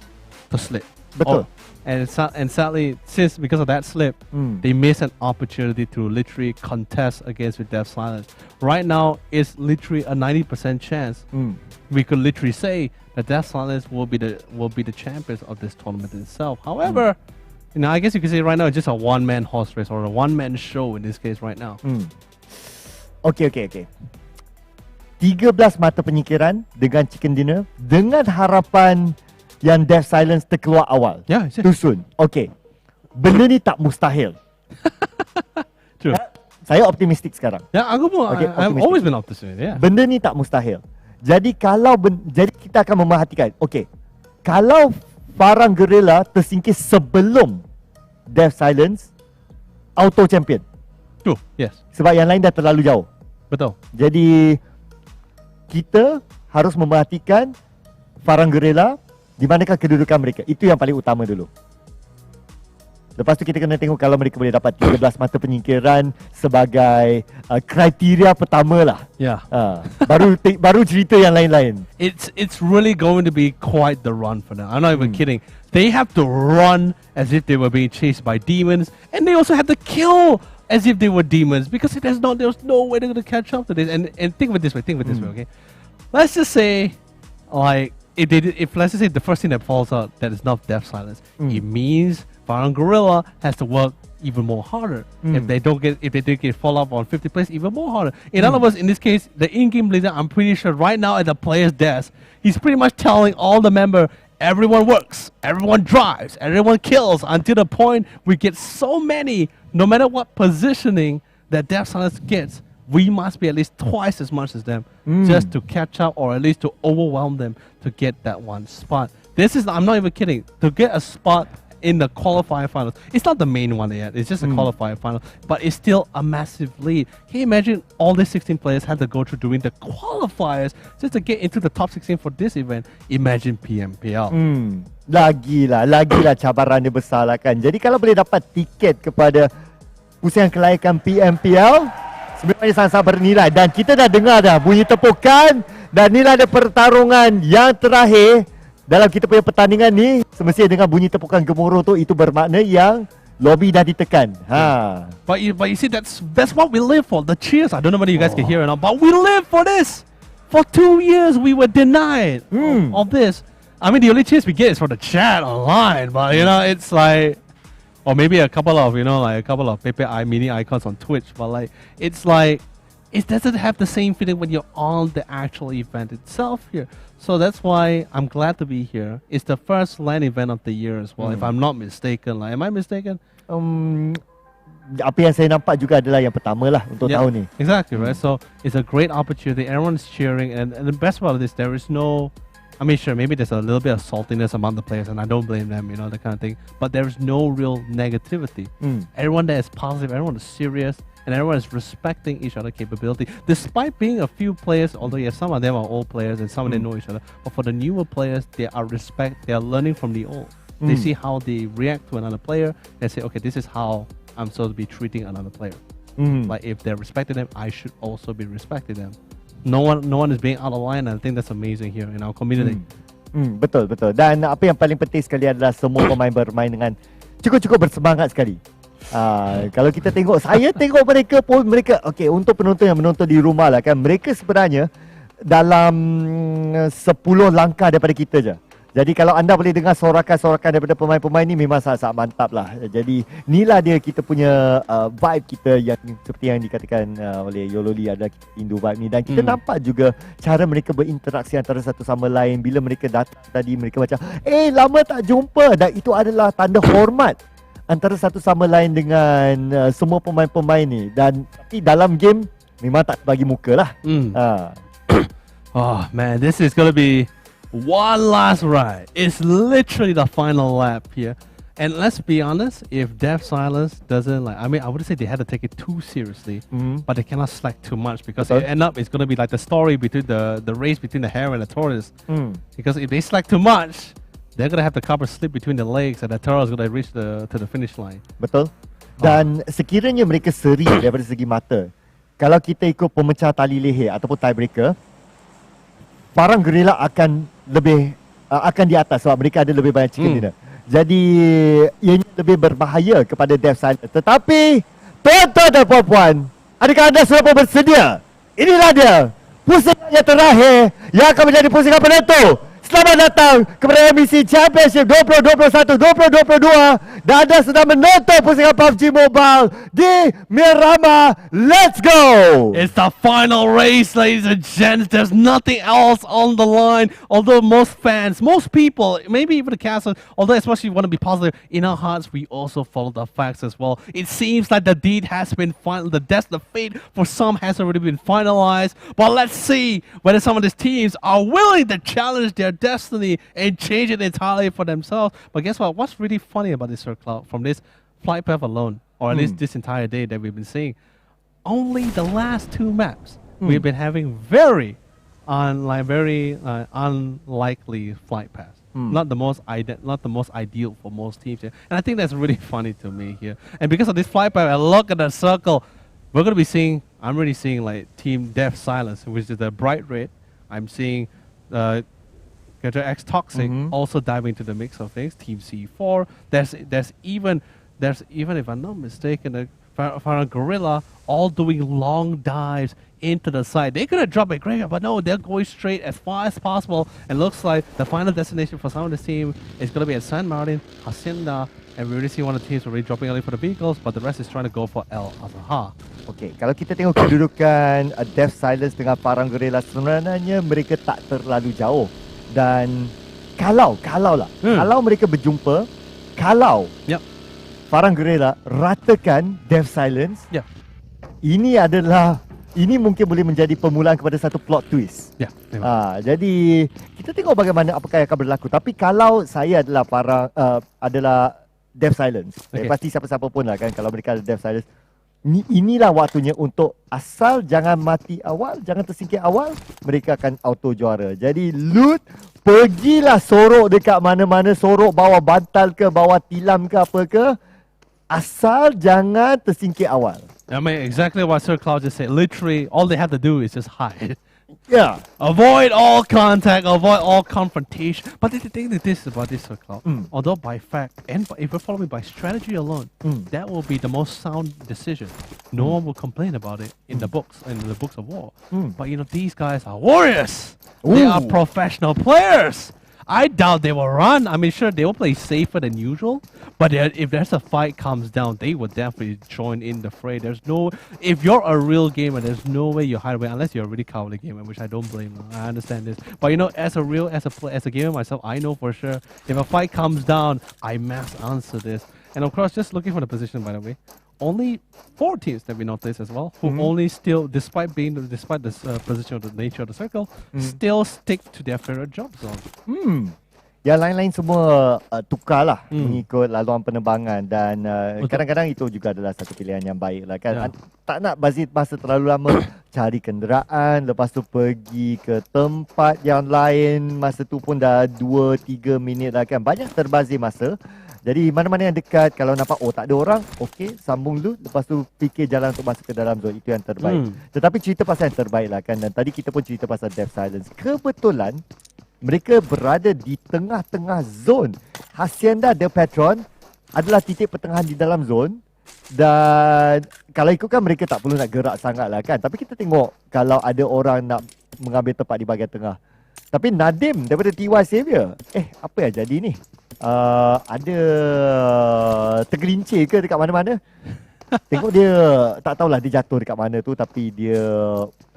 to slip. Betul. And sadly, because of that slip, they missed an opportunity to literally contest against with Death Silence. Right now, it's literally a 90% chance. We could literally say that Death Silence will be the champions of this tournament itself. However, I guess you could say right now it's just a one-man horse race or a one-man show in this case right now. Okay. 13 mata penyingkiran dengan chicken dinner dengan harapan yang Death Silence terkeluar awal. Too soon. Okay. Benda ni tak mustahil. True. Saya optimistik sekarang. Aku pun. I've always been optimistic. Yeah. Benda ni tak mustahil. Jadi jadi kita akan memerhatikan. Okay. Kalau Farah Guerrilla tersingkir sebelum Death Silence, auto champion. True. Yes. Sebab yang lain dah terlalu jauh. Betul. Jadi kita harus memerhatikan Farah Guerrilla di manakah kedudukan mereka. Itu yang paling utama dulu. Lepas tu kita kena tengok kalau mereka boleh dapat 13 mata penyingkiran sebagai kriteria pertama lah. Yeah. Baru cerita yang lain-lain. It's really going to be quite the run for them. I'm not even kidding. They have to run as if they were being chased by demons, and they also have to kill as if they were demons, because there's no way they're going to catch up to this. And think of it this way. Okay, let's just say, like, if let's just say the first thing that falls out that is not Death Silence, it means Farang Gorilla has to work even more harder. If they don't get fall up on 50 place, even more harder. In other words, in this case, the in-game leader, I'm pretty sure right now at the player's desk, he's pretty much telling all the member, everyone works, everyone drives, everyone kills, until the point we get so many, no matter what positioning that Death Silence gets, we must be at least twice as much as them just to catch up, or at least to overwhelm them to get that one spot. This is, I'm not even kidding, to get a spot in the qualifying finals. It's not the main one yet, it's just a qualifying final, but it's still a massive lead. Can you imagine all these 16 players had to go through doing the qualifiers just to get into the top 16 for this event? Imagine PMPL. Lagilah cabaran dia besar lah kan. Jadi kalau boleh dapat tiket kepada pusingan kelayakan PMPL, sebenarnya sangat bernilai. Dan kita dah dengar dah bunyi tepukan, dan inilah ada pertarungan yang terakhir dalam kita punya pertandingan ni. Semestinya dengan bunyi tepukan gemuruh tu, itu bermakna yang lobby dah ditekan. But you see, that's what we live for. The cheers. I don't know whether you guys can hear it or not, but we live for this. For 2 years we were denied of this. I mean, the only cheers we get is from the chat online, but you know, it's like, or maybe a couple of, you know, like a couple of PPI mini icons on Twitch, but like, it's like, it doesn't have the same feeling when you're on the actual event itself here. So that's why I'm glad to be here. It's the first LAN event of the year as well, if I'm not mistaken. Like, am I mistaken? Apa yang saya nampak juga adalah yang pertama lah untuk tahun ni. Exactly, right? So it's a great opportunity. Everyone's cheering, and the best part of this, there is no, I mean, sure, maybe there's a little bit of saltiness among the players, and I don't blame them, you know, that kind of thing. But there's no real negativity. Everyone there is positive, everyone is serious, and everyone is respecting each other's capability. Despite being a few players, although yes, some of them are old players and some of them know each other, but for the newer players, they are learning from the old. They see how they react to another player. They say, okay, this is how I'm supposed to be treating another player. Like, if they're respecting them, I should also be respecting them. No one is being out of line, and I think that's amazing here in our community. Betul. Dan apa yang paling penting sekali adalah semua pemain bermain dengan cukup bersemangat sekali. Kalau kita tengok, saya tengok mereka pun, okay, untuk penonton yang menonton di rumah lah kan, mereka sebenarnya dalam 10 langkah daripada kita je. Jadi kalau anda boleh dengar sorakan-sorakan daripada pemain-pemain ni, memang sangat-sangat mantap lah. Jadi inilah dia kita punya vibe kita yang seperti yang dikatakan oleh Yololi, ada Indo vibe ni. Dan kita nampak juga cara mereka berinteraksi antara satu sama lain. Bila mereka datang tadi, mereka macam, lama tak jumpa. Dan itu adalah tanda hormat antara satu sama lain dengan semua pemain-pemain ni. Dan tapi dalam game memang tak bagi muka lah. Oh man, this is gonna be one last ride. It's literally the final lap here. And let's be honest, if Death Silence doesn't, like, I mean, I wouldn't say they had to take it too seriously, but they cannot slack too much, because it end up, it's going to be like the story between the race between the hare and the tortoise. Because if they slack too much, they're going to have the copper slip between the legs, and the turtle is going to reach to the finish line. Betul. Dan sekiranya mereka seri daripada segi mata, kalau kita ikut pemecah tali leher ataupun tiebreaker, Farang Gorilla akan di atas sebab mereka ada lebih banyak chicken dinner. Jadi ianya lebih berbahaya kepada Death Silence. Tetapi tuan-tuan dan puan-puan, adakah anda sudah bersedia? Inilah dia pusingan yang terakhir yang akan menjadi pusingan penentu. Selamat datang kepada MEC Championship 2021-2022, dan anda sedang menonton pusingan PUBG Mobile di Miramar. Let's go! It's the final race, ladies and gents. There's nothing else on the line. Although most fans, most people, maybe even the casters, although especially want to be positive, in our hearts we also follow the facts as well. It seems like the deed has been final. The fate for some has already been finalized. But let's see whether some of these teams are willing to challenge their destiny and change it entirely for themselves. But guess what? What's really funny about this circle from this flight path alone, or at least this entire day that we've been seeing, only the last 2 maps we've been having very unlikely flight paths. not the most ideal for most teams here. And I think that's really funny to me here. And because of this flight path, I look at the circle, I'm already seeing like Team Death Silence, which is the bright red. I'm seeing X Toxic also diving into the mix of things. Team C4. There's even if I'm not mistaken, the Farah Gorilla all doing long dives into the side. They could have dropped a graveyard, but no, they're going straight as far as possible. And looks like the final destination for some of this team is going to be at San Martin, Hacienda, and we already see one of the teams already dropping early for the vehicles, but the rest is trying to go for El Azhar. Okay, kalau kita tengok kedudukan Death Silence dengan Parang Gorilla, sebenarnya mereka tak terlalu jauh. Dan kalau mereka berjumpa, kalau Parang Gorilla ratakan Death Silence, ini mungkin boleh menjadi permulaan kepada satu plot twist. Jadi kita tengok bagaimana apakah yang akan berlaku. Tapi kalau saya adalah Death Silence, pasti siapa-siapa pun lah kan, kalau mereka ada Death Silence, inilah waktunya untuk asal jangan mati awal, jangan tersingkir awal, mereka akan auto juara. Jadi loot, pergilah sorok dekat mana-mana, sorok bawah bantal ke, bawah tilam ke apa ke, asal jangan tersingkir awal. I mean, exactly what Sir Cloud just said. Literally, all they have to do is just hide. Yeah. Avoid all contact, avoid all confrontation. But the thing that this is about this, Sir Cloud, although by fact, and if you follow me by strategy alone, that will be the most sound decision. No one will complain about it in the books, of war. But you know, these guys are warriors. They are professional players. I doubt they will run. I mean, sure, they will play safer than usual. But if there's a fight comes down, they will definitely join in the fray. If you're a real gamer, there's no way you hide away unless you're a really cowardly gamer, which I don't blame them. I understand this. But you know, as a gamer myself, I know for sure, if a fight comes down, I must answer this. And of course, just looking for the position, by the way, only 4 teams that we noticed as well, who only still, despite this position of the nature of the circle, still stick to their favorite job zone. Yang lain-lain semua tukarlah mengikut laluan penerbangan dan kadang-kadang itu juga adalah satu pilihan yang baik lah kan. Tak nak bazir masa terlalu lama cari kenderaan, lepas tu pergi ke tempat yang lain, masa tu pun dah 2-3 minit lah kan. Banyak terbazir masa. Jadi mana-mana yang dekat, kalau nampak tak ada orang, okey, sambung dulu, lepas tu fikir jalan untuk masuk ke dalam zone, itu yang terbaik. Tetapi cerita pasal yang terbaik lah kan, dan tadi kita pun cerita pasal Death Silence. Kebetulan mereka berada di tengah-tengah zone. Hacienda de Petron adalah titik pertengahan di dalam zone. Dan kalau ikutkan mereka tak perlu nak gerak sangat lah kan. Tapi kita tengok kalau ada orang nak mengambil tempat di bahagian tengah. Tapi Nadim daripada TY Xavier, apa yang jadi ni? Ada tergelincir ke dekat mana-mana? Tengok dia, tak tahulah dia jatuh dekat mana tu, tapi dia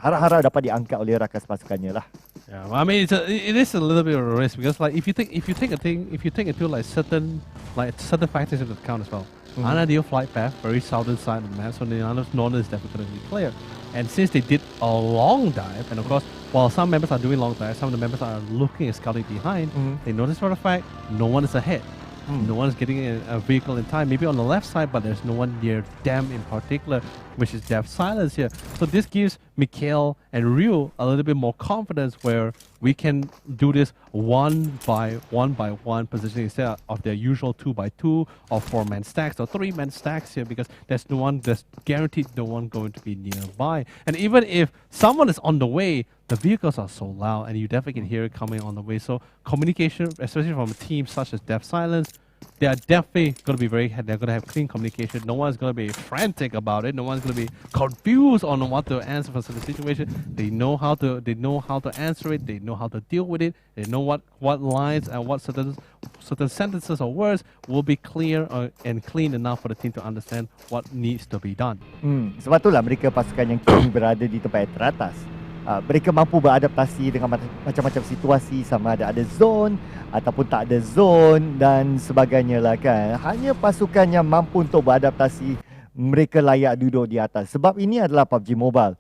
harap-harap dapat diangkat oleh rakan pasukannya lah. Yeah, well, I mean it is a little bit of a risk because like if you take into like certain factors into account as well. Unideal flight path, very southern side of the map, so the northern is definitely going to be clear. And since they did a long dive, and of course, while some members are doing long dives, some of the members are looking and scouting behind, they notice for the fact no one is ahead. No one is getting a vehicle in time. Maybe on the left side, but there's no one near them in particular, which is Death Silence here. So this gives Mikhail and Ryu a little bit more confidence where we can do this one by one positioning instead of their usual 2x2 or 4-man stacks or 3-man stacks here, because there's guaranteed no one going to be nearby. And even if someone is on the way, the vehicles are so loud and you definitely can hear it coming on the way. So communication, especially from a team such as Death Silence, they are definitely going to be they're going to have clean communication. No one's going to be frantic about it. No one's going to be confused on what to answer for certain situation. They know how to answer it. They know how to deal with it. They know what lines and what certain sentences or words will be clear and clean enough for the team to understand what needs to be done. Sebab itulah mereka pasukan yang kini berada di tempat yang teratas. Mereka mampu beradaptasi dengan macam-macam situasi, sama ada zone ataupun tak ada zone dan sebagainya lah kan. Hanya pasukan yang mampu untuk beradaptasi, mereka layak duduk di atas. Sebab ini adalah PUBG Mobile.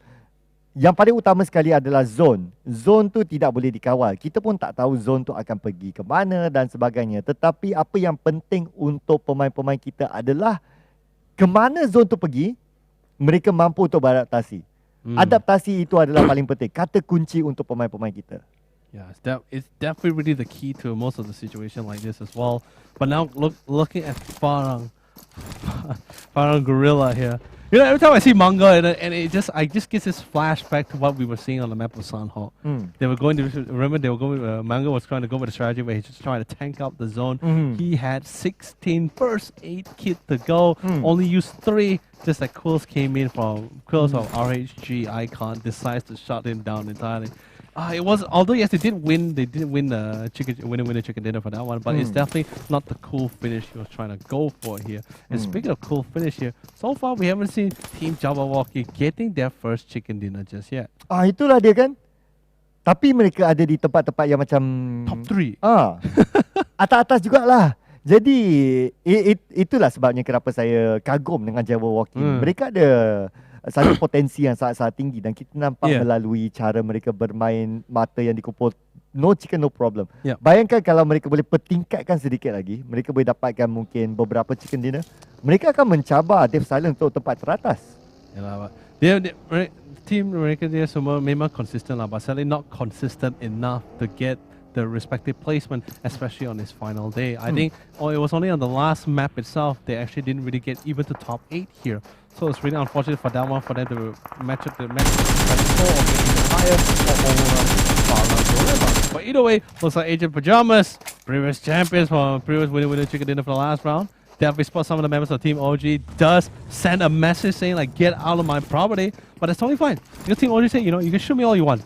Yang paling utama sekali adalah zone. Zone tu tidak boleh dikawal. Kita pun tak tahu zone tu akan pergi ke mana dan sebagainya. Tetapi apa yang penting untuk pemain-pemain kita adalah ke mana zone tu pergi, mereka mampu untuk beradaptasi. Adaptasi itu adalah paling penting. Kata kunci untuk pemain-pemain kita. Yeah, it's definitely really the key to most of the situation like this as well. But now looking at Farang Gorilla here. You know, every time I see manga and I just gets this flashback to what we were seeing on the map of Sanhok. They were going to remember they were going. Manga was trying to go with a strategy where he's just trying to tank out the zone. He had 16 first aid kit to go. Only used 3. Just like Quills came in from Quills of RHG Icon decides to shut him down entirely. It was, although yes, they did win the chicken dinner for that one, but it's definitely not the cool finish he was trying to go for here. And speaking of cool finish here, so far we haven't seen Team Jabberwocky getting their first chicken dinner just yet. Itulah dia kan. Tapi mereka ada di tempat-tempat yang macam top 3. Atas-atas jugalah. Jadi itulah sebabnya kenapa saya kagum dengan Jabberwocky. Mereka ada satu potensi yang sangat-sangat tinggi dan kita nampak melalui cara mereka bermain mata yang dikumpul. No chicken, no problem. Bayangkan kalau mereka boleh pertingkatkan sedikit lagi, mereka boleh dapatkan mungkin beberapa chicken dinner. Mereka akan mencabar Dev Silent untuk tempat teratas. Yalah, team mereka dia semua memang consistent lah, but sadly not consistent enough to get the respective placement, especially on this final day. I think it was only on the last map itself they actually didn't really get even to top 8 here. So it's really unfortunate for that one for them to match up the match score or get even higher or over. But either way, looks like Agent Pajamas, previous champions for previous winner chicken dinner for the last round. Definitely spot some of the members of Team OG does send a message saying like get out of my property, but it's totally fine. Because Team OG say, you know, you can shoot me all you want.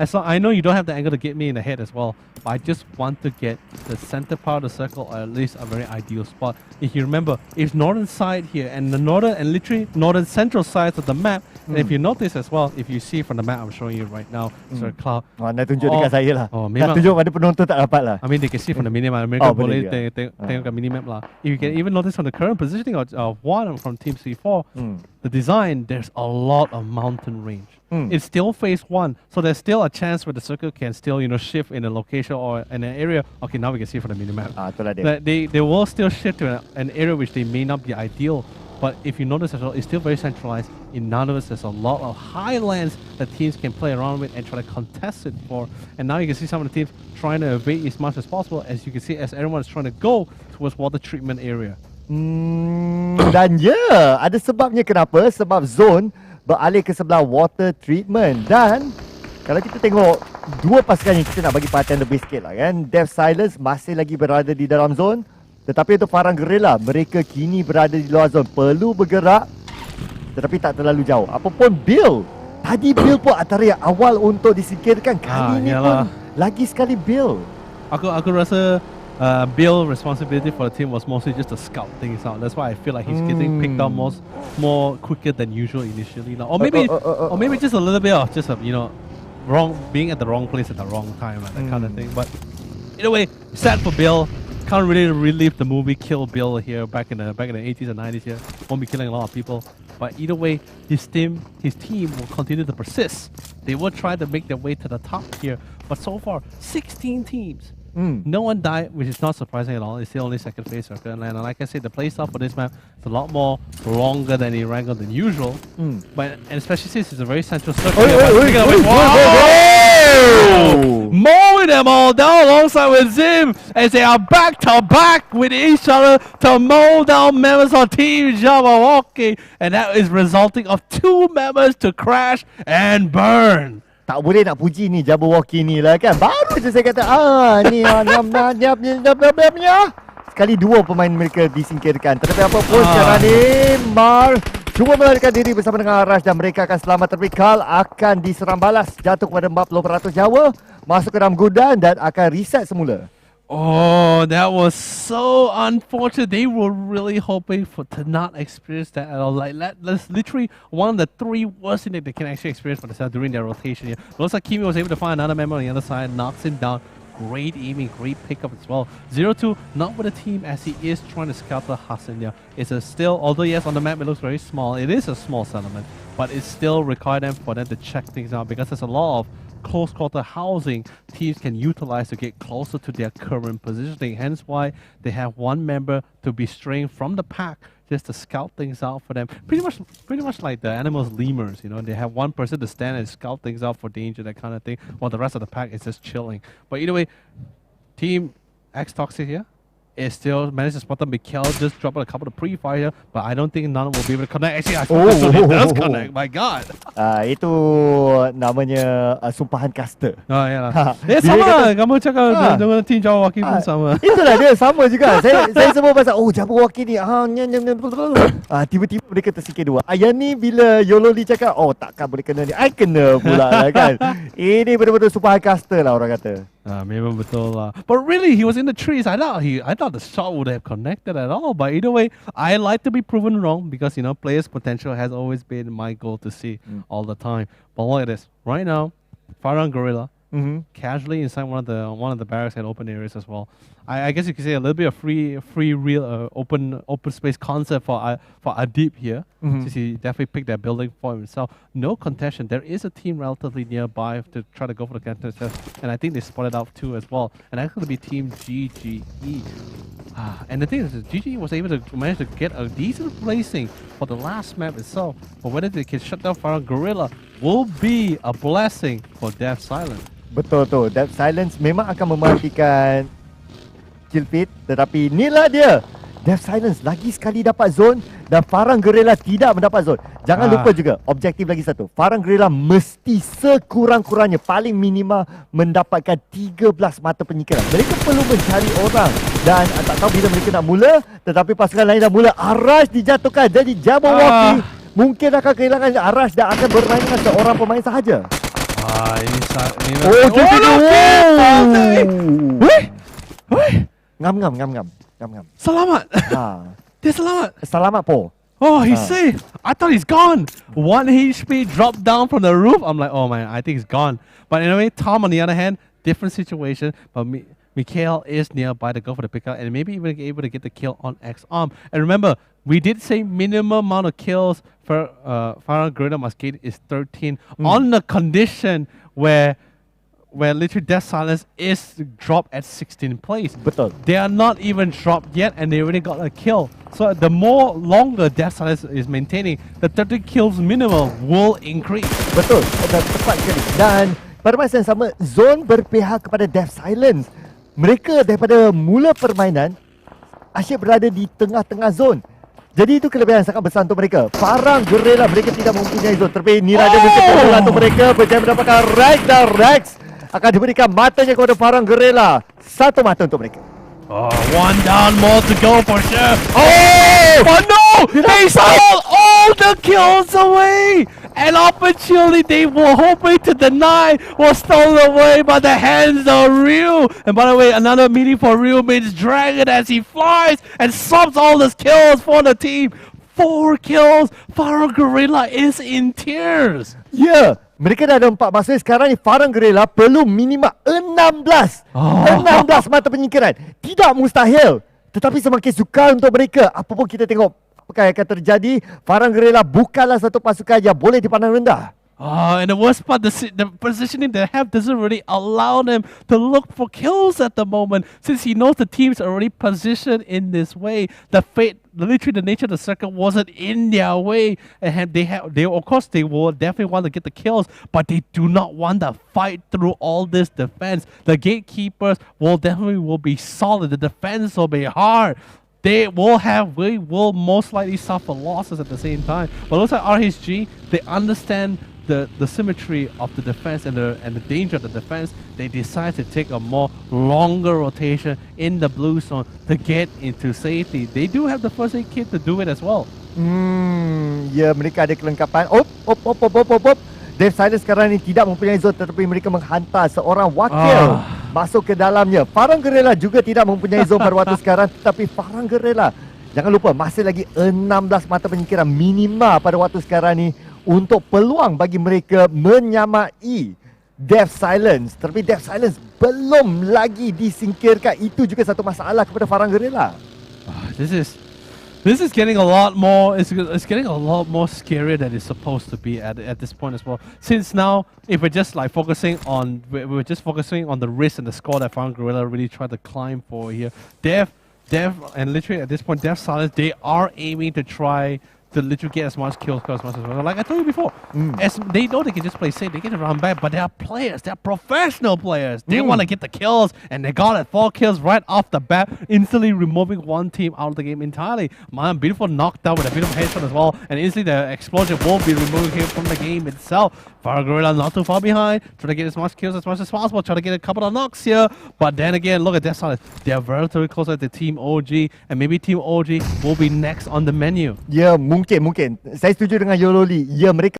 As long, I know you don't have the angle to get me in the head as well, but I just want to get the center part of the circle, or at least a very ideal spot. If you remember, it's northern side here and the northern and literally northern central sides of the map. And if you notice as well, if you see from the map I'm showing you right now, it's a cloud. Nak tunjuk dekat saya lah. Nak tunjuk pada penonton tak dapat lah. I mean, they can see from the minimap. Mereka boleh tengok kat minimap lah. If you can even notice from the current positioning of one from Team C4, the design, there's a lot of mountain range. It's still phase 1, so there's still a chance where the circle can still, you know, shift in a location or in an area. Okay, now we can see from the minimap. They will still shift to an area which they may not be ideal. But if you notice as well, it's still very centralized. In none of us, there's a lot of highlands that teams can play around with and try to contest it for. And now you can see some of the teams trying to evade as much as possible, as you can see as everyone is trying to go towards water treatment area. Dan ada sebabnya kenapa. Sebab zone beralih ke sebelah water treatment. Dan kalau kita tengok dua pasukan yang kita nak bagi perhatian lebih sikit lah kan. Death Silence masih lagi berada di dalam zone. Tetapi untuk Farang Guerrilla, mereka kini berada di luar zone. Perlu bergerak, tetapi tak terlalu jauh. Apapun Bill, tadi Bill pun antara yang awal untuk disingkirkan. Kali ini pun lagi sekali Bill. Aku rasa Bill responsibility for the team was mostly just to scout things out. That's why I feel like he's getting picked up more quicker than usual initially. Or maybe just a little bit of just being at the wrong place at the wrong time, like that kind of thing. But either way, sad for Bill. Can't really relive the movie Kill Bill here back in the 80s and 90s here. Won't be killing a lot of people. But either way, his team will continue to persist. They will try to make their way to the top here. But so far, 16 teams. No one died, which is not surprising at all. It's still only second phase circle. And like I said, the playstyle for this map is a lot more longer than Erangel than usual. But and especially since it's a very central circle. Mowing them all down alongside with Zim as they are back to back with each other to mow down members of Team Jabberwocky, and that is resulting of 2 members to crash and burn. Tak boleh nak puji ni Jabberwocky ni lah kan. Baru je saya kata sekali 2 pemain mereka disingkirkan. Tetapi apapun sekarang ni Mar cuba melarikan diri bersama dengan Arash dan mereka akan selamat. Tapi Carl akan diserang balas, jatuh kepada 40% nyawa, masuk ke dalam gudang dan akan reset semula. Oh, that was so unfortunate. They were really hoping to not experience that at all. Like that's literally one of the 3 worst things that they can actually experience for themselves during their rotation here. Looks like Kimi was able to find another member on the other side, knocks him down. Great aiming, great pickup as well. 0-2, not with the team as he is trying to scout the Hasanya. It's a still, although yes, on the map it looks very small. It is a small settlement, but it still requires for them to check things out because there's a lot of close quarter housing teams can utilize to get closer to their current positioning. Hence why they have one member to be straying from the pack just to scout things out for them. Pretty much like the animals lemurs, you know, they have one person to stand and scout things out for danger, that kind of thing, while the rest of the pack is just chilling. But either way, Team X Toxic here is still managed to spot them. Mikhail just dropped a couple of pre-fire, but I don't think none will be able to connect. Actually, I thought it does connect. My God. Itu namanya sumpahan caster. Oh, ya lah. Sama. Kamu cakap dengan team Jabberwocky pun sama. Itulah dia, sama juga. saya semua pasal, Jabberwocky ni, tiba-tiba mereka tersikir dua. Yang ni bila Yololi cakap, takkan boleh kena ni. I kena pula lah kan. Ini betul-betul sumpahan caster lah orang kata. Memang betul lah. But really, he was in the trees. I thought the shot would have connected at all. But either way, I like to be proven wrong because, you know, players' potential has always been my goal to see all the time. But look at this. Right now, Farhan Gorilla casually inside one of the barracks and open areas as well. I guess you could say a little bit of free real open space concept for Adib here, since he definitely picked that building for himself. No contention. There is a team relatively nearby to try to go for the contest, and I think they spotted out too as well. And that's going to be Team GGE. And the thing is, GGE was able to manage to get a decent placing for the last map itself. But whether they can shut down Farhan Gorilla will be a blessing for Death Silence. Betul tu. Death Silence memang akan mematikan kill feed, tetapi inilah dia. Death Silence lagi sekali dapat zone dan Farhan Gorilla tidak mendapat zone. Jangan lupa juga, objektif lagi satu. Farhan Gorilla mesti sekurang-kurangnya paling minima mendapatkan 13 mata penyingkiran. Mereka perlu mencari orang dan tak tahu bila mereka nak mula, tetapi pasukan lain dah mula. Arash dijatuhkan, jadi Jabberwocky mungkin akan kehilangan Arash dan akan bermain dengan seorang pemain sahaja. Ngam. Selamat. Dia selamat. Selamat po. Oh, he's safe. I thought he's gone. 1 HP dropped down from the roof. I'm like, oh man, I think he's gone. But anyway, Tom on the other hand, different situation. But Mikhail is nearby to go for the pickup and maybe even able to get the kill on X-Arm. And remember, we did say minimum amount of kills for Farhan Gorilla Musket is 13 on the condition where literally Death Silence is dropped at 16th place. Betul. They are not even dropped yet and they already got a kill. So the more longer Death Silence is maintaining, the 30 kills minimum will increase. Betul. Tepat sekali. Dan pada masa yang sama, zone berpihak kepada Death Silence. Mereka daripada mula permainan asyik berada di tengah-tengah zone. Jadi itu kelebihan sangat besar untuk mereka. Farhan Gorilla mereka tidak mempunyai zone. Tapi ni ada mungkin peluang untuk mereka berjaya mendapatkan Rex dan Rex akan diberikan matanya kepada Farhan Gorilla. 1 mata untuk mereka. One down, more to go for sure. But no! They stole all the kills away! An opportunity they were hoping to deny was stolen away by the hands of Ryu. And by the way, another meaning for Ryu means dragon as he flies and subs all his kills for the team. 4 kills. Farhan Gorilla is in tears. Yeah. Mereka dah ada 4. Maksudnya sekarang ni Farhan Gorilla perlu minima 16. 16 mata penyingkiran. Tidak mustahil. Tetapi semakin sukar untuk mereka. Apapun kita tengok apa yang akan terjadi, Farhan Gorilla bukanlah satu pasukan yang boleh dipandang rendah. And the worst part, the positioning they have doesn't really allow them to look for kills at the moment, since he knows the team's already positioned in this way. Literally the nature of the circle wasn't in their way, and they of course they will definitely want to get the kills, but they do not want to fight through all this defense. The gatekeepers will be solid. The defense will be hard. We will most likely suffer losses at the same time. But looks like RHG, they understand the symmetry of the defense and the danger of the defense. They decide to take a more longer rotation in the blue zone to get into safety. They do have the first aid kit to do it as well. Ya, mereka ada kelengkapan. Death Silence sekarang ni tidak mempunyai zone, tetapi mereka menghantar seorang wakil masuk ke dalamnya. Farhan Gorilla juga tidak mempunyai zone pada waktu sekarang, tetapi Farhan Gorilla, jangan lupa masih lagi 16 mata penyingkiran minima pada waktu sekarang ni untuk peluang bagi mereka menyamai Death Silence. Tetapi Death Silence belum lagi disingkirkan. Itu juga satu masalah kepada Farhan Gorilla. This is getting a lot more. It's getting a lot more scarier than it's supposed to be at this point as well. Since now, if we're just like focusing on the risk and the score that Farhan Gorilla really tried to climb for here, Death Dev, and literally at this point, Dev Silence, they are aiming to try to literally get as much kills as much as possible. Like I told you before, as they know they can just play safe, they can run back, but they are players, they're professional players. They want to get the kills, and they got it 4 kills right off the bat, instantly removing one team out of the game entirely. Man, beautiful knockdown with a beautiful headshot as well, and instantly the explosion will be removing him from the game itself. Fire Gorilla not too far behind, trying to get as much kills as much as possible, trying to get a couple of knocks here, but then again, look at that side. They're relatively close to Team OG, and maybe Team OG will be next on the menu. Ya, mungkin. Saya setuju dengan Yololi. Ya, mereka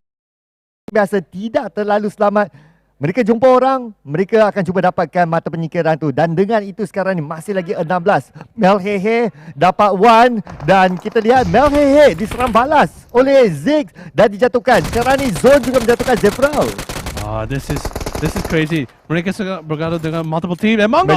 biasa tidak terlalu selamat. Mereka jumpa orang, mereka akan cuba dapatkan mata penyingkiran tu. Dan dengan itu sekarang ni masih lagi 16. Melhehe dapat 1 dan kita lihat Melhehe diserang balas oleh Ziggs dan dijatuhkan. Sekarang ni Zone juga menjatuhkan Zefral. This is crazy. Mereka bergaduh dengan multiple team and Mango.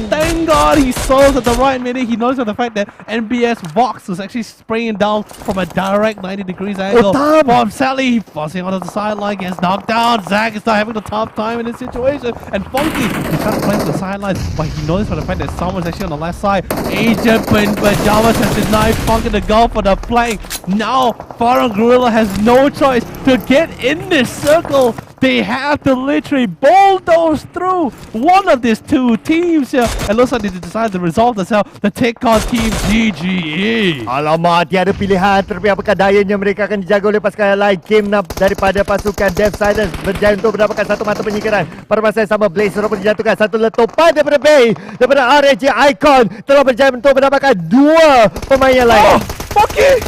Thank God he saw at the right minute. He knows the fact that NBS Vox was actually spraying down from a direct 90 degrees angle. From Sally, fussing onto the sideline, gets knocked down. Zach is not having a tough time in this situation. And Funky, he's trying to play to the sidelines, but he knows for the fact that someone's actually on the left side. Agent in pajamas has denied Funky to go for the flank. Now, Farah Gorilla has no choice to get in this circle. They have to literally bulldoze through one of these two teams here. It looks like they decided to resolve themselves to take on Team GGE. Alamak, tiada pilihan. Tapi apakah dayanya mereka akan dijaga oleh pasukan lain. Game daripada pasukan Dev Silence berjaya untuk mendapatkan satu mata penyingkiran. Pada masa yang sama, Blaze pun dijatuhkan. Satu letupan daripada Bay. Daripada RAG Icon telah berjaya untuk mendapatkan 2 pemain yang lain. Funky!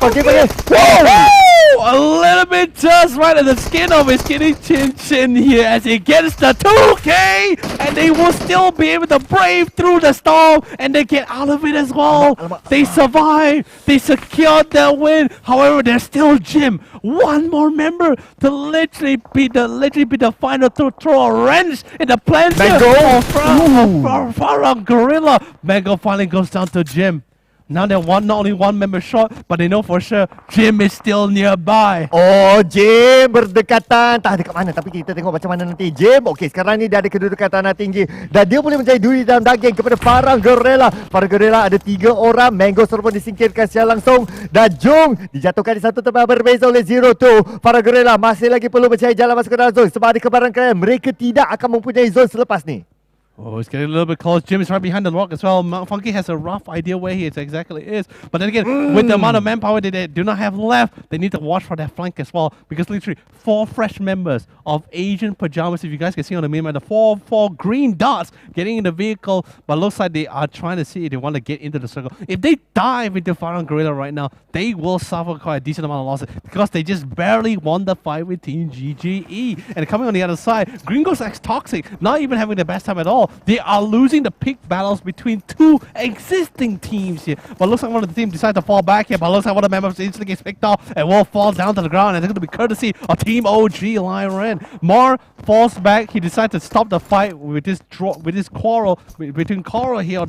A little bit just right at the skin of his kitty chin here as he gets the 2K, and they will still be able to brave through the storm and they get out of it as well. They survive, they secured their win. However, there's still Jim, one more member to literally be the final to throw a wrench in the plans for Farah Gorilla. Mango finally goes down to Jim. Now they're not only one member short, but they know for sure Jim is still nearby. Oh, Jim berdekatan. Tak dekat mana, tapi kita tengok macam mana nanti. Jim, okey, sekarang ni dia ada kedudukan tanah tinggi. Dan dia boleh mencari duri dalam daging kepada Farah Gorilla. Farah Gorilla ada 3 orang. Mango pun disingkirkan secara langsung. Dan Jung dijatuhkan di satu tempat berbeza oleh 0-2. Farah Gorilla masih lagi perlu mencari jalan masuk ke dalam zone. Sebab ada kebaran kalian, mereka tidak akan mempunyai zone selepas ni. Oh, it's getting a little bit close. Jim is right behind the rock as well. Funky has a rough idea where he exactly is. But then again, with the amount of manpower they do not have left, they need to watch for that flank as well. Because literally, 4 fresh members of Asian pajamas, if you guys can see on the Miramar, the four green dots getting in the vehicle. But looks like they are trying to see if they want to get into the circle. If they dive into Farah Gorilla right now, they will suffer quite a decent amount of losses. Because they just barely won the fight with Team GGE. And coming on the other side, Gringos X Toxic, not even having the best time at all. They are losing the pick battles between 2 existing teams here. But looks like one of the teams decides to fall back here. But looks like one of the members instantly gets picked off and will fall down to the ground. And it's going to be courtesy of Team OG Lion. Mar falls back. He decides to stop the fight with this quarrel between Coral here on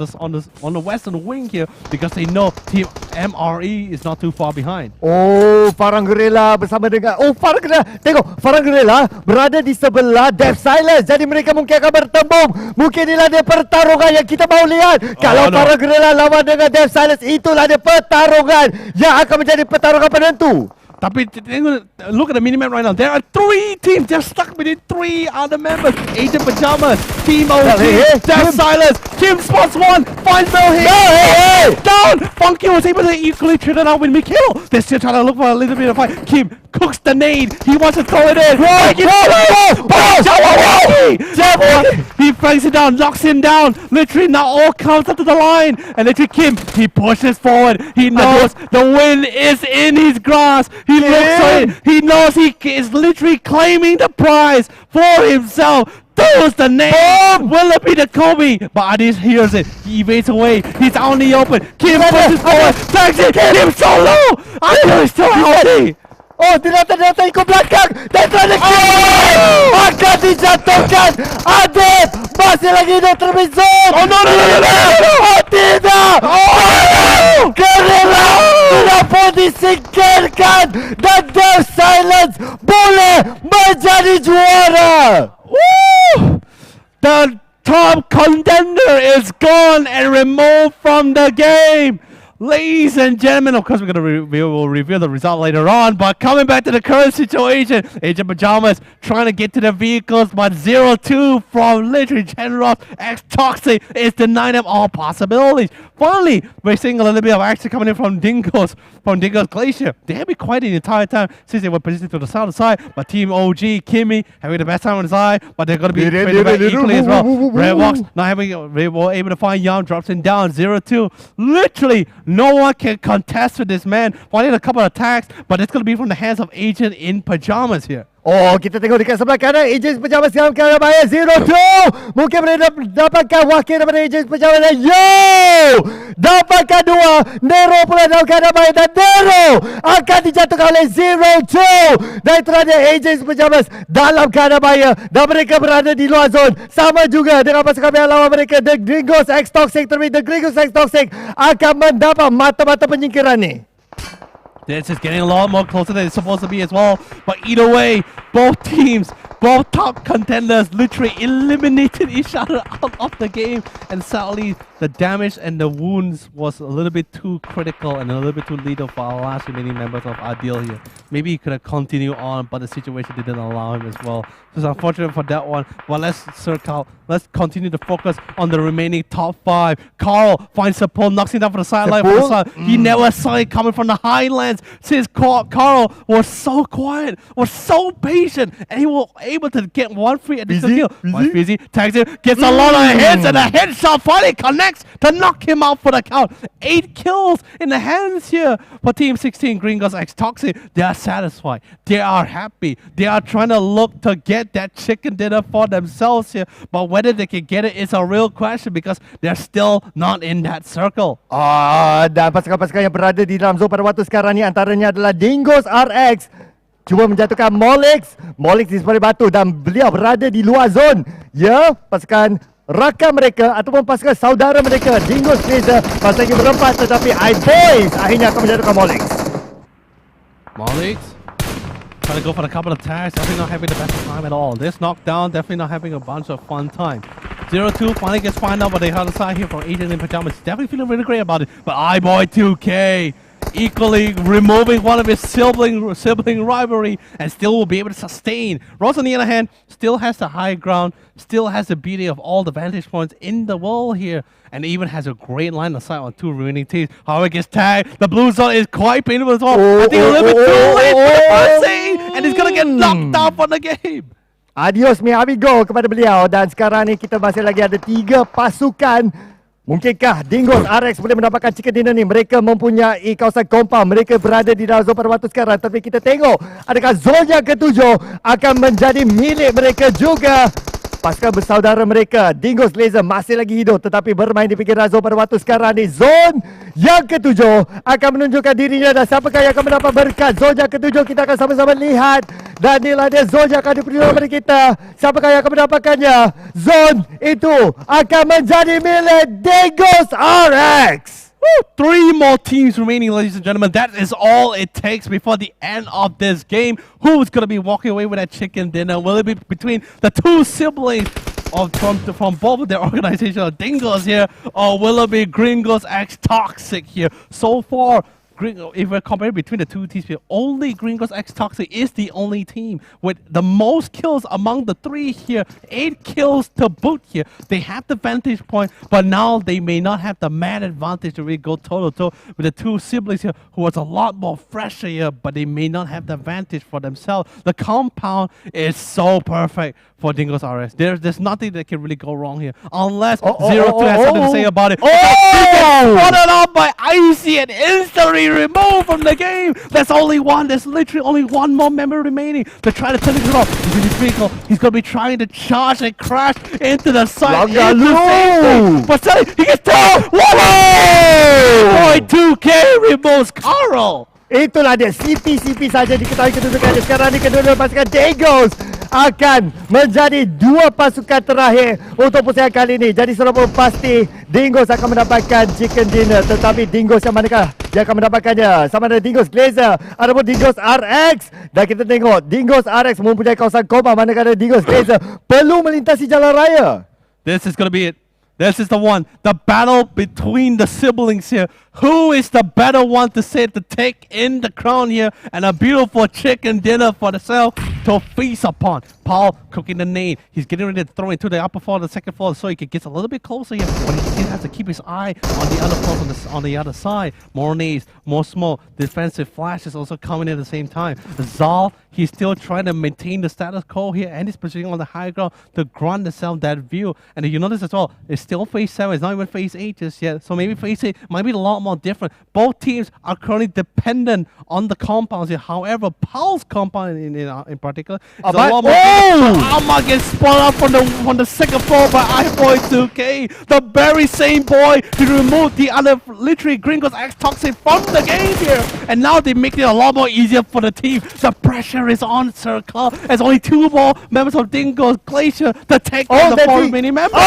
the western wing here, because they know Team MRE is not too far behind. Oh, Farah Gorilla bersama dengan Farah Gorilla. Tengok, Farah Gorilla berada di sebelah Dev Silence. Jadi mereka mungkin akan bertembung. Mungkin inilah dia pertarungan yang kita mahu lihat. Kalau Farah Gorilla lawan dengan Dev Silence, itulah dia pertarungan yang akan menjadi pertarungan penentu. Tapi look at the minimap right now. There are 3 teams. They're stuck between 3 other members. Agent Pajamas, Team OG, Dev Silence. Kim spots 1, finds Mel here. Down! Funky was able to equally trade it out with Mikhail. They're still trying to look for a little bit of fight. Kim cooks the nade. He wants to throw it in. He franks it down, knocks him down. Literally now all comes up to the line. And literally Kim, he pushes forward. He knows the win is in his grasp. He looks at it. He knows he is literally claiming the prize for himself. Throws the name. Will it be the Kobe? But Adis hears it. He evades away. He's on the open. Kim pushes forward. Tags it. Kim solo. Adis is still healthy. Oh, ternyata ikut belakang. Dan ternyata akan dijatuhkan. Adib masih lagi hidup terlebih zone. Oh no. Oh tidak. Gorilla sudah pun disingkirkan. Dan Dev Silence boleh menjadi juara. The top contender is gone and removed from the game. Ladies and gentlemen, of course, we'll reveal the result later on. But coming back to the current situation, Agent Pajamas trying to get to the vehicles, but 0-2 from literally General X Toxic is denying them all possibilities. Finally, we're seeing a little bit of action coming in from Dingo's Glacier. They have been quiet the entire time since they were positioned to the south side. But Team OG, Kimmy, having the best time on the side, but they're going to be traded back equally as well. Redbox not having, they were able to find Yam, drops him down 0-2. Literally, no one can contest with this man. Finding a couple of attacks, but it's going to be from the hands of Agent in Pajamas here. Oh, kita tengok dekat sebelah kanan Agents Pajamas sekarang ke arah bahaya 0-2. Mungkin boleh dapatkan wakil daripada Agents Pajamas. Yo! Dapatkan dua. Nero pula dalam keadaan bahaya dan Nero akan dijatuhkan oleh 0-2. Dan itu dia Agents Pajamas dalam keadaan bahaya dan mereka berada di luar zon. Sama juga dengan pasukan pihak lawan mereka. The Gringos X Toxic, terlebih The Gringos X Toxic akan mendapat mata-mata penyingkiran ni. This is getting a lot more closer than it's supposed to be as well. But either way, both teams, both top contenders literally eliminated each other out of the game. And sadly, the damage and the wounds was a little bit too critical and a little bit too lethal for our last remaining members of our deal here. Maybe he could have continued on, but the situation didn't allow him as well. So it's unfortunate for that one. But let's continue to focus on the remaining top 5. Carl finds support, knocks him down for the sideline. He never saw it coming from the highlands. Since Carl was so quiet, was so patient, and he was able to get one free additional kill. Once Fizzy tags him, gets a lot of hits, and a headshot finally connects to knock him out for the count. 8 kills in the hands here for Team 16 Gringos X Toxic. They are satisfied. They are happy. They are trying to look to get that chicken dinner for themselves here. But whether they can get it is a real question because they're still not in that circle. Dan pasukan-pasukan yang berada di dalam zon pada waktu sekarang ni antaranya adalah Dingo's RX. Cuba menjatuhkan Molix. Molix di sebelah batu dan beliau berada di luar zon. Ya, pasukan rakan mereka ataupun pasukan saudara mereka Dingo's Laser masih lagi berempat tetapi iBoys akhirnya akan menjatuhkan Molix. Molix trying to go for a couple of tags, definitely not having the best time at all. This knockdown, definitely not having a bunch of fun time. 0-2 finally gets found out, but they held aside here from Agent in Pajamas. Definitely feeling really great about it. But iBoy 2K equally removing one of his sibling rivalry and still will be able to sustain. Rose, on the other hand, still has the high ground, still has the beauty of all the vantage points in the world here, and even has a great line of sight on 2 remaining teams. However, gets tagged. The blue zone is quite painful as well. I think a little bit too late for the first save, and he's gonna get knocked out from the game. Adios mi amigo kepada beliau dan sekarang ni kita masih lagi ada 3 pasukan. Mungkinkah Dingo's RX boleh mendapatkan chicken dinner ni? Mereka mempunyai kawasan compound. Mereka berada di dalam zon pada waktu sekarang. Tapi kita tengok adakah zon yang ke-7 akan menjadi milik mereka juga. Pasukan bersaudara mereka Dingo's Laser masih lagi hidup tetapi bermain di pinggiran zon pada waktu sekarang ni. Zon yang ke-7 akan menunjukkan dirinya dan siapakah yang akan mendapat berkat. Zon yang ke-7 kita akan sama-sama lihat. Dan inilah dia zon yang akan diberi kepada kita. Siapakah yang akan mendapatkannya? Zon itu akan menjadi milik Dingo's RX. 3 more teams remaining, ladies and gentlemen. That is all it takes before the end of this game. Who's going to be walking away with that chicken dinner? Will it be between the 2 siblings from both of their organizational Dingos here, or will it be Gringos X Toxic here? So far, if we're comparing between the 2 teams here, only Gringos X Toxic is the only team with the most kills among the 3 here. 8 kills to boot here. They have the vantage point, but now they may not have the man advantage to really go toe-to-toe with the 2 siblings here, who was a lot more fresher here, but they may not have the advantage for themselves. The compound is so perfect for Dingo's RS. There's nothing that can really go wrong here, unless 0-2 has something to say about it. Spotted out by Icy and instantly removed from the game. There's only one. There's literally only one more member remaining to try to turn it off. He's in his vehicle. He's going to be trying to charge and crash into the side. But suddenly he gets down. Boy, 2K removes Carl. Itulah dia, CP saja diketahui kedudukannya. Sekarang ni kedua-dua pasukan Dingos akan menjadi 2 pasukan terakhir untuk persaingan kali ini. Jadi sudah pun pasti Dingos akan mendapatkan chicken dinner. Tetapi Dingos yang manakah yang akan mendapatkannya? Sama ada Dingos Glazer ataupun Dingos RX. Dan kita tengok Dingos RX mempunyai kawasan koma, manakala Dingos Glazer perlu melintasi jalan raya. This is going to be it. This is the one. The battle between the siblings here. Who is the better one to take in the crown here and a beautiful chicken dinner for themselves to feast upon? Paul cooking the nade. He's getting ready to throw into the upper floor, the second floor, so he can get a little bit closer here. But he still has to keep his eye on the other floors on the other side. More nades, more smoke. Defensive flash is also coming in at the same time. Zal, he's still trying to maintain the status quo here and he's positioning on the high ground to grant himself that view. And you notice as well, it's still phase 7. It's not even phase 8 just yet. So maybe phase 8 might be a lot more different. Both teams are currently dependent on the compounds here. However, Paul's compound in particular is a lot more. Alma gets spun up from the second floor by iBoy 2K. The very same boy who removed the other literally Gringos X Toxic from the game here. And now they make it a lot more easier for the team. The pressure is on Circle as only 2 more members of Dingo's Glacier to take on the 4 mini members.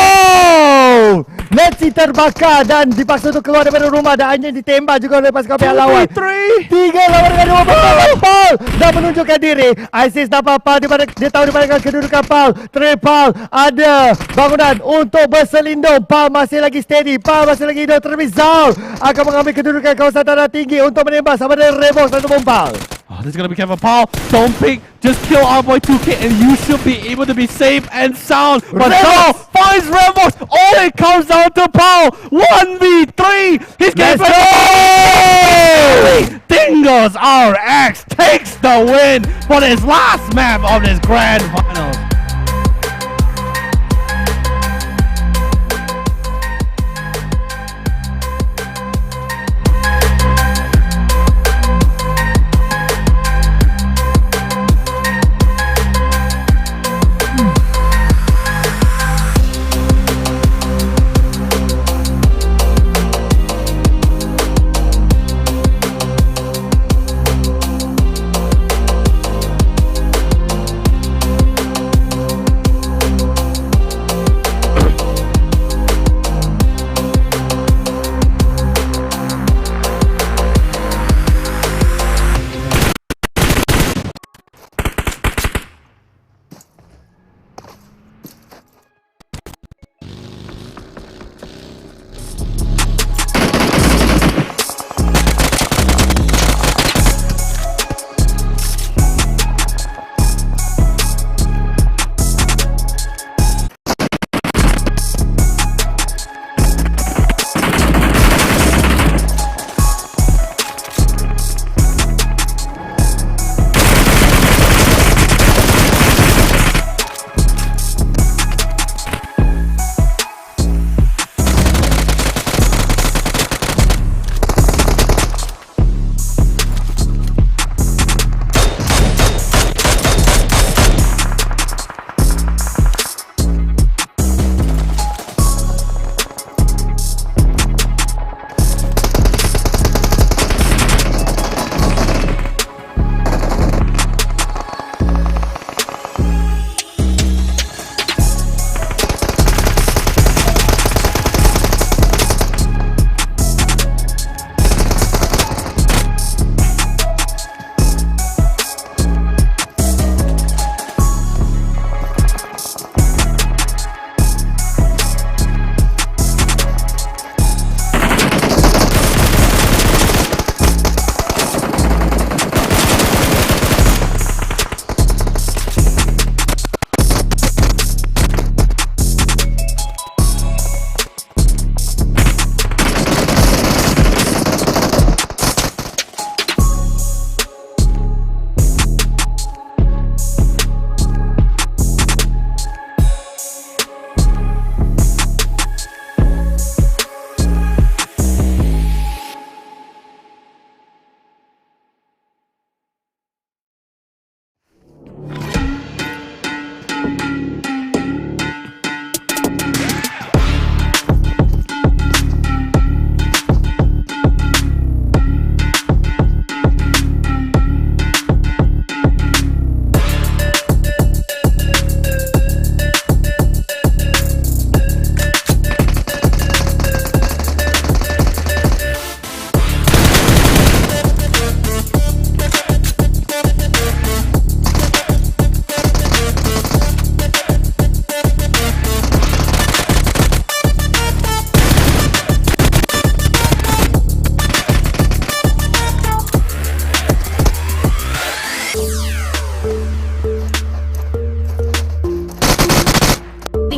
Nancy terbakar dan dipaksa untuk keluar daripada rumah dan hanya ditembak juga oleh pasukan pihak lawan. 3 lawan dengan 2 Paul dah menunjukkan diri. ISIS dapat Paul dia tahu di mana kedudukan Paul. Paul ada bangunan untuk berselindung. Paul masih lagi steady. Paul masih lagi hidup. Terlebih Zal akan mengambil kedudukan kawasan tanah tinggi untuk menembak sama dengan Revox ataupun Paul. Oh, this is gonna be careful. Paul, don't pick. Just kill our boy 2K and you should be able to be safe and sound. But Paul finds Revox. All it comes down to Paul. 1v3. He's getting Dingo's RX takes the win for this last map of this grand finals.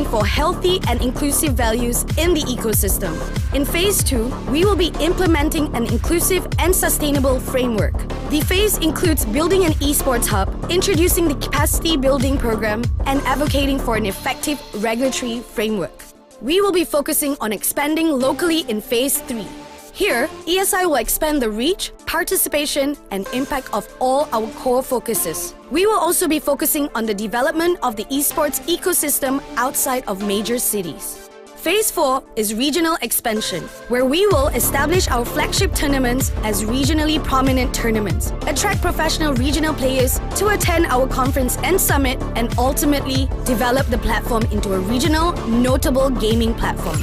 for healthy and inclusive values in the ecosystem. In Phase 2, we will be implementing an inclusive and sustainable framework. The phase includes building an esports hub, introducing the capacity building program, and advocating for an effective regulatory framework. We will be focusing on expanding locally in Phase 3. Here, ESI will expand the reach, participation, and impact of all our core focuses. We will also be focusing on the development of the esports ecosystem outside of major cities. Phase 4 is regional expansion, where we will establish our flagship tournaments as regionally prominent tournaments, attract professional regional players to attend our conference and summit, and ultimately develop the platform into a regional, notable gaming platform.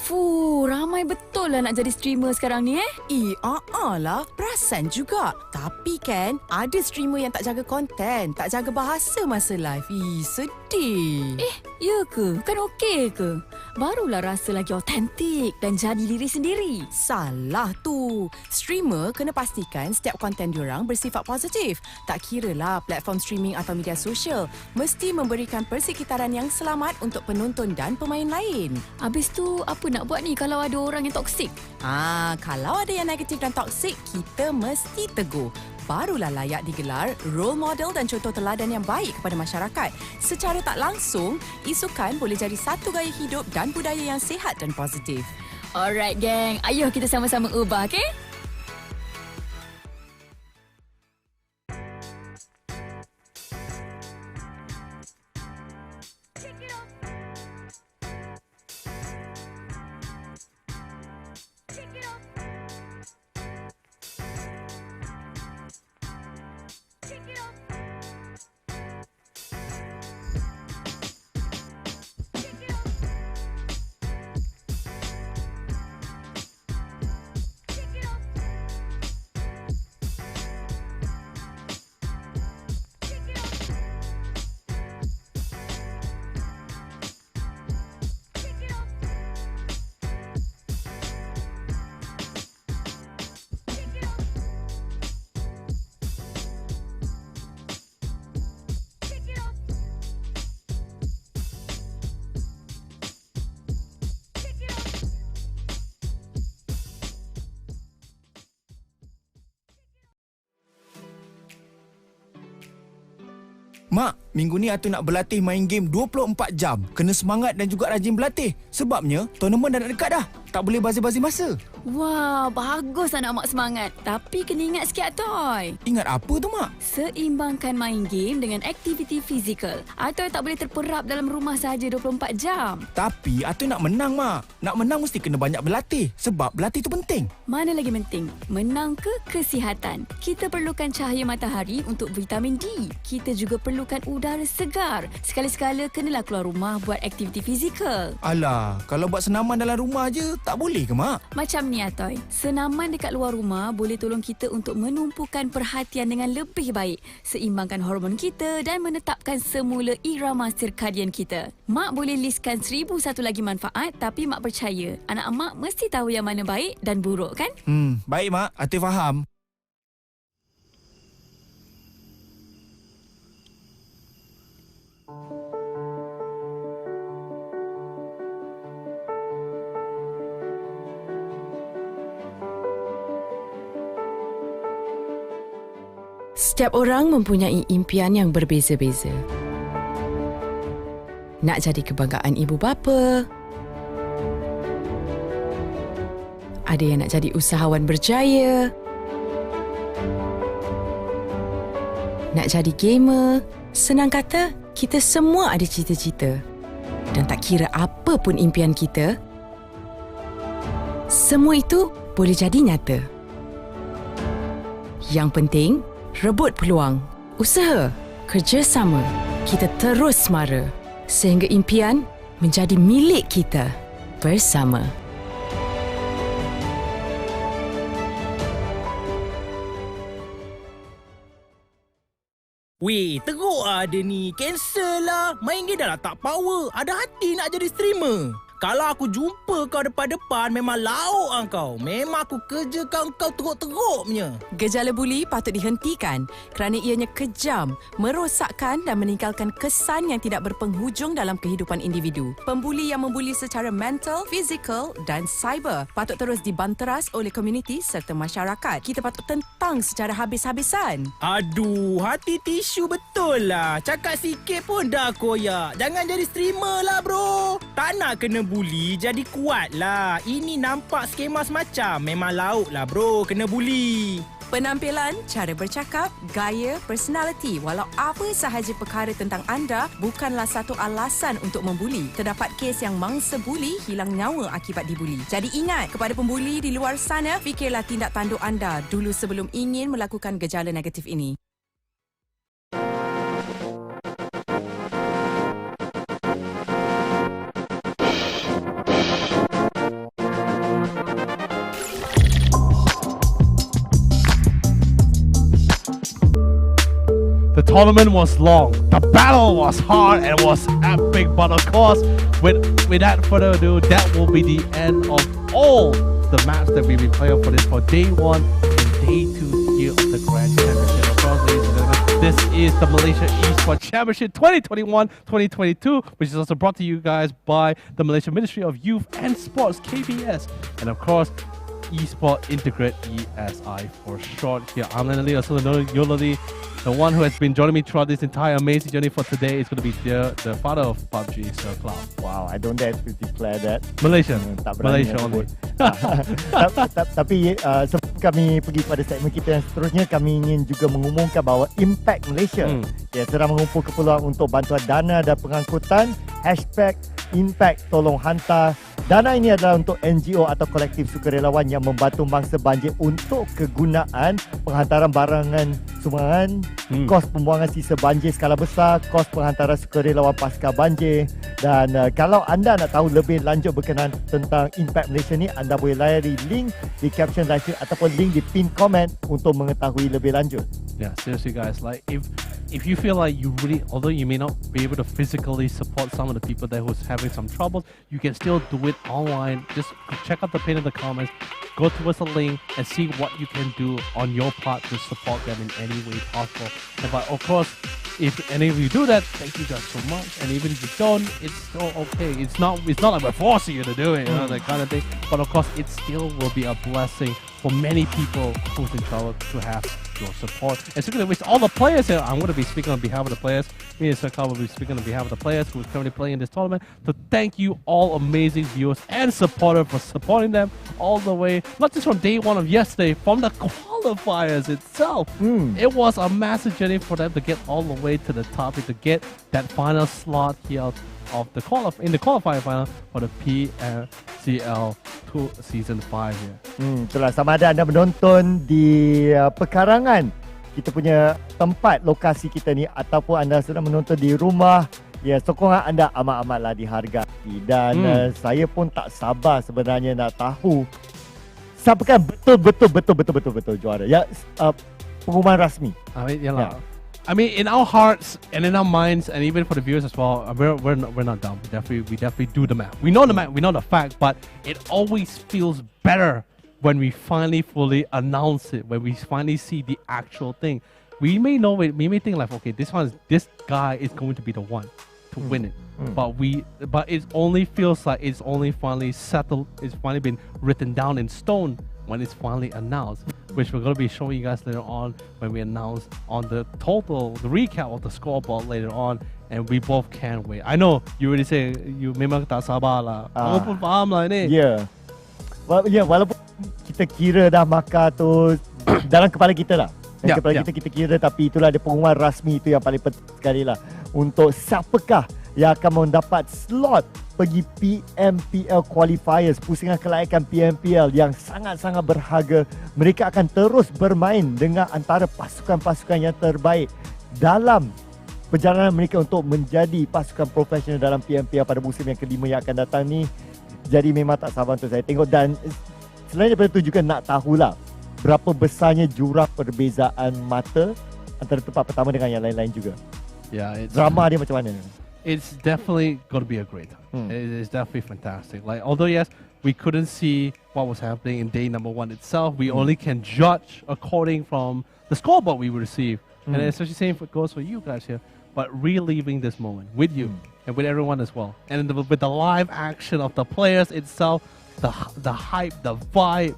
Fuh, ramai betul lah nak jadi streamer sekarang ni lah. Perasan juga. Tapi kan, ada streamer yang tak jaga konten, tak jaga bahasa masa live. Sedih. Ya ke? Kan okey ke? Barulah rasa lagi autentik dan jadi diri sendiri. Salah tu. Streamer kena pastikan setiap konten diorang bersifat positif. Tak kiralah platform streaming atau media sosial. Mesti memberikan persekitaran yang selamat untuk penonton dan pemain lain. Habis tu, apa nak buat ni kalau ada orang yang toksik? Kalau ada yang negatif dan toksik, kita mesti tegur. Barulah layak digelar role model dan contoh teladan yang baik kepada masyarakat. Secara tak langsung, isukan boleh jadi satu gaya hidup dan budaya yang sihat dan positif. Alright gang, ayuh kita sama-sama ubah, okey? Mak, minggu ni Atu nak berlatih main game 24 jam. Kena semangat dan juga rajin berlatih. Sebabnya, tournament dah nak dekat dah. Tak boleh bazir-bazir masa. Wah, bagus anak mak semangat. Tapi kena ingat sikit, Toy. Ingat apa tu, Mak? Seimbangkan main game dengan aktiviti fizikal. Atoy tak boleh terperap dalam rumah saja 24 jam. Tapi Atu nak menang, Mak. Nak menang mesti kena banyak berlatih. Sebab berlatih tu penting. Mana lagi penting? Menang ke kesihatan? Kita perlukan cahaya matahari untuk vitamin D. Kita juga perlukan udara segar. Sekali-sekala kenalah keluar rumah buat aktiviti fizikal. Alah, kalau buat senaman dalam rumah je, tak boleh ke, Mak? Macam ni, Atoy. Senaman dekat luar rumah boleh tolong kita untuk menumpukan perhatian dengan lebih baik, seimbangkan hormon kita dan menetapkan semula irama sirkadian kita. Mak boleh listkan 1001 lagi manfaat, tapi Mak percaya anak Mak mesti tahu yang mana baik dan buruk, kan? Baik, Mak. Atu faham. Setiap orang mempunyai impian yang berbeza-beza. Nak jadi kebanggaan ibu bapa. Ada yang nak jadi usahawan berjaya. Nak jadi gamer. Senang kata, kita semua ada cita-cita. Dan tak kira apa pun impian kita, semua itu boleh jadi nyata. Yang penting, rebut peluang, usaha, kerjasama. Kita terus semara sehingga impian menjadi milik kita bersama. Weh, teruk lah dia ni. Cancel lah. Main game dah lah tak power. Ada hati nak jadi streamer. Kalau aku jumpa kau depan-depan, memang lauk kau. Memang aku kerjakan kau teruk-teruk punya. Gejala buli patut dihentikan kerana ianya kejam, merosakkan dan meninggalkan kesan yang tidak berpenghujung dalam kehidupan individu. Pembuli yang membuli secara mental, fizikal dan cyber patut terus dibanteras oleh komuniti serta masyarakat. Kita patut tentang secara habis-habisan. Aduh, hati tisu betul lah. Cakap sikit pun dah koyak. Jangan jadi streamer lah bro. Tak nak kena buli, jadi kuat lah. Ini nampak skema semacam. Memang lauk lah bro, kena buli. Penampilan, cara bercakap, gaya, personality, walau apa sahaja perkara tentang anda bukanlah satu alasan untuk membuli. Terdapat kes yang mangsa buli hilang nyawa akibat dibuli. Jadi ingat, kepada pembuli di luar sana, fikirlah tindak tanduk anda dulu sebelum ingin melakukan gejala negatif ini. The tournament was long, the battle was hard and was epic, but of course, without further ado, that will be the end of all the matches that we've been playing for day 1 and day 2 here of the Grand Championship. Of course, ladies and gentlemen, this is the Malaysia Esports Championship 2021-2022, which is also brought to you guys by the Malaysia Ministry of Youth and Sports, KBS, and of course, Esports Integrated, ESI for short. Here, I'm Lenali, also Yolali. The one who has been joining me throughout this entire amazing journey for today is going to be the father of PUBG, Sir Cloud. Wow, I don't dare to declare that. Malaysia. Malaysia only. Tapi sebelum kami pergi pada segmen kita yang seterusnya, kami ingin juga mengumumkan bahawa Impact Malaysia sedang mengumpul keperluan untuk bantuan dana dan pengangkutan. #Impact tolong hantar. Dana ini adalah untuk NGO atau kolektif sukarelawan yang membantu mangsa banjir untuk kegunaan penghantaran barangan sumbangan, kos pembuangan sisa banjir skala besar, kos penghantaran sukarelawan pasca banjir. Dan kalau anda nak tahu lebih lanjut berkenaan tentang Impact Malaysia ni, anda boleh layari link di caption live stream ataupun link di pin comment untuk mengetahui lebih lanjut. Yeah, seriously guys, like if you feel like you really, although you may not be able to physically support some of the people that who's having some troubles, you can still do it online. Just check out the pin in the comments, go towards the link and see what you can do on your part to support them in any way possible. But of course, if any of you do that, thank you guys so much. And even if you don't, it's still okay. It's not like we're forcing you to do it, you know, that kind of thing. But of course, it still will be a blessing for many people who's in trouble to have your support. And speaking of which, all the players here, I'm going to be speaking on behalf of the players. Me and Sir Carl will be speaking on behalf of the players who are currently playing in this tournament. So thank you all amazing viewers and supporters for supporting them all the way, not just from day 1 of yesterday, from the qualifiers itself. It was a massive journey for them to get all the way to the top, to get that final slot here of the qualifier final for the PMCL 2 Season 5 here. Itulah, sama ada anda menonton di pekarangan kita punya tempat lokasi kita ni ataupun anda sedang menonton di rumah, ya, sokongan anda amat-amatlah dihargai. Dan saya pun tak sabar sebenarnya nak tahu siapakah betul juara. Ya, pengumuman rasmi. I mean, in our hearts and in our minds, and even for the viewers as well, we're not dumb. We definitely do the math. We know the math. We know the fact. But it always feels better when we finally fully announce it. When we finally see the actual thing. We may know it. We may think like, okay, this guy is going to be the one to win it. But it only feels like it's only finally settled. It's finally been written down in stone when it's finally announced, which we're going to be showing you guys later on when we announce on the recap of the scoreboard later on, and we both can't wait. I know you already say you memang tak sabar lah. Kamu pun faham lah ini. Walaupun kita kira dah maka tu dalam kepala kita lah. Dalam kepala kita kira, tapi itulah ada pengumuman rasmi, itu yang paling penting sekali lah. Untuk siapakah yang akan mendapat slot pergi PMPL Qualifiers, pusingan kelayakan PMPL yang sangat-sangat berharga. Mereka akan terus bermain dengan antara pasukan-pasukan yang terbaik dalam perjalanan mereka untuk menjadi pasukan profesional dalam PMPL pada musim yang kelima yang akan datang ni. Jadi memang tak sabar untuk saya tengok. Dan selain daripada itu juga nak tahulah berapa besarnya jurang perbezaan mata antara tempat pertama dengan yang lain-lain juga. Drama dia macam mana? it's definitely going to be a great time. It is definitely fantastic. Like, although yes, we couldn't see what was happening in day number 1 itself, we only can judge according from the scoreboard we receive, and especially same goes for you guys here. But reliving this moment with you and with everyone as well, and with the live action of the players itself, the hype, the vibe.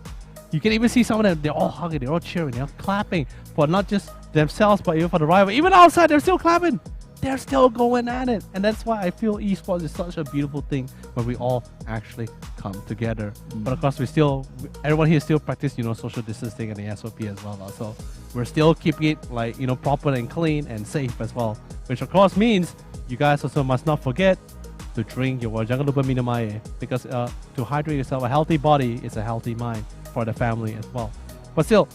You can even see some of them, they're all hugging, they're all cheering, they're clapping for not just themselves, but even for the rival. Even outside, they're still clapping. They're still going at it. And that's why I feel esports is such a beautiful thing when we all actually come together. But of course, everyone here still practice, social distancing and the SOP as well. So we're still keeping it proper and clean and safe as well. Which of course means you guys also must not forget to drink your water. Jangan lupa minum air, because to hydrate yourself, a healthy body is a healthy mind for the family as well. But still,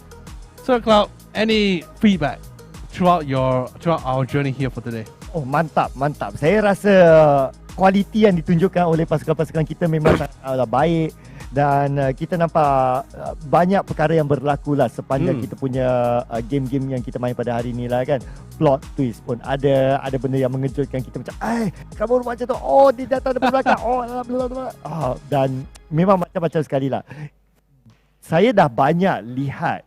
Sir Cloud, any feedback throughout our journey here for today? Oh, mantap. Saya rasa kualiti yang ditunjukkan oleh pasukan-pasukan kita memang sangatlah baik, dan kita nampak banyak perkara yang berlaku lah sepanjang kita punya game-game yang kita main pada hari ni lah kan. Plot twist pun ada benda yang mengejutkan kita, macam kamu macam tu, oh dia datang dari belakang, dan memang macam-macam sekali lah. Saya dah banyak lihat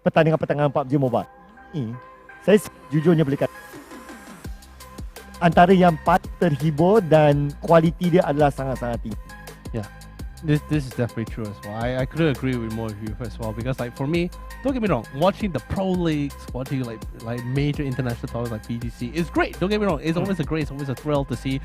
pertandingan-pertandingan PUBG Mobile ni, saya jujurnya boleh kata antara yang patut terhibur dan kualiti dia adalah sangat-sangat tinggi. Yeah, this is definitely true as well. I couldn't agree with more of you as well, because for me, don't get me wrong, watching the pro leagues, watching like major international tournaments like PGC is great. Don't get me wrong, it's always it's always a thrill to see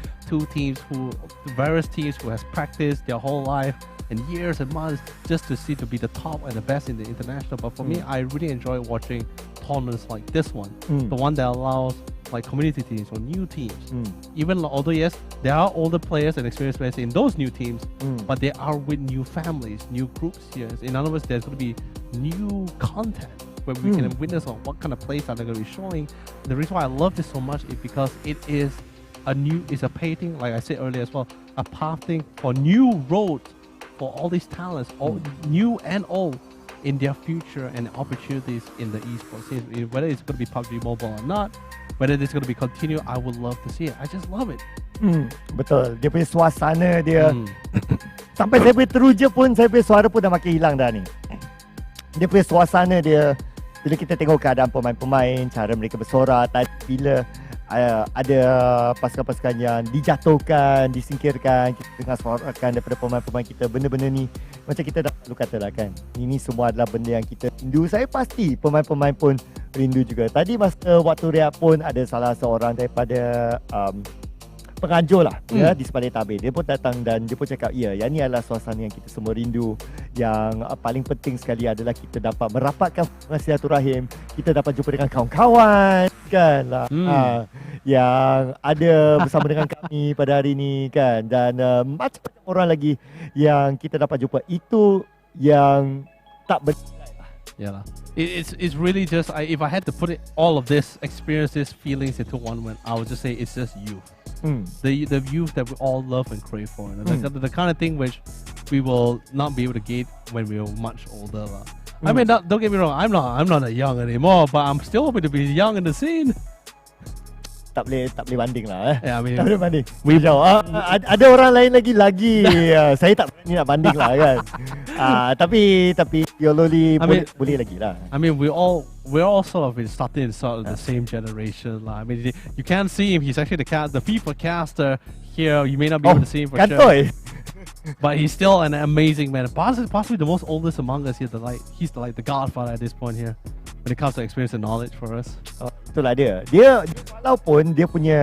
various teams who has practiced their whole life and years and months just to be the top and the best in the international. But for me, I really enjoy watching tournaments like this one, the one that allows like community teams or new teams. Even although yes, there are older players and experienced players in those new teams, but they are with new families, new groups here. In other words, there's going to be new content where we can witness on what kind of plays are they going to be showing. The reason why I love this so much is because it is a painting, like I said earlier as well, a pathing for new roads for all these talents, all new and old, in their future and opportunities in the esports scene. Whether it's going to be PUBG Mobile or not, whether it's going to be continued, I would love to see it. I just love it. Betul. Dia punya suasana dia. Sampai saya punya teruja pun, saya punya suara pun dah makin hilang dah ni. Dia punya suasana dia, bila kita tengok keadaan pemain-pemain, cara mereka bersorak, bila ada pasukan-pasukan yang dijatuhkan, disingkirkan, kita dengar sorakan daripada pemain-pemain kita. Benda-benda ni macam kita dah selalu katalah kan, ini semua adalah benda yang kita rindu. Saya pasti pemain-pemain pun rindu juga. Tadi masa waktu rehat pun ada salah seorang daripada penganjur lah di sebalik tabir. Dia pun datang dan dia pun cakap, yang ni adalah suasana yang kita semua rindu. Yang paling penting sekali adalah kita dapat merapatkan silaturahim, kita dapat jumpa dengan kawan-kawan kan lah, yang ada bersama dengan kami pada hari ni kan, dan macam-macam orang lagi yang kita dapat jumpa. Itu yang tak bernilai lah. Yeah, it's really just, if I had to put it all of this experiences, feelings into one word, I would just say it's just youth. The youth that we all love and crave for, and the kind of thing which we will not be able to get when we are much older. I mean, don't get me wrong, I'm not young anymore, but I'm still hoping to be young in the scene. Tak boleh banding lah. Yeah, I mean, tak boleh banding. Ada orang lain lagi saya tak berani nak banding lah kan. Tapi Yololi boleh lagi lah. I mean, we're all sort of starting the same generation lah. I mean, you can't see him. He's actually the FIFA caster here. You may not be able to see him for sure. But he's still an amazing man. Possibly the most oldest among us here. He's the godfather at this point here when it comes to experience and knowledge for us. Itulah dia walaupun dia punya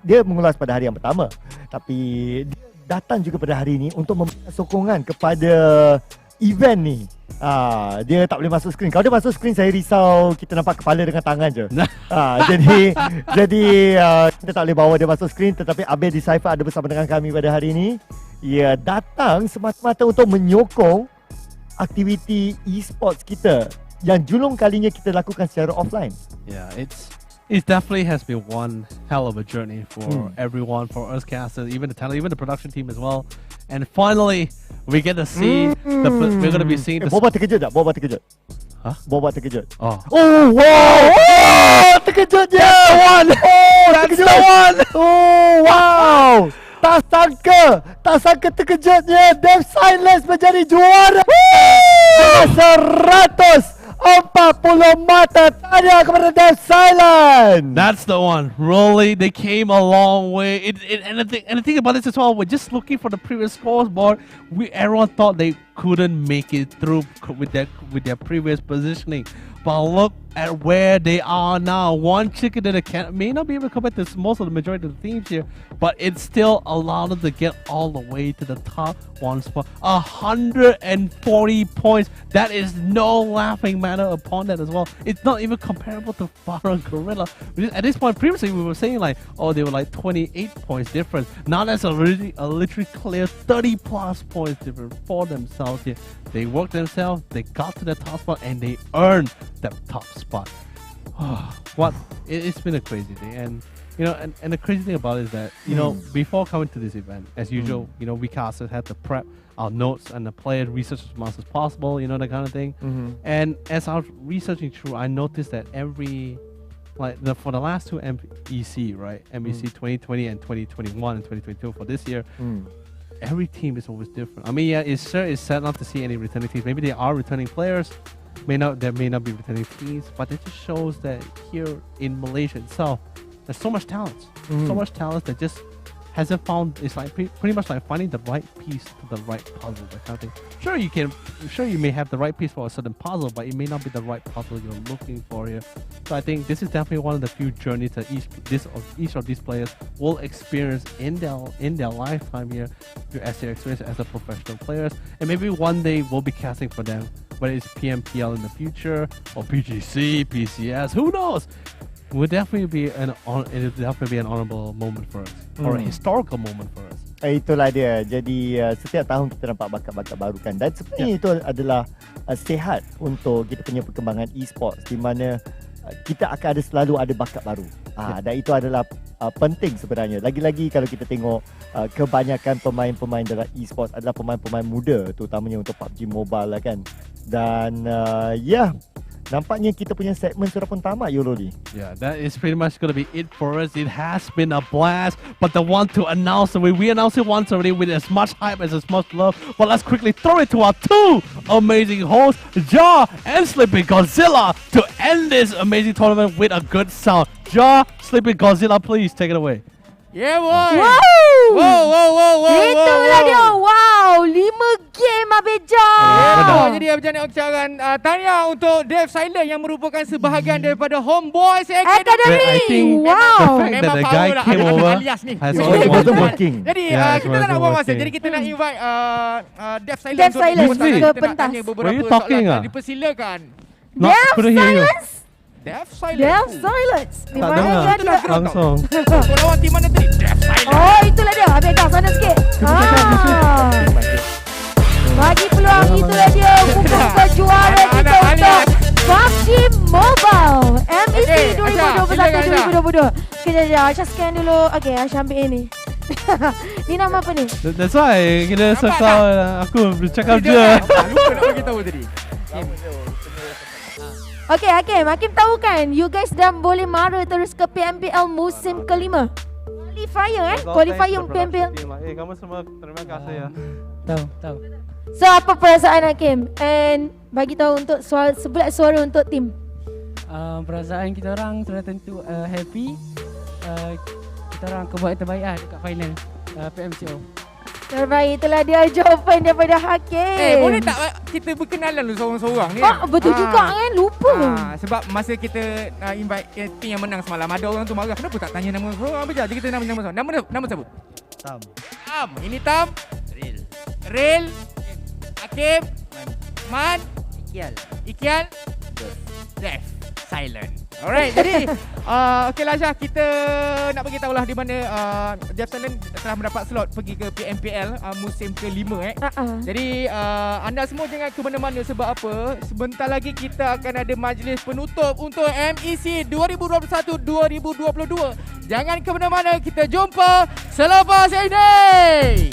dia mengulas pada hari yang pertama, tapi dia datang juga pada hari ini untuk memberikan sokongan kepada event ni. Dia tak boleh masuk skrin. Kalau dia masuk skrin, saya risau kita nampak kepala dengan tangan je. Jadi kita tak boleh bawa dia masuk skrin. Tetapi Abel Decipher ada bersama dengan kami pada hari ini. Ia datang semata-mata untuk menyokong aktiviti esports kita yang julung kalinya kita lakukan secara offline. Yeah, it definitely has been one hell of a journey for everyone, for us casters, even the talent, even the production team as well. And finally, we get to see we're going to be seeing the... Boba terkejut tak? Boba terkejut. Huh? Boba terkejut. Oh wow! Terkejut je! One! That's the one. Oh, wow. Tak sangka terkejutnya Dev Silence menjadi juara dengan 140 mata. Tahniah kepada Dev Silence. That's the one. Really, they came a long way. And the thing about this as well, we're just looking for the previous scoreboard. Everyone thought they couldn't make it through with their previous positioning. But look at where they are now. One chicken that may not be able to compete to most of the majority of the teams here, but it still allowed them to get all the way to the top one spot. 140 points. That is no laughing matter upon that as well. It's not even comparable to Faro and Gorilla. At this point, previously we were saying like, oh, they were like 28 points difference. Now that's a literally clear 30 plus points difference for themselves here. They worked themselves, they got to the top spot, and they earned that top spot. It's been a crazy day, and and the crazy thing about it is that before coming to this event, as usual, we casters had to prep our notes and the player research as much as possible, that kind of thing. And as I was researching through, I noticed that for the last two MEC, right, MEC 2020 and 2021 and 2022 for this year. Every team is always different. I mean, yeah, it's sad not to see any returning teams. Maybe they are returning players. There may not be returning teams, but it just shows that here in Malaysia itself, there's so much talent. So much talent that just hasn't found. It's like pretty much like finding the right piece to the right puzzle, that kind of thing. Sure you may have the right piece for a certain puzzle, but it may not be the right puzzle you're looking for here. So I think this is definitely one of the few journeys that each of these players will experience in their lifetime here, as their experience as a professional players. And maybe one day we'll be casting for them, whether it's PMPL in the future or PGC, PCS, who knows? It will definitely be an honorable moment for us, or a historical moment for us. Itulah dia. Jadi setiap tahun kita nampak bakat-bakat baru kan, dan sebenarnya itu adalah sihat untuk kita punya perkembangan e-sports, di mana kita akan selalu ada bakat baru. Dan itu adalah penting sebenarnya. Lagi-lagi kalau kita tengok kebanyakan pemain-pemain dalam e-sports adalah pemain-pemain muda, terutamanya untuk PUBG Mobile lah kan. Dan nampaknya kita punya segmen sudah pun tamat, Yololi. Yeah, that is pretty much going to be it for us. It has been a blast, but the one to announce it, we announced it once already with as much hype as much love. But let's quickly throw it to our two amazing hosts, Ja and Sleepy Godzilla, to end this amazing tournament with a good sound. Ja, Sleepy Godzilla, please take it away. Yeah, boy. Wow. Itulah dia. Wow, 5 game Abeja. Jadi macam ni ucapan tahniah untuk Dev Silent yang merupakan sebahagian daripada Homeboys Academy. I think the fact that the guy came over has always working. Jadi kita tak nak buang masa. Jadi kita nak invite Dev Silent ke pentas. Were you talking? Dipersilakan. Couldn't hear you. Dev Silence. Di mana dia langsung. Kau lawan tim mana tadi? Dev Silence. Oh, itulah dia. Habis dah sana sikit. Bagi peluang, itulah dia. Bukan juara kita untuk PUBG Mobile MEC 2021-2022. Sekejap, Aisyah scan dulu. Okay, Aisyah ambil ini. Ni nama apa ni? That's why kita sekal aku bercakap je. Lupa nak bagi tahu tadi. Okay, Hakim tahu kan, you guys dah boleh mara terus ke PMPL musim kelima. Qualifier PMPL. Kamu semua terima kasih ya. Tahu. So apa perasaan Hakim? And bagi tahu untuk sebelah suara untuk tim. Perasaan kita orang sudah tentu happy. Kita orang buat terbaik dekat final PMCO. Terbaik, itulah dia jawapan daripada Hakim. Boleh tak kita berkenalan dulu seorang-seorang ni? Betul juga kan, lupa. Sebab masa kita invite tim yang menang semalam, ada orang tu marah, kenapa tak tanya nama seorang apa je? Jadi kita nama seorang. Nama siapa? Tam. Ini Tam. Ril. Hakim. Man. Ikial. Dev. Silent. Alright, jadi okeylah Syah, kita nak bagi tahulah di mana Dev Silent telah mendapat slot pergi ke PMPL musim ke-5 Jadi anda semua jangan ke mana-mana, sebab apa? Sebentar lagi kita akan ada majlis penutup untuk MEC 2021-2022. Jangan ke mana-mana, kita jumpa selepas ini.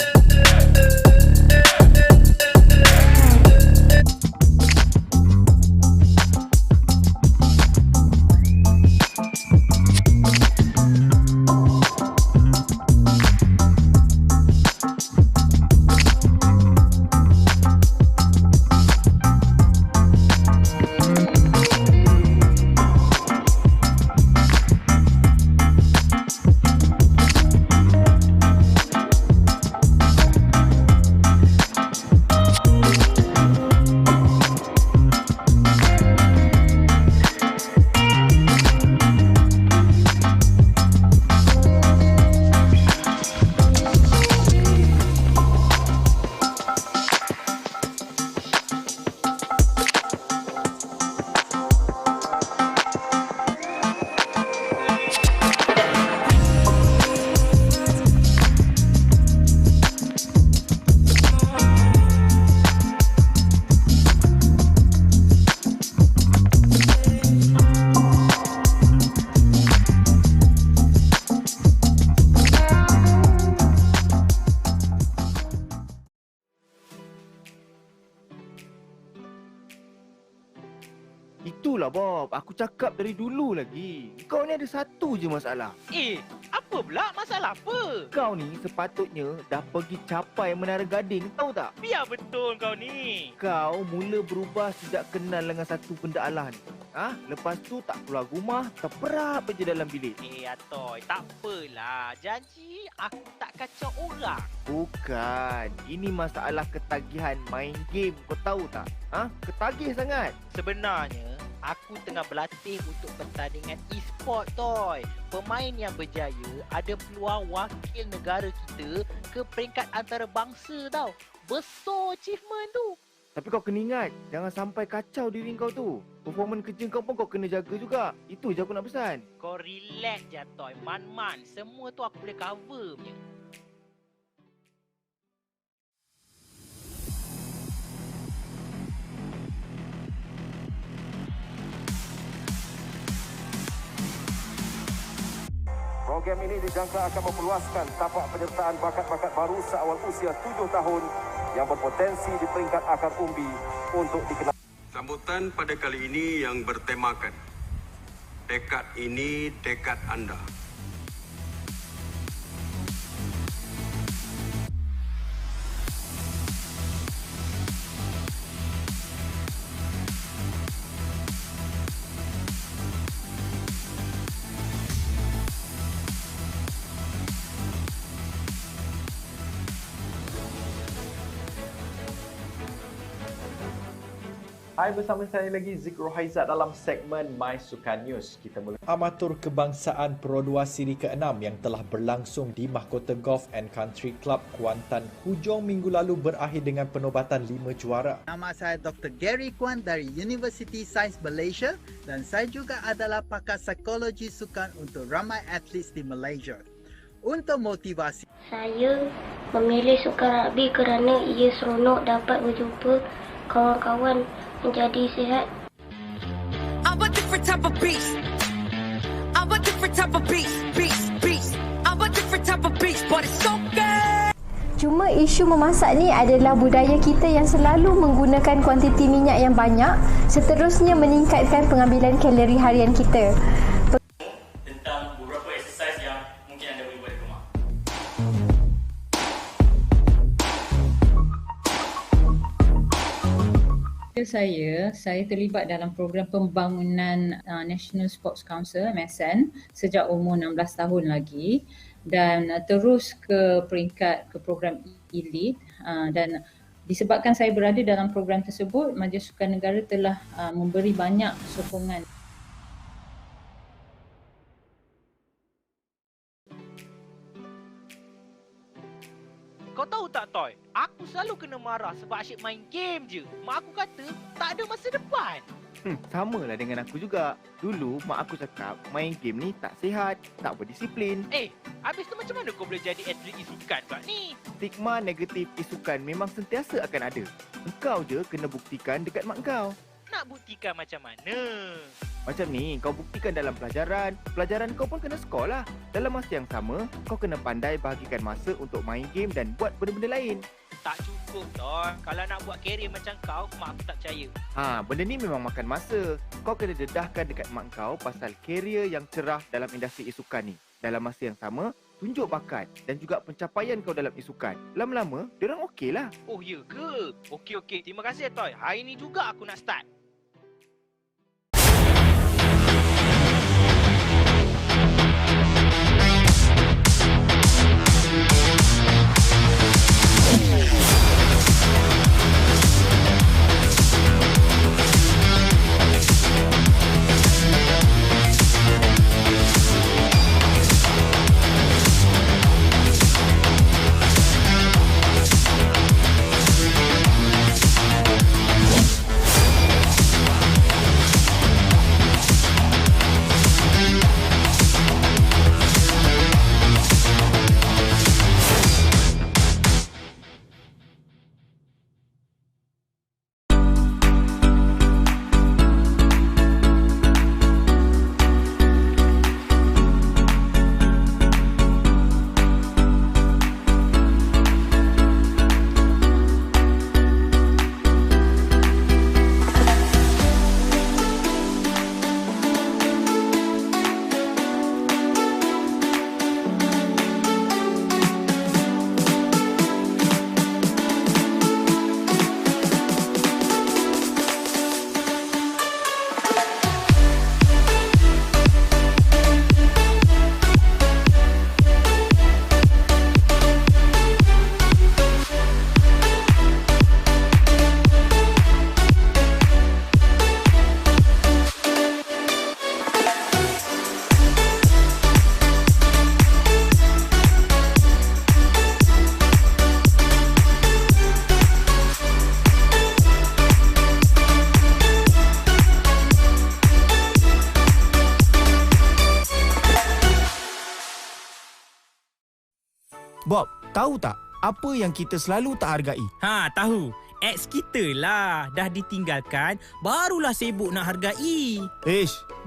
Itulah Bob, aku cakap dari dulu lagi. Kau ni ada satu je masalah. Apa pula? Masalah apa? Kau ni sepatutnya dah pergi capai Menara Gading, tahu tak? Biar betul kau ni. Kau mula berubah sejak kenal dengan satu benda Allah ni. Lepas tu tak keluar rumah, terperap je dalam bilik. Atoy, tak apalah. Janji aku tak kacau orang. Bukan, ini masalah ketagihan main game, kau tahu tak? Ketagih sangat. Sebenarnya, aku tengah berlatih untuk pertandingan e-sport, Toy. Pemain yang berjaya ada peluang wakil negara kita ke peringkat antarabangsa tau. Besar achievement tu. Tapi kau kena ingat, jangan sampai kacau diri kau tu. Performance kerja kau pun kau kena jaga juga. Itu je aku nak pesan. Kau relax je, Toy. Man-man. Semua tu aku boleh cover punya. Program ini dijangka akan memperluaskan tapak penyertaan bakat-bakat baru seawal usia 7 tahun yang berpotensi di peringkat akar umbi untuk dikenal. Sambutan pada kali ini yang bertemakan tekad ini tekad anda. Hai, bersama saya lagi Zik Rohaizat dalam segmen My Sukan News. Kita mula Amatur Kebangsaan Pro 2 Siri ke-6 yang telah berlangsung di Mahkota Golf and Country Club Kuantan hujung minggu lalu berakhir dengan penobatan 5 juara. Nama saya Dr. Gary Kwan dari University Science Malaysia dan saya juga adalah pakar psikologi sukan untuk ramai atlet di Malaysia. Untuk motivasi, saya memilih sukan rugby kerana ia seronok dapat berjumpa kawan-kawan menjadi sihat. I'm a different type of beast. I'm a different type of beast. I'm a different type of beast, but it's okay. Cuma isu memasak ni adalah budaya kita yang selalu menggunakan kuantiti minyak yang banyak, seterusnya meningkatkan pengambilan kalori harian kita. Tentang beberapa exercise yang mungkin anda boleh buat di rumah. Saya terlibat dalam program pembangunan National Sports Council MSN sejak umur 16 tahun lagi dan terus ke peringkat ke program elite dan disebabkan saya berada dalam program tersebut, Majlis Sukan Negara telah memberi banyak sokongan. Kau tahu tak, Toy? Aku selalu kena marah sebab asyik main game je. Mak aku kata tak ada masa depan. Samalah dengan aku juga. Dulu mak aku cakap main game ni tak sihat, tak berdisiplin. Habis tu macam mana kau boleh jadi atlet e-sukan pula ni? Stigma negatif e-sukan memang sentiasa akan ada. Engkau je kena buktikan dekat mak kau. Nak buktikan macam mana? Macam ni, kau buktikan dalam pelajaran. Pelajaran kau pun kena skor lah. Dalam masa yang sama, kau kena pandai bahagikan masa untuk main game dan buat benda-benda lain. Tak cukup, Toy. Kalau nak buat kerjaya macam kau, mak aku tak percaya. Benda ni memang makan masa. Kau kena dedahkan dekat mak kau pasal kerjaya yang cerah dalam industri e-sukan ni. Dalam masa yang sama, tunjuk bakat dan juga pencapaian kau dalam e-sukan. Lama-lama, diorang okey lah. Oh, ya ke? Okey. Terima kasih, Toy. Hari ni juga aku nak start. Tahu tak apa yang kita selalu tak hargai? Tahu. Ex kita lah. Dah ditinggalkan, barulah sibuk nak hargai.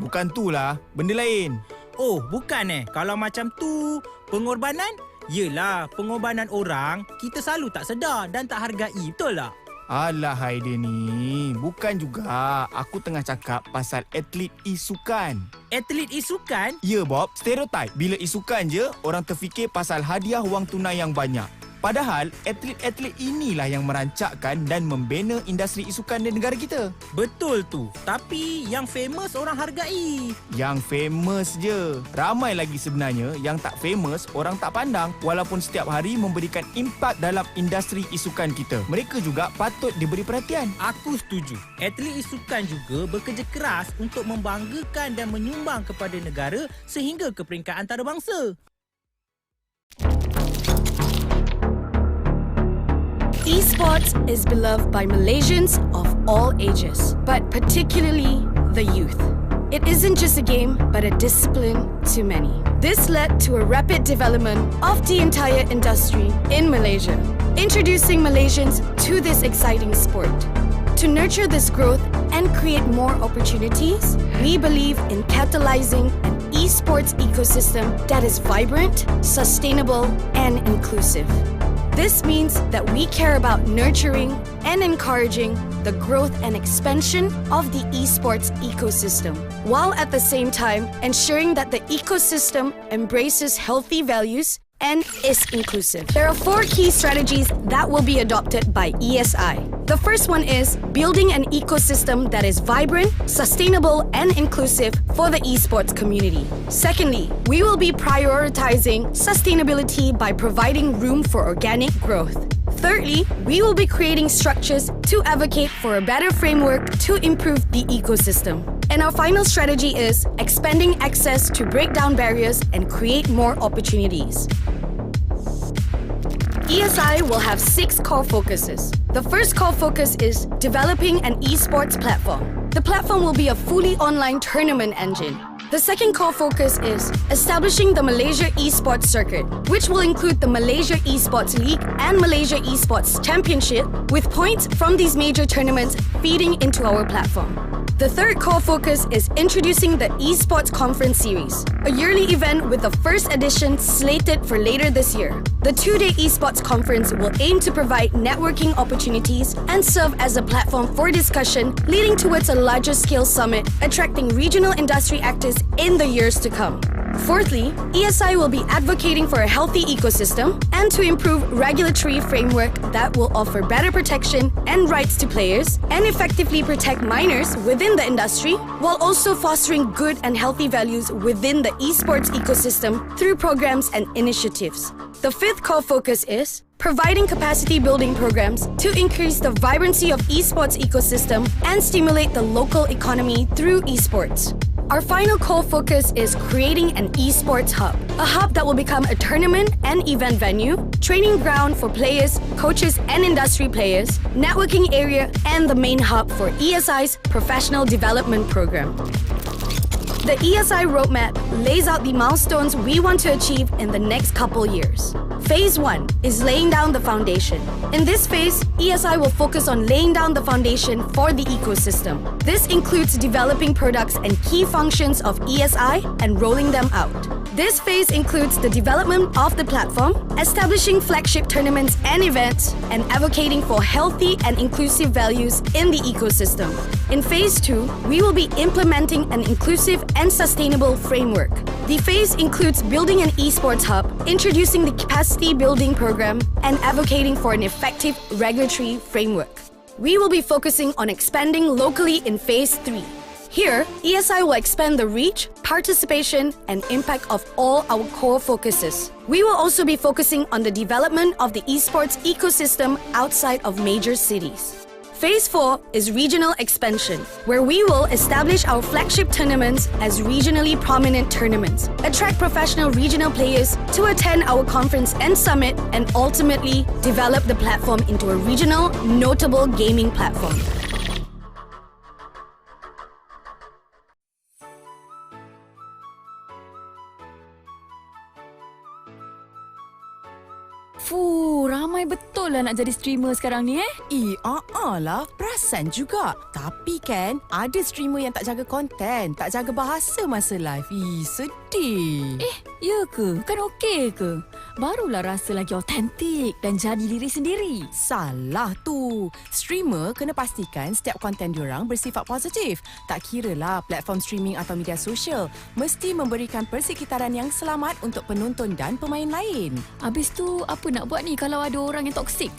Bukan tu lah. Benda lain. Oh, bukan Kalau macam tu, pengorbanan? Yelah, pengorbanan orang, kita selalu tak sedar dan tak hargai. Betul tak? Alah Haida ni, bukan juga. Aku tengah cakap pasal atlet e-sukan. Atlet e-sukan? Ya Bob, stereotip. Bila e-sukan je, orang terfikir pasal hadiah wang tunai yang banyak. Padahal, atlet-atlet inilah yang merancakkan dan membina industri e-sukan di negara kita. Betul tu. Tapi yang famous orang hargai. Yang famous je. Ramai lagi sebenarnya yang tak famous, orang tak pandang walaupun setiap hari memberikan impak dalam industri e-sukan kita. Mereka juga patut diberi perhatian. Aku setuju. Atlet e-sukan juga bekerja keras untuk membanggakan dan menyumbang kepada negara sehingga ke peringkat antarabangsa. Esports is beloved by Malaysians of all ages, but particularly the youth. It isn't just a game, but a discipline to many. This led to a rapid development of the entire industry in Malaysia, introducing Malaysians to this exciting sport. To nurture this growth and create more opportunities, we believe in catalyzing an esports ecosystem that is vibrant, sustainable, and inclusive. This means that we care about nurturing and encouraging the growth and expansion of the esports ecosystem, while at the same time ensuring that the ecosystem embraces healthy values and is inclusive. There are 4 key strategies that will be adopted by ESI. The first one is building an ecosystem that is vibrant, sustainable, and inclusive for the esports community. Secondly, we will be prioritizing sustainability by providing room for organic growth. Thirdly, we will be creating structures to advocate for a better framework to improve the ecosystem. And our final strategy is expanding access to break down barriers and create more opportunities. ESI will have 6 core focuses. The first core focus is developing an esports platform. The platform will be a fully online tournament engine. The second core focus is establishing the Malaysia Esports Circuit, which will include the Malaysia Esports League and Malaysia Esports Championship, with points from these major tournaments feeding into our platform. The third core focus is introducing the Esports Conference Series, a yearly event with the first edition slated for later this year. The 2-day Esports Conference will aim to provide networking opportunities and serve as a platform for discussion, leading towards a larger scale summit, attracting regional industry actors in the years to come. Fourthly, ESI will be advocating for a healthy ecosystem and to improve regulatory framework that will offer better protection and rights to players and effectively protect minors within the industry, while also fostering good and healthy values within the esports ecosystem through programs and initiatives. The fifth core focus is providing capacity building programs to increase the vibrancy of esports ecosystem and stimulate the local economy through esports. Our final core focus is creating an esports hub, a hub that will become a tournament and event venue, training ground for players, coaches and industry players, networking area, and the main hub for ESI's professional development program. The ESI roadmap lays out the milestones we want to achieve in the next couple years. Phase 1 is laying down the foundation. In this phase, ESI will focus on laying down the foundation for the ecosystem. This includes developing products and key functions of ESI and rolling them out. This phase includes the development of the platform, establishing flagship tournaments and events, and advocating for healthy and inclusive values in the ecosystem. In Phase 2, we will be implementing an inclusive and sustainable framework. The phase includes building an esports hub, introducing the capacity building program, and advocating for an effective regulatory framework. We will be focusing on expanding locally in Phase 3. Here, ESI will expand the reach, participation, and impact of all our core focuses. We will also be focusing on the development of the esports ecosystem outside of major cities. Phase 4 is regional expansion, where we will establish our flagship tournaments as regionally prominent tournaments, attract professional regional players to attend our conference and summit, and ultimately develop the platform into a regional, notable gaming platform. barulah nak jadi streamer sekarang ni lah. Perasan juga. Tapi kan, ada streamer yang tak jaga konten, tak jaga bahasa masa live. Sedih. Ya ke? Kan okey ke? Barulah rasa lagi autentik dan jadi diri sendiri. Salah tu. Streamer kena pastikan setiap konten diorang bersifat positif. Tak kiralah platform streaming atau media sosial. Mesti memberikan persekitaran yang selamat untuk penonton dan pemain lain. Habis tu, apa nak buat ni kalau ada orang yang toksik?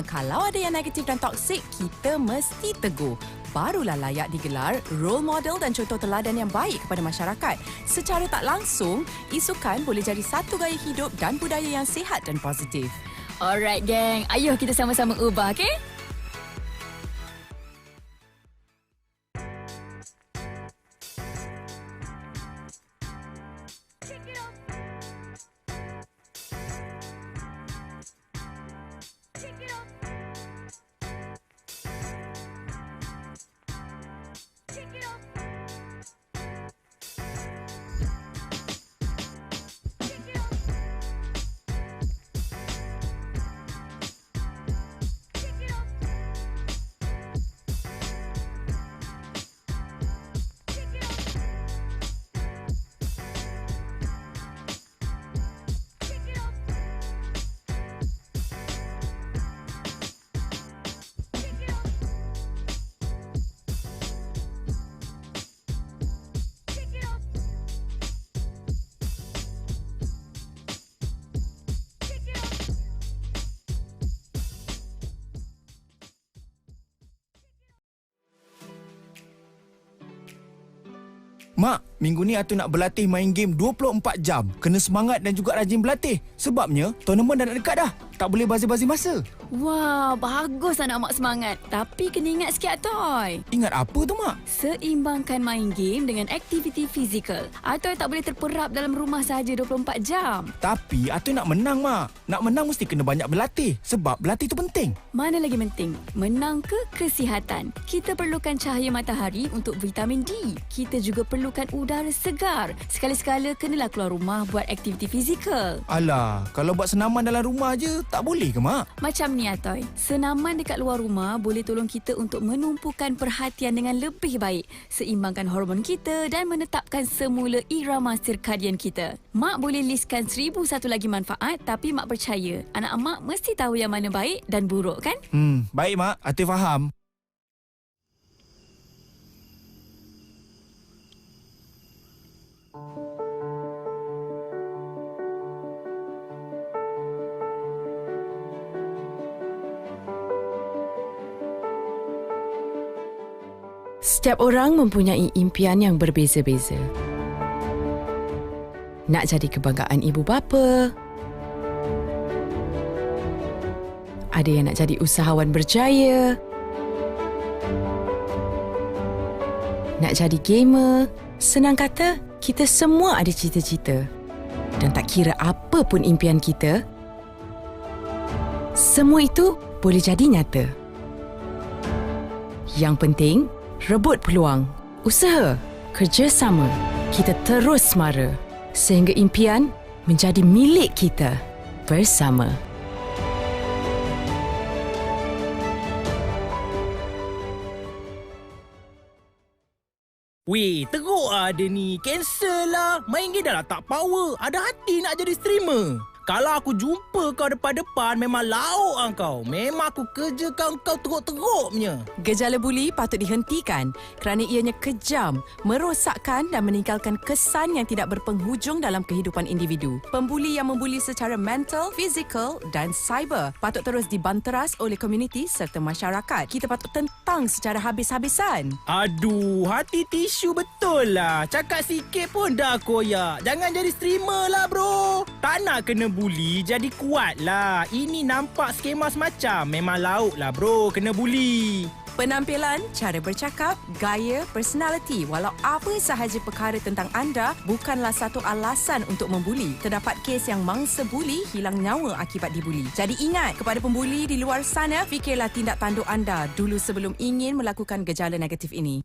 Kalau ada yang negatif dan toksik, kita mesti tegur. Barulah layak digelar role model dan contoh teladan yang baik kepada masyarakat. Secara tak langsung, isukan boleh jadi satu gaya hidup dan budaya yang sihat dan positif. Alright, geng. Ayuh kita sama-sama ubah, okey? Mak, minggu ni Atu nak berlatih main game 24 jam. Kena semangat dan juga rajin berlatih. Sebabnya, tournament dah nak dekat dah. Tak boleh bazir-bazir masa. Wah, bagus anak mak semangat. Tapi kena ingat sikit, Atoy. Ingat apa tu, Mak? Seimbangkan main game dengan aktiviti fizikal. Atoy tak boleh terperap dalam rumah sahaja 24 jam. Tapi Atoy nak menang, Mak. Nak menang mesti kena banyak berlatih. Sebab berlatih tu penting. Mana lagi penting? Menang ke kesihatan? Kita perlukan cahaya matahari untuk vitamin D. Kita juga perlukan udara segar. Sekali-sekala kenalah keluar rumah buat aktiviti fizikal. Alah, kalau buat senaman dalam rumah je, tak boleh ke, Mak? Macam ni, Atoy. Senaman dekat luar rumah boleh tolong kita untuk menumpukan perhatian dengan lebih baik, seimbangkan hormon kita dan menetapkan semula irama sirkadian kita. Mak boleh listkan 1001 lagi manfaat, tapi Mak percaya anak mak mesti tahu yang mana baik dan buruk, kan? Baik, Mak. Atoy faham. Setiap orang mempunyai impian yang berbeza-beza. Nak jadi kebanggaan ibu bapa. Ada yang nak jadi usahawan berjaya. Nak jadi gamer. Senang kata, kita semua ada cita-cita. Dan tak kira apa pun impian kita, semua itu boleh jadi nyata. Yang penting, rebut peluang, usaha, kerjasama. Kita terus semara sehingga impian menjadi milik kita bersama. Weh, teruk lah dia ni. Cancel lah. Main game dah lah tak power. Ada hati nak jadi streamer. Kalau aku jumpa kau depan-depan, memang lauk lah kau. Memang aku kerja kau teruk-teruk punya. Gejala buli patut dihentikan kerana ianya kejam, merosakkan dan meninggalkan kesan yang tidak berpenghujung dalam kehidupan individu. Pembuli yang membuli secara mental, fizikal dan cyber patut terus dibanteras oleh komuniti serta masyarakat. Kita patut tentang secara habis-habisan. Aduh, hati tisu betul lah. Cakap sikit pun dah koyak. Jangan jadi streamer lah bro. Tak nak kena buli, jadi kuat lah. Ini nampak skema semacam. Memang lauk lah bro, kena buli. Penampilan, cara bercakap, gaya, personality, walau apa sahaja perkara tentang anda bukanlah satu alasan untuk membuli. Terdapat kes yang mangsa buli hilang nyawa akibat dibuli. Jadi ingat, kepada pembuli di luar sana, fikirlah tindak tanduk anda dulu sebelum ingin melakukan gejala negatif ini.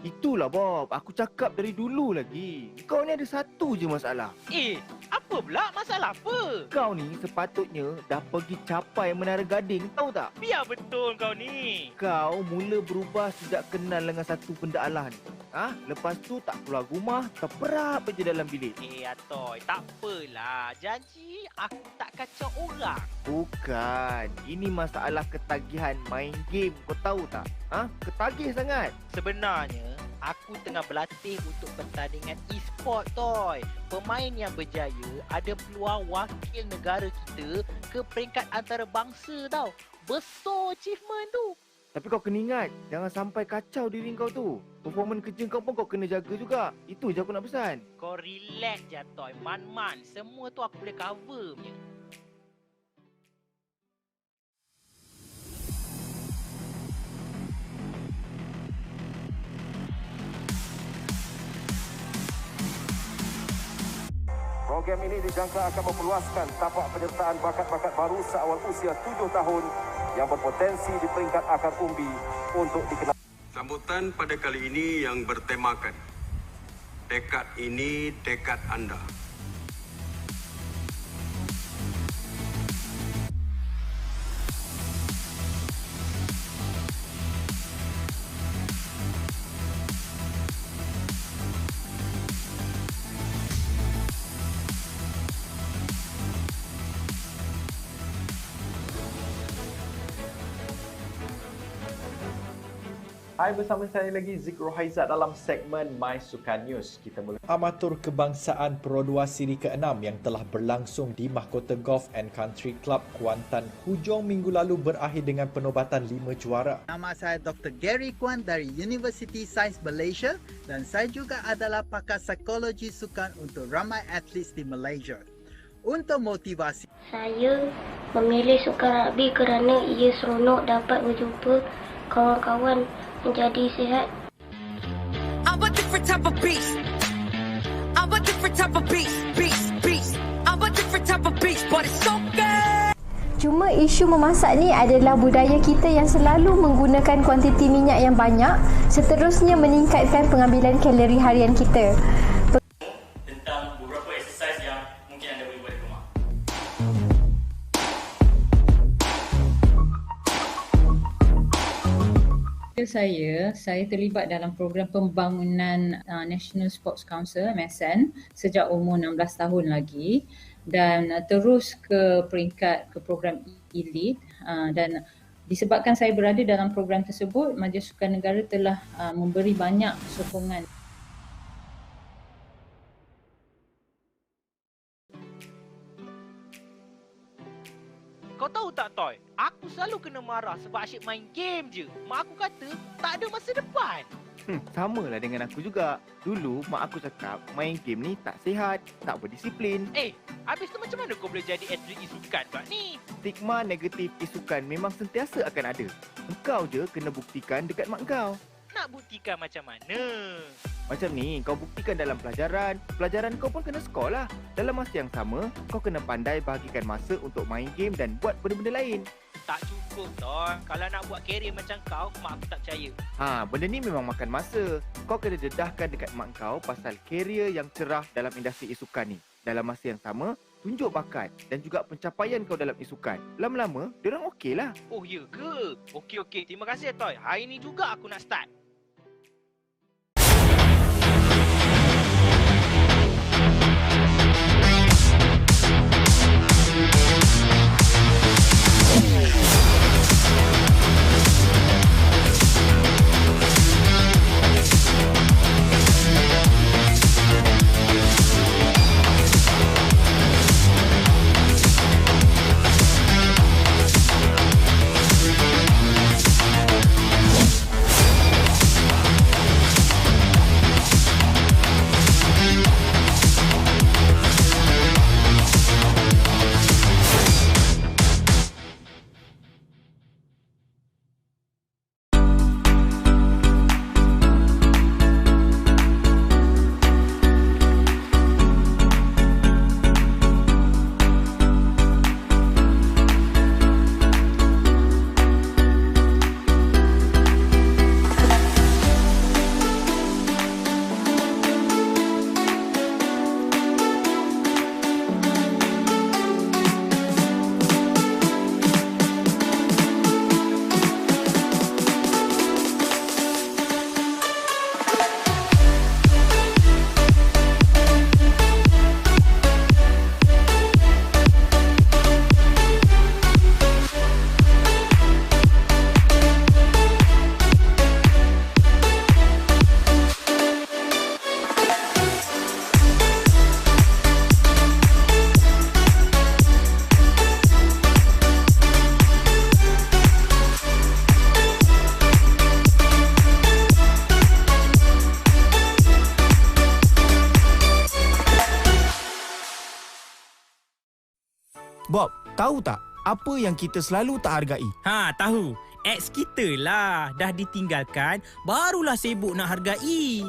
Itulah Bob, aku cakap dari dulu lagi. Kau ni ada satu je masalah. Apa pula? Masalah apa? Kau ni sepatutnya dah pergi capai Menara Gading, tahu tak? Biar betul kau ni. Kau mula berubah sejak kenal dengan satu pendalah ni. Lepas tu tak keluar rumah, terperap je dalam bilik. Atoy, tak apalah. Janji aku tak kacau orang. Bukan, ini masalah ketagihan main game, kau tahu tak? Ketagih sangat. Sebenarnya, aku tengah berlatih untuk pertandingan e-sport, Toy. Pemain yang berjaya ada peluang wakil negara kita ke peringkat antarabangsa tau. Besar achievement tu. Tapi kau kena ingat, jangan sampai kacau diri kau tu. Performance kerja kau pun kau kena jaga juga. Itu je aku nak pesan. Kau relax je, Toy. Man-man. Semua tu aku boleh cover punya. Program ini dijangka akan memperluaskan tapak penyertaan bakat-bakat baru seawal usia 7 tahun yang berpotensi di peringkat akar umbi untuk dikenal. Sambutan pada kali ini yang bertemakan tekad ini tekad anda. Hai, bersama saya lagi Zik Rohaizat dalam segmen My Sukan News. Kita mula Amatur Kebangsaan Pro 2 Siri ke-6 yang telah berlangsung di Mahkota Golf and Country Club Kuantan hujung minggu lalu berakhir dengan penobatan 5 juara. Nama saya Dr. Gary Kwan dari University Science Malaysia dan saya juga adalah pakar psikologi sukan untuk ramai atlet di Malaysia. Untuk motivasi, saya memilih sukan rugby kerana ia seronok dapat berjumpa kawan-kawan menjadi sihat. I'm a different type of beast. I'm a different type of beast. I'm a different type of beast, but it's okay. Cuma isu memasak ni adalah budaya kita yang selalu menggunakan kuantiti minyak yang banyak, seterusnya meningkatkan pengambilan kalori harian kita. Tentang beberapa exercise yang mungkin anda boleh buat di rumah. Saya terlibat dalam program pembangunan National Sports Council (MSN) sejak umur 16 tahun lagi dan terus ke program elite dan disebabkan saya berada dalam program tersebut, Majlis Sukan Negara telah memberi banyak sokongan. Kau tahu tak, Toy? Aku selalu kena marah sebab asyik main game je. Mak aku kata tak ada masa depan. Sama lah dengan aku juga. Dulu mak aku cakap main game ni tak sihat, tak berdisiplin. Habis tu macam mana kau boleh jadi atlet e-sukan pula ni? Stigma negatif e-sukan memang sentiasa akan ada. Engkau je kena buktikan dekat mak kau. Nak buktikan macam mana? Macam ni, kau buktikan dalam pelajaran. Pelajaran kau pun kena skor lah. Dalam masa yang sama, kau kena pandai bahagikan masa untuk main game dan buat benda-benda lain. Tak cukup, Ton. Kalau nak buat kerjaya macam kau, mak aku tak percaya. Benda ni memang makan masa. Kau kena dedahkan dekat mak kau pasal kerjaya yang cerah dalam industri e-sukan ni. Dalam masa yang sama, tunjuk bakat dan juga pencapaian kau dalam e-sukan. Lama-lama, diorang okey lah. Oh, ya ke? Okey. Terima kasih, Toy. Hari ni juga aku nak start. Bob, tahu tak apa yang kita selalu tak hargai? Tahu. Ex kita lah. Dah ditinggalkan, barulah sibuk nak hargai.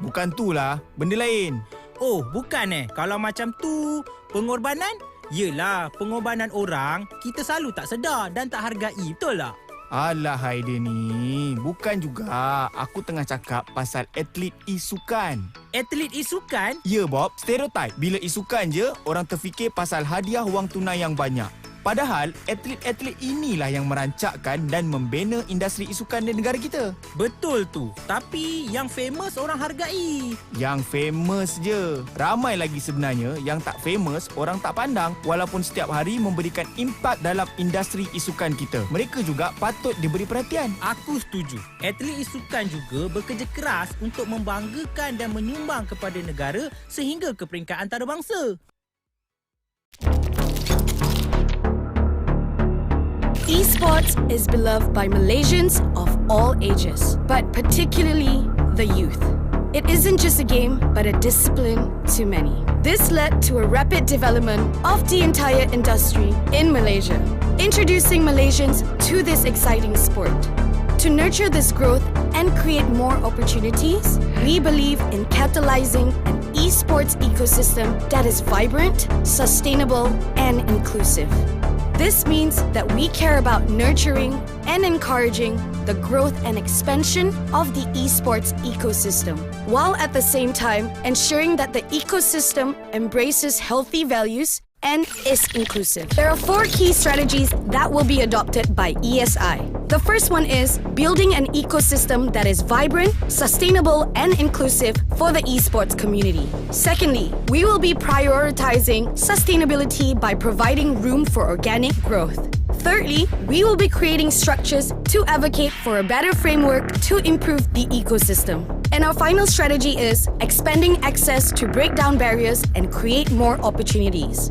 Bukan tu lah. Benda lain. Oh, bukan Kalau macam tu, pengorbanan? Yelah, pengorbanan orang, kita selalu tak sedar dan tak hargai. Betul tak? Alah Haida ni, bukan juga. Aku tengah cakap pasal atlet e-sukan. Atlet e-sukan? Ya Bob, stereotype. Bila e-sukan je, orang terfikir pasal hadiah wang tunai yang banyak. Padahal, atlet-atlet inilah yang merancakkan dan membina industri e-sukan di negara kita. Betul tu. Tapi yang famous orang hargai. Yang famous je. Ramai lagi sebenarnya yang tak famous, orang tak pandang walaupun setiap hari memberikan impak dalam industri e-sukan kita. Mereka juga patut diberi perhatian. Aku setuju. Atlet e-sukan juga bekerja keras untuk membanggakan dan menyumbang kepada negara sehingga ke peringkat antarabangsa. Esports is beloved by Malaysians of all ages, but particularly the youth. It isn't just a game, but a discipline to many. This led to a rapid development of the entire industry in Malaysia, introducing Malaysians to this exciting sport. To nurture this growth and create more opportunities, we believe in catalyzing an esports ecosystem that is vibrant, sustainable, and inclusive. This means that we care about nurturing and encouraging the growth and expansion of the esports ecosystem, while at the same time ensuring that the ecosystem embraces healthy values and is inclusive. There are 4 key strategies that will be adopted by ESI. The first one is building an ecosystem that is vibrant, sustainable, and inclusive for the esports community. Secondly, we will be prioritizing sustainability by providing room for organic growth. Thirdly, we will be creating structures to advocate for a better framework to improve the ecosystem. And our final strategy is expanding access to break down barriers and create more opportunities.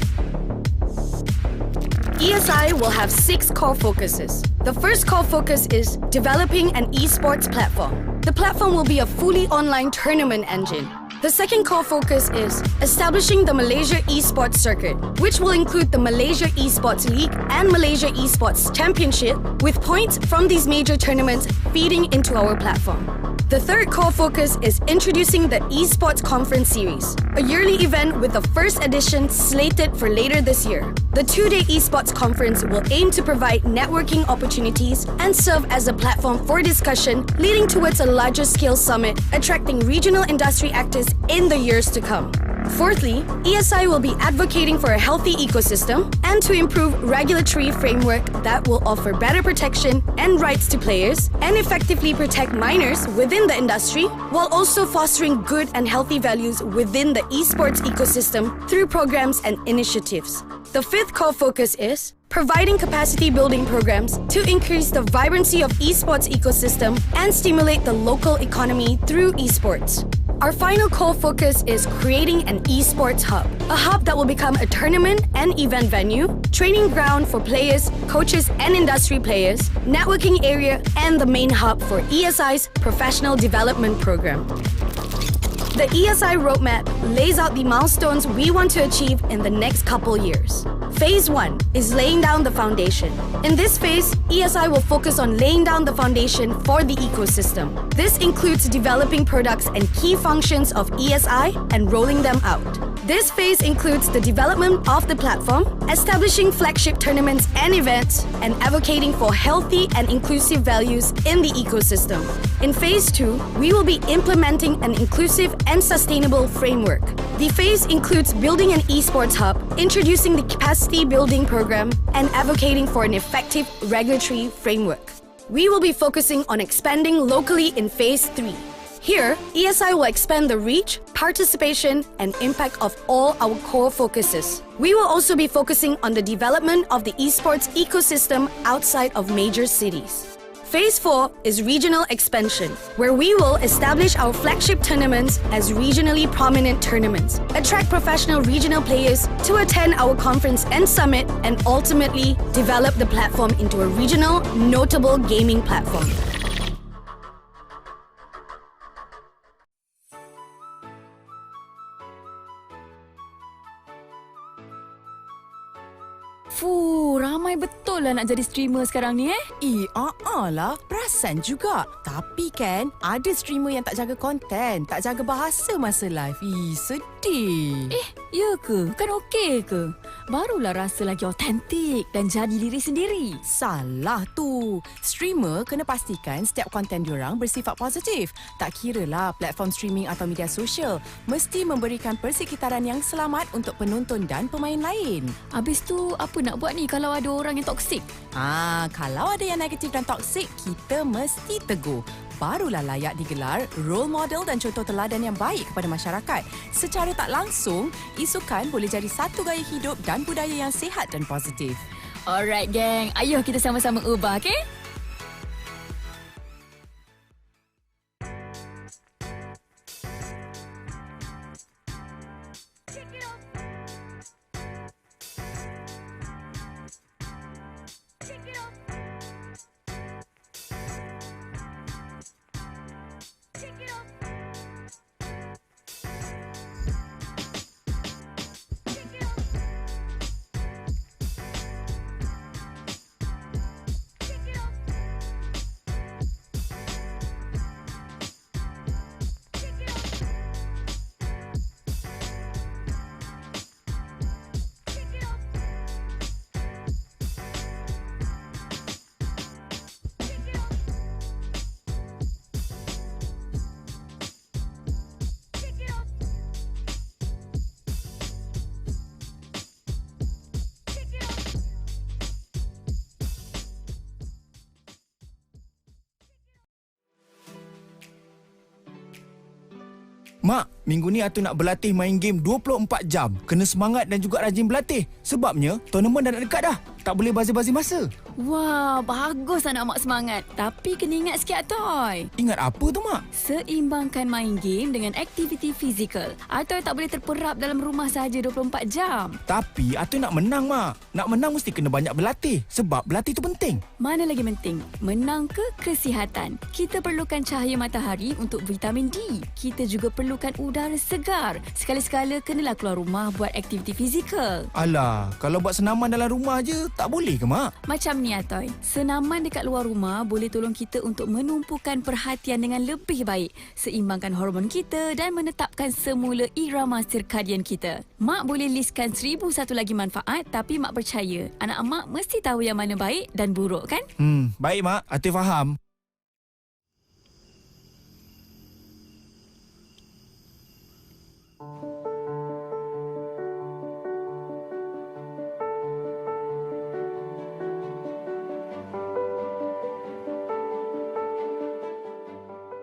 ESI will have 6 core focuses. The first core focus is developing an esports platform. The platform will be a fully online tournament engine. The second core focus is establishing the Malaysia Esports Circuit, which will include the Malaysia Esports League and Malaysia Esports Championship, with points from these major tournaments feeding into our platform. The third core focus is introducing the Esports Conference Series, a yearly event with the first edition slated for later this year. The 2-day Esports Conference will aim to provide networking opportunities and serve as a platform for discussion, leading towards a larger scale summit, attracting regional industry actors in the years to come. Fourthly, ESI will be advocating for a healthy ecosystem and to improve regulatory framework that will offer better protection and rights to players and effectively protect minors within the industry, while also fostering good and healthy values within the esports ecosystem through programs and initiatives. The fifth core focus is providing capacity building programs to increase the vibrancy of esports ecosystem and stimulate the local economy through esports. Our final core focus is creating an esports hub, a hub that will become a tournament and event venue, training ground for players, coaches and industry players, networking area, and the main hub for ESI's professional development program. The ESI roadmap lays out the milestones we want to achieve in the next couple years. Phase 1 is laying down the foundation. In this phase, ESI will focus on laying down the foundation for the ecosystem. This includes developing products and key functions of ESI and rolling them out. This phase includes the development of the platform, establishing flagship tournaments and events, and advocating for healthy and inclusive values in the ecosystem. In Phase 2, we will be implementing an inclusive and sustainable framework. The phase includes building an esports hub, introducing the capacity building program, and advocating for an effective regulatory framework. We will be focusing on expanding locally in Phase 3. Here, ESI will expand the reach, participation, and impact of all our core focuses. We will also be focusing on the development of the esports ecosystem outside of major cities. Phase 4 is regional expansion, where we will establish our flagship tournaments as regionally prominent tournaments, attract professional regional players to attend our conference and summit, and ultimately develop the platform into a regional, notable gaming platform. Ramai betul lah nak jadi streamer sekarang ni lah. Perasan juga. Tapi kan, ada streamer yang tak jaga konten, tak jaga bahasa masa live. Sedih. Ya ke? Kan okey ke? Barulah rasa lagi autentik dan jadi diri sendiri. Salah tu. Streamer kena pastikan setiap konten diorang bersifat positif. Tak kiralah platform streaming atau media sosial, mesti memberikan persekitaran yang selamat untuk penonton dan pemain lain. Habis tu, apa nak buat ni kalau ada orang yang toksik? Kalau ada yang negatif dan toksik, kita mesti tegur. Barulah layak digelar role model dan contoh teladan yang baik kepada masyarakat. Secara tak langsung, isukan boleh jadi satu gaya hidup dan budaya yang sihat dan positif. Alright, gang. Ayuh kita sama-sama ubah, okey? Mak, minggu ni Atu nak berlatih main game 24 jam. Kena semangat dan juga rajin berlatih. Sebabnya, tournament dah nak dekat dah. Tak boleh bazir-bazir masa. Wah, bagus anak mak semangat. Tapi kena ingat sikit, Toy. Ingat apa tu, Mak? Seimbangkan main game dengan aktiviti fizikal. Atoy tak boleh terperap dalam rumah sahaja 24 jam. Tapi Atu nak menang, Mak. Nak menang mesti kena banyak berlatih. Sebab berlatih tu penting. Mana lagi penting? Menang ke kesihatan? Kita perlukan cahaya matahari untuk vitamin D. Kita juga perlukan udara segar. Sekali-sekala kenalah keluar rumah buat aktiviti fizikal. Alah, kalau buat senaman dalam rumah je, tak boleh ke, Mak? Macam ni, Atoy. Senaman dekat luar rumah boleh tolong kita untuk menumpukan perhatian dengan lebih baik, seimbangkan hormon kita dan menetapkan semula irama sirkadian kita. Mak boleh listkan 1001 lagi manfaat, tapi Mak percaya anak mak mesti tahu yang mana baik dan buruk, kan? Baik, Mak. Atoy faham.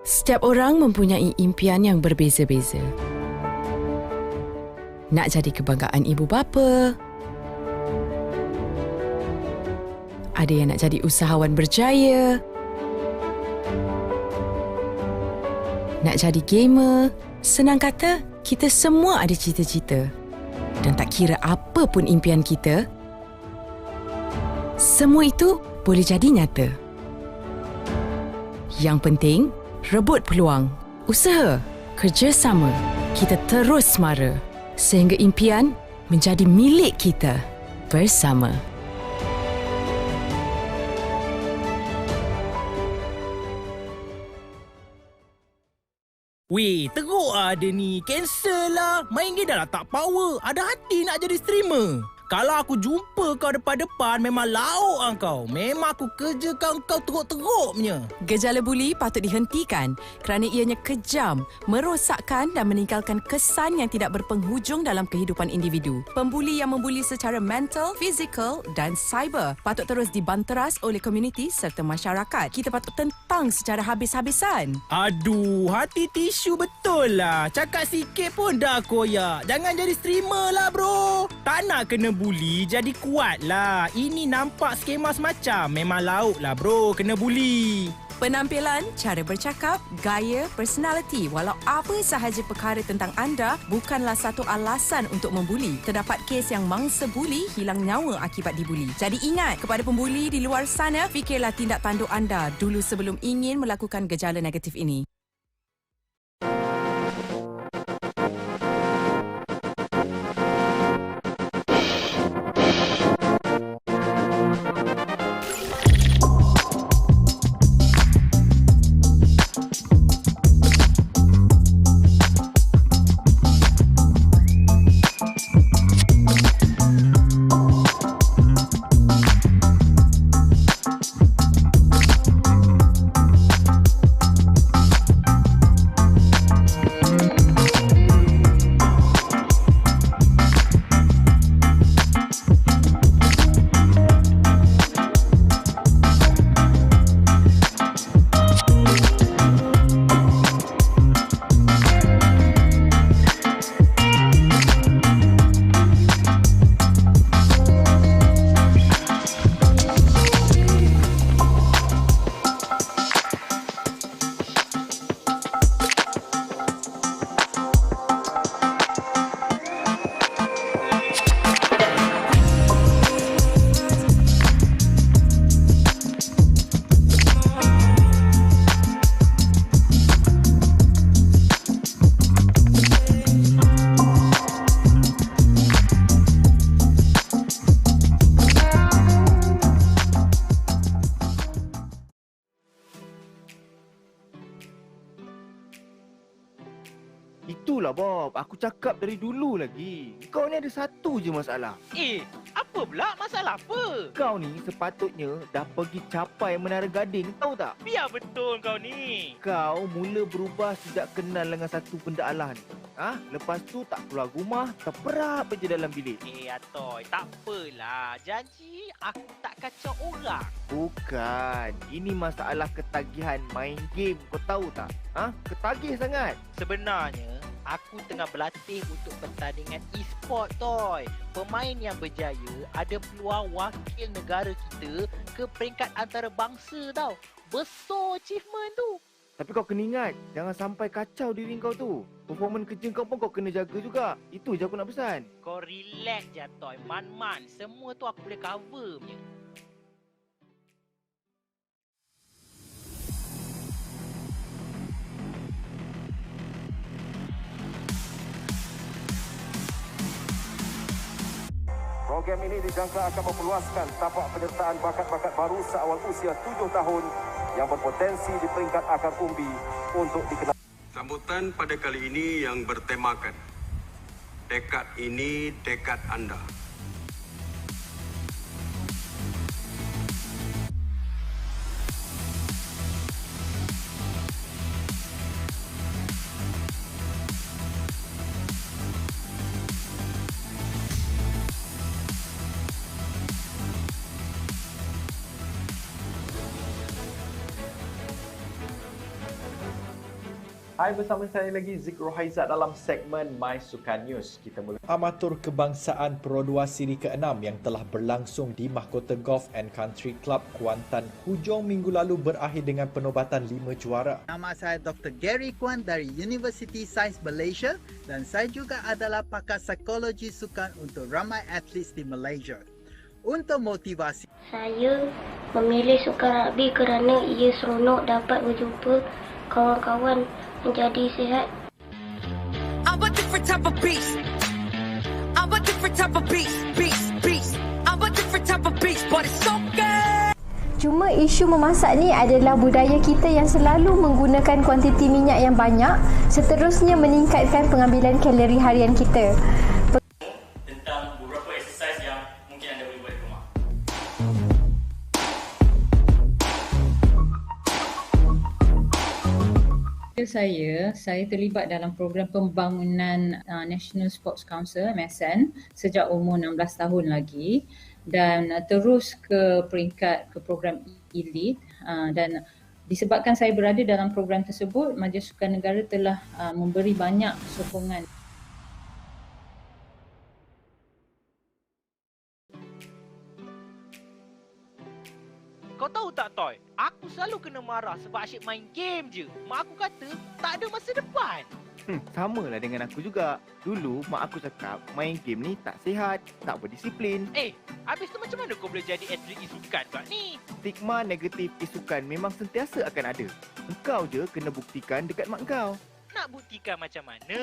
Setiap orang mempunyai impian yang berbeza-beza. Nak jadi kebanggaan ibu bapa. Ada yang nak jadi usahawan berjaya. Nak jadi gamer. Senang kata, kita semua ada cita-cita. Dan tak kira apa pun impian kita, semua itu boleh jadi nyata. Yang penting, rebut peluang, usaha, kerjasama. Kita terus semara sehingga impian menjadi milik kita bersama. Weh, teruk lah dia ni. Cancel lah. Main game dah lah tak power. Ada hati nak jadi streamer. Kalau aku jumpa kau depan-depan, memang lauk lah kau. Memang aku kerjakan kau teruk-teruk punya. Gejala buli patut dihentikan kerana ianya kejam, merosakkan dan meninggalkan kesan yang tidak berpenghujung dalam kehidupan individu. Pembuli yang membuli secara mental, fizikal dan cyber patut terus dibanteras oleh komuniti serta masyarakat. Kita patut tentang secara habis-habisan. Aduh, hati tisu betul lah. Cakap sikit pun dah koyak. Jangan jadi streamer lah, bro. Tak nak kena buli, jadi kuat lah. Ini nampak skema semacam. Memang lauk lah, bro. Kena buli. Penampilan, cara bercakap, gaya, personality, walau apa sahaja perkara tentang anda bukanlah satu alasan untuk membuli. Terdapat kes yang mangsa buli hilang nyawa akibat dibuli. Jadi ingat, kepada pembuli di luar sana, fikirlah tindak tanduk anda dulu sebelum ingin melakukan gejala negatif ini. Itulah Bob, aku cakap dari dulu lagi. Kau ni ada satu je masalah. Apa pula? Masalah apa? Kau ni sepatutnya dah pergi capai Menara Gading, tahu tak? Biar betul kau ni. Kau mula berubah sejak kenal dengan satu benda Allah ni. Lepas tu tak keluar rumah, terperap je dalam bilik. Atoy, tak apalah. Janji aku tak kacau orang. Bukan, ini masalah ketagihan main game, kau tahu tak? Ketagih sangat. Sebenarnya, aku tengah berlatih untuk pertandingan e-sport, Toy. Pemain yang berjaya ada peluang wakil negara kita ke peringkat antarabangsa tau. Besar achievement tu. Tapi kau kena ingat, jangan sampai kacau diri kau tu. Performance kerja kau pun kau kena jaga juga. Itu je aku nak pesan. Kau relax je, Toy. Man-man. Semua tu aku boleh cover punya. Program ini dijangka akan memperluaskan tapak penyertaan bakat-bakat baru seawal usia 7 tahun yang berpotensi di peringkat akar umbi untuk dikenal. Sambutan pada kali ini yang bertemakan tekad ini tekad anda. Hai, bersama saya lagi Zik Rohaizat dalam segmen My Sukan News. Kita mula Amatur Kebangsaan Pro 2 Siri ke-6 yang telah berlangsung di Mahkota Golf and Country Club Kuantan hujung minggu lalu berakhir dengan penobatan 5 juara. Nama saya Dr. Gary Kwan dari University Sains Malaysia dan saya juga adalah pakar psikologi sukan untuk ramai atlet di Malaysia. Untuk motivasi, saya memilih sukan rugby kerana ia seronok dapat berjumpa kawan-kawan menjadi sihat. I'm a different type of beast. I'm a different type of beast. I'm a different type of beast, but it's okay. Cuma isu memasak ni adalah budaya kita yang selalu menggunakan kuantiti minyak yang banyak, seterusnya meningkatkan pengambilan kalori harian kita. Tentang beberapa exercise yang mungkin anda boleh buat di rumah. Saya terlibat dalam program pembangunan National Sports Council MSN sejak umur 16 tahun lagi dan terus ke program elite dan disebabkan saya berada dalam program tersebut, Majlis Sukan Negara telah memberi banyak sokongan. Kau tahu tak, Toy? Aku selalu kena marah sebab asyik main game je. Mak aku kata tak ada masa depan. Sama lah dengan aku juga. Dulu mak aku cakap main game ni tak sihat, tak berdisiplin. Habis tu macam mana kau boleh jadi atlet e-sukan pula ni? Stigma negatif e-sukan memang sentiasa akan ada. Engkau je kena buktikan dekat mak kau. Nak buktikan macam mana?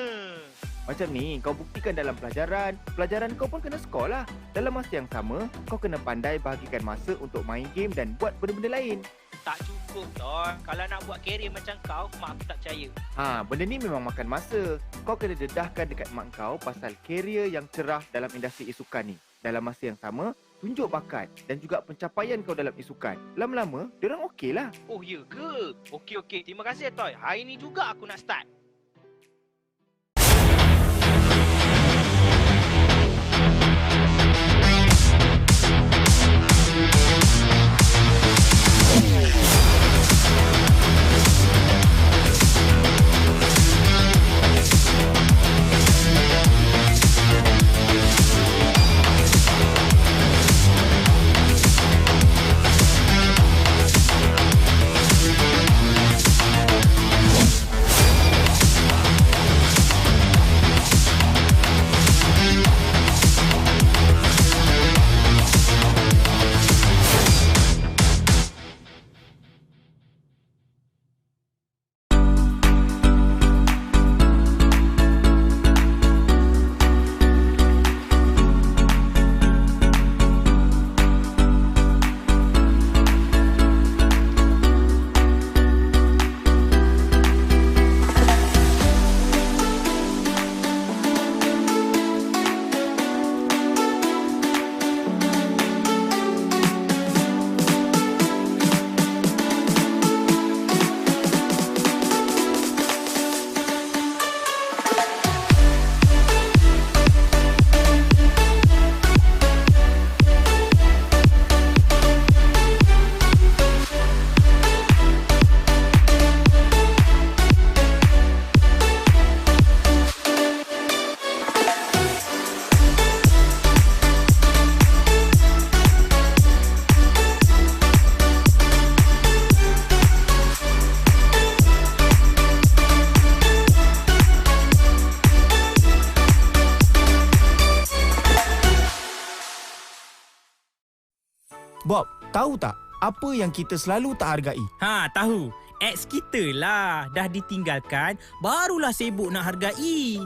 Macam ni, kau buktikan dalam pelajaran. Pelajaran kau pun kena skor lah. Dalam masa yang sama, kau kena pandai bahagikan masa untuk main game dan buat benda-benda lain. Tak cukup, Toy. Kalau nak buat kerjaya macam kau, mak aku tak percaya. Benda ni memang makan masa. Kau kena dedahkan dekat mak kau pasal kerjaya yang cerah dalam industri e-sukan ni. Dalam masa yang sama, tunjuk bakat dan juga pencapaian kau dalam e-sukan. Lama-lama, diorang okey lah. Oh, ya ke? Okey. Terima kasih, Toy. Hari ni juga aku nak start. Tahu tak apa yang kita selalu tak hargai? Tahu. Ex kita lah. Dah ditinggalkan, barulah sibuk nak hargai.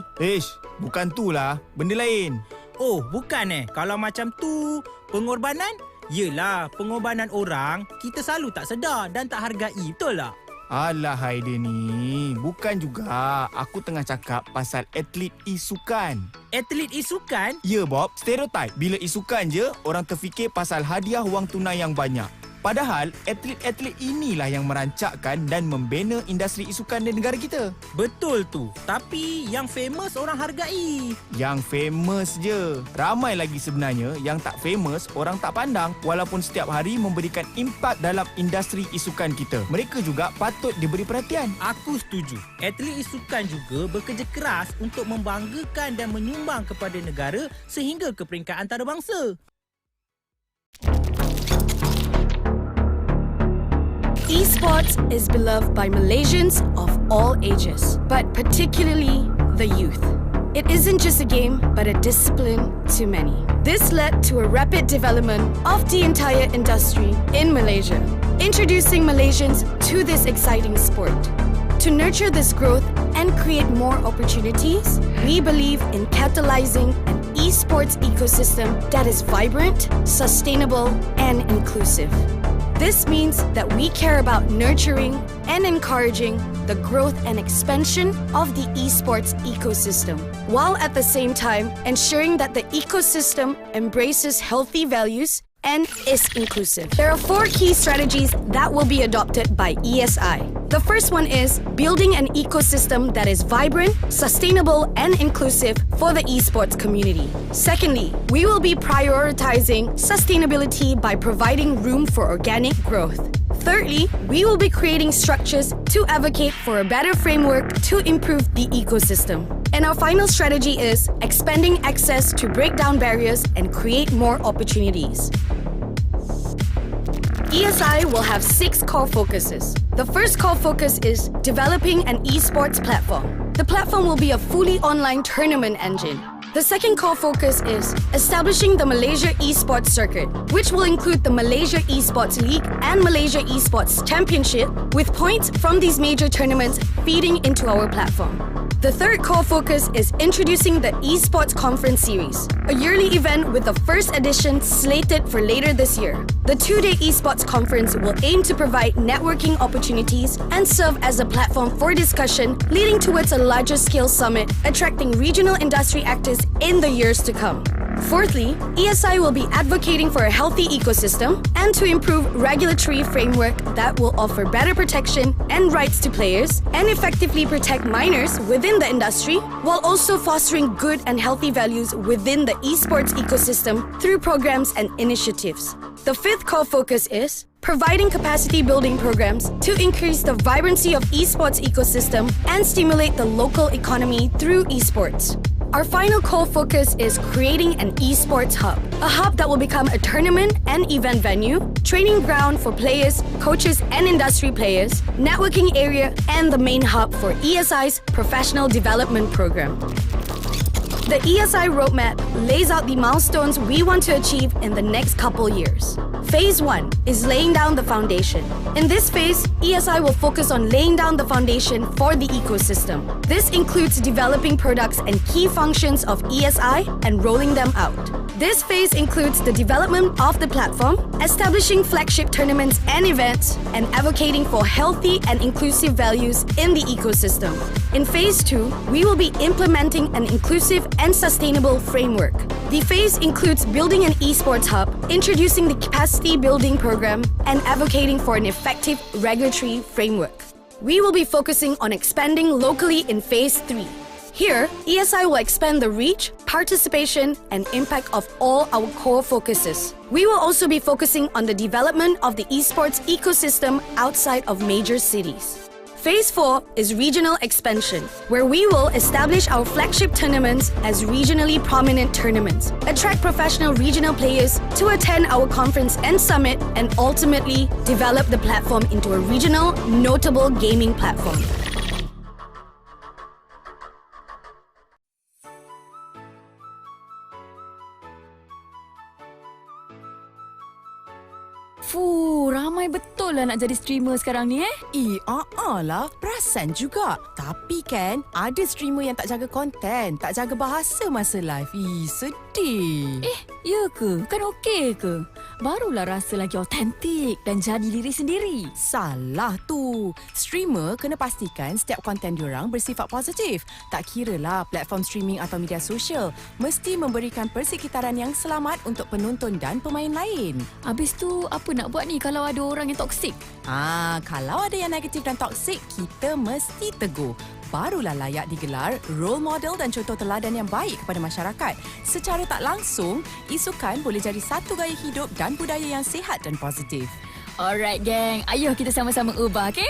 Bukan tu lah. Benda lain. Oh, bukan Kalau macam tu, pengorbanan? Yelah, pengorbanan orang, kita selalu tak sedar dan tak hargai. Betul tak? Alah Haida ni, bukan juga. Aku tengah cakap pasal atlet e-sukan. Atlet e-sukan? Ya Bob, stereotype. Bila e-sukan je, orang terfikir pasal hadiah wang tunai yang banyak. Padahal, atlet-atlet inilah yang merancakkan dan membina industri e-sukan di negara kita. Betul tu. Tapi yang famous orang hargai. Yang famous je. Ramai lagi sebenarnya yang tak famous, orang tak pandang walaupun setiap hari memberikan impak dalam industri e-sukan kita. Mereka juga patut diberi perhatian. Aku setuju. Atlet e-sukan juga bekerja keras untuk membanggakan dan menyumbang kepada negara sehingga ke peringkat antarabangsa. Esports is beloved by Malaysians of all ages, but particularly the youth. It isn't just a game, but a discipline to many. This led to a rapid development of the entire industry in Malaysia, introducing Malaysians to this exciting sport. To nurture this growth and create more opportunities, we believe in catalyzing an esports ecosystem that is vibrant, sustainable, and inclusive. This means that we care about nurturing and encouraging the growth and expansion of the esports ecosystem, while at the same time ensuring that the ecosystem embraces healthy values and is inclusive. There are 4 key strategies that will be adopted by ESI. The first one is building an ecosystem that is vibrant, sustainable, and inclusive for the esports community. Secondly, we will be prioritizing sustainability by providing room for organic growth. Thirdly, we will be creating structures to advocate for a better framework to improve the ecosystem. And our final strategy is expanding access to break down barriers and create more opportunities. ESI will have 6 core focuses. The first core focus is developing an esports platform. The platform will be a fully online tournament engine. The second core focus is establishing the Malaysia Esports Circuit, which will include the Malaysia Esports League and Malaysia Esports Championship, with points from these major tournaments feeding into our platform. The third core focus is introducing the Esports Conference Series, a yearly event with the first edition slated for later this year. The 2-day Esports Conference will aim to provide networking opportunities and serve as a platform for discussion, leading towards a larger scale summit, attracting regional industry actors in the years to come. Fourthly, ESI will be advocating for a healthy ecosystem and to improve regulatory framework that will offer better protection and rights to players and effectively protect minors within the industry, while also fostering good and healthy values within the esports ecosystem through programs and initiatives. The fifth core focus is providing capacity building programs to increase the vibrancy of esports ecosystem and stimulate the local economy through esports. Our final core focus is creating an esports hub, a hub that will become a tournament and event venue, training ground for players, coaches and industry players, networking area, and the main hub for ESI's professional development program. The ESI roadmap lays out the milestones we want to achieve in the next couple years. Phase 1 is laying down the foundation. In this phase, ESI will focus on laying down the foundation for the ecosystem. This includes developing products and key functions of ESI and rolling them out. This phase includes the development of the platform, establishing flagship tournaments and events, and advocating for healthy and inclusive values in the ecosystem. In Phase 2, we will be implementing an inclusive and sustainable framework. The phase includes building an esports hub, introducing the capacity building program, and advocating for an effective regulatory framework. We will be focusing on expanding locally in Phase 3. Here, ESI will expand the reach, participation, and impact of all our core focuses. We will also be focusing on the development of the esports ecosystem outside of major cities. Phase 4 is regional expansion, where we will establish our flagship tournaments as regionally prominent tournaments, attract professional regional players to attend our conference and summit, and ultimately develop the platform into a regional, notable gaming platform. nak jadi streamer sekarang ni lah. Perasan juga. Tapi kan, ada streamer yang tak jaga konten, tak jaga bahasa masa live. Sedih. Ya ke? Kan okey ke? Barulah rasa lagi autentik dan jadi diri sendiri. Salah tu. Streamer kena pastikan setiap konten diorang bersifat positif. Tak kiralah platform streaming atau media sosial, mesti memberikan persekitaran yang selamat untuk penonton dan pemain lain. Habis tu, apa nak buat ni kalau ada orang yang toksik? Kalau ada yang negatif dan toksik, kita mesti tegur. Barulah layak digelar role model dan contoh teladan yang baik kepada masyarakat. Secara tak langsung, isukan boleh jadi satu gaya hidup dan budaya yang sihat dan positif. Alright gang, ayo kita sama-sama ubah, okey?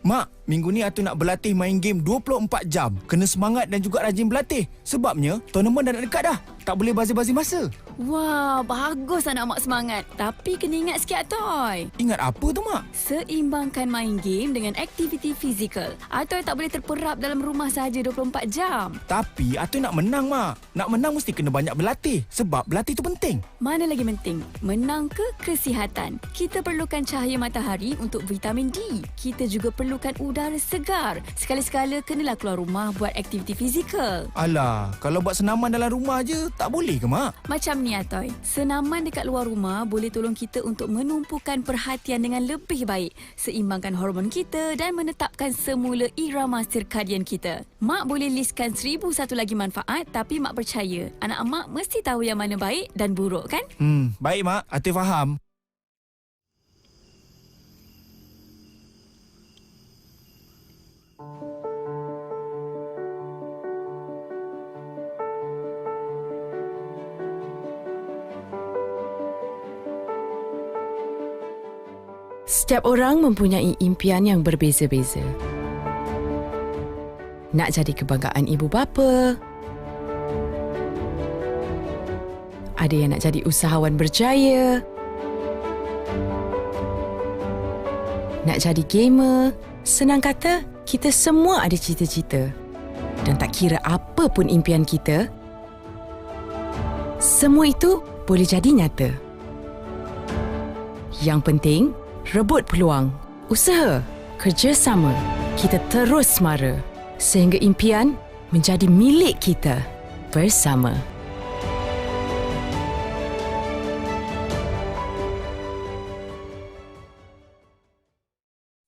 Mak, minggu ni Atu nak berlatih main game 24 jam. Kena semangat dan juga rajin berlatih. Sebabnya, tournament dah nak dekat dah. Tak boleh bazir-bazir masa. Wah, bagus anak mak semangat. Tapi kena ingat sikit, Atoy. Ingat apa tu, Mak? Seimbangkan main game dengan aktiviti fizikal. Atoy tak boleh terperap dalam rumah sahaja 24 jam. Tapi Atoy nak menang, Mak. Nak menang mesti kena banyak berlatih. Sebab berlatih tu penting. Mana lagi penting? Menang ke kesihatan? Kita perlukan cahaya matahari untuk vitamin D. Kita juga perlukan udara segar. Sekali-sekala kenalah keluar rumah buat aktiviti fizikal. Alah, kalau buat senaman dalam rumah je, tak boleh ke, Mak? Macam ni, Atoy. Senaman dekat luar rumah boleh tolong kita untuk menumpukan perhatian dengan lebih baik, seimbangkan hormon kita dan menetapkan semula irama sirkadian kita. Mak boleh listkan 1001 lagi manfaat, tapi Mak percaya anak mak mesti tahu yang mana baik dan buruk, kan? Baik, Mak. Atoy faham. Setiap orang mempunyai impian yang berbeza-beza. Nak jadi kebanggaan ibu bapa. Ada yang nak jadi usahawan berjaya. Nak jadi gamer. Senang kata, kita semua ada cita-cita. Dan tak kira apa pun impian kita, semua itu boleh jadi nyata. Yang penting, rebut peluang, usaha, kerjasama. Kita terus semara sehingga impian menjadi milik kita bersama.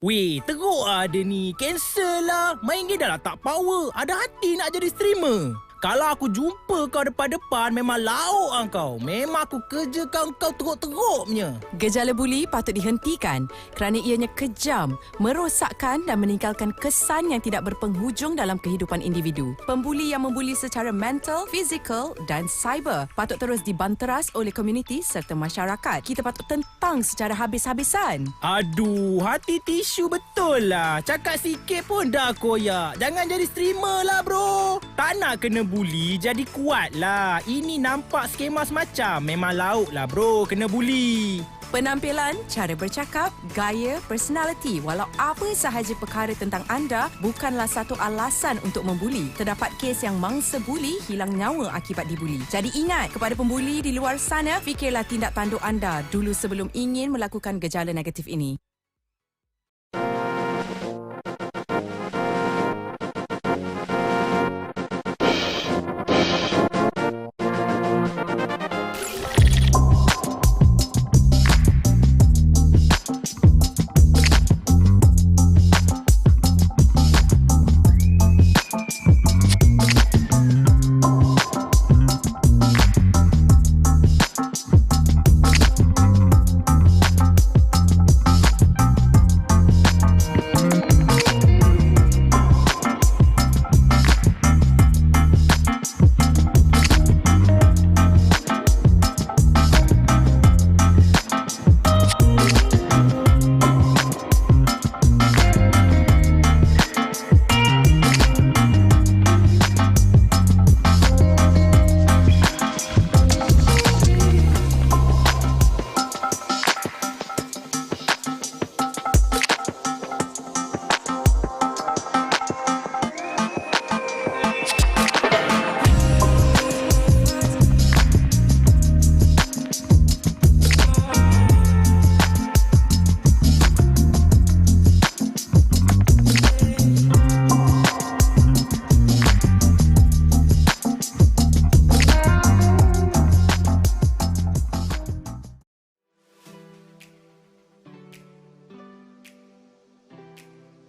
Weh, teruk lah dia ni. Cancel lah. Main game dah lah tak power. Ada hati nak jadi streamer. Kalau aku jumpa kau depan-depan, memang lauk lah kau. Memang aku kerjakan kau teruk-teruk punya. Gejala buli patut dihentikan kerana ianya kejam, merosakkan dan meninggalkan kesan yang tidak berpenghujung dalam kehidupan individu. Pembuli yang membuli secara mental, fizikal dan cyber patut terus dibanteras oleh komuniti serta masyarakat. Kita patut tentang secara habis-habisan. Aduh, hati tisu betul lah. Cakap sikit pun dah koyak. Jangan jadi streamer lah bro. Tak nak kena buli, jadi kuat lah. Ini nampak skema semacam. Memang lauk lah bro, kena buli. Penampilan, cara bercakap, gaya, personality, walau apa sahaja perkara tentang anda bukanlah satu alasan untuk membuli. Terdapat kes yang mangsa buli hilang nyawa akibat dibuli. Jadi ingat, kepada pembuli di luar sana, fikirlah tindak tanduk anda dulu sebelum ingin melakukan gejala negatif ini.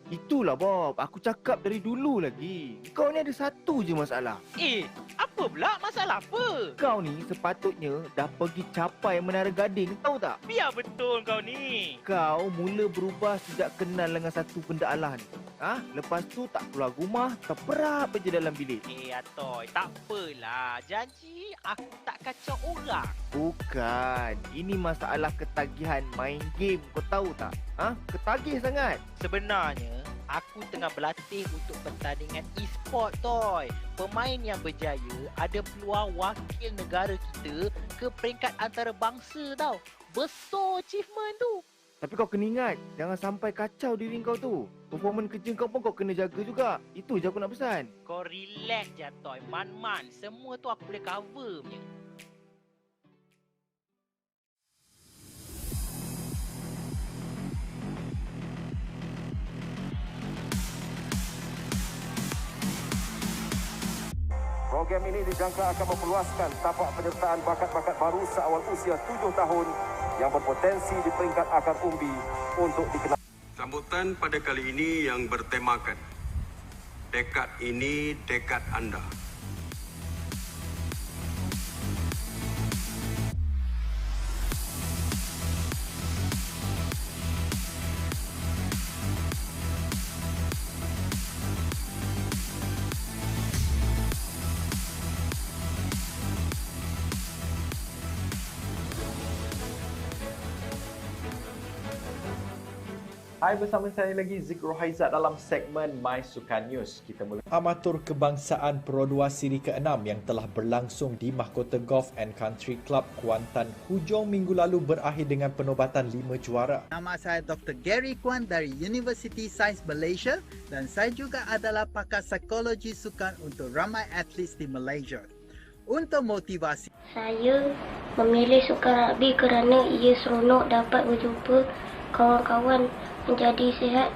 Itulah Bob, aku cakap dari dulu lagi. Kau ni ada satu je masalah. Apa pula? Masalah apa? Kau ni sepatutnya dah pergi capai Menara Gading, tahu tak? Biar betul kau ni. Kau mula berubah sejak kenal dengan satu pendalah ni. Lepas tu tak keluar rumah, terperap je dalam bilik. Atoy, tak apalah. Janji aku tak kacau orang. Bukan, ini masalah ketagihan main game, kau tahu tak? Ketagih sangat. Sebenarnya, aku tengah berlatih untuk pertandingan Esports Toy. Pemain yang berjaya ada peluang wakil negara kita ke peringkat antarabangsa tau. Besar achievement tu. Tapi kau kena ingat, jangan sampai kacau diri kau tu. Performance kerja kau pun kau kena jaga juga. Itu je aku nak pesan. Kau relax je Toy, man-man. Semua tu aku boleh cover punya. Program ini dijangka akan memperluaskan tapak penyertaan bakat-bakat baru seawal usia 7 tahun yang berpotensi di peringkat akar umbi untuk dikenal. Sambutan pada kali ini yang bertemakan dekad ini dekad anda. Hai, bersama saya lagi Zik Rohaizat dalam segmen My Sukan News. Kita mula Amatur Kebangsaan Pro 2 Siri ke-6 yang telah berlangsung di Mahkota Golf and Country Club Kuantan hujung minggu lalu berakhir dengan penobatan 5 juara. Nama saya Dr. Gary Kwan dari University Science Malaysia dan saya juga adalah pakar psikologi sukan untuk ramai atlet di Malaysia. Untuk motivasi, saya memilih sukan rugby kerana ia seronok dapat berjumpa kawan-kawan menjadi sihat.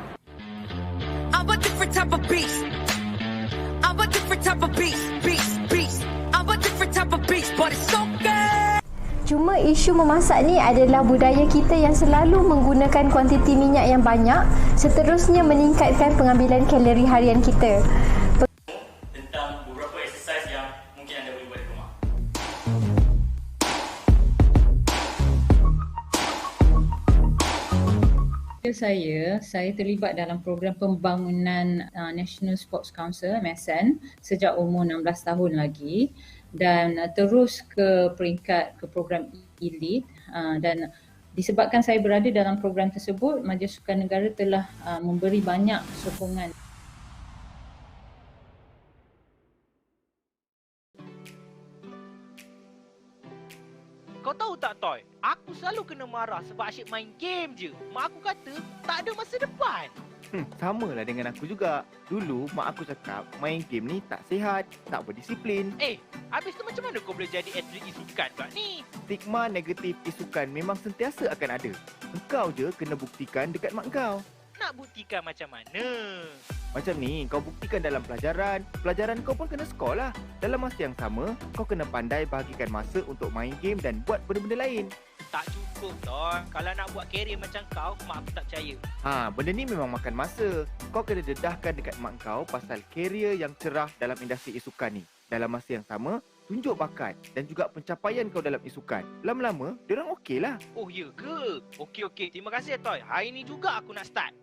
I'm a different type of beast. I'm a different type of beast. I'm a different type of beast, but it's okay. Cuma isu memasak ni adalah budaya kita yang selalu menggunakan kuantiti minyak yang banyak, seterusnya meningkatkan pengambilan kalori harian kita. Tentang beberapa exercise yang mungkin anda boleh buat di rumah. Saya terlibat dalam program pembangunan National Sports Council MSN sejak umur 16 tahun lagi dan terus ke peringkat ke program elite dan disebabkan saya berada dalam program tersebut, Majlis Sukan Negara telah memberi banyak sokongan. Kau tahu tak Toy? Aku selalu kena marah sebab asyik main game je. Mak aku kata tak ada masa depan. Sama lah dengan aku juga. Dulu mak aku cakap main game ni tak sihat, tak berdisiplin. Habis tu macam mana kau boleh jadi atlet isukan pula ni? Stigma negatif isukan memang sentiasa akan ada. Engkau je kena buktikan dekat mak kau. Nak buktikan macam mana? Macam ni, kau buktikan dalam pelajaran. Pelajaran kau pun kena skor lah. Dalam masa yang sama, kau kena pandai bahagikan masa untuk main game dan buat benda-benda lain. Tak cukup Ton. Kalau nak buat kerjaya macam kau, mak aku tak percaya. Benda ni memang makan masa. Kau kena dedahkan dekat mak kau pasal kerjaya yang cerah dalam industri isukan ni. Dalam masa yang sama, tunjuk bakat dan juga pencapaian kau dalam isukan. Lama-lama, diorang okey lah. Oh ya ke? Okey. Terima kasih Toy. Hari ni juga aku nak start.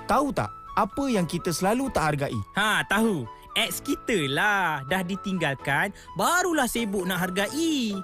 Tahu tak apa yang kita selalu tak hargai? Tahu. Ex kita lah. Dah ditinggalkan, barulah sibuk nak hargai.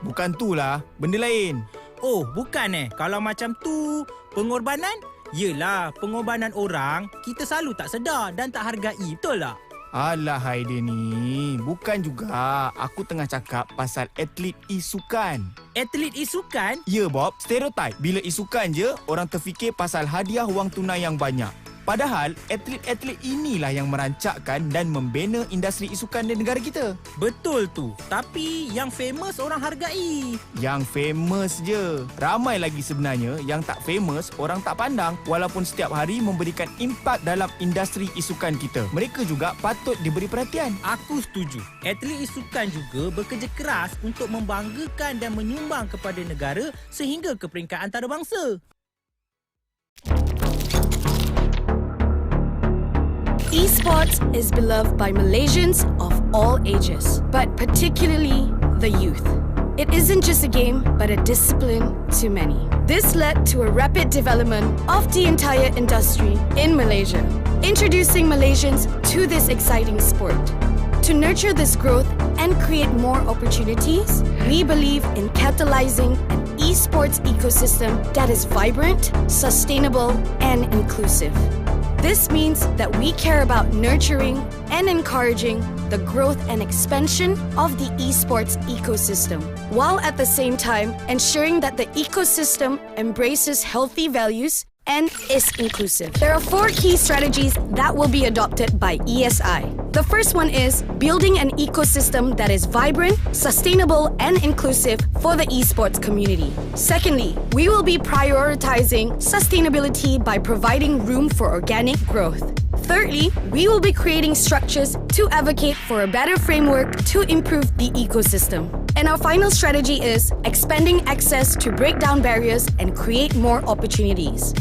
Bukan tu lah. Benda lain. Oh, bukan Kalau macam tu, pengorbanan? Yelah, pengorbanan orang, kita selalu tak sedar dan tak hargai. Betul tak? Alah Haidin ni. Bukan juga. Aku tengah cakap pasal atlet e-sukan. Atlet e-sukan? Ya Bob, stereotype. Bila e-sukan je, orang terfikir pasal hadiah wang tunai yang banyak. Padahal, atlet-atlet inilah yang merancakkan dan membina industri e-sukan di negara kita. Betul tu. Tapi yang famous orang hargai. Yang famous je. Ramai lagi sebenarnya yang tak famous, orang tak pandang walaupun setiap hari memberikan impak dalam industri e-sukan kita. Mereka juga patut diberi perhatian. Aku setuju. Atlet e-sukan juga bekerja keras untuk membanggakan dan menyumbang kepada negara sehingga ke peringkat antarabangsa. Esports is beloved by Malaysians of all ages, but particularly the youth. It isn't just a game, but a discipline to many. This led to a rapid development of the entire industry in Malaysia, introducing Malaysians to this exciting sport. To nurture this growth and create more opportunities, we believe in catalyzing an esports ecosystem that is vibrant, sustainable, and inclusive. This means that we care about nurturing and encouraging the growth and expansion of the esports ecosystem, while at the same time ensuring that the ecosystem embraces healthy values and is inclusive. There are 4 key strategies that will be adopted by ESI. The first one is building an ecosystem that is vibrant, sustainable, and inclusive for the esports community. Secondly, we will be prioritizing sustainability by providing room for organic growth. Thirdly, we will be creating structures to advocate for a better framework to improve the ecosystem. And our final strategy is expanding access to break down barriers and create more opportunities.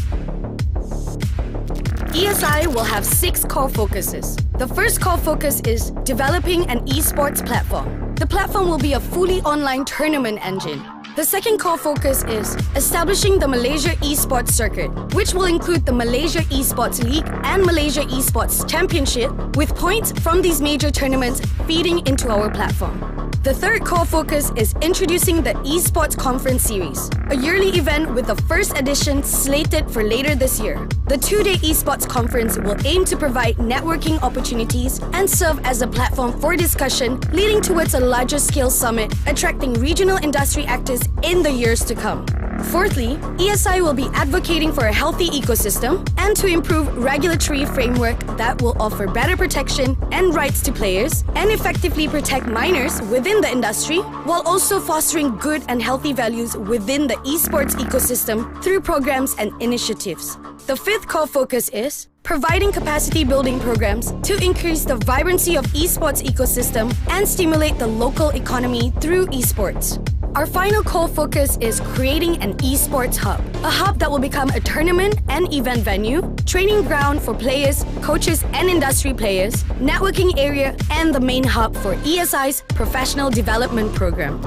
ESI will have 6 core focuses. The first core focus is developing an esports platform. The platform will be a fully online tournament engine. The second core focus is establishing the Malaysia Esports Circuit, which will include the Malaysia Esports League and Malaysia Esports Championship, with points from these major tournaments feeding into our platform. The third core focus is introducing the Esports Conference Series, a yearly event with the first edition slated for later this year. The 2-day Esports Conference will aim to provide networking opportunities and serve as a platform for discussion, leading towards a larger scale summit, attracting regional industry actors in the years to come. Fourthly, ESI will be advocating for a healthy ecosystem and to improve regulatory framework that will offer better protection and rights to players and effectively protect minors within the industry, while also fostering good and healthy values within the esports ecosystem through programs and initiatives. The fifth core focus is providing capacity building programs to increase the vibrancy of esports ecosystem and stimulate the local economy through esports. Our final core focus is creating an esports hub, a hub that will become a tournament and event venue, training ground for players, coaches and industry players, networking area, and the main hub for ESI's professional development program.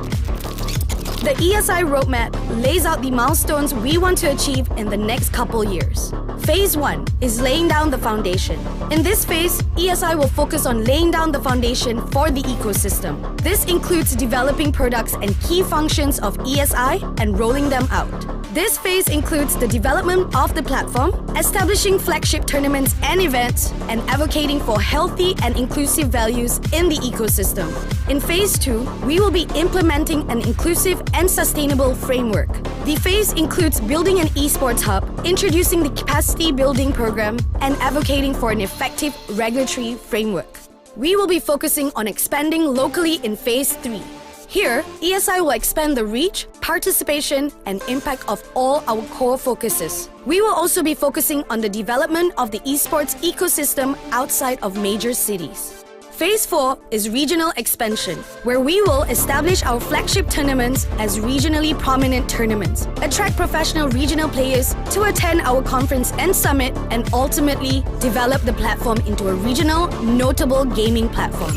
The ESI roadmap lays out the milestones we want to achieve in the next couple years. Phase 1 is laying down the foundation. In this phase, ESI will focus on laying down the foundation for the ecosystem. This includes developing products and key functions of ESI and rolling them out. This phase includes the development of the platform, establishing flagship tournaments and events, and advocating for healthy and inclusive values in the ecosystem. In Phase 2, we will be implementing an inclusive and sustainable framework. The phase includes building an esports hub, introducing the capacity building program, and advocating for an effective regulatory framework. We will be focusing on expanding locally in Phase 3. Here, ESI will expand the reach, participation, and impact of all our core focuses. We will also be focusing on the development of the esports ecosystem outside of major cities. Phase 4 is regional expansion, where we will establish our flagship tournaments as regionally prominent tournaments, attract professional regional players to attend our conference and summit, and ultimately develop the platform into a regional, notable gaming platform.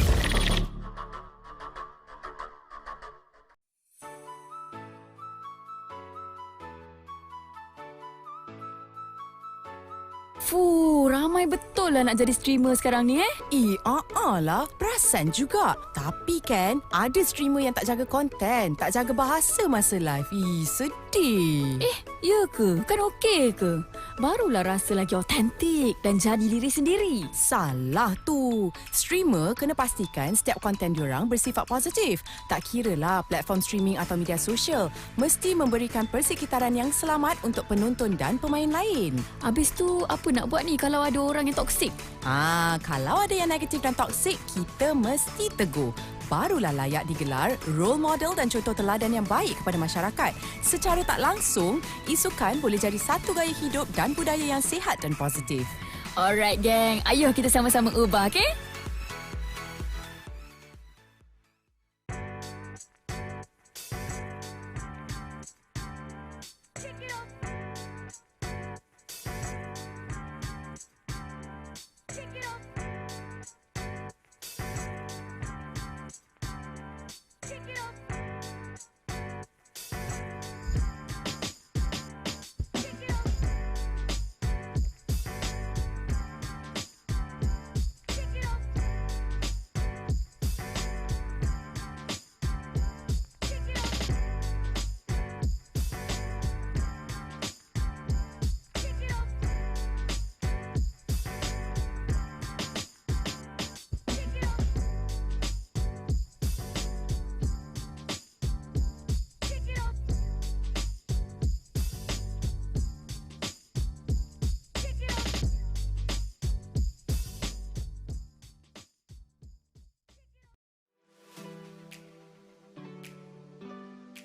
lah nak jadi streamer sekarang ni lah. Perasan juga. Tapi kan, ada streamer yang tak jaga konten, tak jaga bahasa masa live. Sedih. Ya ke? Kan okey ke? Barulah rasa lagi autentik dan jadi diri sendiri. Salah tu. Streamer kena pastikan setiap konten diorang bersifat positif. Tak kiralah platform streaming atau media sosial. Mesti memberikan persekitaran yang selamat untuk penonton dan pemain lain. Habis tu, apa nak buat ni kalau ada orang yang toksik? Kalau ada yang negatif dan toksik, kita mesti tegur. Barulah layak digelar role model dan contoh teladan yang baik kepada masyarakat. Secara tak langsung, isukan boleh jadi satu gaya hidup dan budaya yang sihat dan positif. Alright, geng. Ayuh kita sama-sama ubah, okey?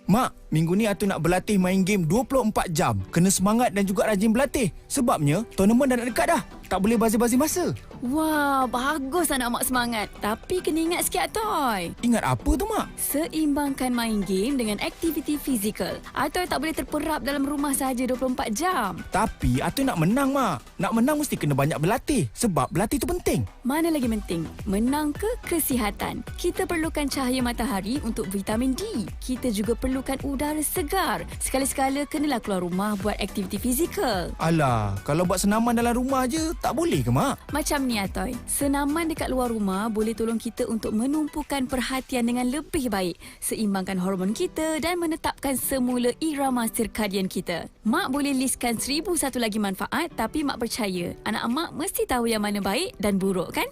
Mak, minggu ni Atuk nak berlatih main game 24 jam. Kena semangat dan juga rajin berlatih. Sebabnya, tournament dah nak dekat dah. Tak boleh bazir-bazir masa. Wah, bagus anak mak semangat. Tapi kena ingat sikit, Toy. Ingat apa tu, Mak? Seimbangkan main game dengan aktiviti fizikal. Atoy tak boleh terperap dalam rumah saja 24 jam. Tapi Atuk nak menang, Mak. Nak menang mesti kena banyak berlatih. Sebab berlatih tu penting. Mana lagi penting? Menang ke kesihatan? Kita perlukan cahaya matahari untuk vitamin D. Kita juga perlukan udara segar. Sekali-sekala kenalah keluar rumah buat aktiviti fizikal. Alah, kalau buat senaman dalam rumah je, tak boleh ke, Mak? Macam ni, Atoy. Senaman dekat luar rumah boleh tolong kita untuk menumpukan perhatian dengan lebih baik, seimbangkan hormon kita dan menetapkan semula irama sirkadian kita. Mak boleh listkan 1001 lagi manfaat, tapi Mak percaya anak mak mesti tahu yang mana baik dan buruk, kan?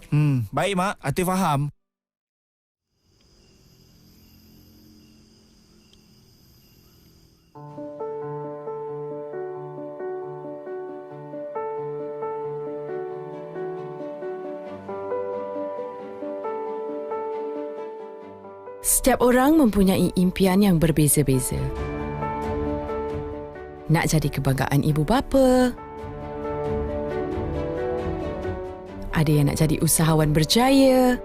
Baik, Mak. Atoy faham. Setiap orang mempunyai impian yang berbeza-beza. Nak jadi kebanggaan ibu bapa. Ada yang nak jadi usahawan berjaya.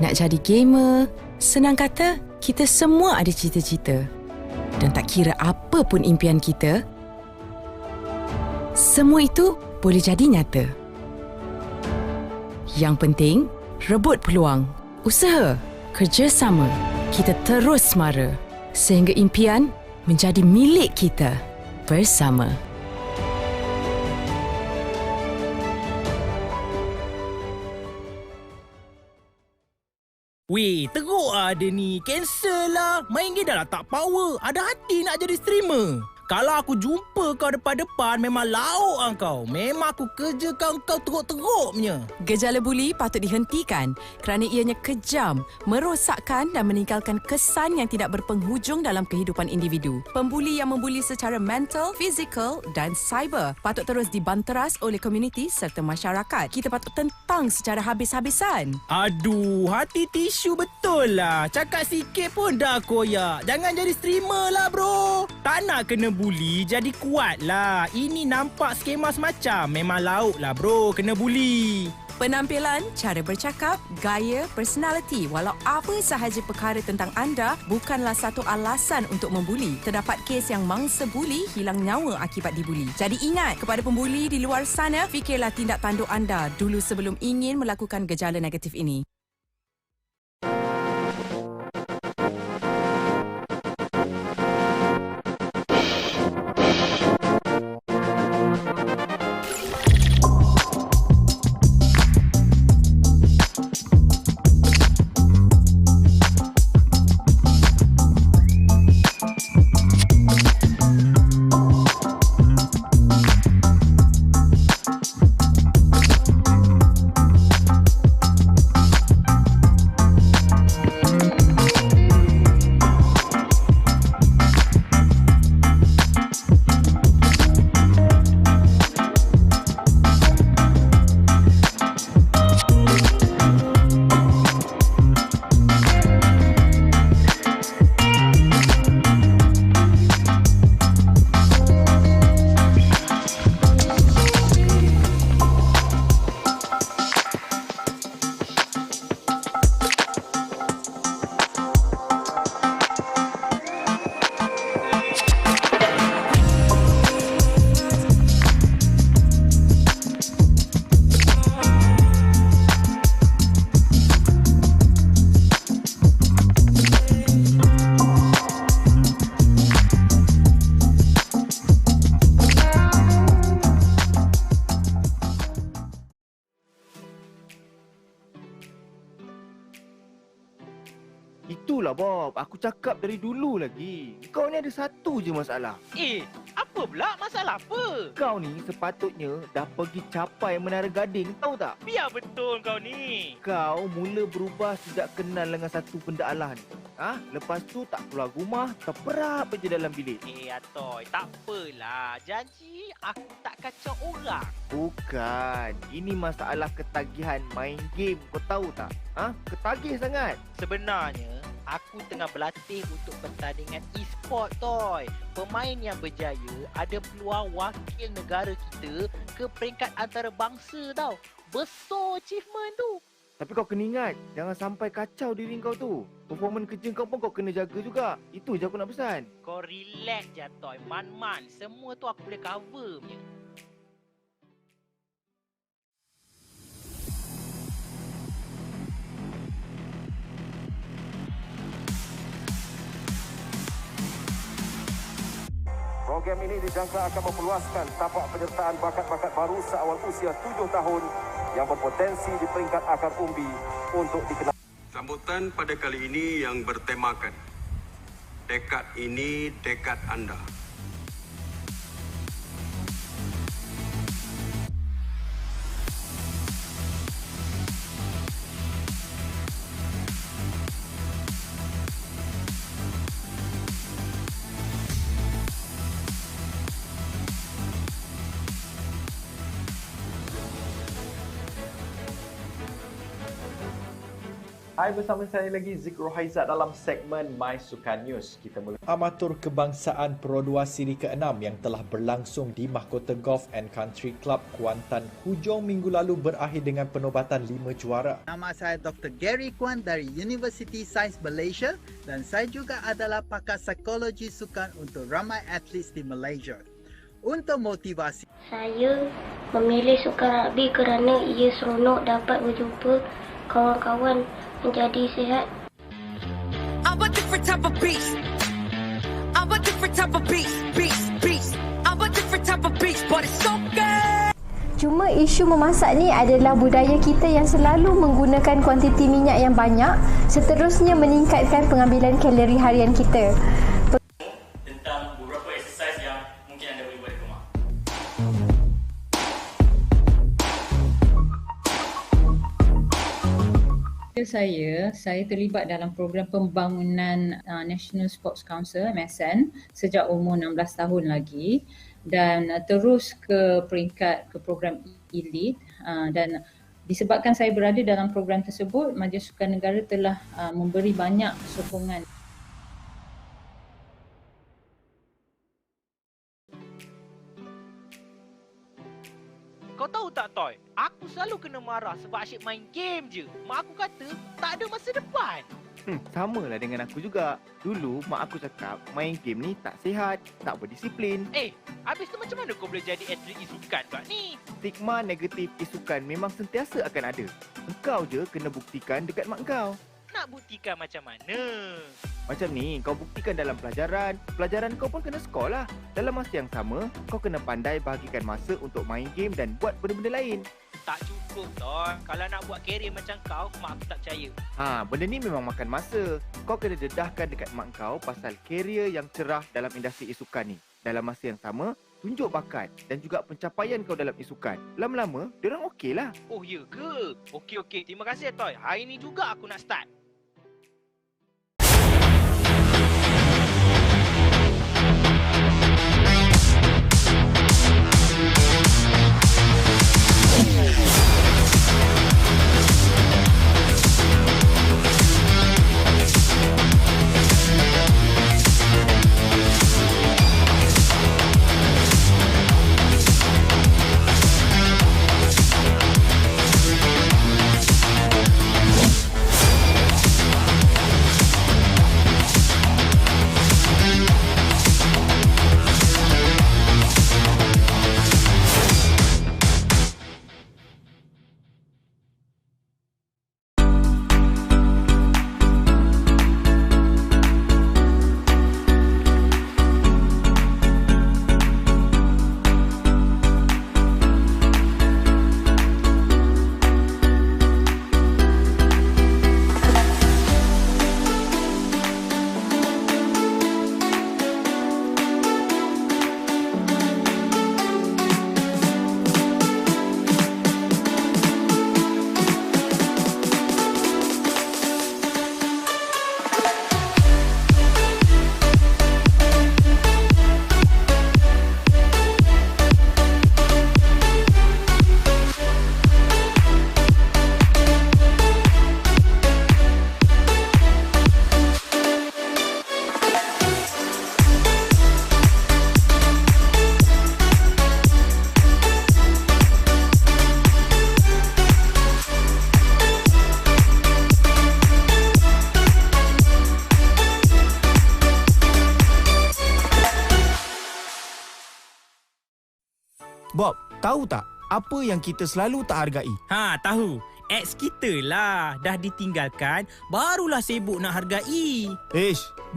Nak jadi gamer. Senang kata, kita semua ada cita-cita. Dan tak kira apa pun impian kita, semua itu boleh jadi nyata. Yang penting, rebut peluang, usaha, kerjasama. Kita terus semara sehingga impian menjadi milik kita bersama. Weh, teruk lah dia ni. Cancel lah. Main game dah lah tak power. Ada hati nak jadi streamer. Kalau aku jumpa kau depan-depan, memang lauk lah kau. Memang aku kerja kau teruk-teruk punya. Gejala buli patut dihentikan kerana ianya kejam, merosakkan dan meninggalkan kesan yang tidak berpenghujung dalam kehidupan individu. Pembuli yang membuli secara mental, fizikal dan cyber patut terus dibanteras oleh komuniti serta masyarakat. Kita patut tentang secara habis-habisan. Aduh, hati tisu betul lah. Cakap sikit pun dah koyak. Jangan jadi streamer lah, bro. Tak nak kena buli, jadi kuat lah. Ini nampak skema semacam. Memang lauk lah, bro. Kena buli. Penampilan, cara bercakap, gaya, personality, walau apa sahaja perkara tentang anda bukanlah satu alasan untuk membuli. Terdapat kes yang mangsa buli hilang nyawa akibat dibuli. Jadi ingat, kepada pembuli di luar sana, fikirlah tindak tanduk anda dulu sebelum ingin melakukan gejala negatif ini. Itulah Bob, aku cakap dari dulu lagi. Kau ni ada satu je masalah. Apa pula? Masalah apa? Kau ni sepatutnya dah pergi capai Menara Gading, tahu tak? Biar betul kau ni. Kau mula berubah sejak kenal dengan satu pendalah ni. Lepas tu tak keluar rumah, terperap je dalam bilik. Atoy, tak apalah. Janji aku tak kacau orang. Bukan, ini masalah ketagihan main game, kau tahu tak? Ketagih sangat. Sebenarnya, aku tengah berlatih untuk pertandingan e-sport, Toy. Pemain yang berjaya ada peluang wakil negara kita ke peringkat antarabangsa tau. Besar achievement tu. Tapi kau kena ingat, jangan sampai kacau diri kau tu. Performance kerja kau pun kau kena jaga juga. Itu je aku nak pesan. Kau relax je, Toy. Man-man. Semua tu aku boleh cover punya. Program ini dijangka akan memperluaskan tapak penyertaan bakat-bakat baru seawal usia 7 tahun yang berpotensi di peringkat akar umbi untuk dikenal. Sambutan pada kali ini yang bertemakan dekad ini dekad anda. Hai, bersama saya lagi Zik Rohaizat dalam segmen My Sukan News. Kita mula Amatur Kebangsaan Pro 2 Siri ke-6 yang telah berlangsung di Mahkota Golf and Country Club Kuantan hujung minggu lalu berakhir dengan penobatan 5 juara. Nama saya Dr. Gary Kwan dari University Science Malaysia dan saya juga adalah pakar psikologi sukan untuk ramai atlet di Malaysia. Untuk motivasi, saya memilih sukan rugby kerana ia seronok dapat berjumpa kawan-kawan menjadi sihat. I'm a different type of beast. I'm a different type of beast. I'm a different type of beast, but it's so good. Cuma isu memasak ni adalah budaya kita yang selalu menggunakan kuantiti minyak yang banyak, seterusnya meningkatkan pengambilan kalori harian kita. Tentang beberapa exercise yang mungkin anda boleh buat di rumah. Saya terlibat dalam program pembangunan National Sports Council MSN sejak umur 16 tahun lagi dan terus ke program elite dan disebabkan saya berada dalam program tersebut, Majlis Sukan Negara telah memberi banyak sokongan. Kau tahu tak, Toy? Aku selalu kena marah sebab asyik main game je. Mak aku kata tak ada masa depan. Sama lah dengan aku juga. Dulu mak aku cakap main game ni tak sihat, tak berdisiplin. Habis tu macam mana kau boleh jadi atlet e-sukan pula ni? Stigma negatif e-sukan memang sentiasa akan ada. Engkau je kena buktikan dekat mak kau. Nak buktikan macam mana? Macam ni, kau buktikan dalam pelajaran. Pelajaran kau pun kena skor lah. Dalam masa yang sama, kau kena pandai bahagikan masa untuk main game dan buat benda-benda lain. Tak cukup, Ton. Kalau nak buat kerjaya macam kau, mak aku tak percaya. Benda ni memang makan masa. Kau kena dedahkan dekat mak kau pasal kerjaya yang cerah dalam industri e-sukan ni. Dalam masa yang sama, tunjuk bakat dan juga pencapaian kau dalam e-sukan. Lama-lama, diorang okey lah. Oh, ya ke? Okey. Terima kasih, Toy. Hari ni juga aku nak start. Tahu tak apa yang kita selalu tak hargai? Tahu. Ex kita lah. Dah ditinggalkan, barulah sibuk nak hargai.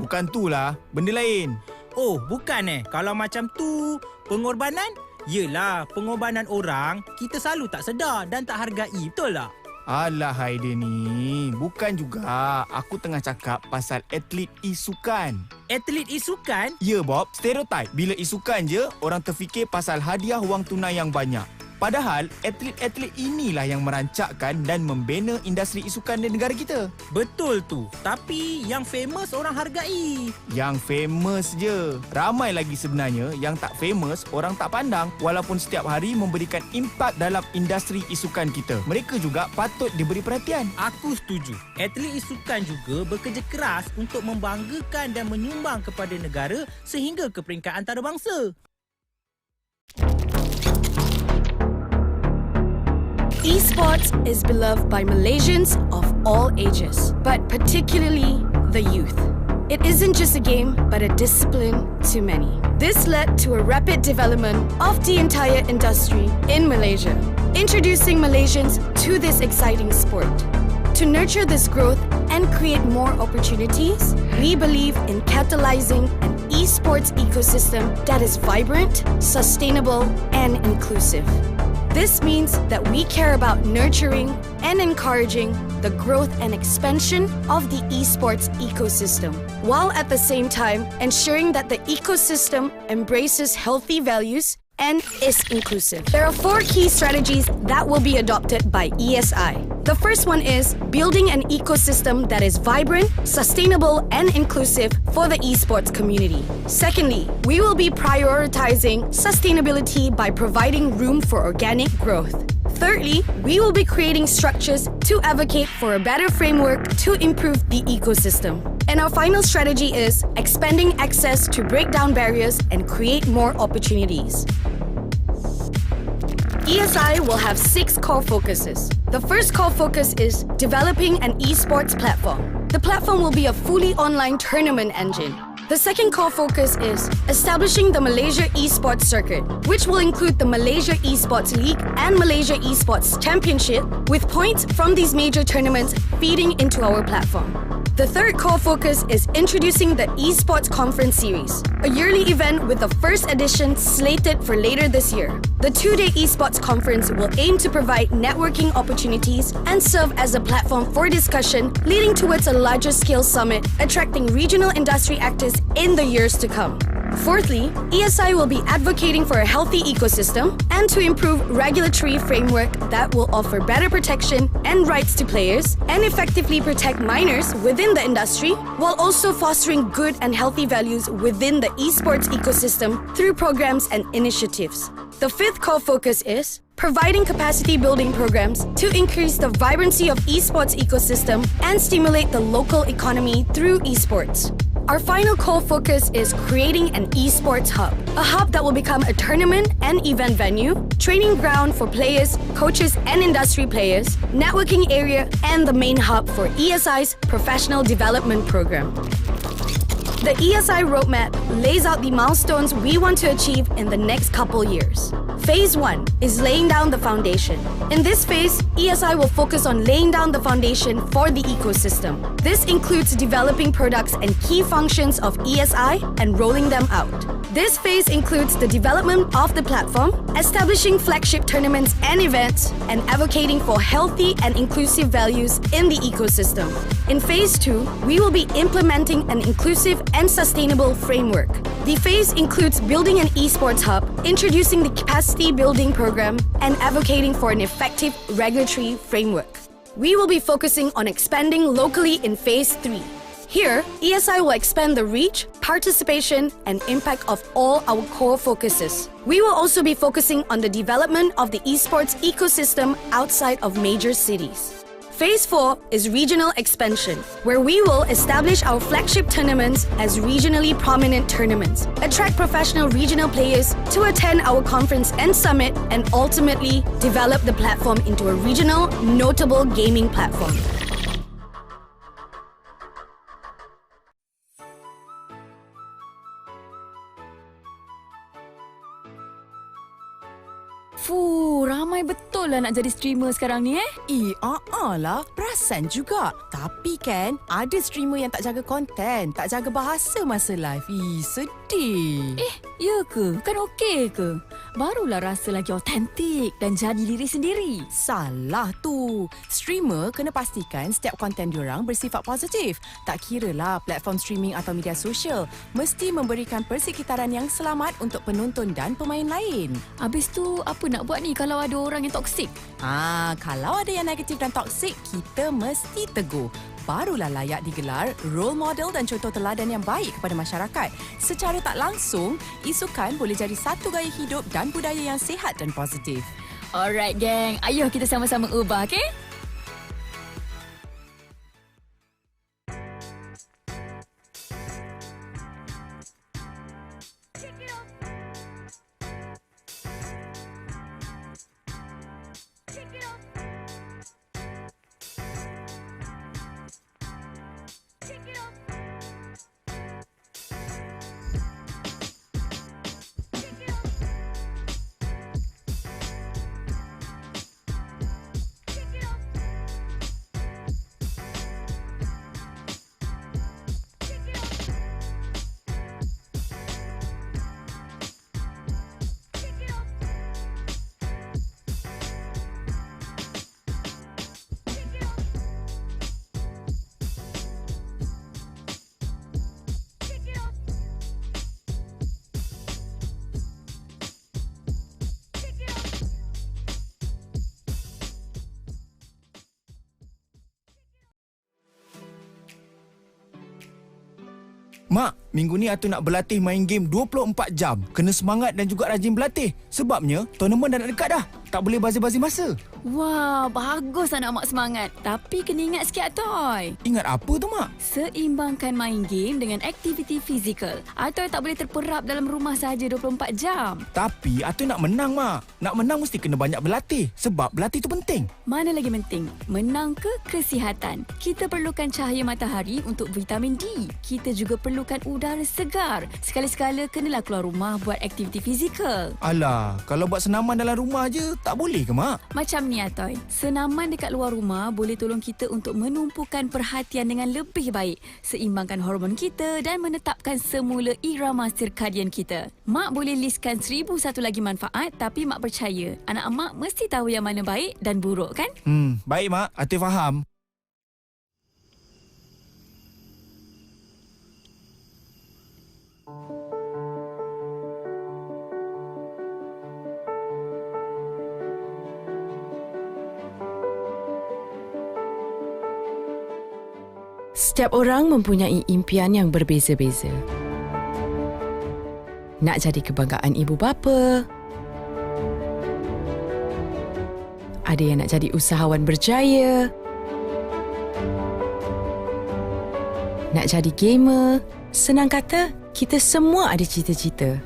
Bukan tu lah. Benda lain. Oh, bukan Kalau macam tu, pengorbanan? Yelah, pengorbanan orang, kita selalu tak sedar dan tak hargai. Betul tak? Alah Haida ni, bukan juga. Aku tengah cakap pasal atlet e-sukan. Atlet e-sukan? Ya Bob, stereotip. Bila e-sukan je, orang terfikir pasal hadiah wang tunai yang banyak. Padahal, atlet-atlet inilah yang merancakkan dan membina industri e-sukan di negara kita. Betul tu. Tapi yang famous orang hargai. Yang famous je. Ramai lagi sebenarnya yang tak famous, orang tak pandang walaupun setiap hari memberikan impak dalam industri e-sukan kita. Mereka juga patut diberi perhatian. Aku setuju. Atlet e-sukan juga bekerja keras untuk membanggakan dan menyumbang kepada negara sehingga ke peringkat antarabangsa. Esports is beloved by Malaysians of all ages, but particularly the youth. It isn't just a game, but a discipline to many. This led to a rapid development of the entire industry in Malaysia, introducing Malaysians to this exciting sport. To nurture this growth and create more opportunities, we believe in catalyzing an esports ecosystem that is vibrant, sustainable, and inclusive. This means that we care about nurturing and encouraging the growth and expansion of the esports ecosystem, while at the same time ensuring that the ecosystem embraces healthy values and is inclusive. There are 4 key strategies that will be adopted by ESI. The first one is building an ecosystem that is vibrant, sustainable, and inclusive for the esports community. Secondly, we will be prioritizing sustainability by providing room for organic growth. Thirdly, we will be creating structures to advocate for a better framework to improve the ecosystem. And our final strategy is expanding access to break down barriers and create more opportunities. ESI will have 6 core focuses. The first core focus is developing an esports platform. The platform will be a fully online tournament engine. The second core focus is establishing the Malaysia Esports Circuit, which will include the Malaysia Esports League and Malaysia Esports Championship, with points from these major tournaments feeding into our platform. The third core focus is introducing the Esports Conference Series, a yearly event with the first edition slated for later this year. The 2-day Esports Conference will aim to provide networking opportunities and serve as a platform for discussion, leading towards a larger scale summit, attracting regional industry actors in the years to come. Fourthly, ESI will be advocating for a healthy ecosystem and to improve regulatory framework that will offer better protection and rights to players and effectively protect minors within the industry, while also fostering good and healthy values within the esports ecosystem through programs and initiatives. The fifth core focus is providing capacity building programs to increase the vibrancy of esports ecosystem and stimulate the local economy through esports. Our final core focus is creating an esports hub, a hub that will become a tournament and event venue, training ground for players, coaches and industry players, networking area, and the main hub for ESI's professional development program. The ESI roadmap lays out the milestones we want to achieve in the next couple years. Phase 1 is laying down the foundation. In this phase, ESI will focus on laying down the foundation for the ecosystem. This includes developing products and key functions of ESI and rolling them out. This phase includes the development of the platform, establishing flagship tournaments and events, and advocating for healthy and inclusive values in the ecosystem. In Phase 2, we will be implementing an inclusive and sustainable framework. The phase includes building an esports hub, introducing the capacity building program, and advocating for an effective regulatory framework. We will be focusing on expanding locally in Phase 3. Here, ESI will expand the reach, participation, and impact of all our core focuses. We will also be focusing on the development of the esports ecosystem outside of major cities. Phase 4 is regional expansion, where we will establish our flagship tournaments as regionally prominent tournaments, attract professional regional players to attend our conference and summit, and ultimately develop the platform into a regional, notable gaming platform. Ramai betul lah nak jadi streamer sekarang ni lah. Perasan juga. Tapi kan ada streamer yang tak jaga konten, tak jaga bahasa masa live. Sedih. Ya ke? Kan okey ke? Barulah rasa lagi autentik dan jadi diri sendiri. Salah tu. Streamer kena pastikan setiap konten diorang bersifat positif. Tak kiralah platform streaming atau media sosial, mesti memberikan persekitaran yang selamat untuk penonton dan pemain lain. Habis tu apa nak buat ni kalau ada orang yang toksik? Kalau ada yang negatif dan toksik, kita mesti tegur. Barulah layak digelar role model dan contoh teladan yang baik kepada masyarakat. Secara tak langsung, isukan boleh jadi satu gaya hidup dan budaya yang sihat dan positif. Alright geng, ayo kita sama-sama ubah, okey? Mak, minggu ni Atuk nak berlatih main game 24 jam. Kena semangat dan juga rajin berlatih. Sebabnya, tournament dah nak dekat dah. Tak boleh bazir-bazir masa. Wah, bagus anak mak semangat. Tapi kena ingat sikit, Atoy. Ingat apa tu, Mak? Seimbangkan main game dengan aktiviti fizikal. Atoy tak boleh terperap dalam rumah sahaja 24 jam. Tapi Atuk nak menang, Mak. Nak menang mesti kena banyak berlatih. Sebab berlatih tu penting. Mana lagi penting? Menang ke kesihatan? Kita perlukan cahaya matahari untuk vitamin D. Kita juga perlukan udara segar. Sekali-sekala kenalah keluar rumah buat aktiviti fizikal. Alah, kalau buat senaman dalam rumah je, tak boleh ke, Mak? Macam ni, Atoy. Senaman dekat luar rumah boleh tolong kita untuk menumpukan perhatian dengan lebih baik, seimbangkan hormon kita dan menetapkan semula irama sirkadian kita. Mak boleh listkan 1001 lagi manfaat, tapi Mak percaya anak mak mesti tahu yang mana baik dan buruk, kan? Baik, Mak. Atoy faham. Setiap orang mempunyai impian yang berbeza-beza. Nak jadi kebanggaan ibu bapa. Ada yang nak jadi usahawan berjaya. Nak jadi gamer. Senang kata, kita semua ada cita-cita.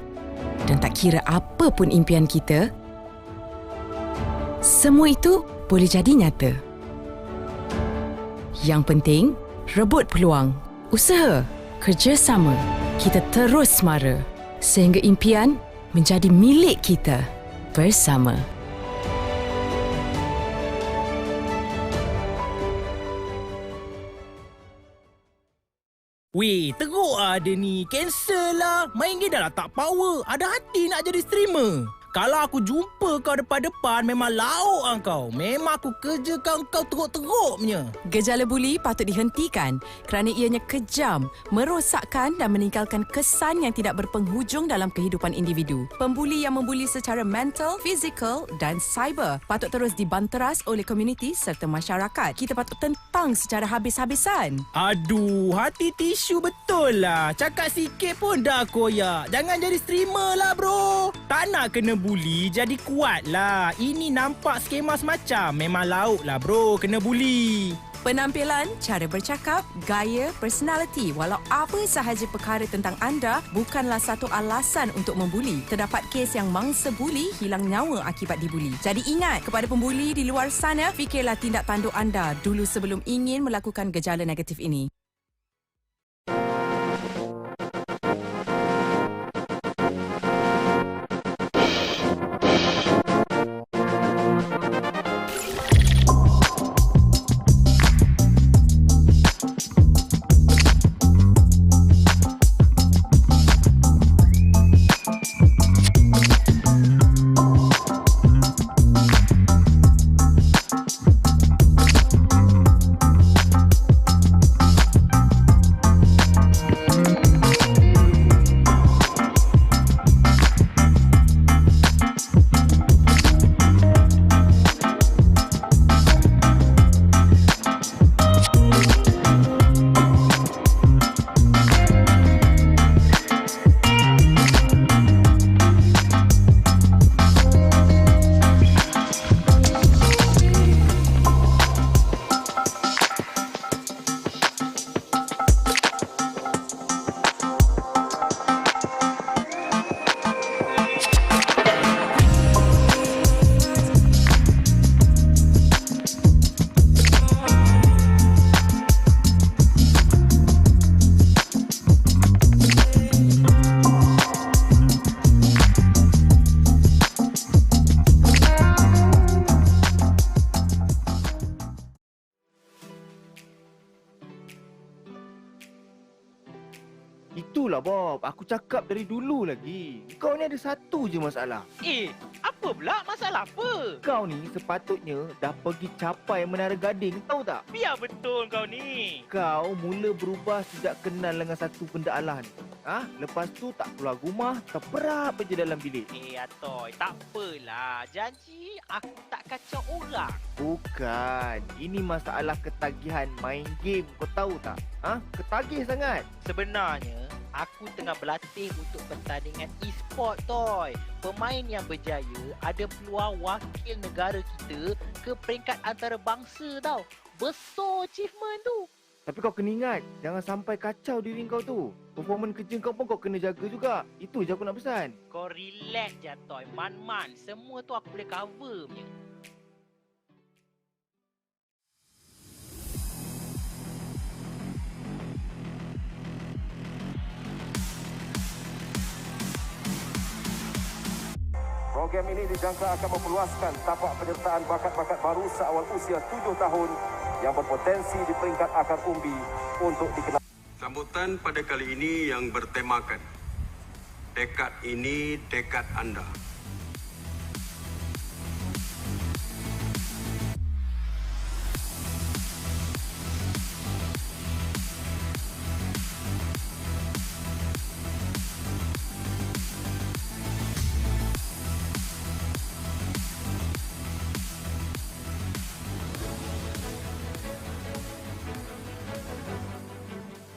Dan tak kira apa pun impian kita, semua itu boleh jadi nyata. Yang penting, rebut peluang, usaha, kerjasama. Kita terus semara sehingga impian menjadi milik kita bersama. Weh, teruk lah dia ni. Cancel lah. Main game dah lah tak power. Ada hati nak jadi streamer. Kalau aku jumpa kau depan-depan, memang lauk lah kau. Memang aku kerjakan kau teruk-teruk punya. Gejala buli patut dihentikan kerana ianya kejam, merosakkan dan meninggalkan kesan yang tidak berpenghujung dalam kehidupan individu. Pembuli yang membuli secara mental, fizikal dan cyber patut terus dibanteras oleh komuniti serta masyarakat. Kita patut tentang secara habis-habisan. Aduh, hati tisu betul lah. Cakap sikit pun dah koyak. Jangan jadi streamer lah bro. Tak nak kena buli, jadi kuat lah. Ini nampak skema semacam. Memang lauk lah bro, kena buli. Penampilan, cara bercakap, gaya, personality, walau apa sahaja perkara tentang anda bukanlah satu alasan untuk membuli. Terdapat kes yang mangsa buli hilang nyawa akibat dibuli. Jadi ingat, kepada pembuli di luar sana, fikirlah tindak tanduk anda dulu sebelum ingin melakukan gejala negatif ini. Itulah Bob, aku cakap dari dulu lagi. Kau ni ada satu je masalah. Apa pula? Masalah apa? Kau ni sepatutnya dah pergi capai Menara Gading, tahu tak? Biar betul kau ni. Kau mula berubah sejak kenal dengan satu benda alah ni. Lepas tu tak keluar rumah, terperap je dalam bilik. Atoy, tak apalah. Janji aku tak kacau orang. Bukan, ini masalah ketagihan main game, kau tahu tak? Ketagih sangat. Sebenarnya, aku tengah berlatih untuk pertandingan e-sport, Toy. Pemain yang berjaya ada peluang wakil negara kita ke peringkat antarabangsa tau. Besar achievement tu. Tapi kau kena ingat, jangan sampai kacau diri kau tu. Performan kerja kau pun kau kena jaga juga. Itu je aku nak pesan. Kau relax je, Toy. Man-man. Semua tu aku boleh cover punya. Program ini dijangka akan memperluaskan tapak penyertaan bakat-bakat baru seawal usia 7 tahun yang berpotensi di peringkat akar umbi untuk dikenal. Sambutan pada kali ini yang bertemakan tekad ini tekad anda.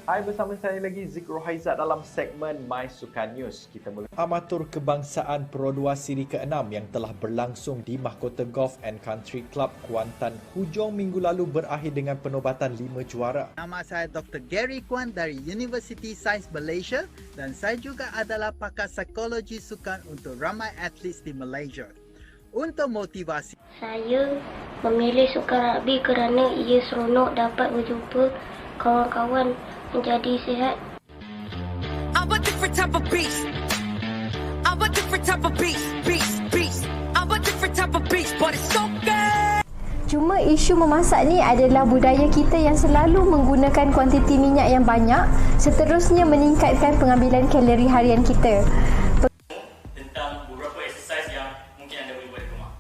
Hai, bersama saya lagi Zik Rohaizat dalam segmen My Sukan News. Kita mula amatur kebangsaan Pro 2 siri ke-6 yang telah berlangsung di Mahkota Golf and Country Club Kuantan hujung minggu lalu berakhir dengan penobatan 5 juara. Nama saya Dr. Gary Kwan dari University Science Malaysia dan saya juga adalah pakar psikologi sukan untuk ramai atlet di Malaysia. Untuk motivasi, saya memilih sukan rugby kerana ia seronok dapat berjumpa kawan-kawan menjadi sihat. I'm a different type of beast. I'm a different type of beast. I'm a different type of beast, but it's okay. Cuma isu memasak ni adalah budaya kita yang selalu menggunakan kuantiti minyak yang banyak, seterusnya meningkatkan pengambilan kalori harian kita. Tentang beberapa exercise yang mungkin anda boleh buat di rumah.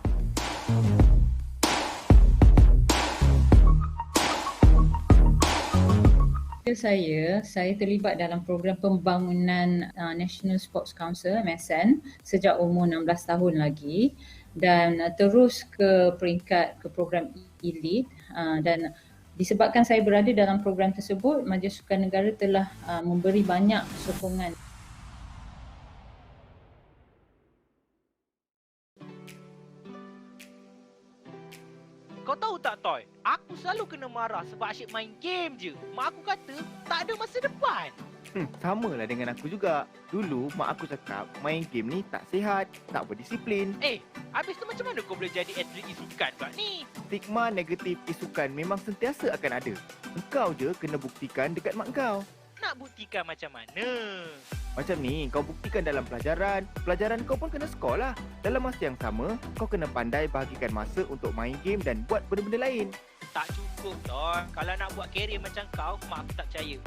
Saya terlibat dalam program pembangunan National Sports Council MSN sejak umur 16 tahun lagi dan terus ke peringkat ke program elite dan disebabkan saya berada dalam program tersebut, Majlis Sukan Negara telah memberi banyak sokongan. Kau tahu tak, Toy? Aku selalu kena marah sebab asyik main game je. Mak aku kata tak ada masa depan. Sama lah dengan aku juga. Dulu mak aku cakap main game ni tak sihat, tak berdisiplin. Habis tu macam mana kau boleh jadi atlet e-sukan pula ni? Stigma negatif e-sukan memang sentiasa akan ada. Engkau je kena buktikan dekat mak kau. Nak buktikan macam mana? Macam ni, kau buktikan dalam pelajaran. Pelajaran kau pun kena skor lah. Dalam masa yang sama, kau kena pandai bahagikan masa untuk main game dan buat benda-benda lain. Tak cukup, Toy. Kalau nak buat karier macam kau, mak aku tak percaya.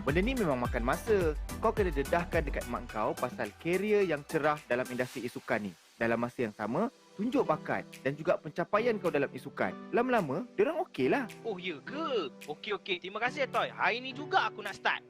Benda ni memang makan masa. Kau kena dedahkan dekat mak kau pasal karier yang cerah dalam industri e-sukan ni. Dalam masa yang sama, tunjuk bakat dan juga pencapaian kau dalam e-sukan. Lama-lama, diorang okey lah. Oh, ya ke? Okey. Terima kasih, Toy. Hari ni juga aku nak start.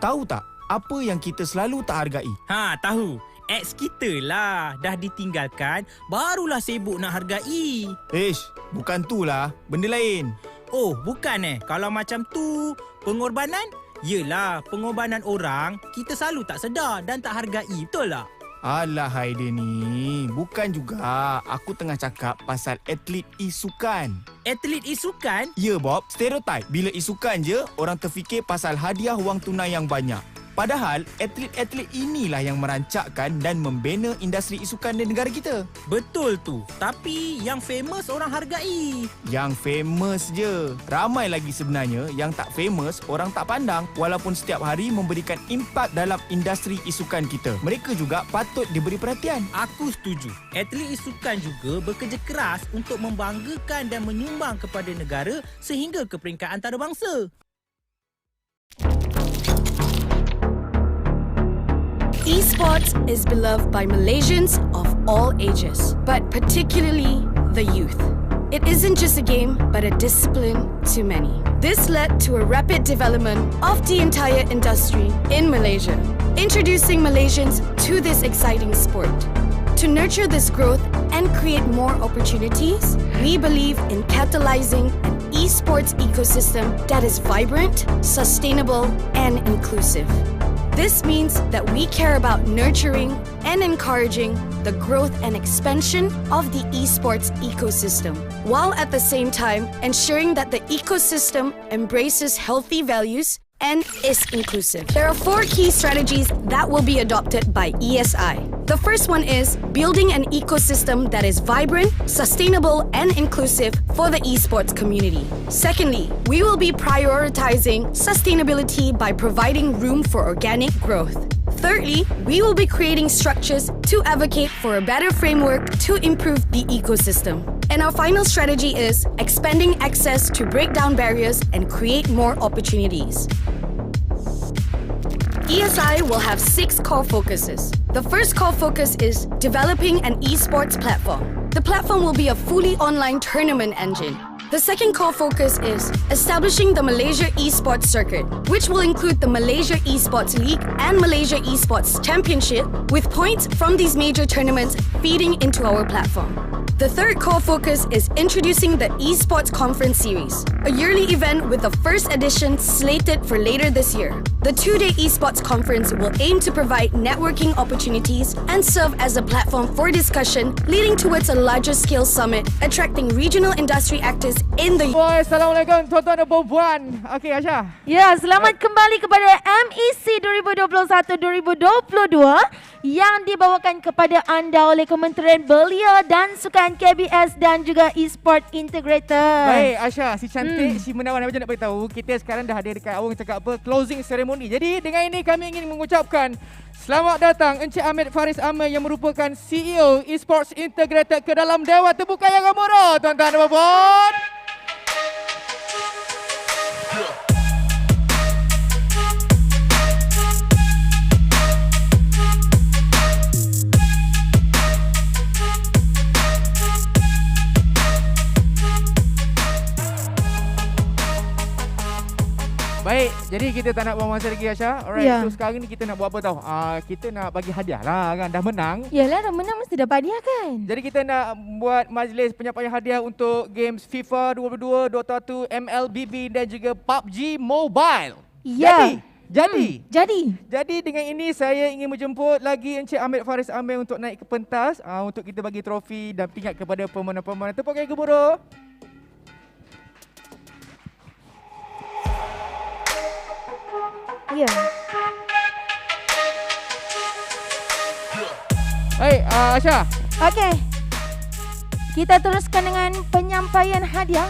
Tahu tak apa yang kita selalu tak hargai? Tahu. Ex kita lah. Dah ditinggalkan, barulah sibuk nak hargai. Bukan tu lah. Benda lain. Oh, bukan Kalau macam tu, pengorbanan? Yelah, pengorbanan orang, kita selalu tak sedar dan tak hargai. Betul tak? Alah Haida ni, bukan juga. Aku tengah cakap pasal atlet e-sukan. Atlet e-sukan? Ya Bob, stereotip. Bila e-sukan je, orang terfikir pasal hadiah wang tunai yang banyak. Padahal, atlet-atlet inilah yang merancakkan dan membina industri e-sukan di negara kita. Betul tu. Tapi yang famous orang hargai. Yang famous je. Ramai lagi sebenarnya yang tak famous, orang tak pandang walaupun setiap hari memberikan impak dalam industri e-sukan kita. Mereka juga patut diberi perhatian. Aku setuju. Atlet e-sukan juga bekerja keras untuk membanggakan dan menyumbang kepada negara sehingga ke peringkat antarabangsa. Esports is beloved by Malaysians of all ages, but particularly the youth. It isn't just a game, but a discipline to many. This led to a rapid development of the entire industry in Malaysia, introducing Malaysians to this exciting sport. To nurture this growth and create more opportunities, we believe in catalyzing an esports ecosystem that is vibrant, sustainable, and inclusive. This means that we care about nurturing and encouraging the growth and expansion of the esports ecosystem, while at the same time ensuring that the ecosystem embraces healthy values and is inclusive. There are 4 key strategies that will be adopted by ESI. The first one is building an ecosystem that is vibrant, sustainable, and inclusive for the esports community. Secondly, we will be prioritizing sustainability by providing room for organic growth. Thirdly, we will be creating structures to advocate for a better framework to improve the ecosystem. And our final strategy is expanding access to break down barriers and create more opportunities. ESI will have 6 core focuses. The first core focus is developing an esports platform. The platform will be a fully online tournament engine. The second core focus is establishing the Malaysia Esports circuit, which will include the Malaysia Esports League and Malaysia Esports Championship, with points from these major tournaments feeding into our platform. The third core focus is introducing the Esports Conference Series, a yearly event with the first edition slated for later this year. The 2-day Esports Conference will aim to provide networking opportunities and serve as a platform for discussion, leading towards a larger scale summit, attracting regional industry actors in the... Assalamualaikum tuan-tuan dan puan-puan. Okey Aisyah. Ya, selamat kembali kepada MEC 2021-2022 yang dibawakan kepada anda oleh Kementerian Belia dan Sukan KBS dan juga Esports Integrated. Baik Aisyah, si cantik, si menawan, macam nak beritahu, kita sekarang dah ada dekat awang cakap apa, closing ceremony. Jadi dengan ini kami ingin mengucapkan selamat datang Encik Ahmed Faris Amir yang merupakan CEO Esports Integrated ke dalam Dewan Terbuka yang gemuruh, tuan-tuan dan puan-puan. Baik, jadi kita tak nak buang masa lagi Aisyah. Alright, so sekarang ni kita nak buat apa tahu? Kita nak bagi hadiah lah kan, dah menang. Yalah, dah menang mesti dapat hadiah kan. Jadi kita nak buat majlis penyampaian hadiah untuk games FIFA 22, Dota 2, MLBB dan juga PUBG Mobile. Ya. Jadi dengan ini saya ingin menjemput lagi Encik Ahmed Faris Amir untuk naik ke pentas untuk kita bagi trofi dan pingat kepada pemenang-pemenang. Tepuk tangan gemuruh. Ya. Baik, Aisyah. Okey. Kita teruskan dengan penyampaian hadiah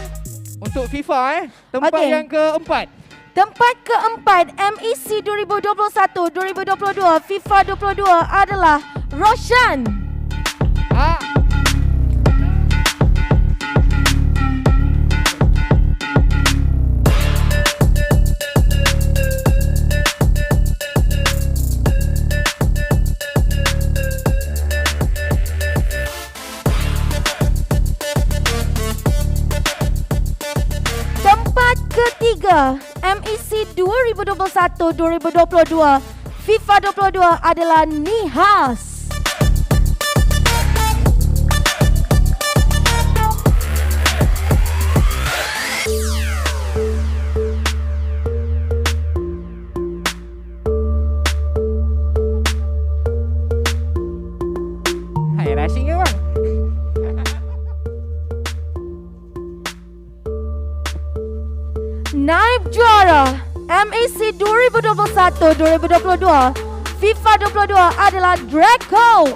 untuk FIFA tempat yang keempat. Tempat keempat MEC 2021-2022 FIFA 22 adalah Roshan. Ketiga, MEC 2021-2022 FIFA 22 adalah Nihas. Hai, rushing ke bang? Naib juara MAC 2021-2022 FIFA 22 adalah Draco.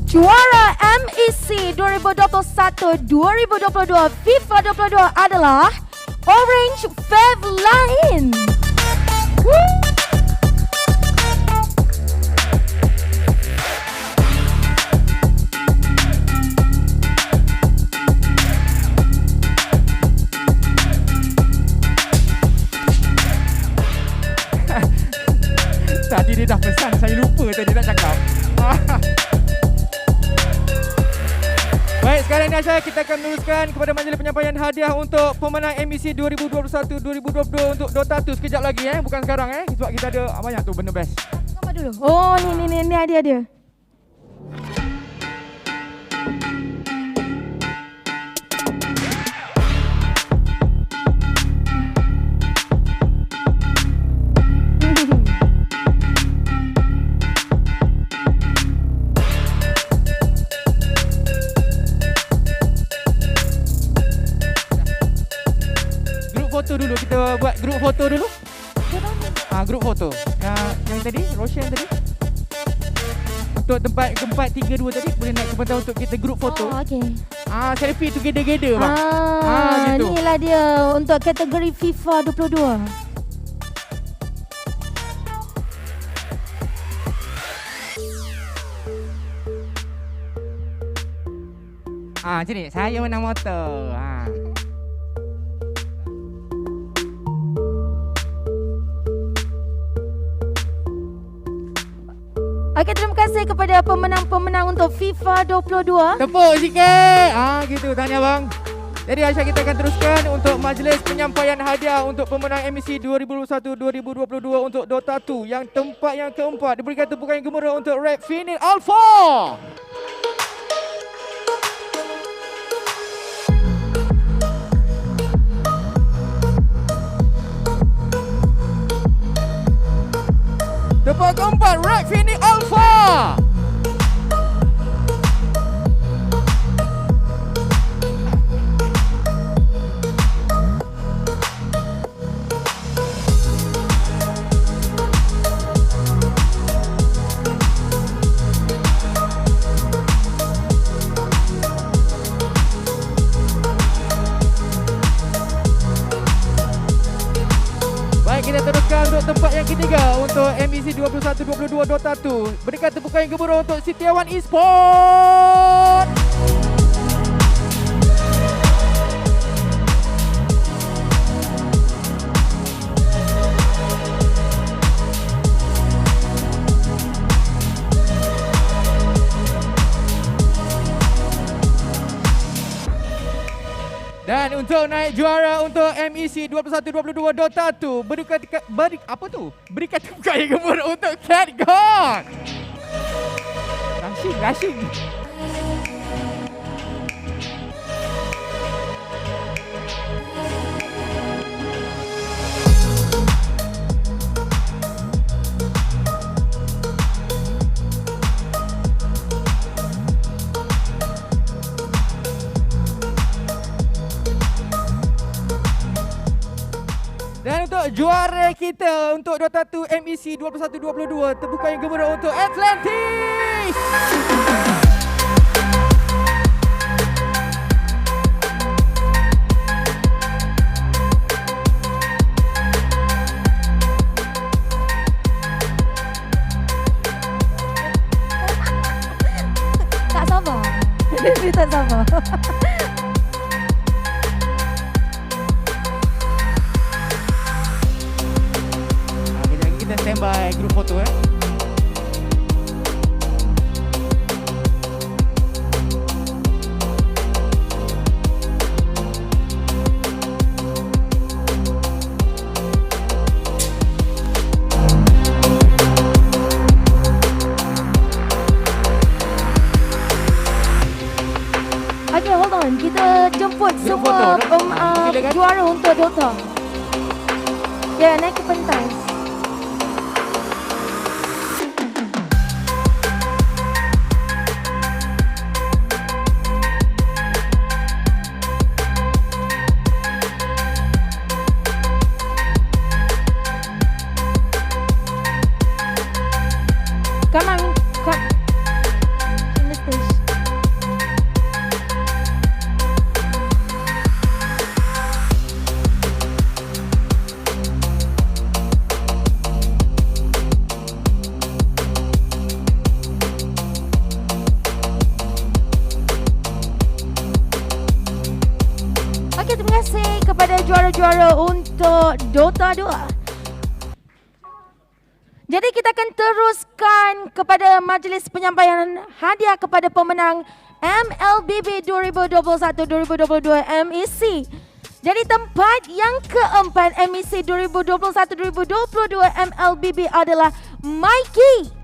Juara MEC 2021-2022 FIFA 22 adalah Orange Fave Line. Tadi dia dah pesan, saya lupa tadi nak cakap. Baik, sekarang ni Aisyah, kita akan meneruskan kepada majlis penyampaian hadiah untuk pemenang MEC 2021-2022 untuk Dota 2 sekejap lagi bukan sekarang sebab kita ada banyak tu benda best. Apa dulu? Oh, ni hadiah dia. Dulu kita buat grup foto dulu. Grup foto. Yang tadi, Roshan tadi. Untuk tempat 32 tadi boleh naik ke pentas untuk kita grup foto. Okey. Selfie together bang. Gitu. Inilah dia untuk kategori FIFA 22. Macam ni, saya menang motor. Okey, terima kasih kepada pemenang-pemenang untuk FIFA 22. Tepuk sikit. Gitu, tahniah bang. Jadi Aisyah, kita akan teruskan untuk majlis penyampaian hadiah untuk pemenang MEC 2021-2022 untuk Dota 2 yang tempat yang keempat. Diberikan tepukan yang gemuruh untuk Red Phoenix Alpha. Tempat keempat, Red Phoenix Alpha. Kita teruskan untuk tempat yang ketiga untuk MEC 21-22 Dota 2. Berikan tepukan yang gemuruh untuk Setiawan Esports. Dan untuk naik juara untuk MEC 21-22 Dota 2, berikan tepukan yang gemuruh untuk Cat God. Rushing. Dan untuk juara kita untuk Dota 2 MEC 21-22, tepukan yang gemuruh untuk Atlantis. Tak sabar. Dia tak sabar. grup foto Okay, hold on. Kita jemput semua juara untuk Dota. Ya, naik ke pentas. Come on, come. In the stage. Okey, terima kasih kepada juara-juara untuk Dota 2. Jadi kita akan teruskan kepada majlis penyampaian hadiah kepada pemenang MLBB 2021-2022 MEC. Jadi tempat yang keempat MEC 2021-2022 MLBB adalah Mikey.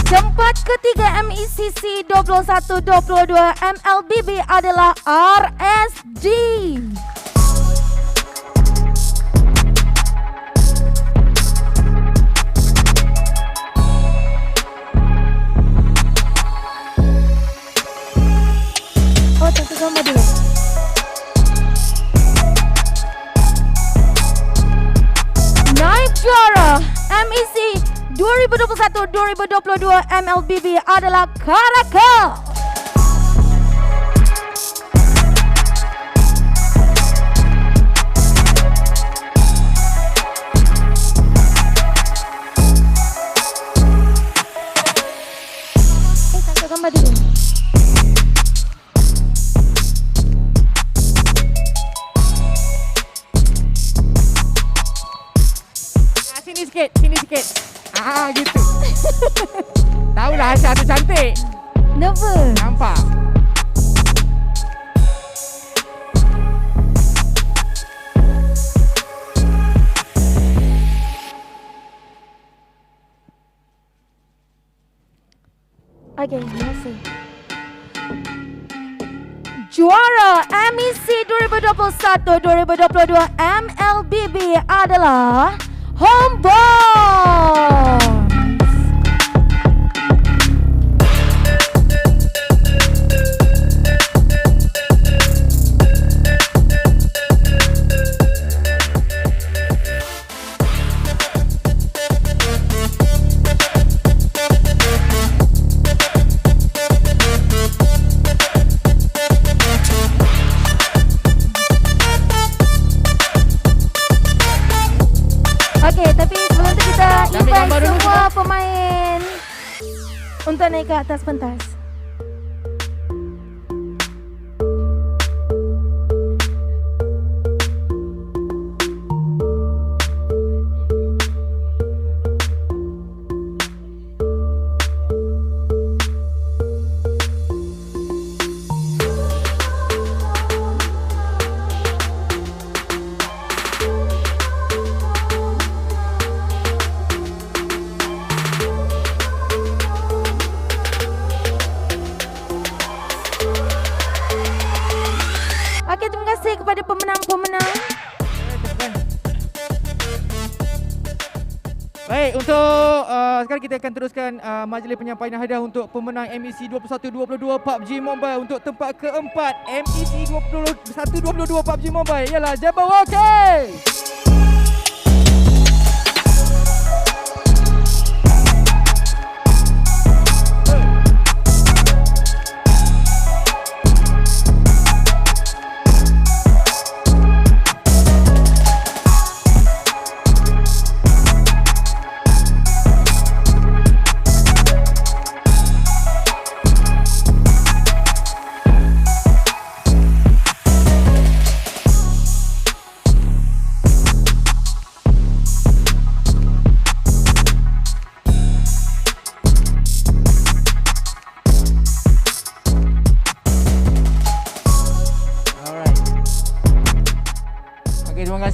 Tempat ketiga MECC 21-22 MLBB adalah RSG. Oh, tentu gambar dulu. Naib juara MEC 2021-2022 MLBB adalah Karaka. Tangkap gambar dulu. Sini sikit, sini sikit. Gitu. Tahulah Asha tu cantik. Nervous. Nampak. Okay, terima kasih. Juara MEC 2021-2022 MLBB adalah Homeboy. Okey, tapi sebelum tu kita invite semua pemain untuk naik ke atas pentas. Kepada pemenang-pemenang. Baik, untuk sekarang kita akan teruskan majlis penyampaian hadiah untuk pemenang MEC 21-22 PUBG Mobile. Untuk tempat keempat MEC 21-22 PUBG Mobile ialah dibawakan.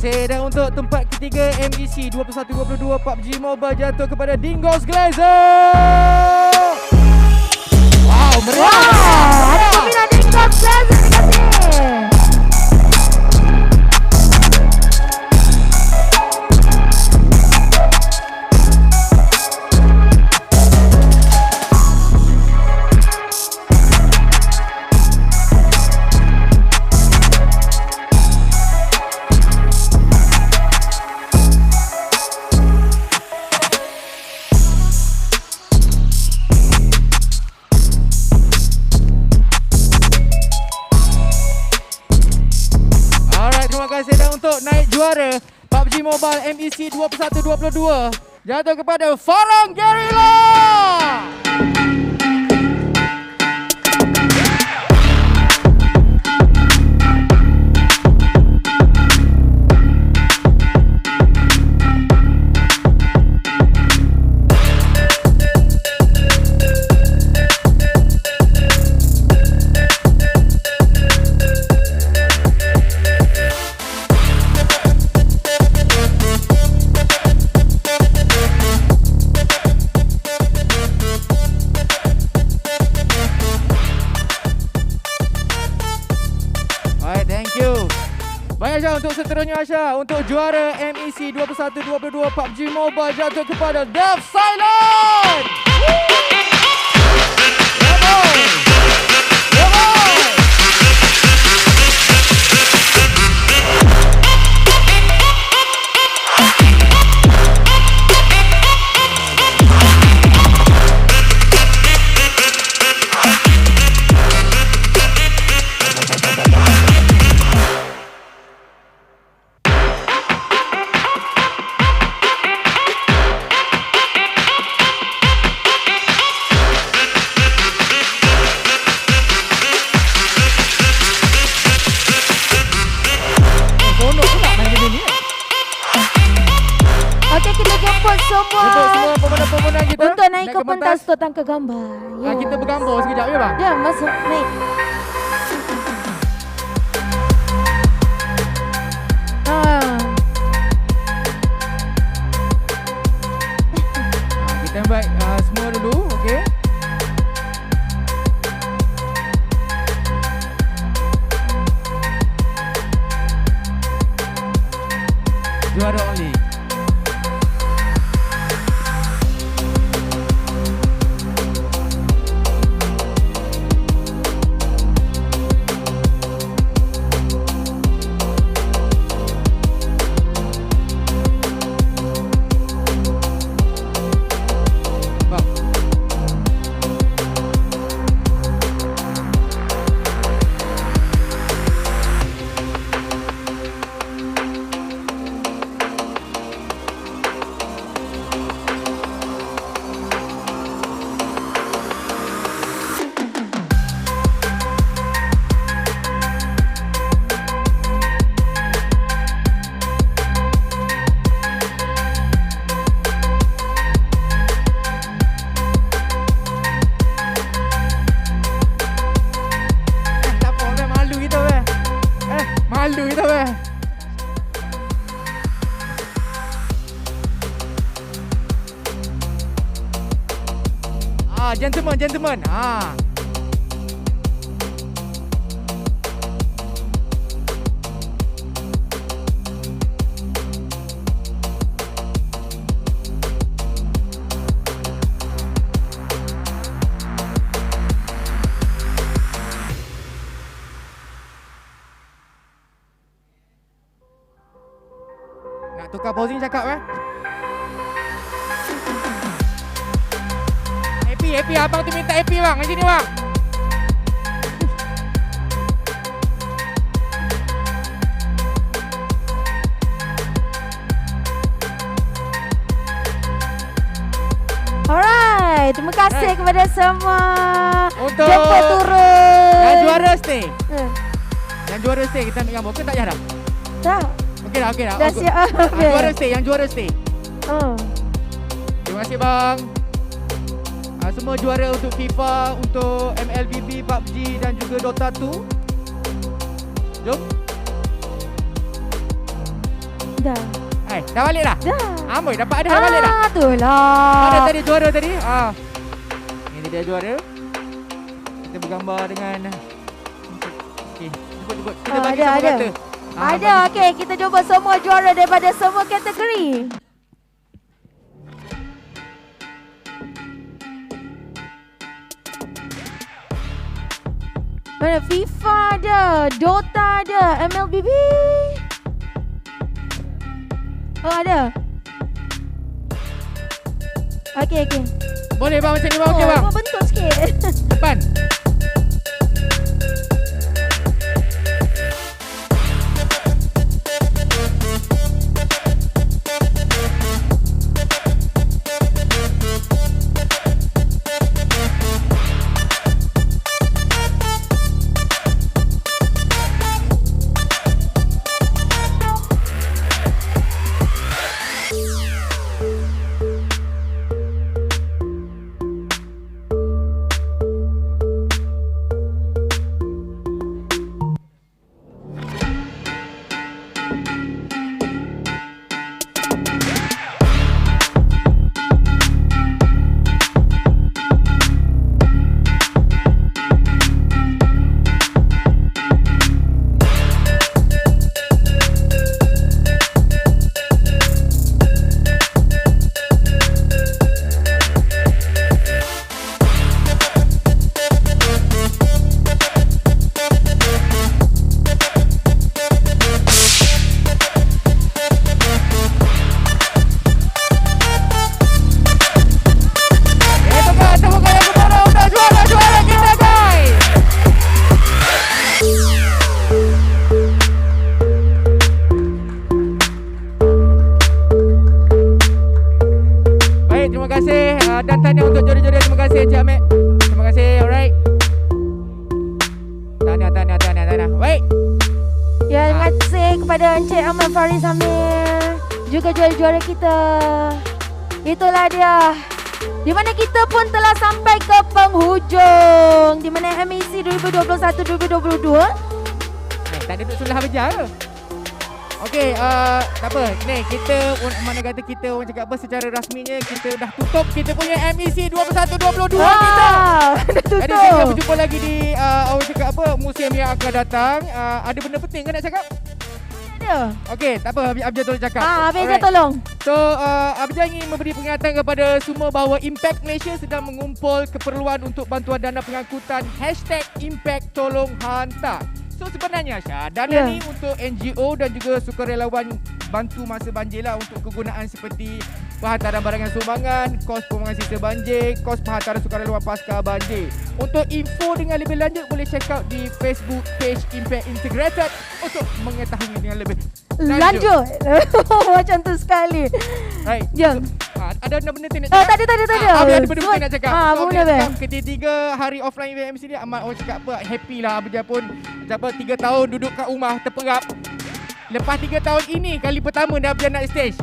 kasih. Dan untuk tempat ketiga MEC 21-22 PUBG Mobile jatuh kepada Dingos Glazer. Wow, meriah. Ada peminat Dingos Glazer, terima kasih. Untuk naik juara PUBG Mobile MEC 21-22 jatuh kepada Farang Guerrilla. Untuk seterusnya Asha, untuk juara MEC 21-22 PUBG Mobile jatuh kepada Dev Silent. Semua pemenang-pemenang kita untuk naik ke pentas untuk tangkap gambar. Ya. Kita bergambar sekejap ya bang? Ya, masuk naik. Kita invite semua dulu, okey? Juara oleh. Gentlemen. Nak tukar posing cakap Happy, abang tu minta happy bang, macam ni bang. Alright, terima kasih kepada semua. Untuk jemput turun. Yang juara stay. Yang juara stay kita ambil gambar ke tak payah dah? Tak. Okey dah. Dah siap. Yang juara stay. Terima kasih bang. Semua juara untuk FIFA, untuk MLBB, PUBG dan juga Dota 2. Jom. Dah. Hai, dah balik dah? Dah. Amboi, dapat ada dah balik dah? Itulah. Ada tadi juara tadi. Ini dia juara. Kita bergambar dengan okey, jemput. Kita bagi semua kata. Ada, okey. Kita jumpa semua juara daripada semua kategori. Mana FIFA ada, Dota ada, MLBB. Oh ada. Okey. Boleh bang macam ni bang, okey bang. Bentuk sikit. Depan. Dan tahniah untuk juara-juara. Terima kasih Encik Ahmed. Terima kasih. Alright. Tahniah. Baik. Ya, terima kasih kepada Encik Ahmad Faris Amir, juga juara-juara kita. Itulah dia. Di mana kita pun telah sampai ke penghujung. Di mana MEC 2021-2022. Tak ada duduk sebelah berjar ke? Okey, tak apa. Ni kita, mana kata kita orang cakap apa, secara rasminya kita dah tutup kita punya MEC 21-22 kita. Dah tutup. Jadi kita berjumpa lagi di orang cakap apa, musim yang akan datang. Ada benda penting ke nak cakap? Ada. Okey, tak apa, Abjad tolong cakap. Abjad tolong. So, Abjad ingin memberi peringatan kepada semua bahawa Impact Malaysia sedang mengumpul keperluan untuk bantuan dana pengangkutan #Impact Tolong Hantar. So sebenarnya Syah, dana ni untuk NGO dan juga sukarelawan bantu masa banjir lah, untuk kegunaan seperti penghantaran barangan sumbangan, kos pembangunan sisa banjir, kos penghantaran sukarelawan pasca banjir. Untuk info dengan lebih lanjut boleh check out di Facebook page Esports Integrated untuk mengetahui dengan lebih lanjut. Macam tu sekali. Right. Ya. Ada benda tu nak cakap? Tak ada. Ada benda tu nak cakap. Ketiga hari offline VMC ni amat orang cakap apa, happy lah. Abjad pun cakap 3 tahun duduk kat rumah terperap. Lepas 3 tahun ini kali pertama dah Abjad nak stage.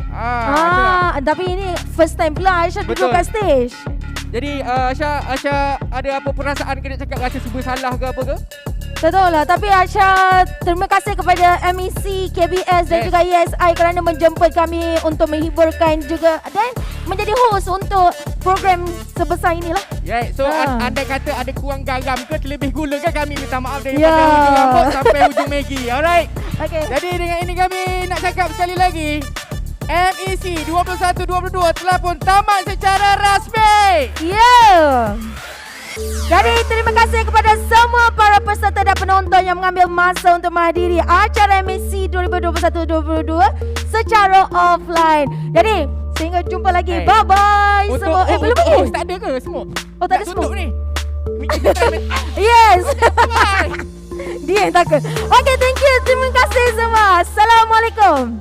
Tapi ini first time pula Aisyah duduk kat stage. Jadi Aisyah ada apa perasaan kena cakap, rasa serba salah ke apa ke? Tak tahulah, tapi Aisyah terima kasih kepada MEC, KBS dan juga ESI kerana menjemput kami untuk menghiburkan juga dan menjadi host untuk program sebesar inilah. Ya, so anda kata ada kurang garam ke terlebih gula ke, kami minta maaf daripada hujung rambut sampai hujung Maggi. Alright. Okay. Jadi dengan ini kami nak cakap sekali lagi, MEC 21-22 telah pun tamat secara rasmi. Jadi terima kasih kepada semua para peserta dan penonton yang mengambil masa untuk menghadiri acara MEC 2021-2022 secara offline. Jadi sehingga jumpa lagi. Bye-bye semua. Belum tak ada ke semua? Oh, tak ada semua. Tutup ni. Yes. Dia yang takut. Okay, thank you. Terima kasih semua. Assalamualaikum.